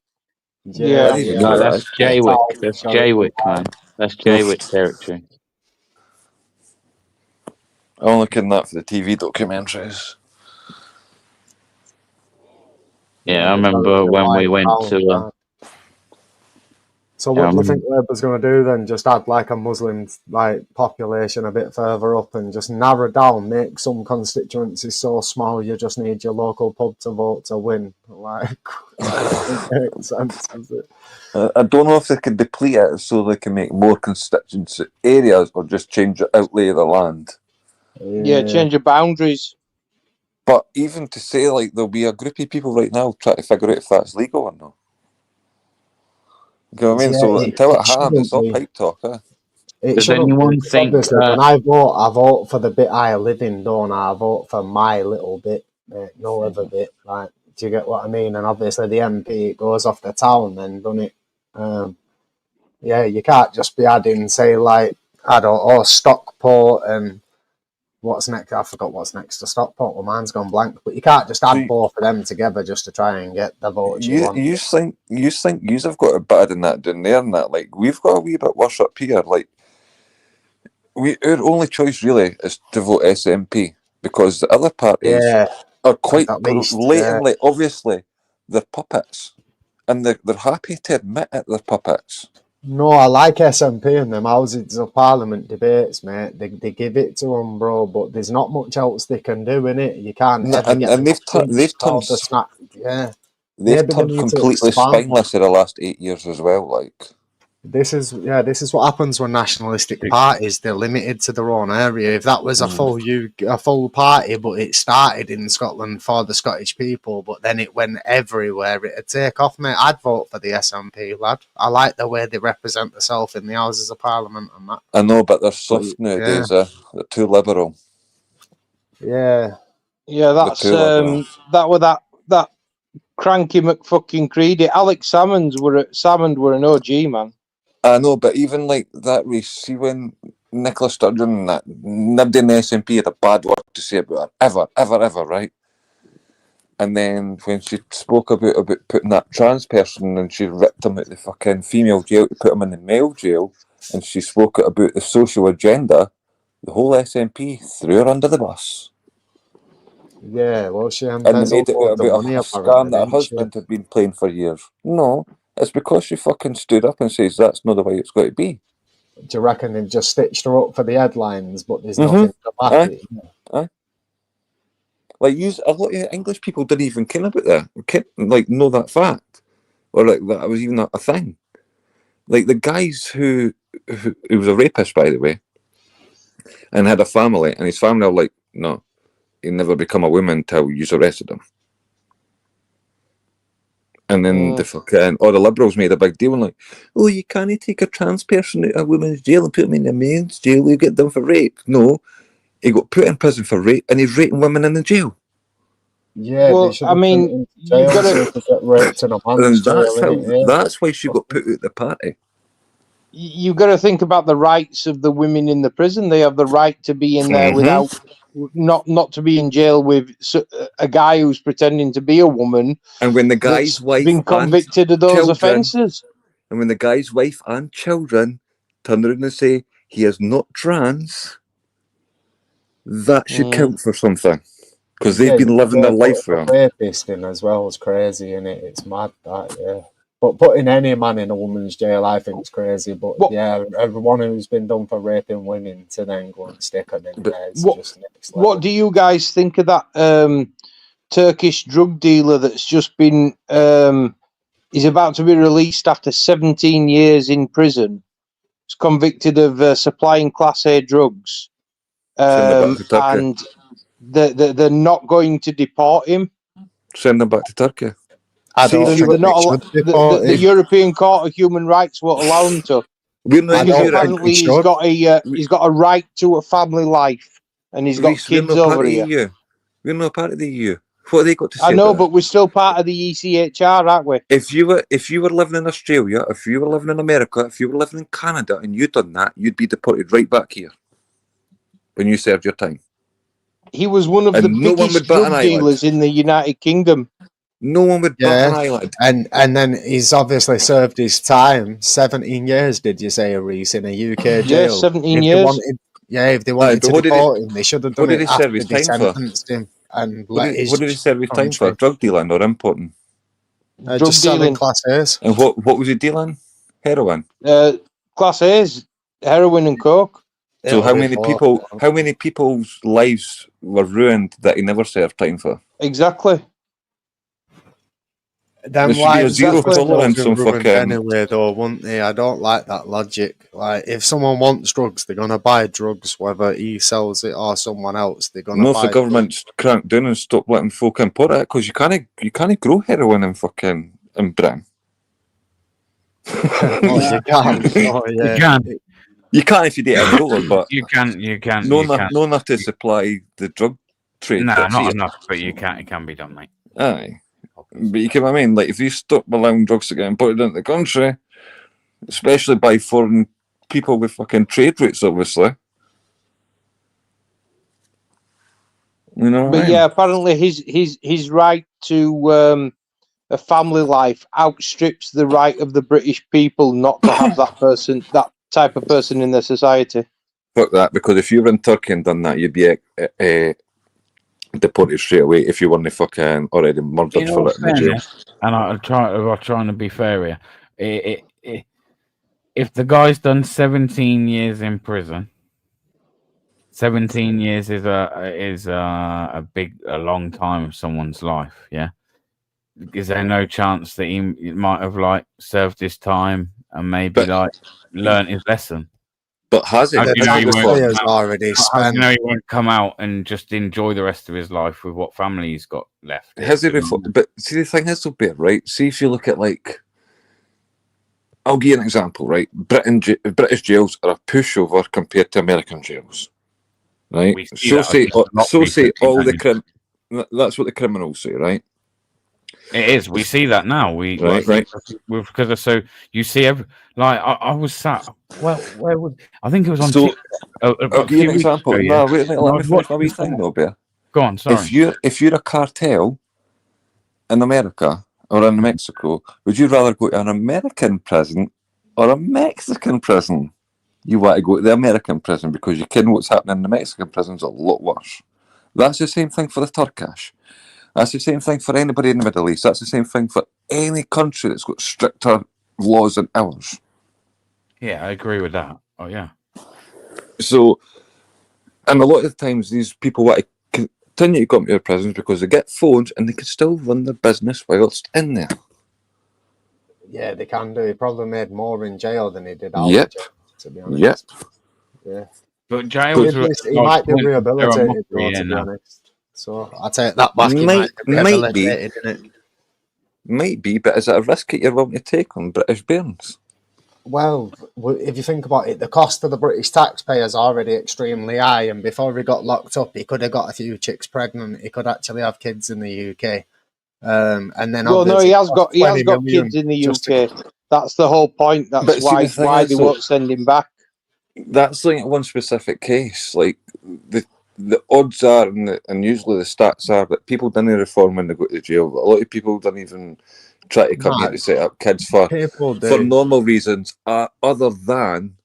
Yeah. No, that's Jaywick. That's Jaywick, man. That's Jaywick territory. I'm only kidding that for the TV documentaries. Yeah, I remember when we went to. So what do you think Labour's going to do then? Just add like a Muslim population a bit further up and just narrow down, make some constituencies so small you just need your local pub to vote to win. Like, it makes sense, does it? I don't know if they can deplete it so they can make more constituency areas or just change the outlay of the land. Yeah, change your boundaries. But even to say, like, there'll be a group of people right now trying to figure out if that's legal or not. You know what I mean? So until it happens, it's all pipe talk, eh? Does anyone think obviously, when I vote for the bit I live in, don't I? I vote for my little bit, no other bit. Like, do you get what I mean? And obviously, the MP it goes off the town, then, doesn't it? Yeah, you can't just be adding, say, like, I don't know, Stockport and what's next? I forgot what's next to Stockport. Well, mine's gone blank. But you can't just add both of them together just to try and get the votes you want. You think you've got it bad in that down there and that? Like, we've got a wee bit worse up here. Like, our only choice really is to vote SNP because the other parties are quite blatantly, obviously, they're puppets. And they're happy to admit it, they're puppets. No, I like SNP and them Houses of Parliament debates, mate. They give it to them, bro, but there's not much else they can do in it. You can't. And they've turned completely spineless in the last 8 years as well. Like, this is what happens when nationalistic parties, they're limited to their own area. If that was a full party, but it started in Scotland for the Scottish people, but then it went everywhere, it'd take off, mate. I'd vote for the SNP, lad. I like the way they represent themselves in the Houses of Parliament and that. I know, but they're soft nowadays. They're too liberal. Yeah, that's that cranky McFucking Creedy. Alex Salmond were an OG, man. I know, but even like that race, see when Nicola Sturgeon and that, nobody in the SNP had a bad word to say about her, ever, right? And then when she spoke about putting that trans person and she ripped him out the fucking female jail to put him in the male jail, and she spoke about the social agenda, the whole SNP threw her under the bus. Yeah, well, she and they made it about a scam that her husband had been playing for years. No, it's because she fucking stood up and says that's not the way it's got to be. Do you reckon they've just stitched her up for the headlines, but there's nothing dramatic? Like, a lot of English people didn't even care about that, know that fact, or like that was even a thing. Like the guys who was a rapist, by the way, and had a family, and his family were like, no, he'll never become a woman until you arrested him. And then the fucking all the liberals made a big deal and like, oh, you can't take a trans person out of a woman's jail and put them in a men's jail. You get done for rape. No, he got put in prison for rape, and he's raping women in the jail. Yeah, they should have put it into jail so they could get raped in a man's jail. That's why she got put out the party. You've got to think about the rights of the women in the prison. They have the right to be in there without not to be in jail with a guy who's pretending to be a woman. And when the guy's wife been convicted of those offences, and when the guy's wife and children turn around and say he is not trans, that should count for something because they've been living their life with him. Rapist in as well is crazy, isn't it? It's mad that, yeah. But putting any man in a woman's jail, I think, is crazy. But yeah, everyone who's been done for raping women to then go and stick them in there is just next level. what do you guys think of that Turkish drug dealer that's just been he's about to be released after 17 years in prison? He's convicted of supplying Class A drugs, and they're not going to deport him. Send them back to Turkey. The European Court of Human Rights won't allow him to. Apparently, he's got a right to a family life, and he's got kids over here. We're not part of the EU. What have they got to say? I know, but we're still part of the ECHR, aren't we? If you were living in Australia, if you were living in America, if you were living in Canada, and you'd done that, you'd be deported right back here when you served your time. He was one of the biggest drug dealers in the United Kingdom. No one would bat an eyelid. And then he's obviously served his time. 17 years, did you say, Reese, in a UK jail? Yeah, 17 years. If they wanted to deport him, they should have done it after they sentenced him. And what did he serve his time for? Drug dealing or importing? Just selling Class A's. And what was he dealing? Heroin? Class A's, heroin and coke. So how many people's lives were ruined that he never served time for? Exactly. Then there should be a zero tolerance on fucking anyway, though, wouldn't they? I don't like that logic. Like, if someone wants drugs, they're gonna buy drugs, whether he sells it or someone else. They're gonna. No, if the government's cranked down and stop letting folk import it, because you can't grow heroin in fucking in Britain. You can. You can. You can if you date a roller, but you can. No enough to supply the drug trade. No, not enough, but you can. It can be done, mate. Aye. But you get what I mean? Like, if you stop allowing drugs to get imported into the country, especially by foreign people with fucking trade routes, obviously. You know what I mean? Yeah, apparently his right to a family life outstrips the right of the British people not to have that type of person in their society. Fuck that, because if you were in Turkey and done that, you'd be deported straight away if you weren't fucking already murdered for it in the jail. And I'm trying to be fair here. If the guy's done 17 years in prison, 17 years is a long time of someone's life. Yeah, is there no chance that he might have like served his time and maybe learned his lesson? But has he? He already spent. You know, he won't come out and just enjoy the rest of his life with what family he's got left. Has he? But see, the thing is, though, bit right. See, if you look at I'll give you an example, right? British jails are a pushover compared to American jails, right? That's what the criminals say, right? It is. We see that now. Right. Because so you see I was sat. Well, where was I think it was on. I'll give you an example. No, wait a minute. Let me finish my wee thing, though, Bear. Go on. Sorry. If you're a cartel in America or in Mexico, would you rather go to an American prison or a Mexican prison? You want to go to the American prison because you can know what's happening in the Mexican prison's a lot worse. That's the same thing for the Turkish. That's the same thing for anybody in the Middle East. That's the same thing for any country that's got stricter laws than ours. Yeah, I agree with that. Oh, yeah. So, and a lot of the times these people want to continue to go into their prisons because they get phones and they can still run their business whilst in there. Yeah, they can do. He probably made more in jail than he did out Yep. of jail, to be honest. Yep. Yeah. But jails are He might be rehabilitated, though, to be now. honest. So I take that back. He might be rehabilitated, innit? Might be, but is it a risk that you're willing to take on British bairns? Well, if you think about it, the cost of the British taxpayer is already extremely high, and before he got locked up, he could have got a few chicks pregnant. He could actually have kids in the UK. And then, well, no, he has got kids in the UK. That's the whole point. That's But see, why they won't send him back. That's like one specific case. Like the odds are, and usually the stats are, that people don't reform when they go to jail. A lot of people don't even try to come here to set up kids for normal reasons, other than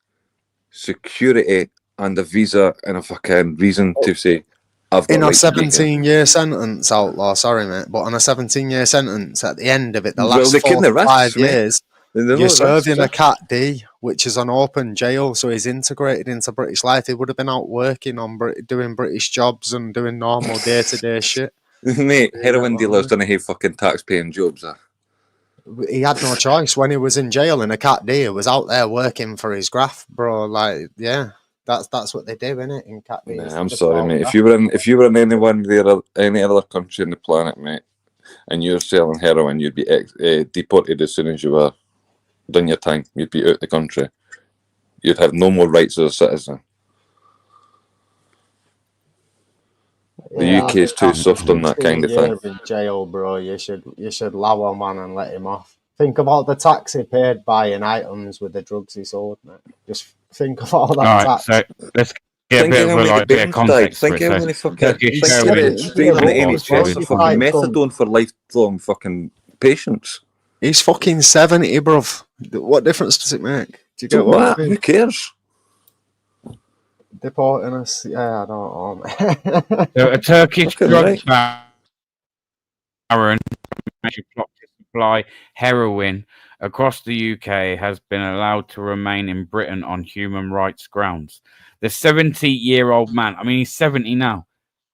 security and a visa and a fucking reason to say, I've got in a a right to be here. 17-year sentence, Outlaw, sorry, mate, but on a 17-year sentence, at the end of it, the last they 4 couldn't to 5 arrest, mate. years, you're serving a Cat D, which is an open jail, so he's integrated into British life. He would have been out working on doing British jobs and doing normal day-to-day shit. Mate, heroin dealers don't have fucking tax-paying jobs. He had no choice. When he was in jail in a Cat D, he was out there working for his graft, bro. Like, yeah, that's what they do, innit? In Cat D. Nah, I'm sorry, mate. If you were in any other country on the planet, mate, and you're selling heroin, you'd be deported as soon as you were done your time. You'd be out the country. You'd have no more rights as a citizen. The UK is too soft on that kind of thing. In jail, bro. You should allow a man and let him off. Think about the tax he paid buying items with the drugs he sold, mate. Just think of all that tax. So let's get a bit of context. Think how many fucking methadone for lifelong fucking patients. He's fucking 70, bruv. What difference does it make? Do you get what I mean? Who cares? Deporting us? Yeah, I don't know. So a Turkish drug baron plot to supply heroin across the UK has been allowed to remain in Britain on human rights grounds. The 70-year-old man, I mean, he's 70 now.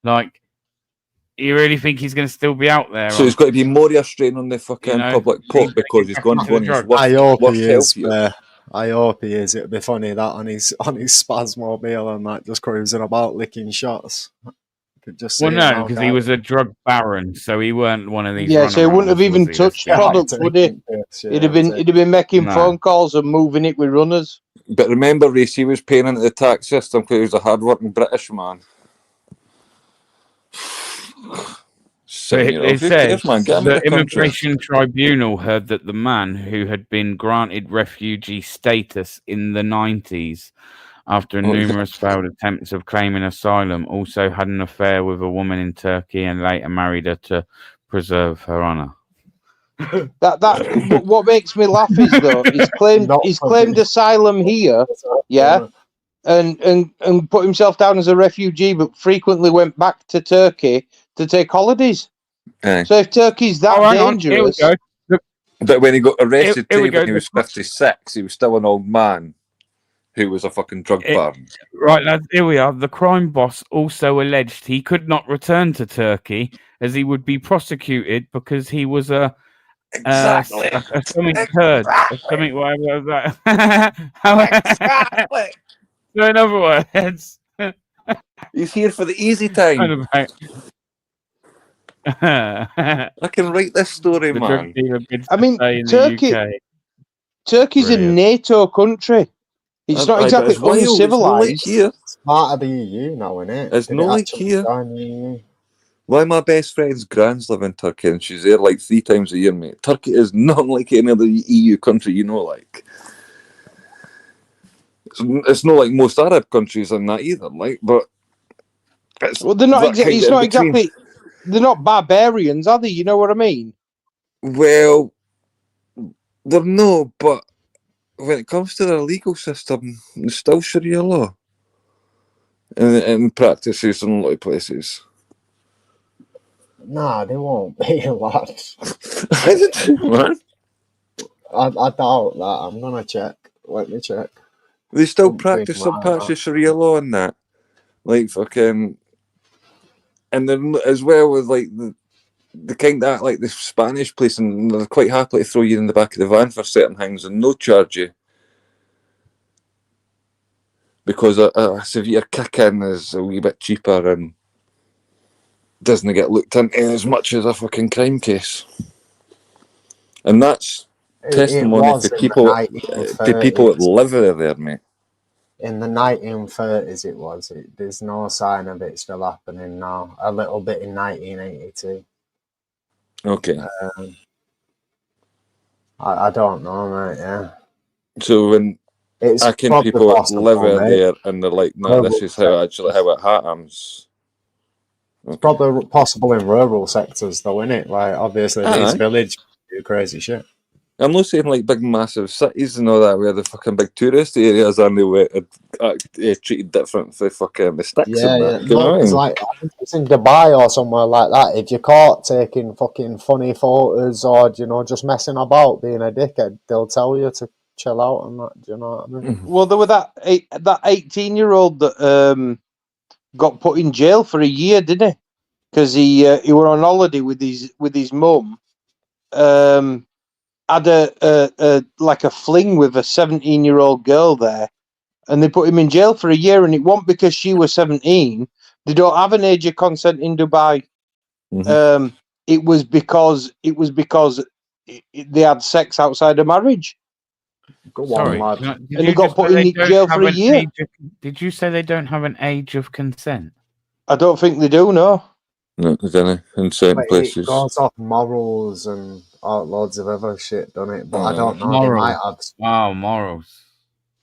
Like, you really think he's going to still be out there? So he's got to be more strain on the fucking public pot because he's gone to his worst I hope he is. health. I hope he is. It'd be funny that on his Spazmobile and that, just cruising about licking shots. Could just well, no, because he was a drug baron, so he weren't one of these. Yeah, so he wouldn't have even touched products, would he? He'd have been making phone calls and moving it with runners. But remember, Reece, he was paying into the tax system because he was a hard-working British man. So it says the Immigration Tribunal heard that the man who had been granted refugee status in the 90s after numerous failed attempts of claiming asylum also had an affair with a woman in Turkey and later married her to preserve her honour. What makes me laugh is though he's claimed asylum here, yeah, and put himself down as a refugee, but frequently went back to Turkey to take holidays. So if Turkey's that dangerous, but when he got arrested when he was 56, he was still an old man who was a fucking drug baron. Right, lads, here we are. The crime boss also alleged he could not return to Turkey as he would be prosecuted because he was a something Kurd, something whatever that. So in other words, he's here for the easy time. I can write this story, man. I mean, Turkey's a NATO country. It's not exactly uncivilized. It's part of the EU now, isn't it? It's not like here. Why my best friend's grand's live in Turkey and she's there like 3 times a year, mate. Turkey is not like any other EU country, you know, like. It's not like most Arab countries and that either, like, but they're not exactly. It's not exactly. They're not barbarians, are they? You know what I mean? Well, they're no, but when it comes to their legal system, it's still Sharia law in practices in a lot of places. Nah, they won't be, lads. Man. I doubt that. I'm gonna check. Let me check. They still practice some parts of Sharia law in that, like fucking, and then as well with like they kind of act like the Spanish place, and they're quite happy to throw you in the back of the van for certain things and no charge you. Because a severe kick-in is a wee bit cheaper and doesn't get looked into as much as a fucking crime case. And that's testimony was for in the people, to 1930s. people that live there, mate. In the 1930s, it was. There's no sign of it still happening now. A little bit in 1982. Okay. I don't know, mate. Yeah. So when It's I can probably people that possible, live out mate. there and they're like, no, this is how it happens. It's probably possible in rural sectors, though, isn't it? Like, obviously, these Aye. villages do crazy shit. I'm not saying like big massive cities and all that where the fucking big tourist areas are treated different for fucking the sticks Yeah, and yeah. that. You know No, what I because mean? like I think it's in Dubai or somewhere like that. If you're caught taking fucking funny photos or just messing about being a dickhead, they'll tell you to chill out and that. Do you know what I mean? Well, there were that 18-year-old that got put in jail for a year, didn't he? Because he were on holiday with his mum. Had a like a fling with a 17-year-old girl there, and they put him in jail for a year. And it wasn't because she was 17. They don't have an age of consent in Dubai. Mm-hmm. It was because they had sex outside of marriage. Go Sorry, on, And he got put in jail for a year. Did you say they don't have an age of consent? I don't think they do. No. No, they don't in certain But places. it goes off morals and loads of other shit, doesn't it? But I don't know. Morals. They might have. Oh, morals.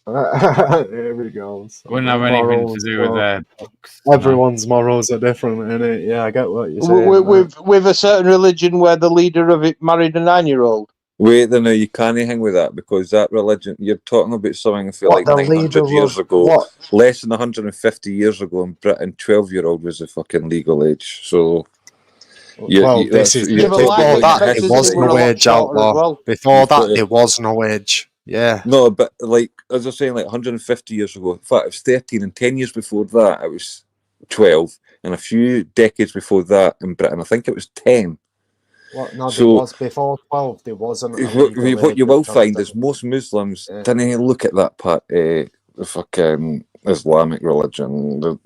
Here we go. Wouldn't have anything to do with their books. Everyone's morals are different, innit? Yeah, I get what you're saying. With a certain religion where the leader of it married a 9-year-old. Wait, no, you can't hang with that because that religion, you're talking about something for like the 900 leader years of ago. what? Less than 150 years ago in Britain, 12-year-old was the fucking legal age. So, Well, this is you're before talking about that. There was no age outlaw. Before that, there was no age. Yeah. No, but like as I was saying, like 150 years ago, in fact, it was 13, and 10 years before that, it was 12, and a few decades before that in Britain, I think it was 10. Well, no, So, there was before 12. There wasn't a legal what age you of will find consent. is most Muslims didn't look at that part, the fucking Islamic religion,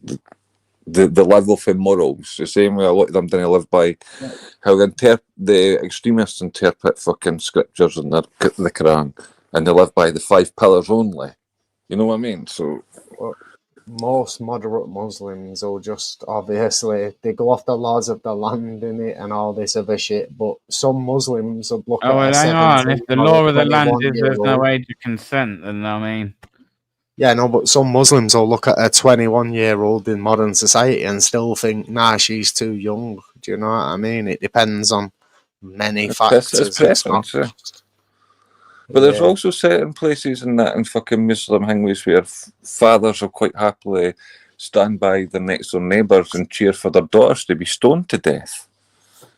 the level for morals, the same way a lot of them didn't live by how the extremists interpret fucking scriptures and the Quran, and they live by the 5 pillars only. You know what I mean? So most moderate Muslims will just obviously they go off the laws of the land in it and all this other shit. But some Muslims will look Oh, at well, a hang on. 17 If the or law a of the land is 21 year there's no old. age of consent, then I mean. Yeah, no, but some Muslims will look at a 21-year-old in modern society and still think, nah, she's too young. Do you know what I mean? It depends on many factors. it's preference, yeah. But there's also certain places in fucking Muslim hangways where fathers will quite happily stand by their next door neighbours and cheer for their daughters to be stoned to death.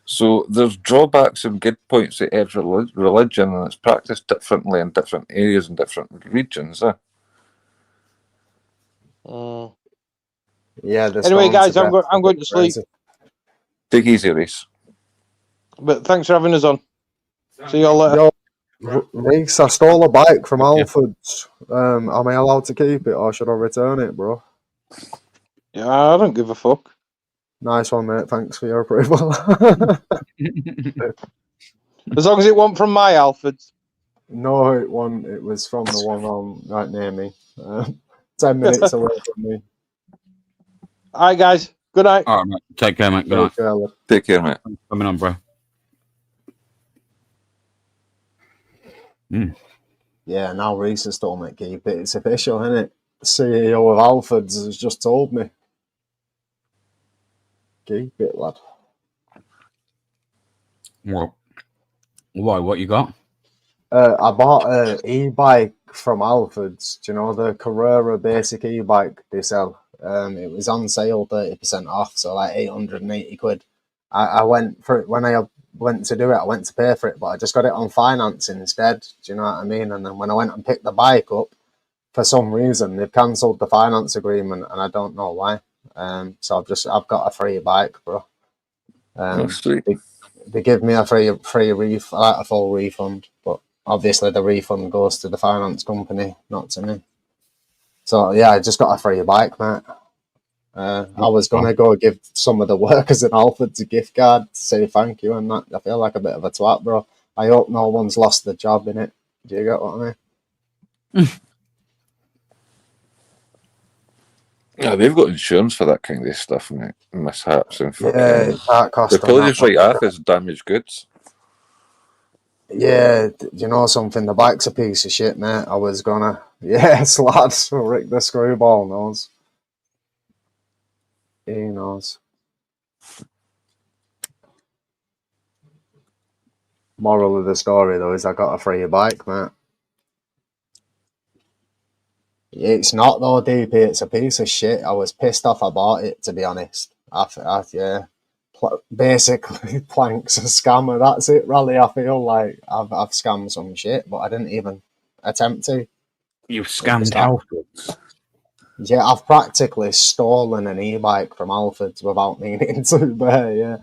So there's drawbacks and good points to every religion, and it's practiced differently in different areas and different regions. Yeah. Anyway, guys, I'm going to sleep. Take it easy, Reese. But thanks for having us on. See you all later. Yo, Reese, I stole a bike from Alfred's. Am I allowed to keep it or should I return it, bro? Yeah, I don't give a fuck. Nice one, mate. Thanks for your approval. As long as it wasn't from my Alfred's. No, it wasn't. It was from the one right near me. 10 minutes away from me. All right, guys. Good night. All right, mate. Take care, mate. Good night. Take care, mate. Coming on, bro. Yeah, now Reese has told me to keep it. It's official, isn't it? CEO of Alfred's has just told me. Keep it, lad. Well, why? What you got? I bought an e-bike from Alfred's. Do you know the Carrera basic e-bike they sell? It was on sale 30% off, so like 880 quid. I went for it when I went to do it. I went to pay for it, but I just got it on finance instead. Do you know what I mean? And then when I went and picked the bike up, for some reason they've cancelled the finance agreement, and I don't know why. So I've got a free bike, bro. Sweet. they give me a a full refund, but obviously the refund goes to the finance company, not to me. So yeah, I just got a free bike, mate. I was gonna go give some of the workers in Alfred's a gift card to say thank you and that. I feel like a bit of a twat, bro. I hope no one's lost the job in it. Do you get what I mean? Yeah, they've got insurance for that kind of stuff, mate. Mishaps and fucking. Yeah, that cost They them probably that just write much. off as damaged goods. Yeah, you know something? The bike's a piece of shit, mate. I was gonna, yes, lads, Rick the Screwball knows. He knows. Moral of the story, though, is I got a free bike, mate. It's not, though, DP. It's a piece of shit. I was pissed off I bought it, to be honest. Yeah. Basically, Plank's a scammer. That's it, Rally. I feel like I've scammed some shit, but I didn't even attempt to. You've scammed Alfred's. Yeah, I've practically stolen an e-bike from Alfred's without meaning to, but yeah.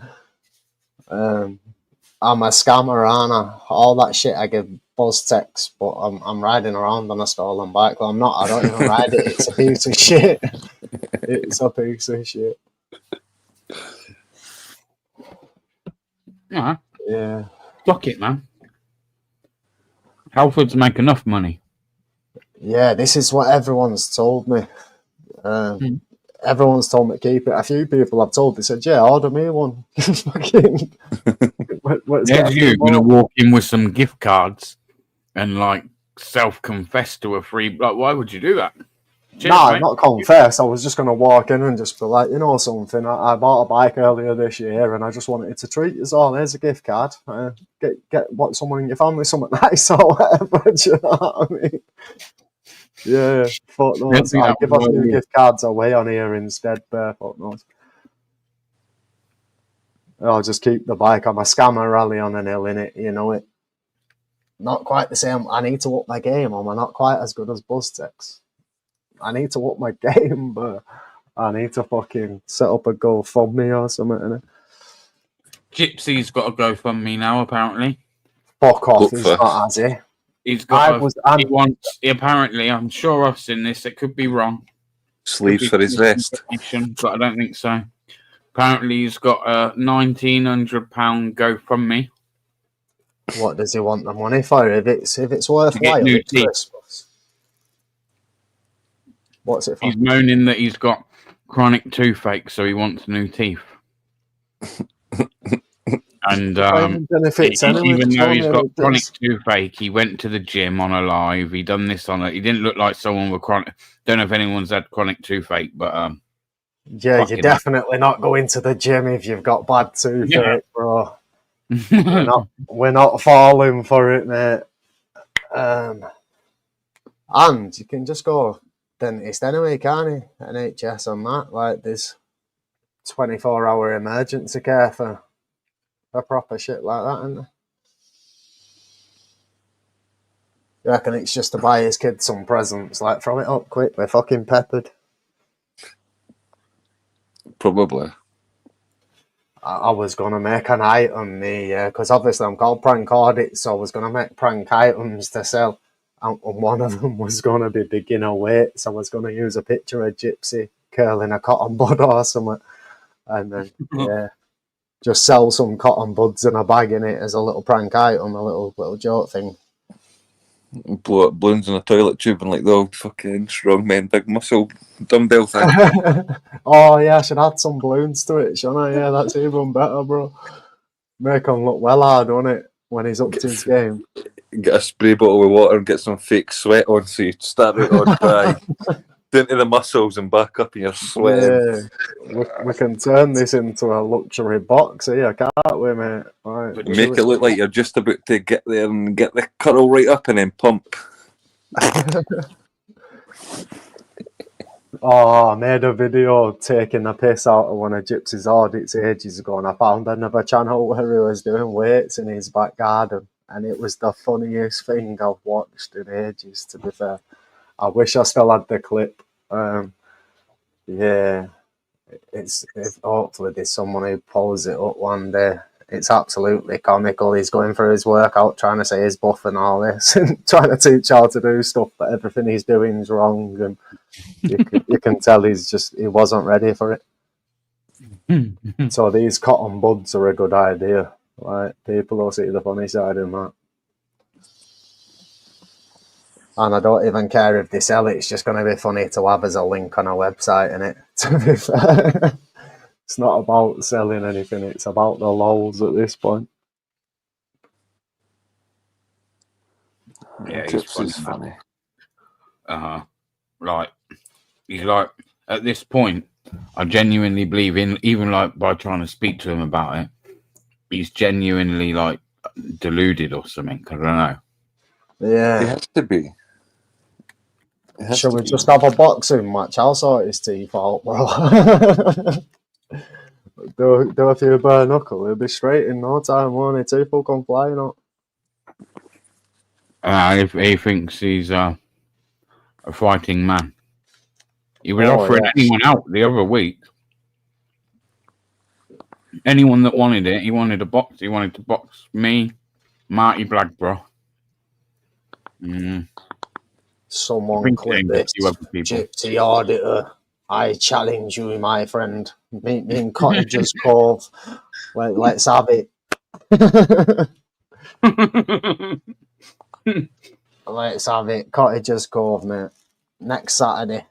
I'm a scammer, aren't I? All that shit I give buzz texts, but I'm riding around on a stolen bike. Well, I'm not. I don't even ride it. It's a piece of shit. It's a piece of shit. Yeah. Fuck it, man. Alfred's make enough money. Yeah, this is what everyone's told me. Everyone's told me to keep it. A few people I've told, they said, yeah, order me one. Fucking. There's you going to walk in with some gift cards and, like, self-confess to a free... Like, why would you do that? Cheers, Nah, mate. not confess. I was just going to walk in and just be like, you know something, I bought a bike earlier this year and I just wanted to treat you all. Here's a gift card. Get what someone in your family something nice or whatever. Do you know what I mean? Yeah, fuck knows. I'll give a few gift cards away on here instead, fuck knows. I'll just keep the bike. I'm a scammer rally on an hill, innit? You know it. Not quite the same. I need to up my game. I'm not quite as good as BuzzTex. I need to up my game, but I need to fucking set up a GoFundMe or something, innit? Gypsy's got a GoFundMe now, apparently. Fuck off, he's not, has he? He's got he wants, apparently, I'm sure I've seen this, it could be wrong. Sleeves for his vest. But I don't think so. Apparently he's got a £1,900 GoFundMe. What does he want the money for? If it's worthwhile, it's Christmas. What's it for? He's moaning that he's got chronic toothache, so he wants new teeth. And even though he's got chronic toothache, he went to the gym on a live. He done this on it. He didn't look like someone with chronic. Don't know if anyone's had chronic toothache, but yeah, you're definitely not going to the gym if you've got bad toothache, bro. we're not falling for it, mate. And you can just go dentist anyway, can't you? NHS and that. Like there's 24-hour emergency care for proper shit like that, isn't there? You reckon it's just to buy his kids some presents, like throw it up quick, we're fucking peppered. Probably. I was going to make an item, because obviously I'm called Prank Audit, so I was going to make prank items to sell. And one of them was going to be beginner weights. I was going to use a picture of Gypsy curling a cotton bud or something. And then, yeah, just sell some cotton buds in a bag in it as a little prank item, a little joke thing. Blow up balloons in a toilet tube and like the old fucking strong men, big muscle dumbbell thing. Oh, yeah, I should add some balloons to it, shouldn't I? Yeah, that's even better, bro. Make him look well hard, won't it, when he's up to his game. Get a spray bottle with water and get some fake sweat on, so you start out on dry, into the muscles and back up and you're sweating. Yeah, we can turn this into a luxury box here, can't we, mate? Right, make it look like you're just about to get there and get the curl right up and then pump. Oh, I made a video taking the piss out of one of Gypsy's audits ages ago, and I found another channel where he was doing weights in his back garden, and it was the funniest thing I've watched in ages, to be fair. I wish I still had the clip. Yeah, it's hopefully there's someone who pulls it up one day. It's absolutely comical. He's going through his workout, trying to say he's buff and all this, and trying to teach how to do stuff, but everything he's doing is wrong, and you can tell he wasn't ready for it. So these cotton buds are a good idea. Like, people will see the funny side in that. And I don't even care if they sell it. It's just going to be funny to have as a link on a website, innit? To be fair. It's not about selling anything. It's about the lols at this point. Yeah, he's Chips is funny. Like, he's like, at this point, I genuinely believe in, even like by trying to speak to him about it, he's genuinely like deluded or something. I don't know. Yeah. He has to be. Should we just have a boxing match? I'll sort his teeth out, bro. do a few bare knuckle. He'll be straight in no time, won't he? Teeth will come flying up. If he thinks he's a fighting man. He was offering anyone out the other week. Anyone that wanted it, he wanted a box. He wanted to box me, Marty Blackbro. Someone clip this. Gypsy auditor. I challenge you, my friend. Meet me in Cottager's Cove. Let's have it. Let's have it. Cottager's Cove, mate. Next Saturday.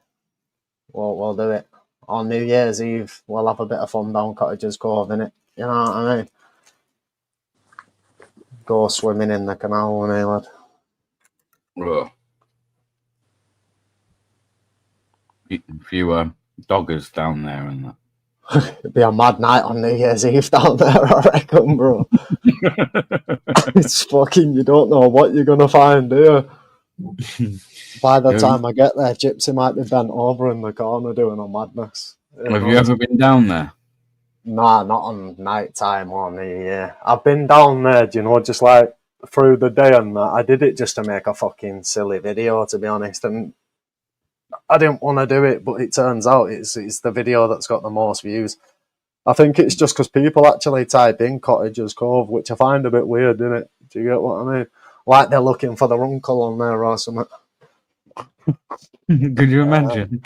We'll do it. On New Year's Eve, we'll have a bit of fun down Cottager's Cove, innit? You know what I mean? Go swimming in the canal, innit, lad? A few doggers down there and that. It'd be a mad night on New Year's Eve down there, I reckon, bro. It's fucking, you don't know what you're going to find, do you? By the time I get there, Gypsy might be bent over in the corner doing a madness. Have you ever been down there? Nah, not on night time or New Year. I've been down there, you know, just like through the day and that. I did it just to make a fucking silly video, to be honest, and I didn't want to do it, but it turns out it's the video that's got the most views. I think it's just because people actually type in Cottager's Cove, which I find a bit weird, innit? Do you get what I mean? Like they're looking for their uncle on there or something. Could you imagine?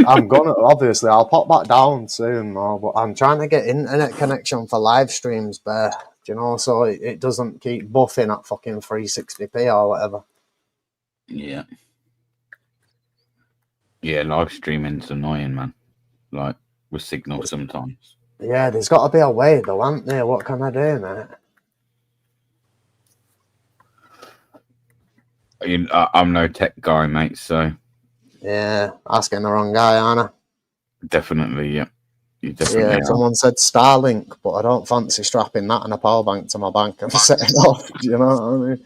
I'm gonna, obviously, I'll pop back down soon, though, but I'm trying to get internet connection for live streams, but, you know, so it doesn't keep buffing at fucking 360p or whatever. Yeah. Yeah, live streaming's annoying, man. Like, with signal sometimes. Yeah, there's got to be a way, though, hasn't there? What can I do, mate? I'm no tech guy, mate, so... Yeah, asking the wrong guy, aren't I? Definitely, yeah. You definitely Yeah, are. someone said Starlink, but I don't fancy strapping that and a power bank to my bank and setting off. Do you know what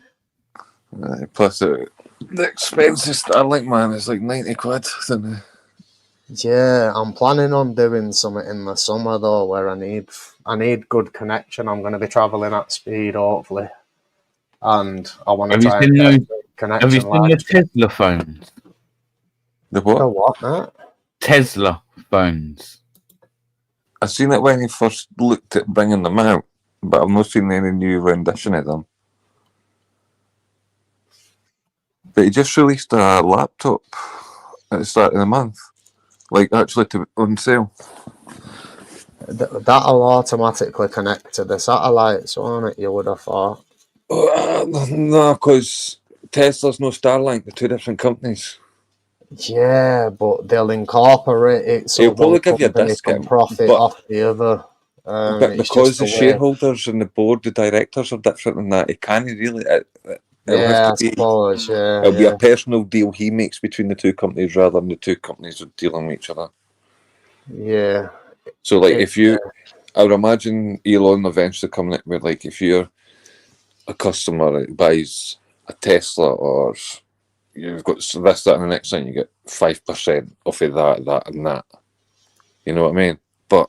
I mean? Plus, the expensive Starlink, man, is like 90 quid. Yeah, I'm planning on doing something in the summer, though, where I need good connection. I'm going to be travelling at speed, hopefully. And I want to try and get connection. Have you seen the Tesla phones? The what? The what, mate? Tesla phones. I seen it when he first looked at bringing them out, but I've not seen any new rendition of them. But he just released a laptop at the start of the month, like actually on sale. That'll automatically connect to the satellites, won't it? You would have thought. No, because Tesla's no Starlink. They're two different companies. Yeah, but they'll incorporate it so He'll probably one give you a company discount, can profit but- off the other. But it's because just the way- shareholders and the board, the directors are different than that, he can't really. It'll Yeah, have I to be, suppose, yeah. it'll be yeah. a personal deal he makes between the two companies rather than the two companies dealing with each other. Yeah. So, like, if you, I would imagine Elon eventually coming up with, like, if you're a customer that buys a Tesla or you've got this, that, and the next thing, you get 5% off of that, and that. You know what I mean? But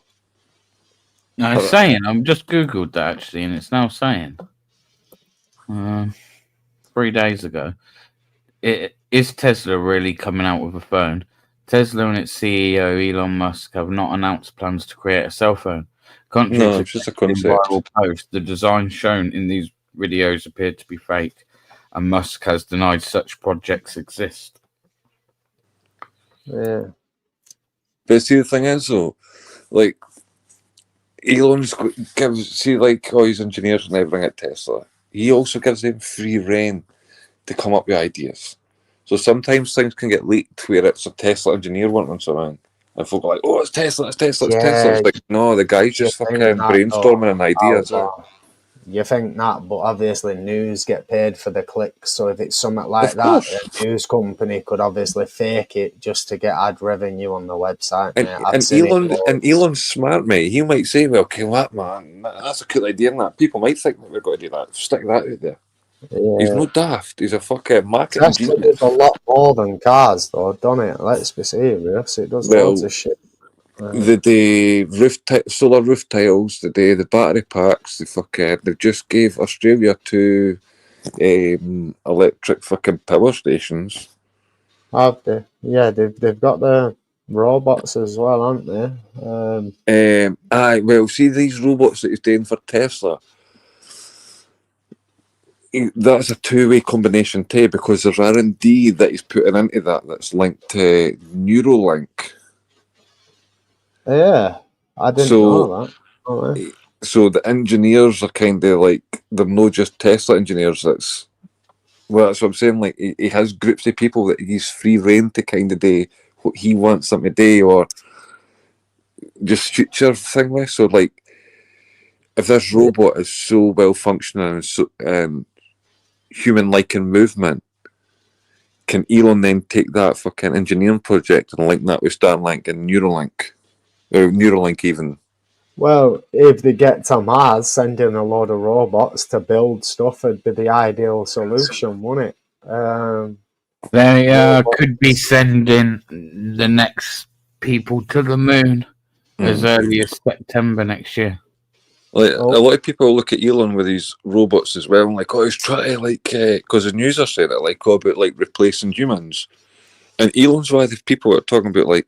No, it's saying, I've just Googled that actually, and it's now saying 3 days ago, is Tesla really coming out with a phone? Tesla and its CEO Elon Musk have not announced plans to create a cell phone, Contrary No, to it's just a the concept. viral post, the design shown in these videos appeared to be fake, and Musk has denied such projects exist. Yeah. But see, the thing is, though, like, Elon's gives, see, like, all his engineers and everything at Tesla, he also gives them free rein to come up with ideas. So sometimes things can get leaked where it's a Tesla engineer wanting something, and folk are like, "Oh, it's Tesla, it's Tesla, it's Tesla." It's like, no, the guy's you just think fucking that, brainstorming an idea. You think that, but obviously news get paid for the clicks. So if it's something like Of that, course. a news company could obviously fake it just to get ad revenue on the website. Mate. I've And seen Elon's smart, mate. He might say, "Well, okay, that man, that's a cool idea," and that people might think that we've got to do that. Stick that out there. Yeah. He's no daft. He's a fucking marketing Tesla genius. does a lot more than cars, though, doesn't it? Let's be serious. It does loads of shit. The solar roof tiles, the battery packs, they just gave Australia 2 electric fucking power stations. Have they? Yeah, they've got the robots as well, haven't they? Well, see these robots that he's doing for Tesla. That's a two-way combination too, because there's R&D that he's putting into that's linked to Neuralink. Yeah, I didn't know that. Oh, yeah. So the engineers are kind of like, they're not just Tesla engineers. That's what I'm saying. Like he has groups of people that he's free rein to kind of do what he wants them to do, or just future thing with. So like, if this robot is so well functioning and so human-like in movement, can Elon then take that fucking engineering project and link that with Starlink and Neuralink, or Neuralink even? Well, if they get to Mars, sending a load of robots to build stuff would be the ideal solution, wouldn't it? They could be sending the next people to the moon as early as September next year. Like a lot of people look at Elon with these robots as well, and like, oh, he's trying to because the news are saying it about replacing humans, and Elon's one of the people that are talking about like,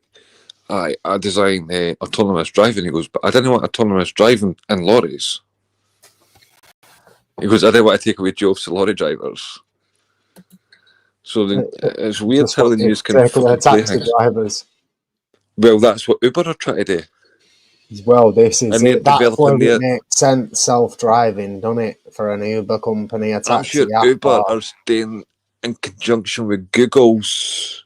I design autonomous driving. He goes, but I didn't want autonomous driving in lorries. He goes, I didn't want to take away jobs to lorry drivers. So it's weird how the news can fucking play things. Drivers. Well, that's what Uber are trying to do. Well, this is it. That's where it makes sense, self-driving, doesn't it? For an Uber company, a taxi I'm sure Uber are staying in conjunction with Google's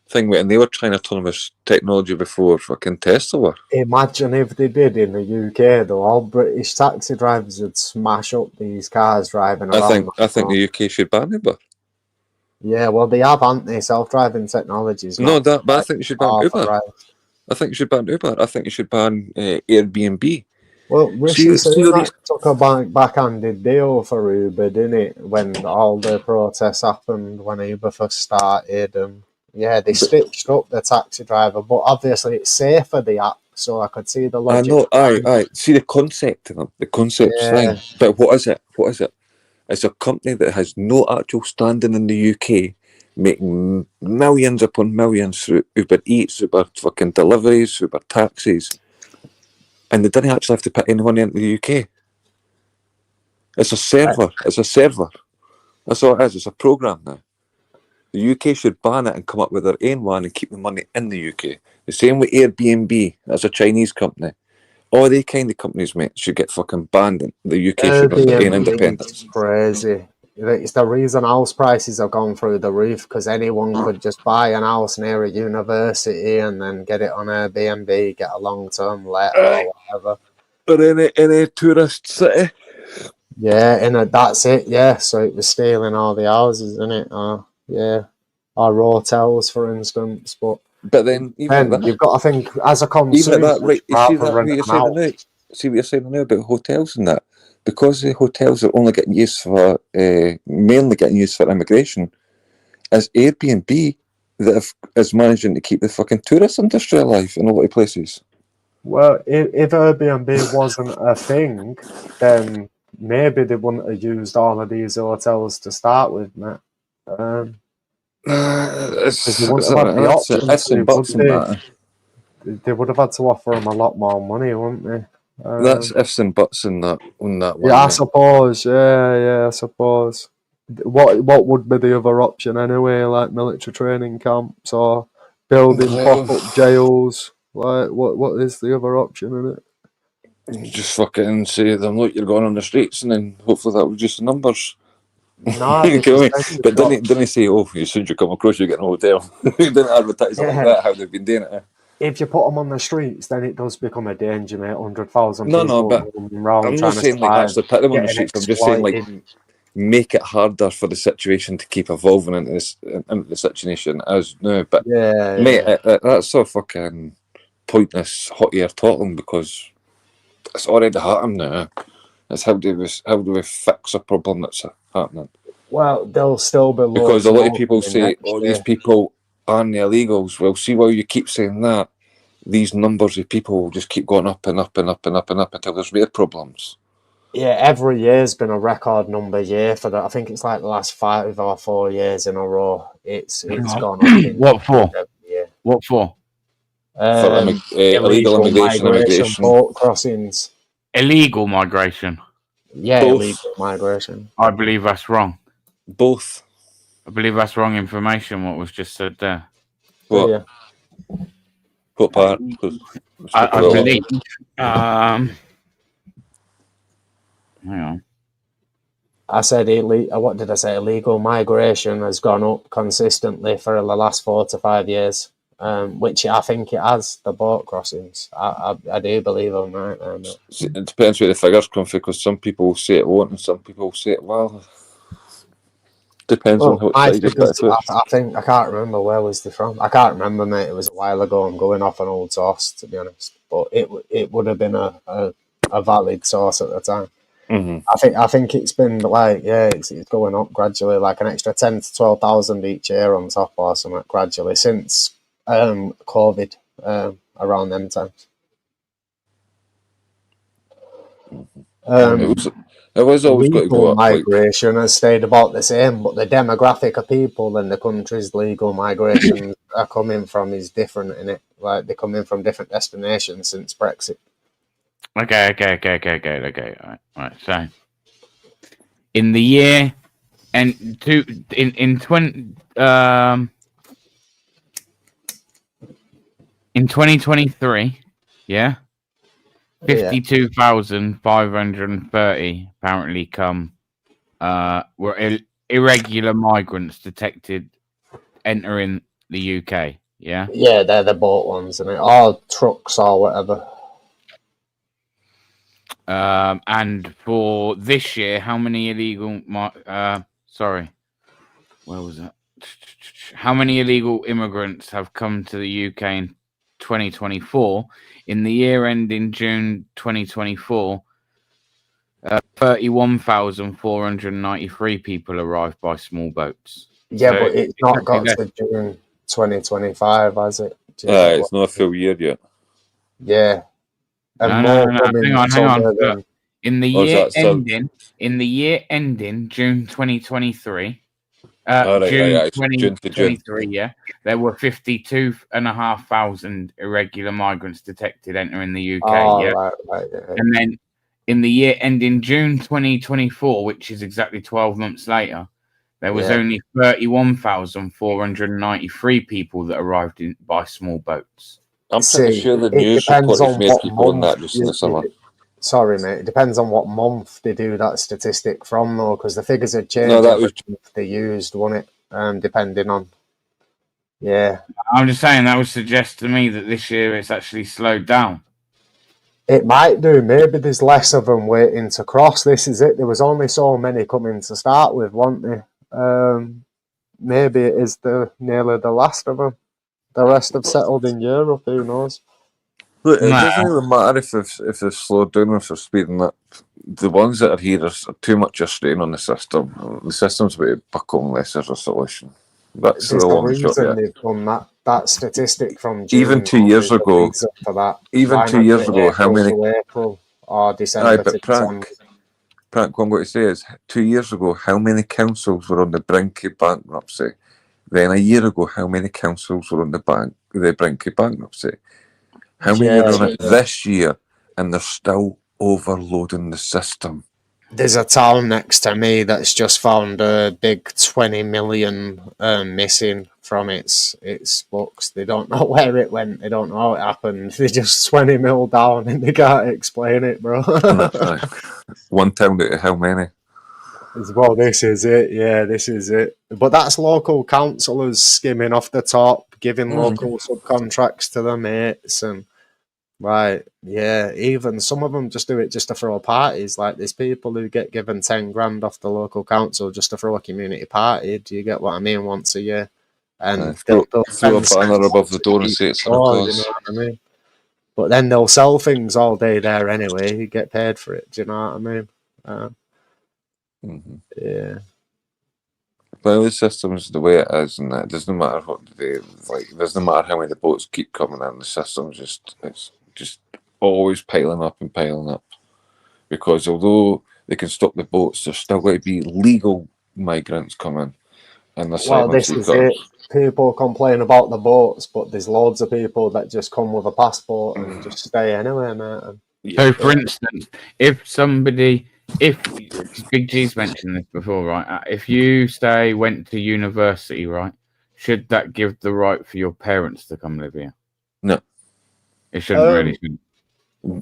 thing, and they were trying autonomous technology before fucking Tesla were. Imagine if they did in the UK, though. All British taxi drivers would smash up these cars driving around. I think the UK should ban Uber. Yeah, well, they have, haven't they? Self-driving technologies. But I think you should ban Uber. I think you should ban Uber. I think you should ban Airbnb. Well, Rishi Sunak took a backhanded deal for Uber, didn't it? When all the protests happened, when Uber first started, and yeah, they stitched up the taxi driver. But obviously, it's safer the app, so I could see the logic. I know. See the concept of them, the concept's thing. But what is it? What is it? It's a company that has no actual standing in the UK, making millions upon millions through Uber Eats, Uber fucking deliveries, Uber taxis, and they didn't actually have to put anyone into the UK. It's a server. It's a server. That's all it is. It's a program now. The UK should ban it and come up with their own one and keep the money in the UK. The same with Airbnb. That's a Chinese company. All they kind of companies, mate, should get fucking banned. And the UK should have their own independence. Crazy. It's the reason house prices have gone through the roof, because anyone could just buy an house near a university and then get it on Airbnb, get a long-term let or whatever. Or in a tourist city. Yeah, that's it. Yeah, so it was stealing all the houses, isn't it? Yeah, or hotels, for instance. But then you've got to think as a consumer. Even at that, right? You see that what you're saying now? See what you're saying now about hotels and that? Because the hotels are only getting used for mainly getting used for immigration, as Airbnb that is managing to keep the fucking tourist industry alive in a lot of places. Well, if Airbnb wasn't a thing, then maybe they wouldn't have used all of these hotels to start with, mate. They wouldn't have had the option. They would have had to offer them a lot more money, wouldn't they? That's ifs and buts in that on that one. Yeah, I suppose. Yeah, I suppose. What would be the other option anyway? Like military training camps or building pop-up jails? Like what is the other option in it? Just fucking say to them, look, you're going on the streets, and then hopefully that will reduce the numbers. No, You know what I mean? But didn't he say, oh, as soon as you come across, you get in a hotel? He didn't advertise it like that, how they've been doing it. If you put them on the streets, then it does become a danger, mate. 100,000 No, people but running around I'm trying not to saying like survive, actually put them on the getting streets. I'm just saying like exploited. make it harder for the situation to keep evolving into the situation as now. But mate, that's so fucking pointless hot air talking because it's already happening now. It's how do we fix a problem that's happening? Well, there'll still be Because a lot of people loads say, "Oh, these people aren't the illegals." Well, see why you keep saying that. These numbers of people will just keep going up and up and up and up and up until there's real problems. Yeah, every year's been a record number year for that. I think it's like the last 5 or 4 years in a row. It's gone up. What for? Yeah. What for? For illegal immigration, boat crossings. Illegal migration. Yeah, Both. illegal migration. I believe that's wrong. Both. I believe that's wrong information. What was just said there. What? Yeah. What part? I believe. Hang on. I said what did I say? Illegal migration has gone up consistently for the last 4 to 5 years, which I think it has. The boat crossings, I do believe I'm right there, mate. It depends where the figures come from, because some people say it won't and some people say it will. Depends on what side you put it to. I think I can't remember where was they from. I can't remember, mate. It was a while ago. I'm going off an old source, to be honest, but it would have been a valid source at the time. Mm-hmm. I think it's been like it's going up gradually, like an extra 10 to 12,000 each year on top or something gradually since COVID around them times. It was always got to go up. Migration has stayed about the same, but the demographic of people in the countries legal migration are coming from is different in it. Like they're coming from different destinations since Brexit. Okay. All right. So, in the year in 2023, yeah, 52,530 apparently were irregular migrants detected entering the UK. Yeah. Yeah, they're the boat ones, and or trucks or whatever. And for this year, how many illegal? Sorry, where was that? How many illegal immigrants have come to the UK in 2024? In the year ending June 2024, 31,493 people arrived by small boats. Yeah, So but it's not got to June 2025, has it? It's not a full year yet. Yeah. And no. Hang on. In the year ending June 2023, June 2023, yeah, there were 52,500 irregular migrants detected entering the UK. Right, And then in the year ending June 2024, which is exactly 12 months later, there was only 31,493 people that arrived by small boats. I'm pretty sure the news reporters made people on that just in the summer. Sorry, mate. It depends on what month they do that statistic from, though, because the figures had changed every month they used, wouldn't it? Depending on. Yeah. I'm just saying that would suggest to me that this year it's actually slowed down. It might do. Maybe there's less of them waiting to cross. This is it. There was only so many coming to start with, weren't there? Maybe it is nearly the last of them. The rest have settled in Europe. Who knows? Look, it doesn't really matter if they've slowed down or if they're speeding up. The ones that are here are too much a strain on the system. The system's about to buckle unless there's a solution. That's the long shot. They've done that statistic from June. Even 2 years ago. Even 2 years ago, how many? April or December. But Frank, what I'm going to say is, 2 years ago, how many councils were on the brink of bankruptcy? Then a year ago, how many councils were on the brink of bankruptcy? How many are on it this year? and they're still overloading the system. There's a town next to me that's just found a big 20 million missing from its books. They don't know where it went. They don't know how it happened. They just 20 mil down and they can't explain it, bro. One town out of how many? Well, this is it. Yeah, this is it. But that's local councillors skimming off the top, giving local subcontracts to their mates, and right, yeah. Even some of them just do it just to throw parties. Like there's people who get given 10 grand off the local council just to throw a community party. Do you get what I mean? Once a year, and Throw they'll a send banner signs above the to door and keep say it it's for a going, you cause. know what I mean? But then they'll sell things all day there anyway. You get paid for it. Do you know what I mean? Yeah. Well, the system's the way it is, and it doesn't matter what they like. It doesn't matter how many boats keep coming in. The system's it's just always piling up and piling up. Because although they can stop the boats, there's still going to be legal migrants coming, and the Well, asylum this is seekers. it. People complain about the boats, but there's loads of people that just come with a passport and just stay anywhere, mate. So, for instance, if Big G's mentioned this before, right? If you went to university, right? Should that give the right for your parents to come live here? No, it shouldn't really.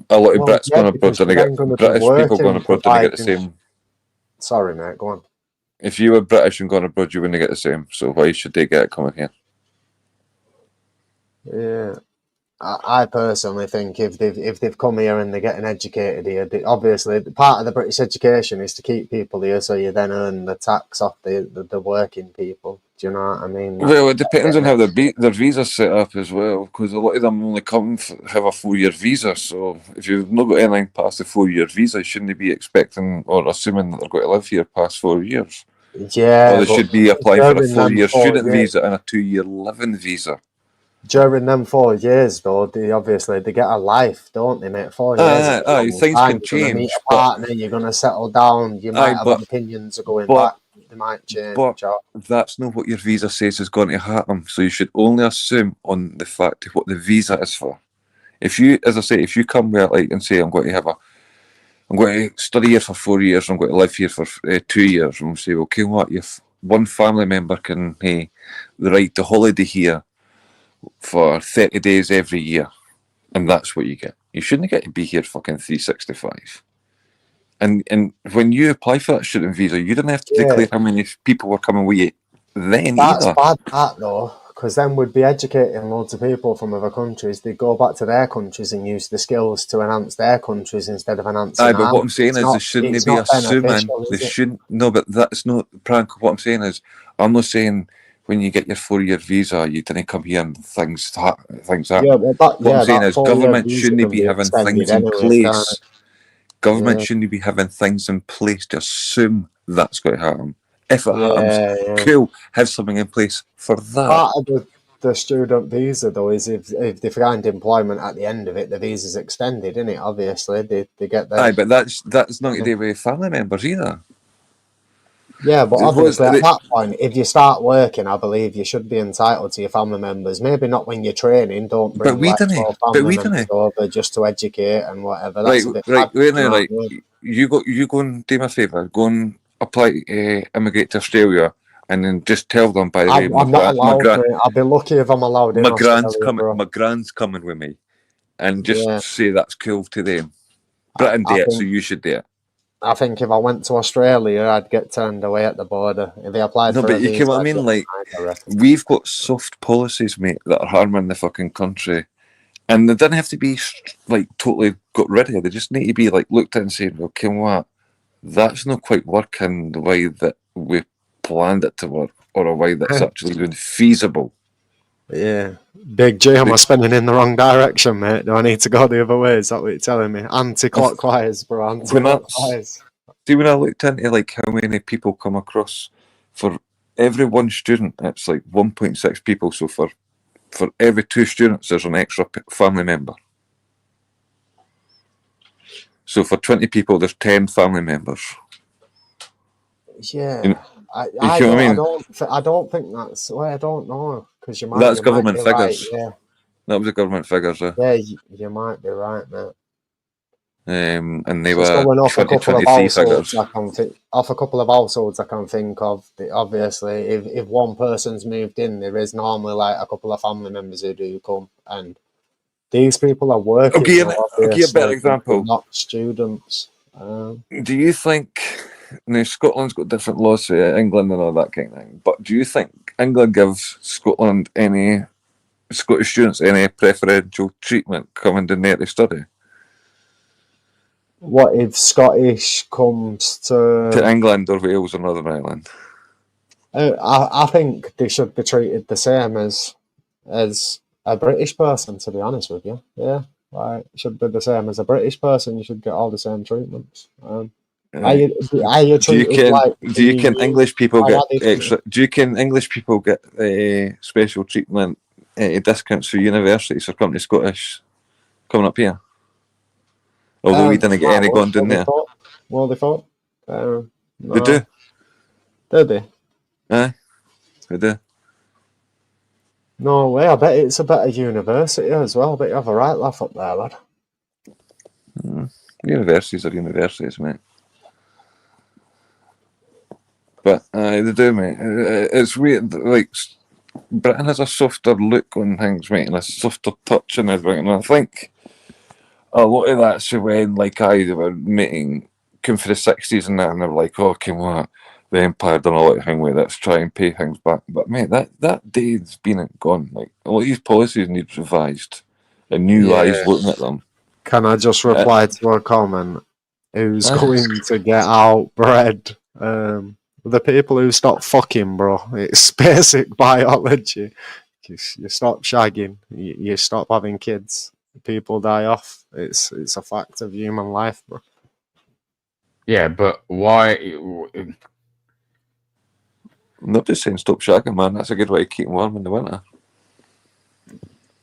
A lot of Brits going abroad, because they you're get then gonna be British people going working, abroad, and they get the providing- same. Sorry, mate. Go on. If you were British and going abroad, you wouldn't get the same. So why should they get it coming here? Yeah, I personally think if they've come here and they're getting educated here, obviously part of the British education is to keep people here, so you then earn the tax off the working people. Do you know what I mean? Well, it depends on how their visa's set up as well, because a lot of them only have a 4-year visa. So if you've not got anything past the 4-year visa, shouldn't they be expecting or assuming that they're going to live here past 4 years? Yeah, or they should be applying for a during them 4-year 4 student years- visa and a 2-year living visa. During them 4 years, though, they get a life, don't they, mate? 4 years. is a long Things time. can You're gonna meet change, a partner. You're gonna settle down. You might have but- opinions of going but- back. They might change. But that's not what your visa says is going to happen. So you should only assume on the fact of what the visa is for. If you, as I say, if you come here and say I'm going to study here for 4 years, I'm going to live here for 2 years, and we'll say, okay, what if one family member can the right to holiday here for 30 days every year, and that's what you get. You shouldn't get to be here fucking 365. And when you apply for that student visa, you didn't have to declare how many people were coming with you then That's either. bad, that though, because then we'd be educating loads of people from other countries. They'd go back to their countries and use the skills to enhance their countries instead of enhancing. But what I'm saying It's is not- they shouldn't it's be not assuming. beneficial, They is it? shouldn't. No, but that's not prank. What I'm saying is, I'm not saying when you get your 4-year visa, you didn't come here and things happen. Yeah, well, What I'm saying that is, 4-year government visa shouldn't can be having extended things in anyway, place. can't it? Government Yeah. shouldn't be having things in place to assume that's going to happen. If it happens, Yeah. cool. Have something in place for that. Part of the student visa, though, is if they find employment at the end of it, the visa's extended, isn't it? Obviously, they get their... Aye, but that's not to do with family members either. Yeah, but It was- obviously at it- that point, if you start working, I believe you should be entitled to your family members. Maybe not when you're training. Don't bring But we like didn't. 12 But family we members didn't. over just to educate and whatever. Right, That's a bit right. bad, Wait you now, know right. what I mean? You go and do me a favour. Go and apply immigrate to Australia, and then just tell them. By the way, I'm not allowed, mate. I'll be lucky if I'm allowed in my grand's Australia, coming. bro. My grand's coming with me, and just Yeah. say that's cool to them. Britain I do it, so think- you should do it. I think if I went to Australia, I'd get turned away at the border. If they applied No, for but a you visa, get what I I'd mean. get Like denied, I reckon. we've got soft policies, mate, that are harming the fucking country, and they don't have to be like totally got rid of. They just need to be like looked at and saying, "Well, you know what? That's not quite working the way that we planned it to work, or a way that's actually been feasible." Yeah. Big J, am I spinning in the wrong direction, mate? Do I need to go the other way? Is that what you're telling me? Anti-clockwise, bro. Anti-clockwise. See, when I looked into like how many people come across for every one student, it's like 1.6 people. So for every 2 students, there's an extra family member. So for 20 people, there's 10 family members. Yeah. You know- I you know what I don't, mean? I don't think that's... Well, I don't know. Because you might, That's you might government be figures. right, yeah. That was the government figures. Yeah, you might be right, mate. and they Just were going off a couple of 2023 households, figures. I can think of. Obviously, if one person's moved in, there is normally like a couple of family members who do come, and these people are working. I'll give you a better example. Not students. Do you think now Scotland's got different laws to England and all that kind of thing? But do you think England gives Scotland any Scottish students any preferential treatment coming down there to study? What if Scottish comes to England or Wales or Northern Ireland? I think they should be treated the same as a British person. To be honest with you, yeah, like it should be the same as a British person. You should get all the same treatments. Are you treated like? Do you can English people how get are they treated? extra? Do you can English people get special treatment, discounts for universities or coming to Scottish, coming up here? Although we didn't get any going down there. Well, they thought. They do. Did they? Aye, they do. No way. I bet it's a better university as well. I bet you have a right laugh up there, lad. Universities are universities, mate. But they do, mate. It's weird. Like Britain has a softer look on things, mate, and a softer touch and everything. And I think a lot of that's when, like, they were meeting, came for the 60s and that, and they were like, "Oh, come on, the Empire done a lot of thing with it. Let's try and pay things back." But mate, that day's been and gone. Like, a lot of these policies need revised, and new eyes looking at them. Can I just reply to a comment? Who's going to get out bread? The people who stop fucking, bro. It's basic biology. You stop shagging. You stop having kids. People die off. It's a fact of human life, bro. Yeah, but why? Nobody's saying stop shagging, man. That's a good way to keep them warm in the winter.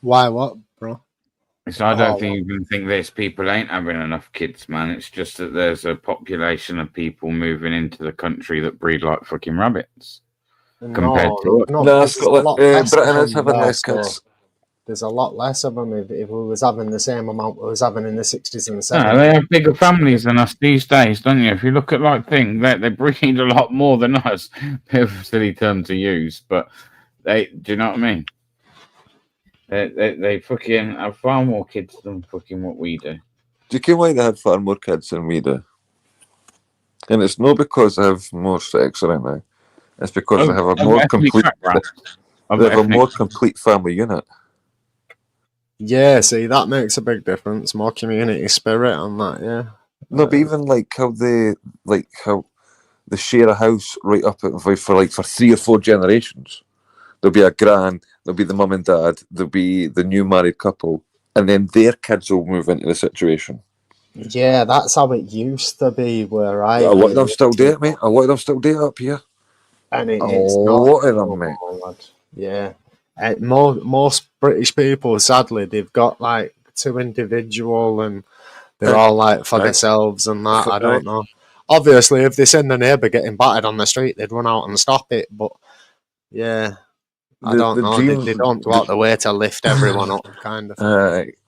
Why what, bro? So I don't even think there's people ain't having enough kids, man. It's just that there's a population of people moving into the country that breed like fucking rabbits. Compared to Britain is having less kids. There's a lot less of them. If we was having the same amount we was having in the 60s and 70s. No, they have bigger families than us these days, don't you? If you look at like things, they breed a lot more than us. Bit of a silly term to use, but do you know what I mean? They fucking have far more kids than fucking what we do. Do you know why they had far more kids than we do? And it's not because they have more sex or anything. It's because they have a more complete. They have a more complete family unit. Yeah, see, that makes a big difference. More community spirit on that, yeah. No, but even like how they share a house right up for 3 or 4 generations. There'll be a gran, there'll be the mum and dad, there'll be the new married couple, and then their kids will move into the situation. Yeah, that's how it used to be where A lot of them still do it, mate. A lot of them still do it up here. And it's a lot of them, mate. Yeah. Most British people, sadly, they've got like 2 individual and they're all like for themselves and that. I don't know. Obviously, if they seen the neighbour getting battered on the street, they'd run out and stop it. But yeah, I don't know. They don't go out the way to lift everyone up, kind of.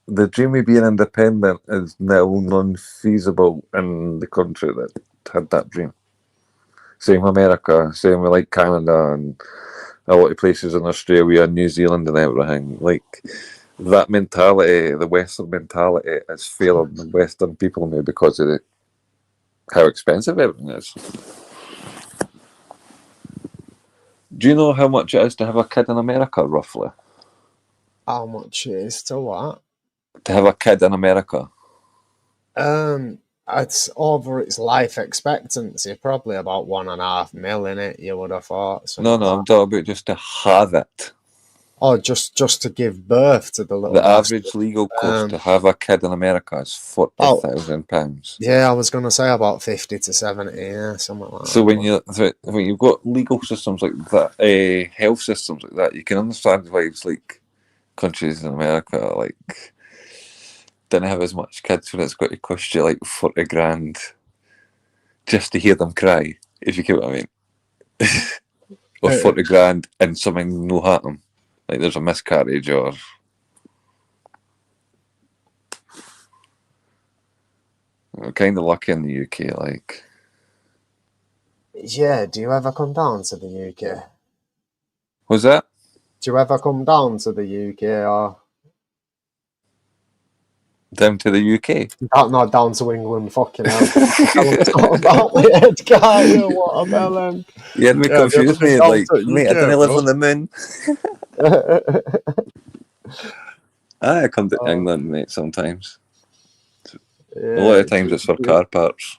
The dream of being independent is now non-feasible in the country that had that dream. Same with America, same with like Canada and a lot of places in Australia and New Zealand and everything. Like that mentality, the Western mentality, is failing the Western people now because of how expensive everything is. Do you know how much it is to have a kid in America, roughly? How much it is to what? To have a kid in America? It's over its life expectancy, probably about 1.5 million in it, you would have thought. No, I'm talking about just to have it. Oh, just to give birth to the little. The average legal cost to have a kid in America is £40,000. Yeah, I was going to say about 50 to 70, yeah, something like that. So when you've got legal systems like that, health systems like that, you can understand why it's like countries in America like didn't have as much kids when it's got to cost you like 40 grand just to hear them cry, if you get what I mean. Or 40 grand and something no happen. Like there's a miscarriage or we're kind of lucky in the UK. Like, Yeah, do you ever come down to the UK? was that? Do you ever come down to the UK or Down to the UK? not down to England? Fucking hell! Tell us all about the head guy. What a bellend. You had me Yeah, have you ever confused, been mate. down Like, to mate, I UK, didn't live bro? on the moon. I come to England, mate, sometimes. A lot of times it's for car parts.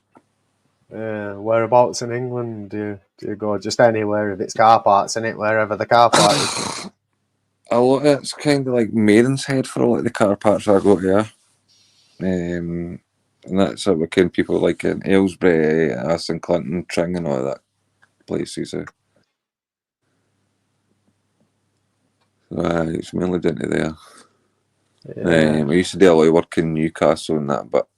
Yeah, whereabouts in England do you go? Just anywhere if it's car parts, in it, wherever the car park is. A lot of it's kind of like Maidenhead for a lot of the car parts I go to, yeah. And that's what we can people like in Aylesbury, Aston Clinton, Tring, and all that places. It's mainly down to there. Yeah. I used to do a lot of work in Newcastle and that, but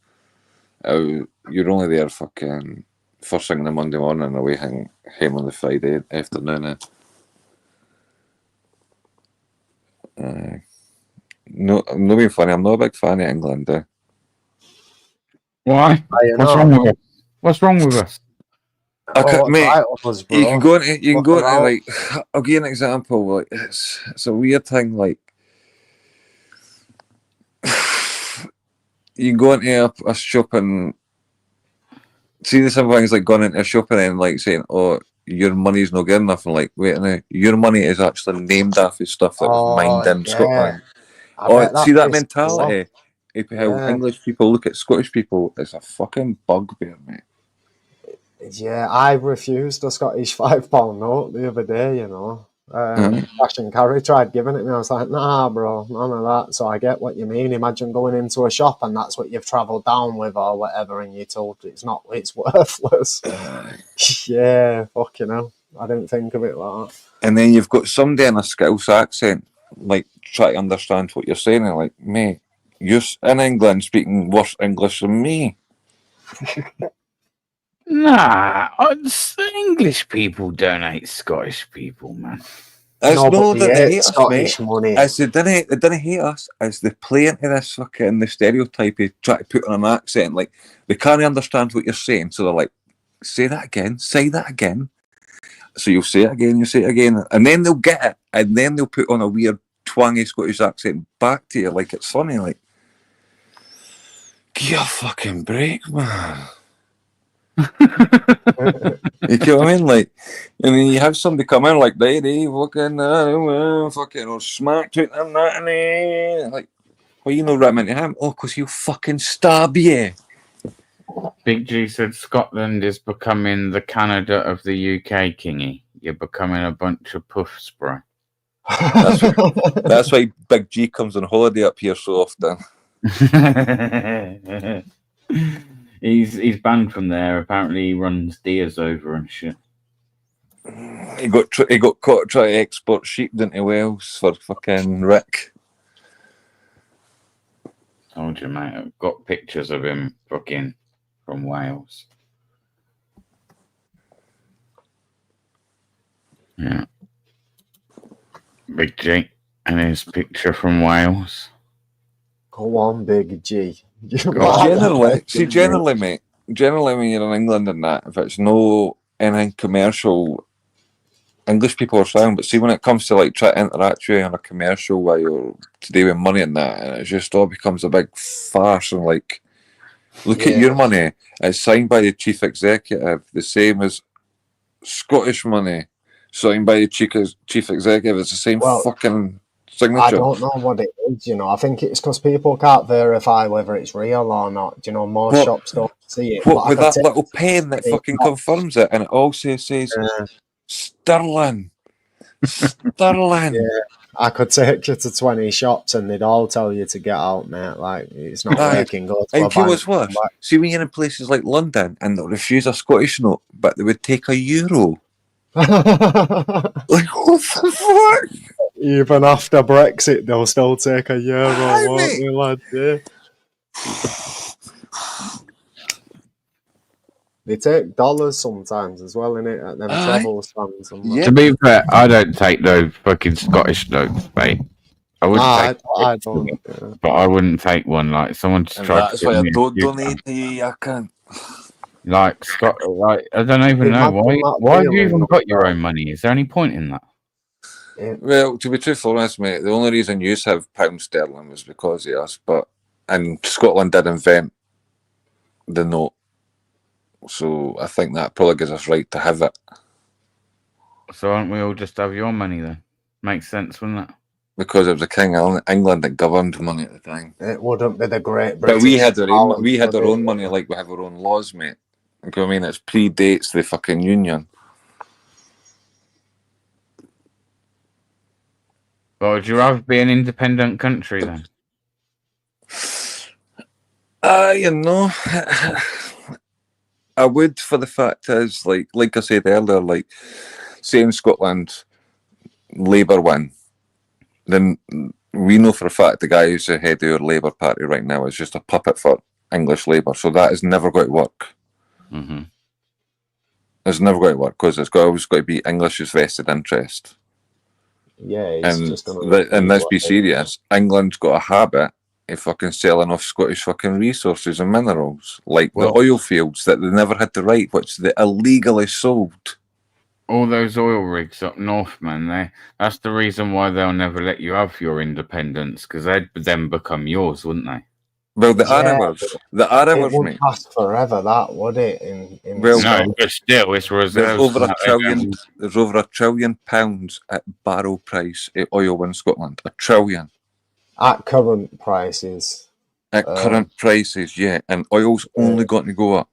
you're only there fucking first thing on the Monday morning and away home on the Friday afternoon. No, I'm not being funny. I'm not a big fan of England. Why? What's wrong with us? What's wrong with us? Mate, you can go into around. like. I'll give you an example. Like it's a weird thing. Like you can go into a shop and see the simple things like going into a shop and like saying, "Oh, your money's not good enough," and like, wait a minute, your money is actually named after stuff that was mined in Scotland. See that mentality? How English people look at Scottish people is a fucking bugbear, mate. Yeah, I refused a Scottish £5 note the other day, you know. Cash and Carry tried giving it me. I was like, nah, bro, none of that. So I get what you mean. Imagine going into a shop and that's what you've travelled down with or whatever, and you're told it's worthless. Yeah, fucking hell. I didn't think of it like that. And then you've got somebody in a Scouse accent, like, try to understand what you're saying. And like, mate, you're in England speaking worse English than me. Nah, English people don't hate Scottish people, man. It's No, that they hate us, Scottish mate. money. It's they didn't hate us. It's they play into this fucking the stereotype of try to put on an accent. Like they can't understand what you're saying, so they're like, say that again, say that again. So you'll say it again, you say it again, and then they'll get it, and then they'll put on a weird twangy Scottish accent back to you like it's funny. Like, give a fucking break, man. You know what I mean? Like, and then you have somebody come in like, "Lady, fucking, or smacked it and that," and like, well, you know, right into him. Oh, because he'll fucking stab you. Big G said Scotland is becoming the Canada of the UK, Kingy. You're becoming a bunch of puff spray. That's why Big G comes on holiday up here so often. He's banned from there. Apparently, he runs deers over and shit. He got caught trying to export sheep into Wales for fucking Rick. Told you, mate. I've got pictures of him fucking from Wales. Yeah. Big G and his picture from Wales. Go on, Big G. Generally, mate. Generally, when you're in England and that, if it's no anything commercial, English people are fine. But see, when it comes to like trying to interact with you on a commercial where you're to do with money and that, and it just all becomes a big farce. And like, look at your money. It's signed by the chief executive, the same as Scottish money signed by the chief executive. It's the same fucking signature. I don't know what it is, you know. I think it's because people can't verify whether it's real or not. You know, most shops don't see it. What with that little pen that fucking confirms it, and it also says sterling. Sterling. Yeah, I could take you to 20 shops and they'd all tell you to get out, mate. Like it's not working. Go to a And you know bank. what's worse? See, when you're in places like London and they'll refuse a Scottish note, but they would take a euro. Like, what the fuck? Even after Brexit, they'll still take a euro, won't they, lad? Yeah. They take dollars sometimes as well, innit? At them travel stands. To be fair, I don't take those fucking Scottish notes, mate. I would I take, don't. but I wouldn't take one. Like someone just And tried to that's give why I me a don't few donate to you. I can't. like Scott. Like I don't even know Imagine why. that Why have you feeling even of, got your own money? Is there any point in that? Well, to be truthful honest, mate, the only reason you have pound sterling was because of us. And Scotland did invent the note, so I think that probably gives us right to have it. So aren't we all just have your money then? Makes sense, wouldn't it? Because it was the King of England that governed money at the time. It wouldn't be the Great But British. we had our own, we had would our it? own money, like we have our own laws, mate. You know what I mean? It predates the fucking union. Or would you rather be an independent country then? You know, I would, for the fact is, like I said earlier, like, say in Scotland, Labour win, then we know for a fact the guy who's the head of our Labour Party right now is just a puppet for English Labour, so that is never going to work. Mm-hmm. It's never going to work because it's always got to be English's vested interest. Yeah, it's And just gonna. and let's be serious, England's got a habit of fucking selling off Scottish fucking resources and minerals, like the oil fields that they never had to right, which they illegally sold. All those oil rigs up north, man, that's the reason why they'll never let you have your independence, because they'd then become yours, wouldn't they? Well, the Arabs, It wouldn't mate. last forever, that would it? Well, no, but still, it's reserves. There's over £1 trillion. There's over £1 trillion at barrel price of oil in Scotland. £1 trillion at current prices. At current prices, yeah, and oil's only going to go up.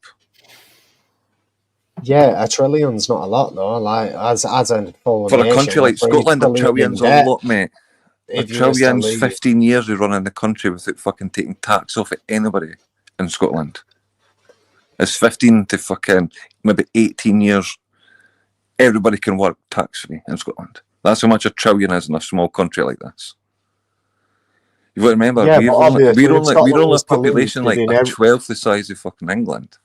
Yeah, $1 trillion's not a lot though. Like as a full For nation, a country like Scotland, £1 trillion's a lot, mate. $1 trillion's 15 years of running the country without fucking taking tax off of anybody in Scotland. It's 15 to fucking maybe 18 years. Everybody can work tax-free in Scotland. That's how much $1 trillion is in a small country like this. You've got to remember, Yeah, we're only a population like a 12th the size of fucking England.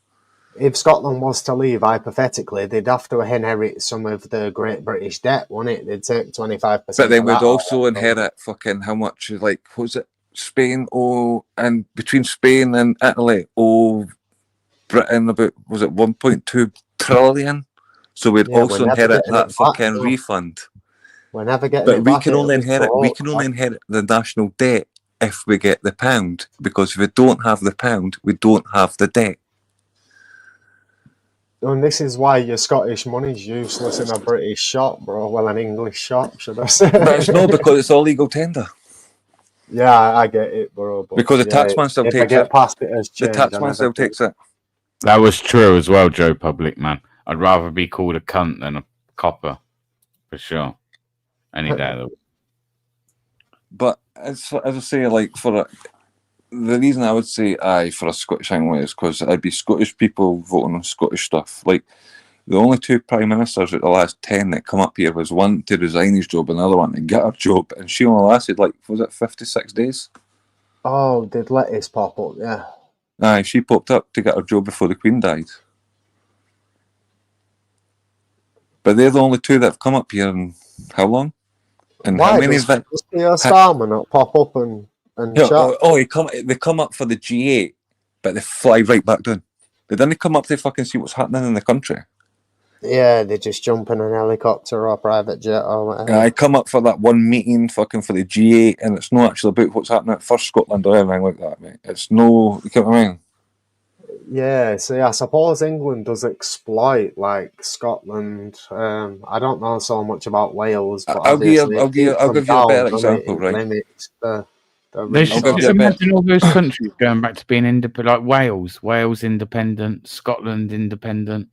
If Scotland was to leave, hypothetically, they'd have to inherit some of the Great British debt, wouldn't it? They'd take 25%. But they would also inherit fucking how much, like, what was it? Spain, and between Spain and Italy, Britain about, was it 1.2 trillion? So we'd also inherit that fucking refund. We're never getting But it we back. can only inherit the national debt if we get the pound, because if we don't have the pound, we don't have the debt. And this is why your Scottish money's useless in a British shop, bro. Well, an English shop, should I say? But it's not, because it's all legal tender. Yeah, I get it, bro. But because the taxman still takes it. The taxman still takes it. That was true as well, Joe Public, man. I'd rather be called a cunt than a copper, for sure. Any day of the week. But as I say, like, the reason I would say aye for a Scottish English is because it'd be Scottish people voting on Scottish stuff. Like, the only two prime ministers at the last 10 that come up here was one to resign his job and the other one to get her job, and she only lasted, like, was it 56 days? Oh, did lettuce pop up? Yeah. Aye, she popped up to get her job before the Queen died. But they're the only two that have come up here in how long? And why how many does Peter Starmer not pop up and chat? They come up for the G8, but they fly right back down. They didn't come up to fucking see what's happening in the country. Yeah, they just jump in an helicopter or a private jet or whatever. I come up for that one meeting fucking for the G8, and it's not actually about what's happening at First Scotland or anything like that, mate. It's no, you get what I mean? Yeah, see, I suppose England does exploit, like, Scotland. I don't know so much about Wales, but I'll give you a better example, right? They should just imagine all those countries going back to being independent, like Wales independent, Scotland independent.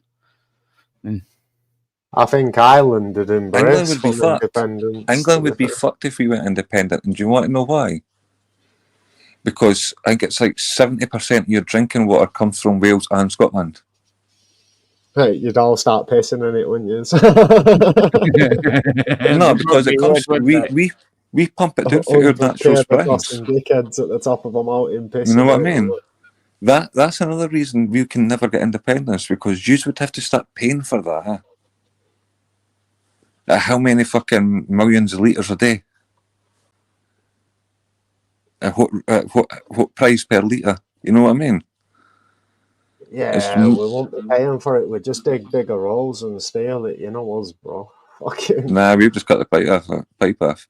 I think Ireland would embrace England would be fucked. independence. England would be fucked if we went independent. And do you want to know why? Because I think it's like 70% of your drinking water comes from Wales and Scotland. Hey, you'd all start pissing in it, wouldn't you? No, because it comes. We pump it down through our natural springs. Dickheads at the top of a mountain pissing. You know what I mean? That's another reason we can never get independence, because you would have to start paying for that. Huh? How many fucking millions of litres a day? what price per litre? You know what I mean? Yeah, we won't be paying for it. We just dig bigger holes and steal it. You know us, bro. Fucking. Nah, we've just cut the pipe off.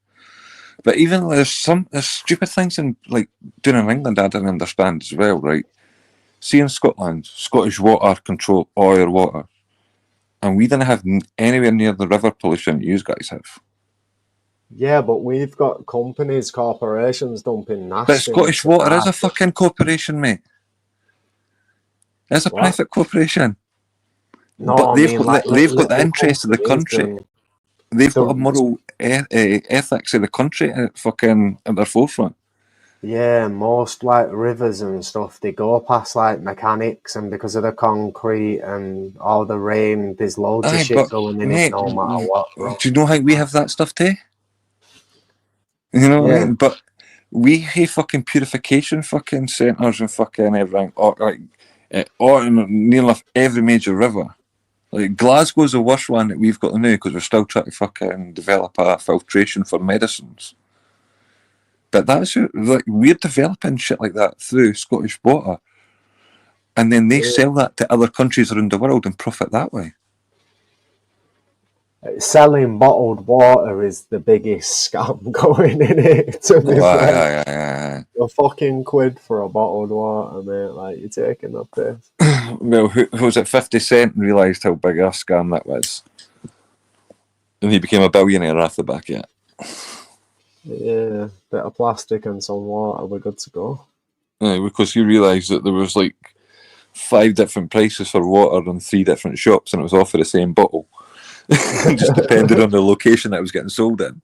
But even there's stupid things in like doing in England I didn't understand as well, right? See in Scotland, Scottish Water control all your water, and we didn't have anywhere near the river pollution you guys have. Yeah, but we've got companies, corporations dumping nasty. But Scottish Water is a fucking corporation, mate. It's a private corporation. No, but I they've mean, got like, they've got the little interest of the country. companies They've got a moral ethics of the country fucking at their forefront. Yeah, most like rivers and stuff, they go past like mechanics, and because of the concrete and all the rain, there's loads of shit going in it no matter what, bro. Do you know how we have that stuff too? You know what I mean? But we have fucking purification fucking centres and fucking everything, or in near enough every major river. Like Glasgow's the worst one that we've got now because we're still trying to fucking develop a filtration for medicines. But that's like we're developing shit like that through Scottish Water, and then they sell that to other countries around the world and profit that way. Selling bottled water is the biggest scam going in it, to be fair. A fucking quid for a bottled water, mate. Like, you're taking the piss. Well, who was it? 50 Cent realised how big a scam that was. And he became a billionaire off the back of it. Yeah, bit of plastic and some water, we're good to go. Yeah, because he realised that there was like 5 different prices for water in 3 different shops, and it was all for the same bottle. Just depended on the location that it was getting sold in.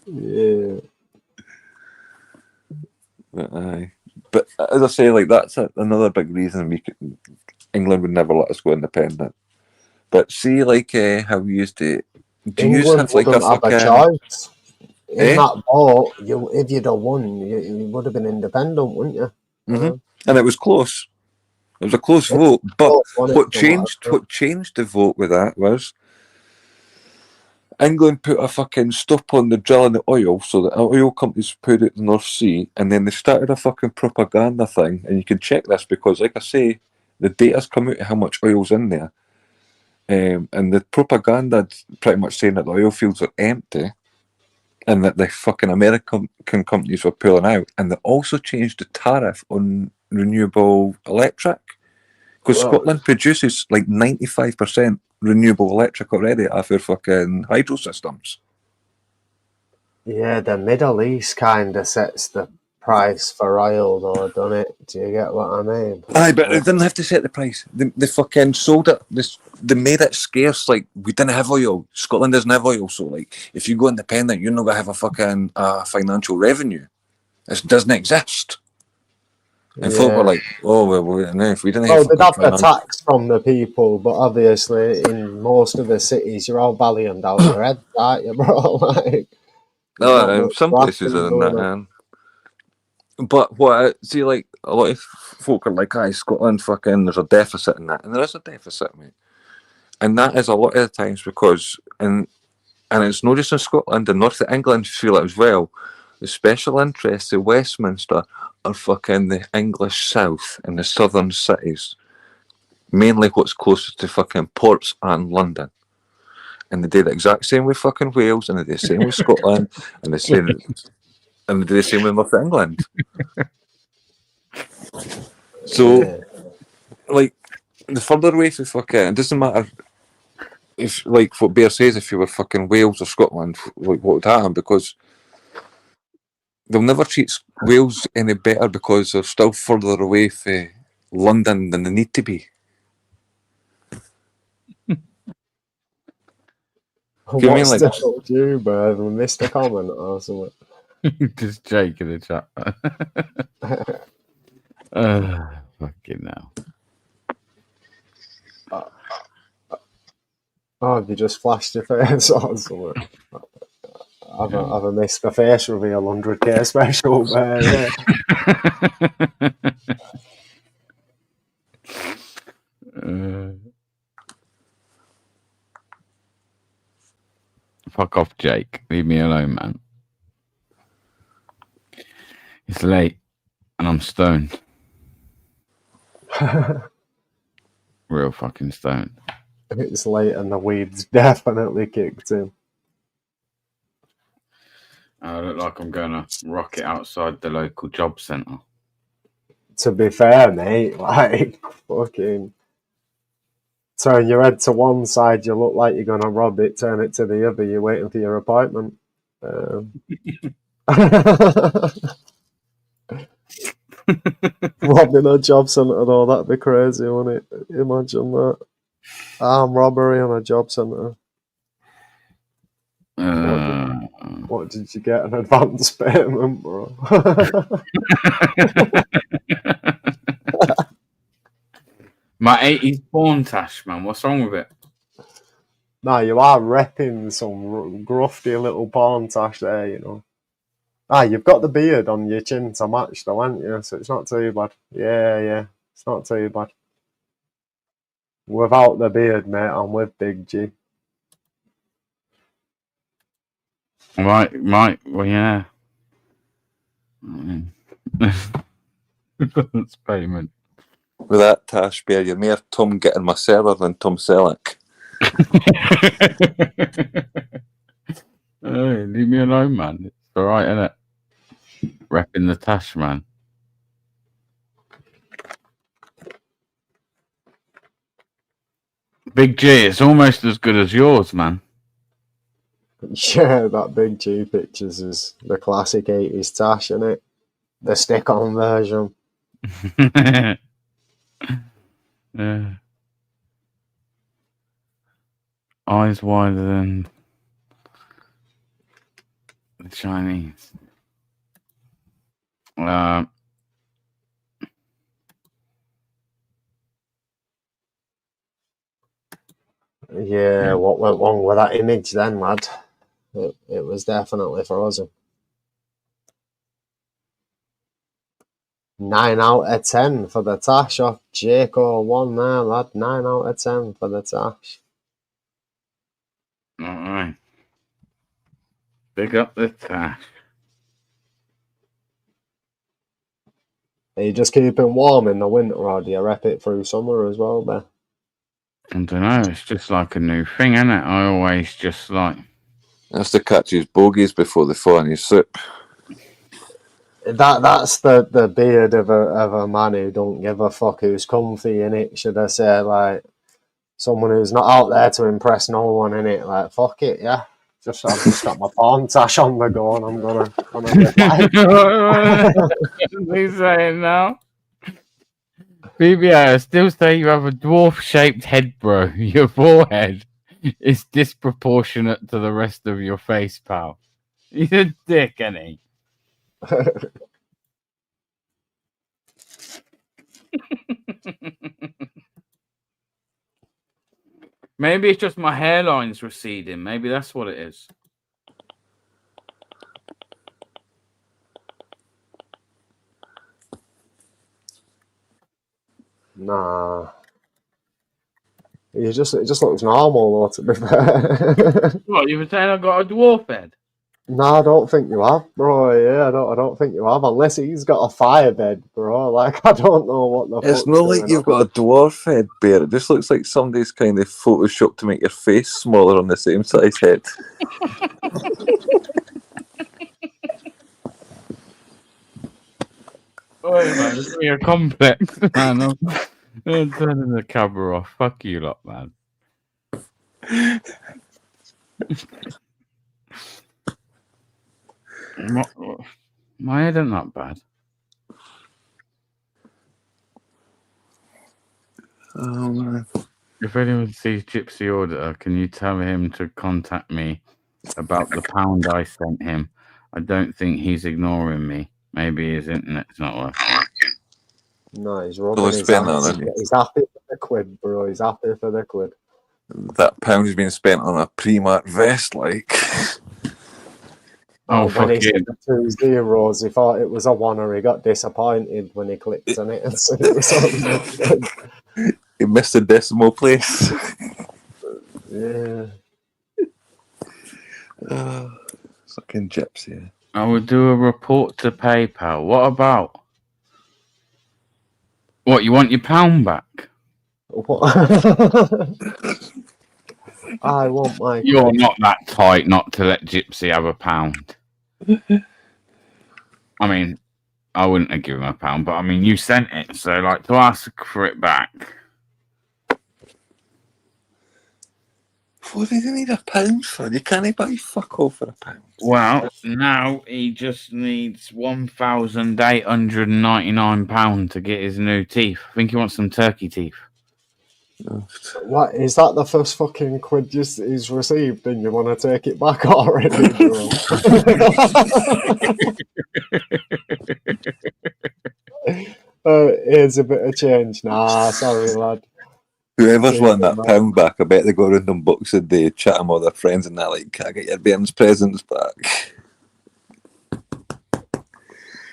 Yeah. But as I say, like that's another big reason England would never let us go independent. But see, like how we used to. Do you have like a fucking choice? In that vote, if you'd have won, you would have been independent, wouldn't you? And it was close. It was a close vote. But what changed the vote with that was England put a fucking stop on the drilling of oil, so that oil companies put it in the North Sea, and then they started a fucking propaganda thing. And you can check this because, like I say, the data's come out of how much oil's in there. And the propaganda pretty much saying that the oil fields are empty and that the fucking American companies were pulling out. And they also changed the tariff on renewable electric because Scotland produces like 95% renewable electric already off their fucking hydro systems. Yeah, the Middle East kind of sets the price for oil, though, doesn't it? Do you get what I mean? Aye, but they didn't have to set the price. They fucking sold it. They made it scarce. Like, we didn't have oil. Scotland doesn't have oil. So, like, if you go independent, you're not going to have a fucking financial revenue. It doesn't exist. And folk were like, oh, well, no, if we didn't have they'd have the tax from the people, but obviously in most of the cities, you're all valleying out your head, aren't you, bro? Like, some places are in that, But what, see, like, a lot of folk are like, Scotland, fucking, there's a deficit in that. And there is a deficit, mate. And that is a lot of the times because, and it's not just in Scotland, and North of England feel it as well, the special interests of Westminster are fucking the English South and the southern cities. Mainly what's closest to fucking ports and London. And they do the exact same with fucking Wales, and they do the same with Scotland, and they do the same with North England. So, like, the further away from fucking, it doesn't matter if, like, what Bear says, if you were fucking Wales or Scotland, like, what would happen? Because they'll never treat Wales any better because they're still further away from London than they need to be. What's the you, bro? We missed a comment or something. Just Jake in the chat. Fucking hell. Oh, you just flashed your face or something. Have a missed a face reveal 100k special, man. Fuck off, Jake. Leave me alone, man. It's late, and I'm stoned. Real fucking stoned. It's late and the weed's definitely kicked in. I look like I'm going to rock it outside the local job centre. To be fair, mate, like, fucking turn your head to one side, you look like you're going to rob it, turn it to the other, you're waiting for your appointment. Robbing a job centre, though, that'd be crazy, wouldn't it? Imagine that. Armed robbery on a job centre. What did you get? An advance payment, bro? My 80s porn tash, man. What's wrong with it? No, you are repping some grufty little porn tash there, you know. You've got the beard on your chin to match though, haven't you? So it's not too bad. Yeah. It's not too bad. Without the beard, mate, I'm with Big G. Right. Well, yeah. That's payment. With that tash bear, you're more Tom getting my cellar than Tom Selleck. Hey, leave me alone, man. It's all right, innit? Repping the tash, man. Big G, it's almost as good as yours, man. Yeah, that Big G pictures is the classic 80s tash, innit? The stick-on version. Yeah. Eyes wider than the Chinese. Yeah, what went wrong with that image then, lad? It was definitely frozen. 9 out of 10 for the tash off Jaco 1 there, lad. 9 out of 10 for the tash. Alright. Big up the tash. Are you just keeping warm in the winter, or do you rep it through summer as well, man? I don't know, it's just like a new thing, isn't it? I always just like... That's to catch his bogies before they fall in his soup. That's the beard of a man who don't give a fuck, who's comfy in it, should I say, like someone who's not out there to impress no one in it, like fuck it, yeah. I've just got my porn tash on the go and I'm gonna reply. What are you saying now? BBA, I still say you have a dwarf-shaped head, bro. Your forehead is disproportionate to the rest of your face, pal. He's a dick, ain't he? Maybe it's just my hairline's receding. Maybe that's what it is. Nah. It just looks normal, though, to be fair. What, you were saying I got a dwarf head? No, I don't think you have, bro. Yeah, I don't think you have, unless he's got a firebed, bro. Like, I don't know what the It's fuck's not going like you've on. got a dwarf head, bear. It just looks like somebody's kind of photoshopped to make your face smaller on the same size head. Oh, man, it's me a complex, man. I'm turning the cover off. Fuck you lot, man. My head ain't that bad. Oh, man. If anyone sees Gypsy Auditor, can you tell him to contact me about the pound I sent him? I don't think he's ignoring me. Maybe his internet's not working. No, he's rubbing his hands. He's happy for the quid, bro. He's happy for the quid. That pound has been spent on a Primark vest, like. Oh, when he said the 2 zeros, he thought it was a 1, or he got disappointed when he clicked on it and said it was on. He missed the decimal place. Yeah. Fucking Gypsy. I would do a report to PayPal. What about? What, you want your pound back? What? I want my You're quid. not that tight not to let Gypsy have a pound. I mean, I wouldn't have given him a pound, but I mean, you sent it, so like to ask for it back. What do you need a pound for? You can't buy fuck all for a pound. Well, now he just needs £1,899 to get his new teeth. I think he wants some turkey teeth. What is that? The first fucking quid he's received, and you want to take it back already, bro? Here's a bit of change. Nah, sorry, lad. Whoever's won that pound back, I bet they go around on Boxing Day chatting with their friends and that, like, can I get your bairn's presents back?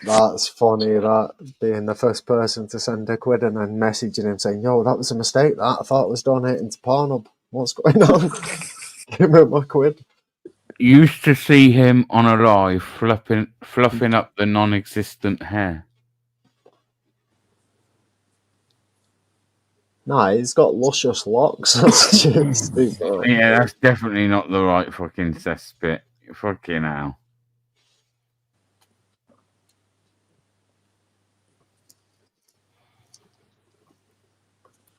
That's funny, that being the first person to send a quid and then messaging him saying, yo, that was a mistake, that. I thought it was donating to Pornhub. What's going on? Give me my quid. Used to see him on a live fluffing up the non-existent hair. Nah, he's got luscious locks. Yeah, that's definitely not the right fucking cesspit. Fucking hell.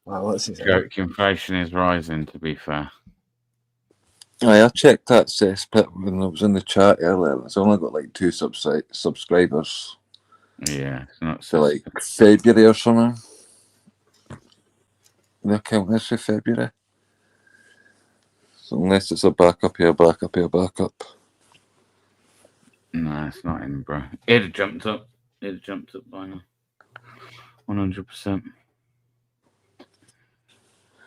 Wow, what's he saying? Joke, inflation is rising, to be fair. Aye, I checked that cesspit when I was in the chat earlier. It's only got like 2 subscribers. Yeah, it's not so like February or something. The account is for February. So unless it's a backup here, backup here, backup. No, it's not in, bro. It'd have jumped up. It'd have jumped up by now. 100%.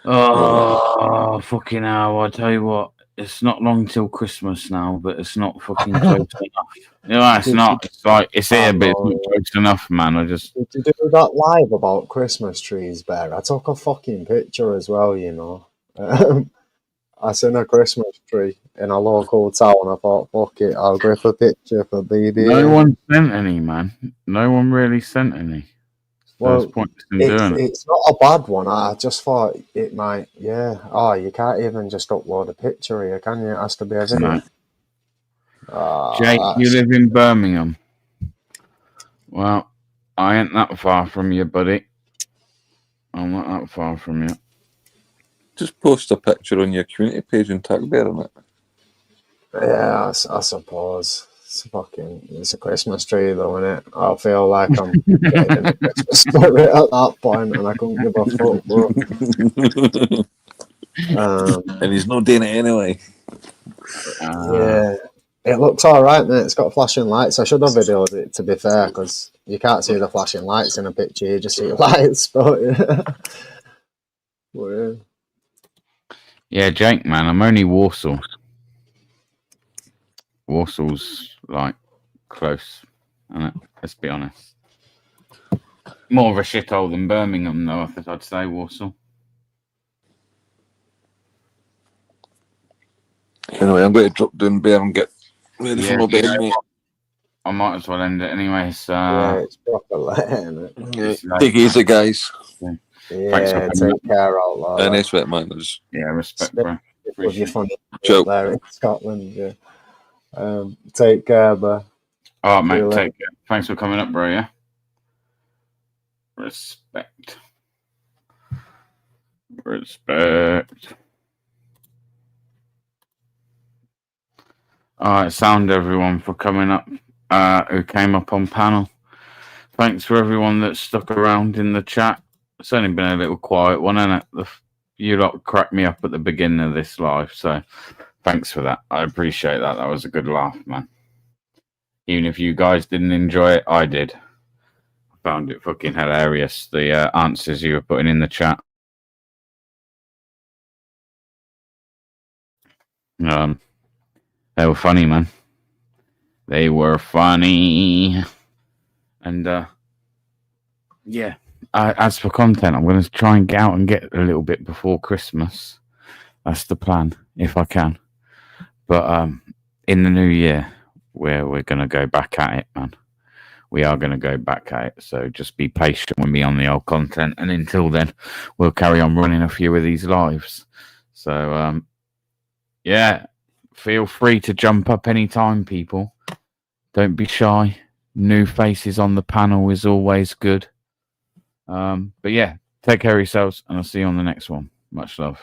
Oh, fucking hell. I tell you what, it's not long till Christmas now, but it's not fucking close enough. No, it's not. It's like, it's here, but it's not close enough, man. Did you do that live about Christmas trees, Bear? I took a fucking picture as well, you know. I seen a Christmas tree in a local town. I thought, fuck it, I'll grab a picture for BB. No one sent any, man. No one really sent any. Well, there's pointless in doing it. It's not a bad one. I just thought it might, yeah. Oh, you can't even just upload a picture here, can you? It has to be a video. No. Jake, you live in Birmingham. Well, I ain't that far from you, buddy. I'm not that far from you. Just post a picture on your community page and tag Bear on it. Yeah, I suppose. It's a Christmas tree, though, isn't it? I feel like I'm getting in the Christmas spirit at that point, and I couldn't give a fuck, bro. And he's not doing it anyway. Yeah, it looks all right, mate. It's got flashing lights. I should have videoed it, to be fair, because you can't see the flashing lights in a picture. You just see lights, but yeah. Weird. Yeah, Jake, man, I'm only Warsaw. Warsaw's like close, isn't it? Let's be honest. More of a shithole than Birmingham, though. I'd say Warsaw. Anyway, I'm going to drop down Bear and get ready for my bed, mate. I might as well end it anyway. So yeah, it's proper late, isn't it? Take it easy, guys. Yeah, take care out loud. And that's what man is. Yeah, respect, bro. With your funny Ciao. there in Scotland, yeah. Take care, bro. All right, mate. Take care. Thanks for coming up, bro. Yeah. Respect. All right, sound everyone for coming up. Who came up on panel? Thanks for everyone that stuck around in the chat. It's only been a little quiet one, hasn't it? You lot cracked me up at the beginning of this live, so thanks for that. I appreciate that. That was a good laugh, man. Even if you guys didn't enjoy it, I did. I found it fucking hilarious, the answers you were putting in the chat. They were funny, man. They were funny. And, yeah. As for content, I'm going to try and get out and get a little bit before Christmas. That's the plan, if I can. But in the new year, we're going to go back at it, man. We are going to go back at it. So just be patient with me on the old content. And until then, we'll carry on running a few of these lives. So, yeah, feel free to jump up anytime, people. Don't be shy. New faces on the panel is always good. But yeah, take care of yourselves, and I'll see you on the next one. Much love.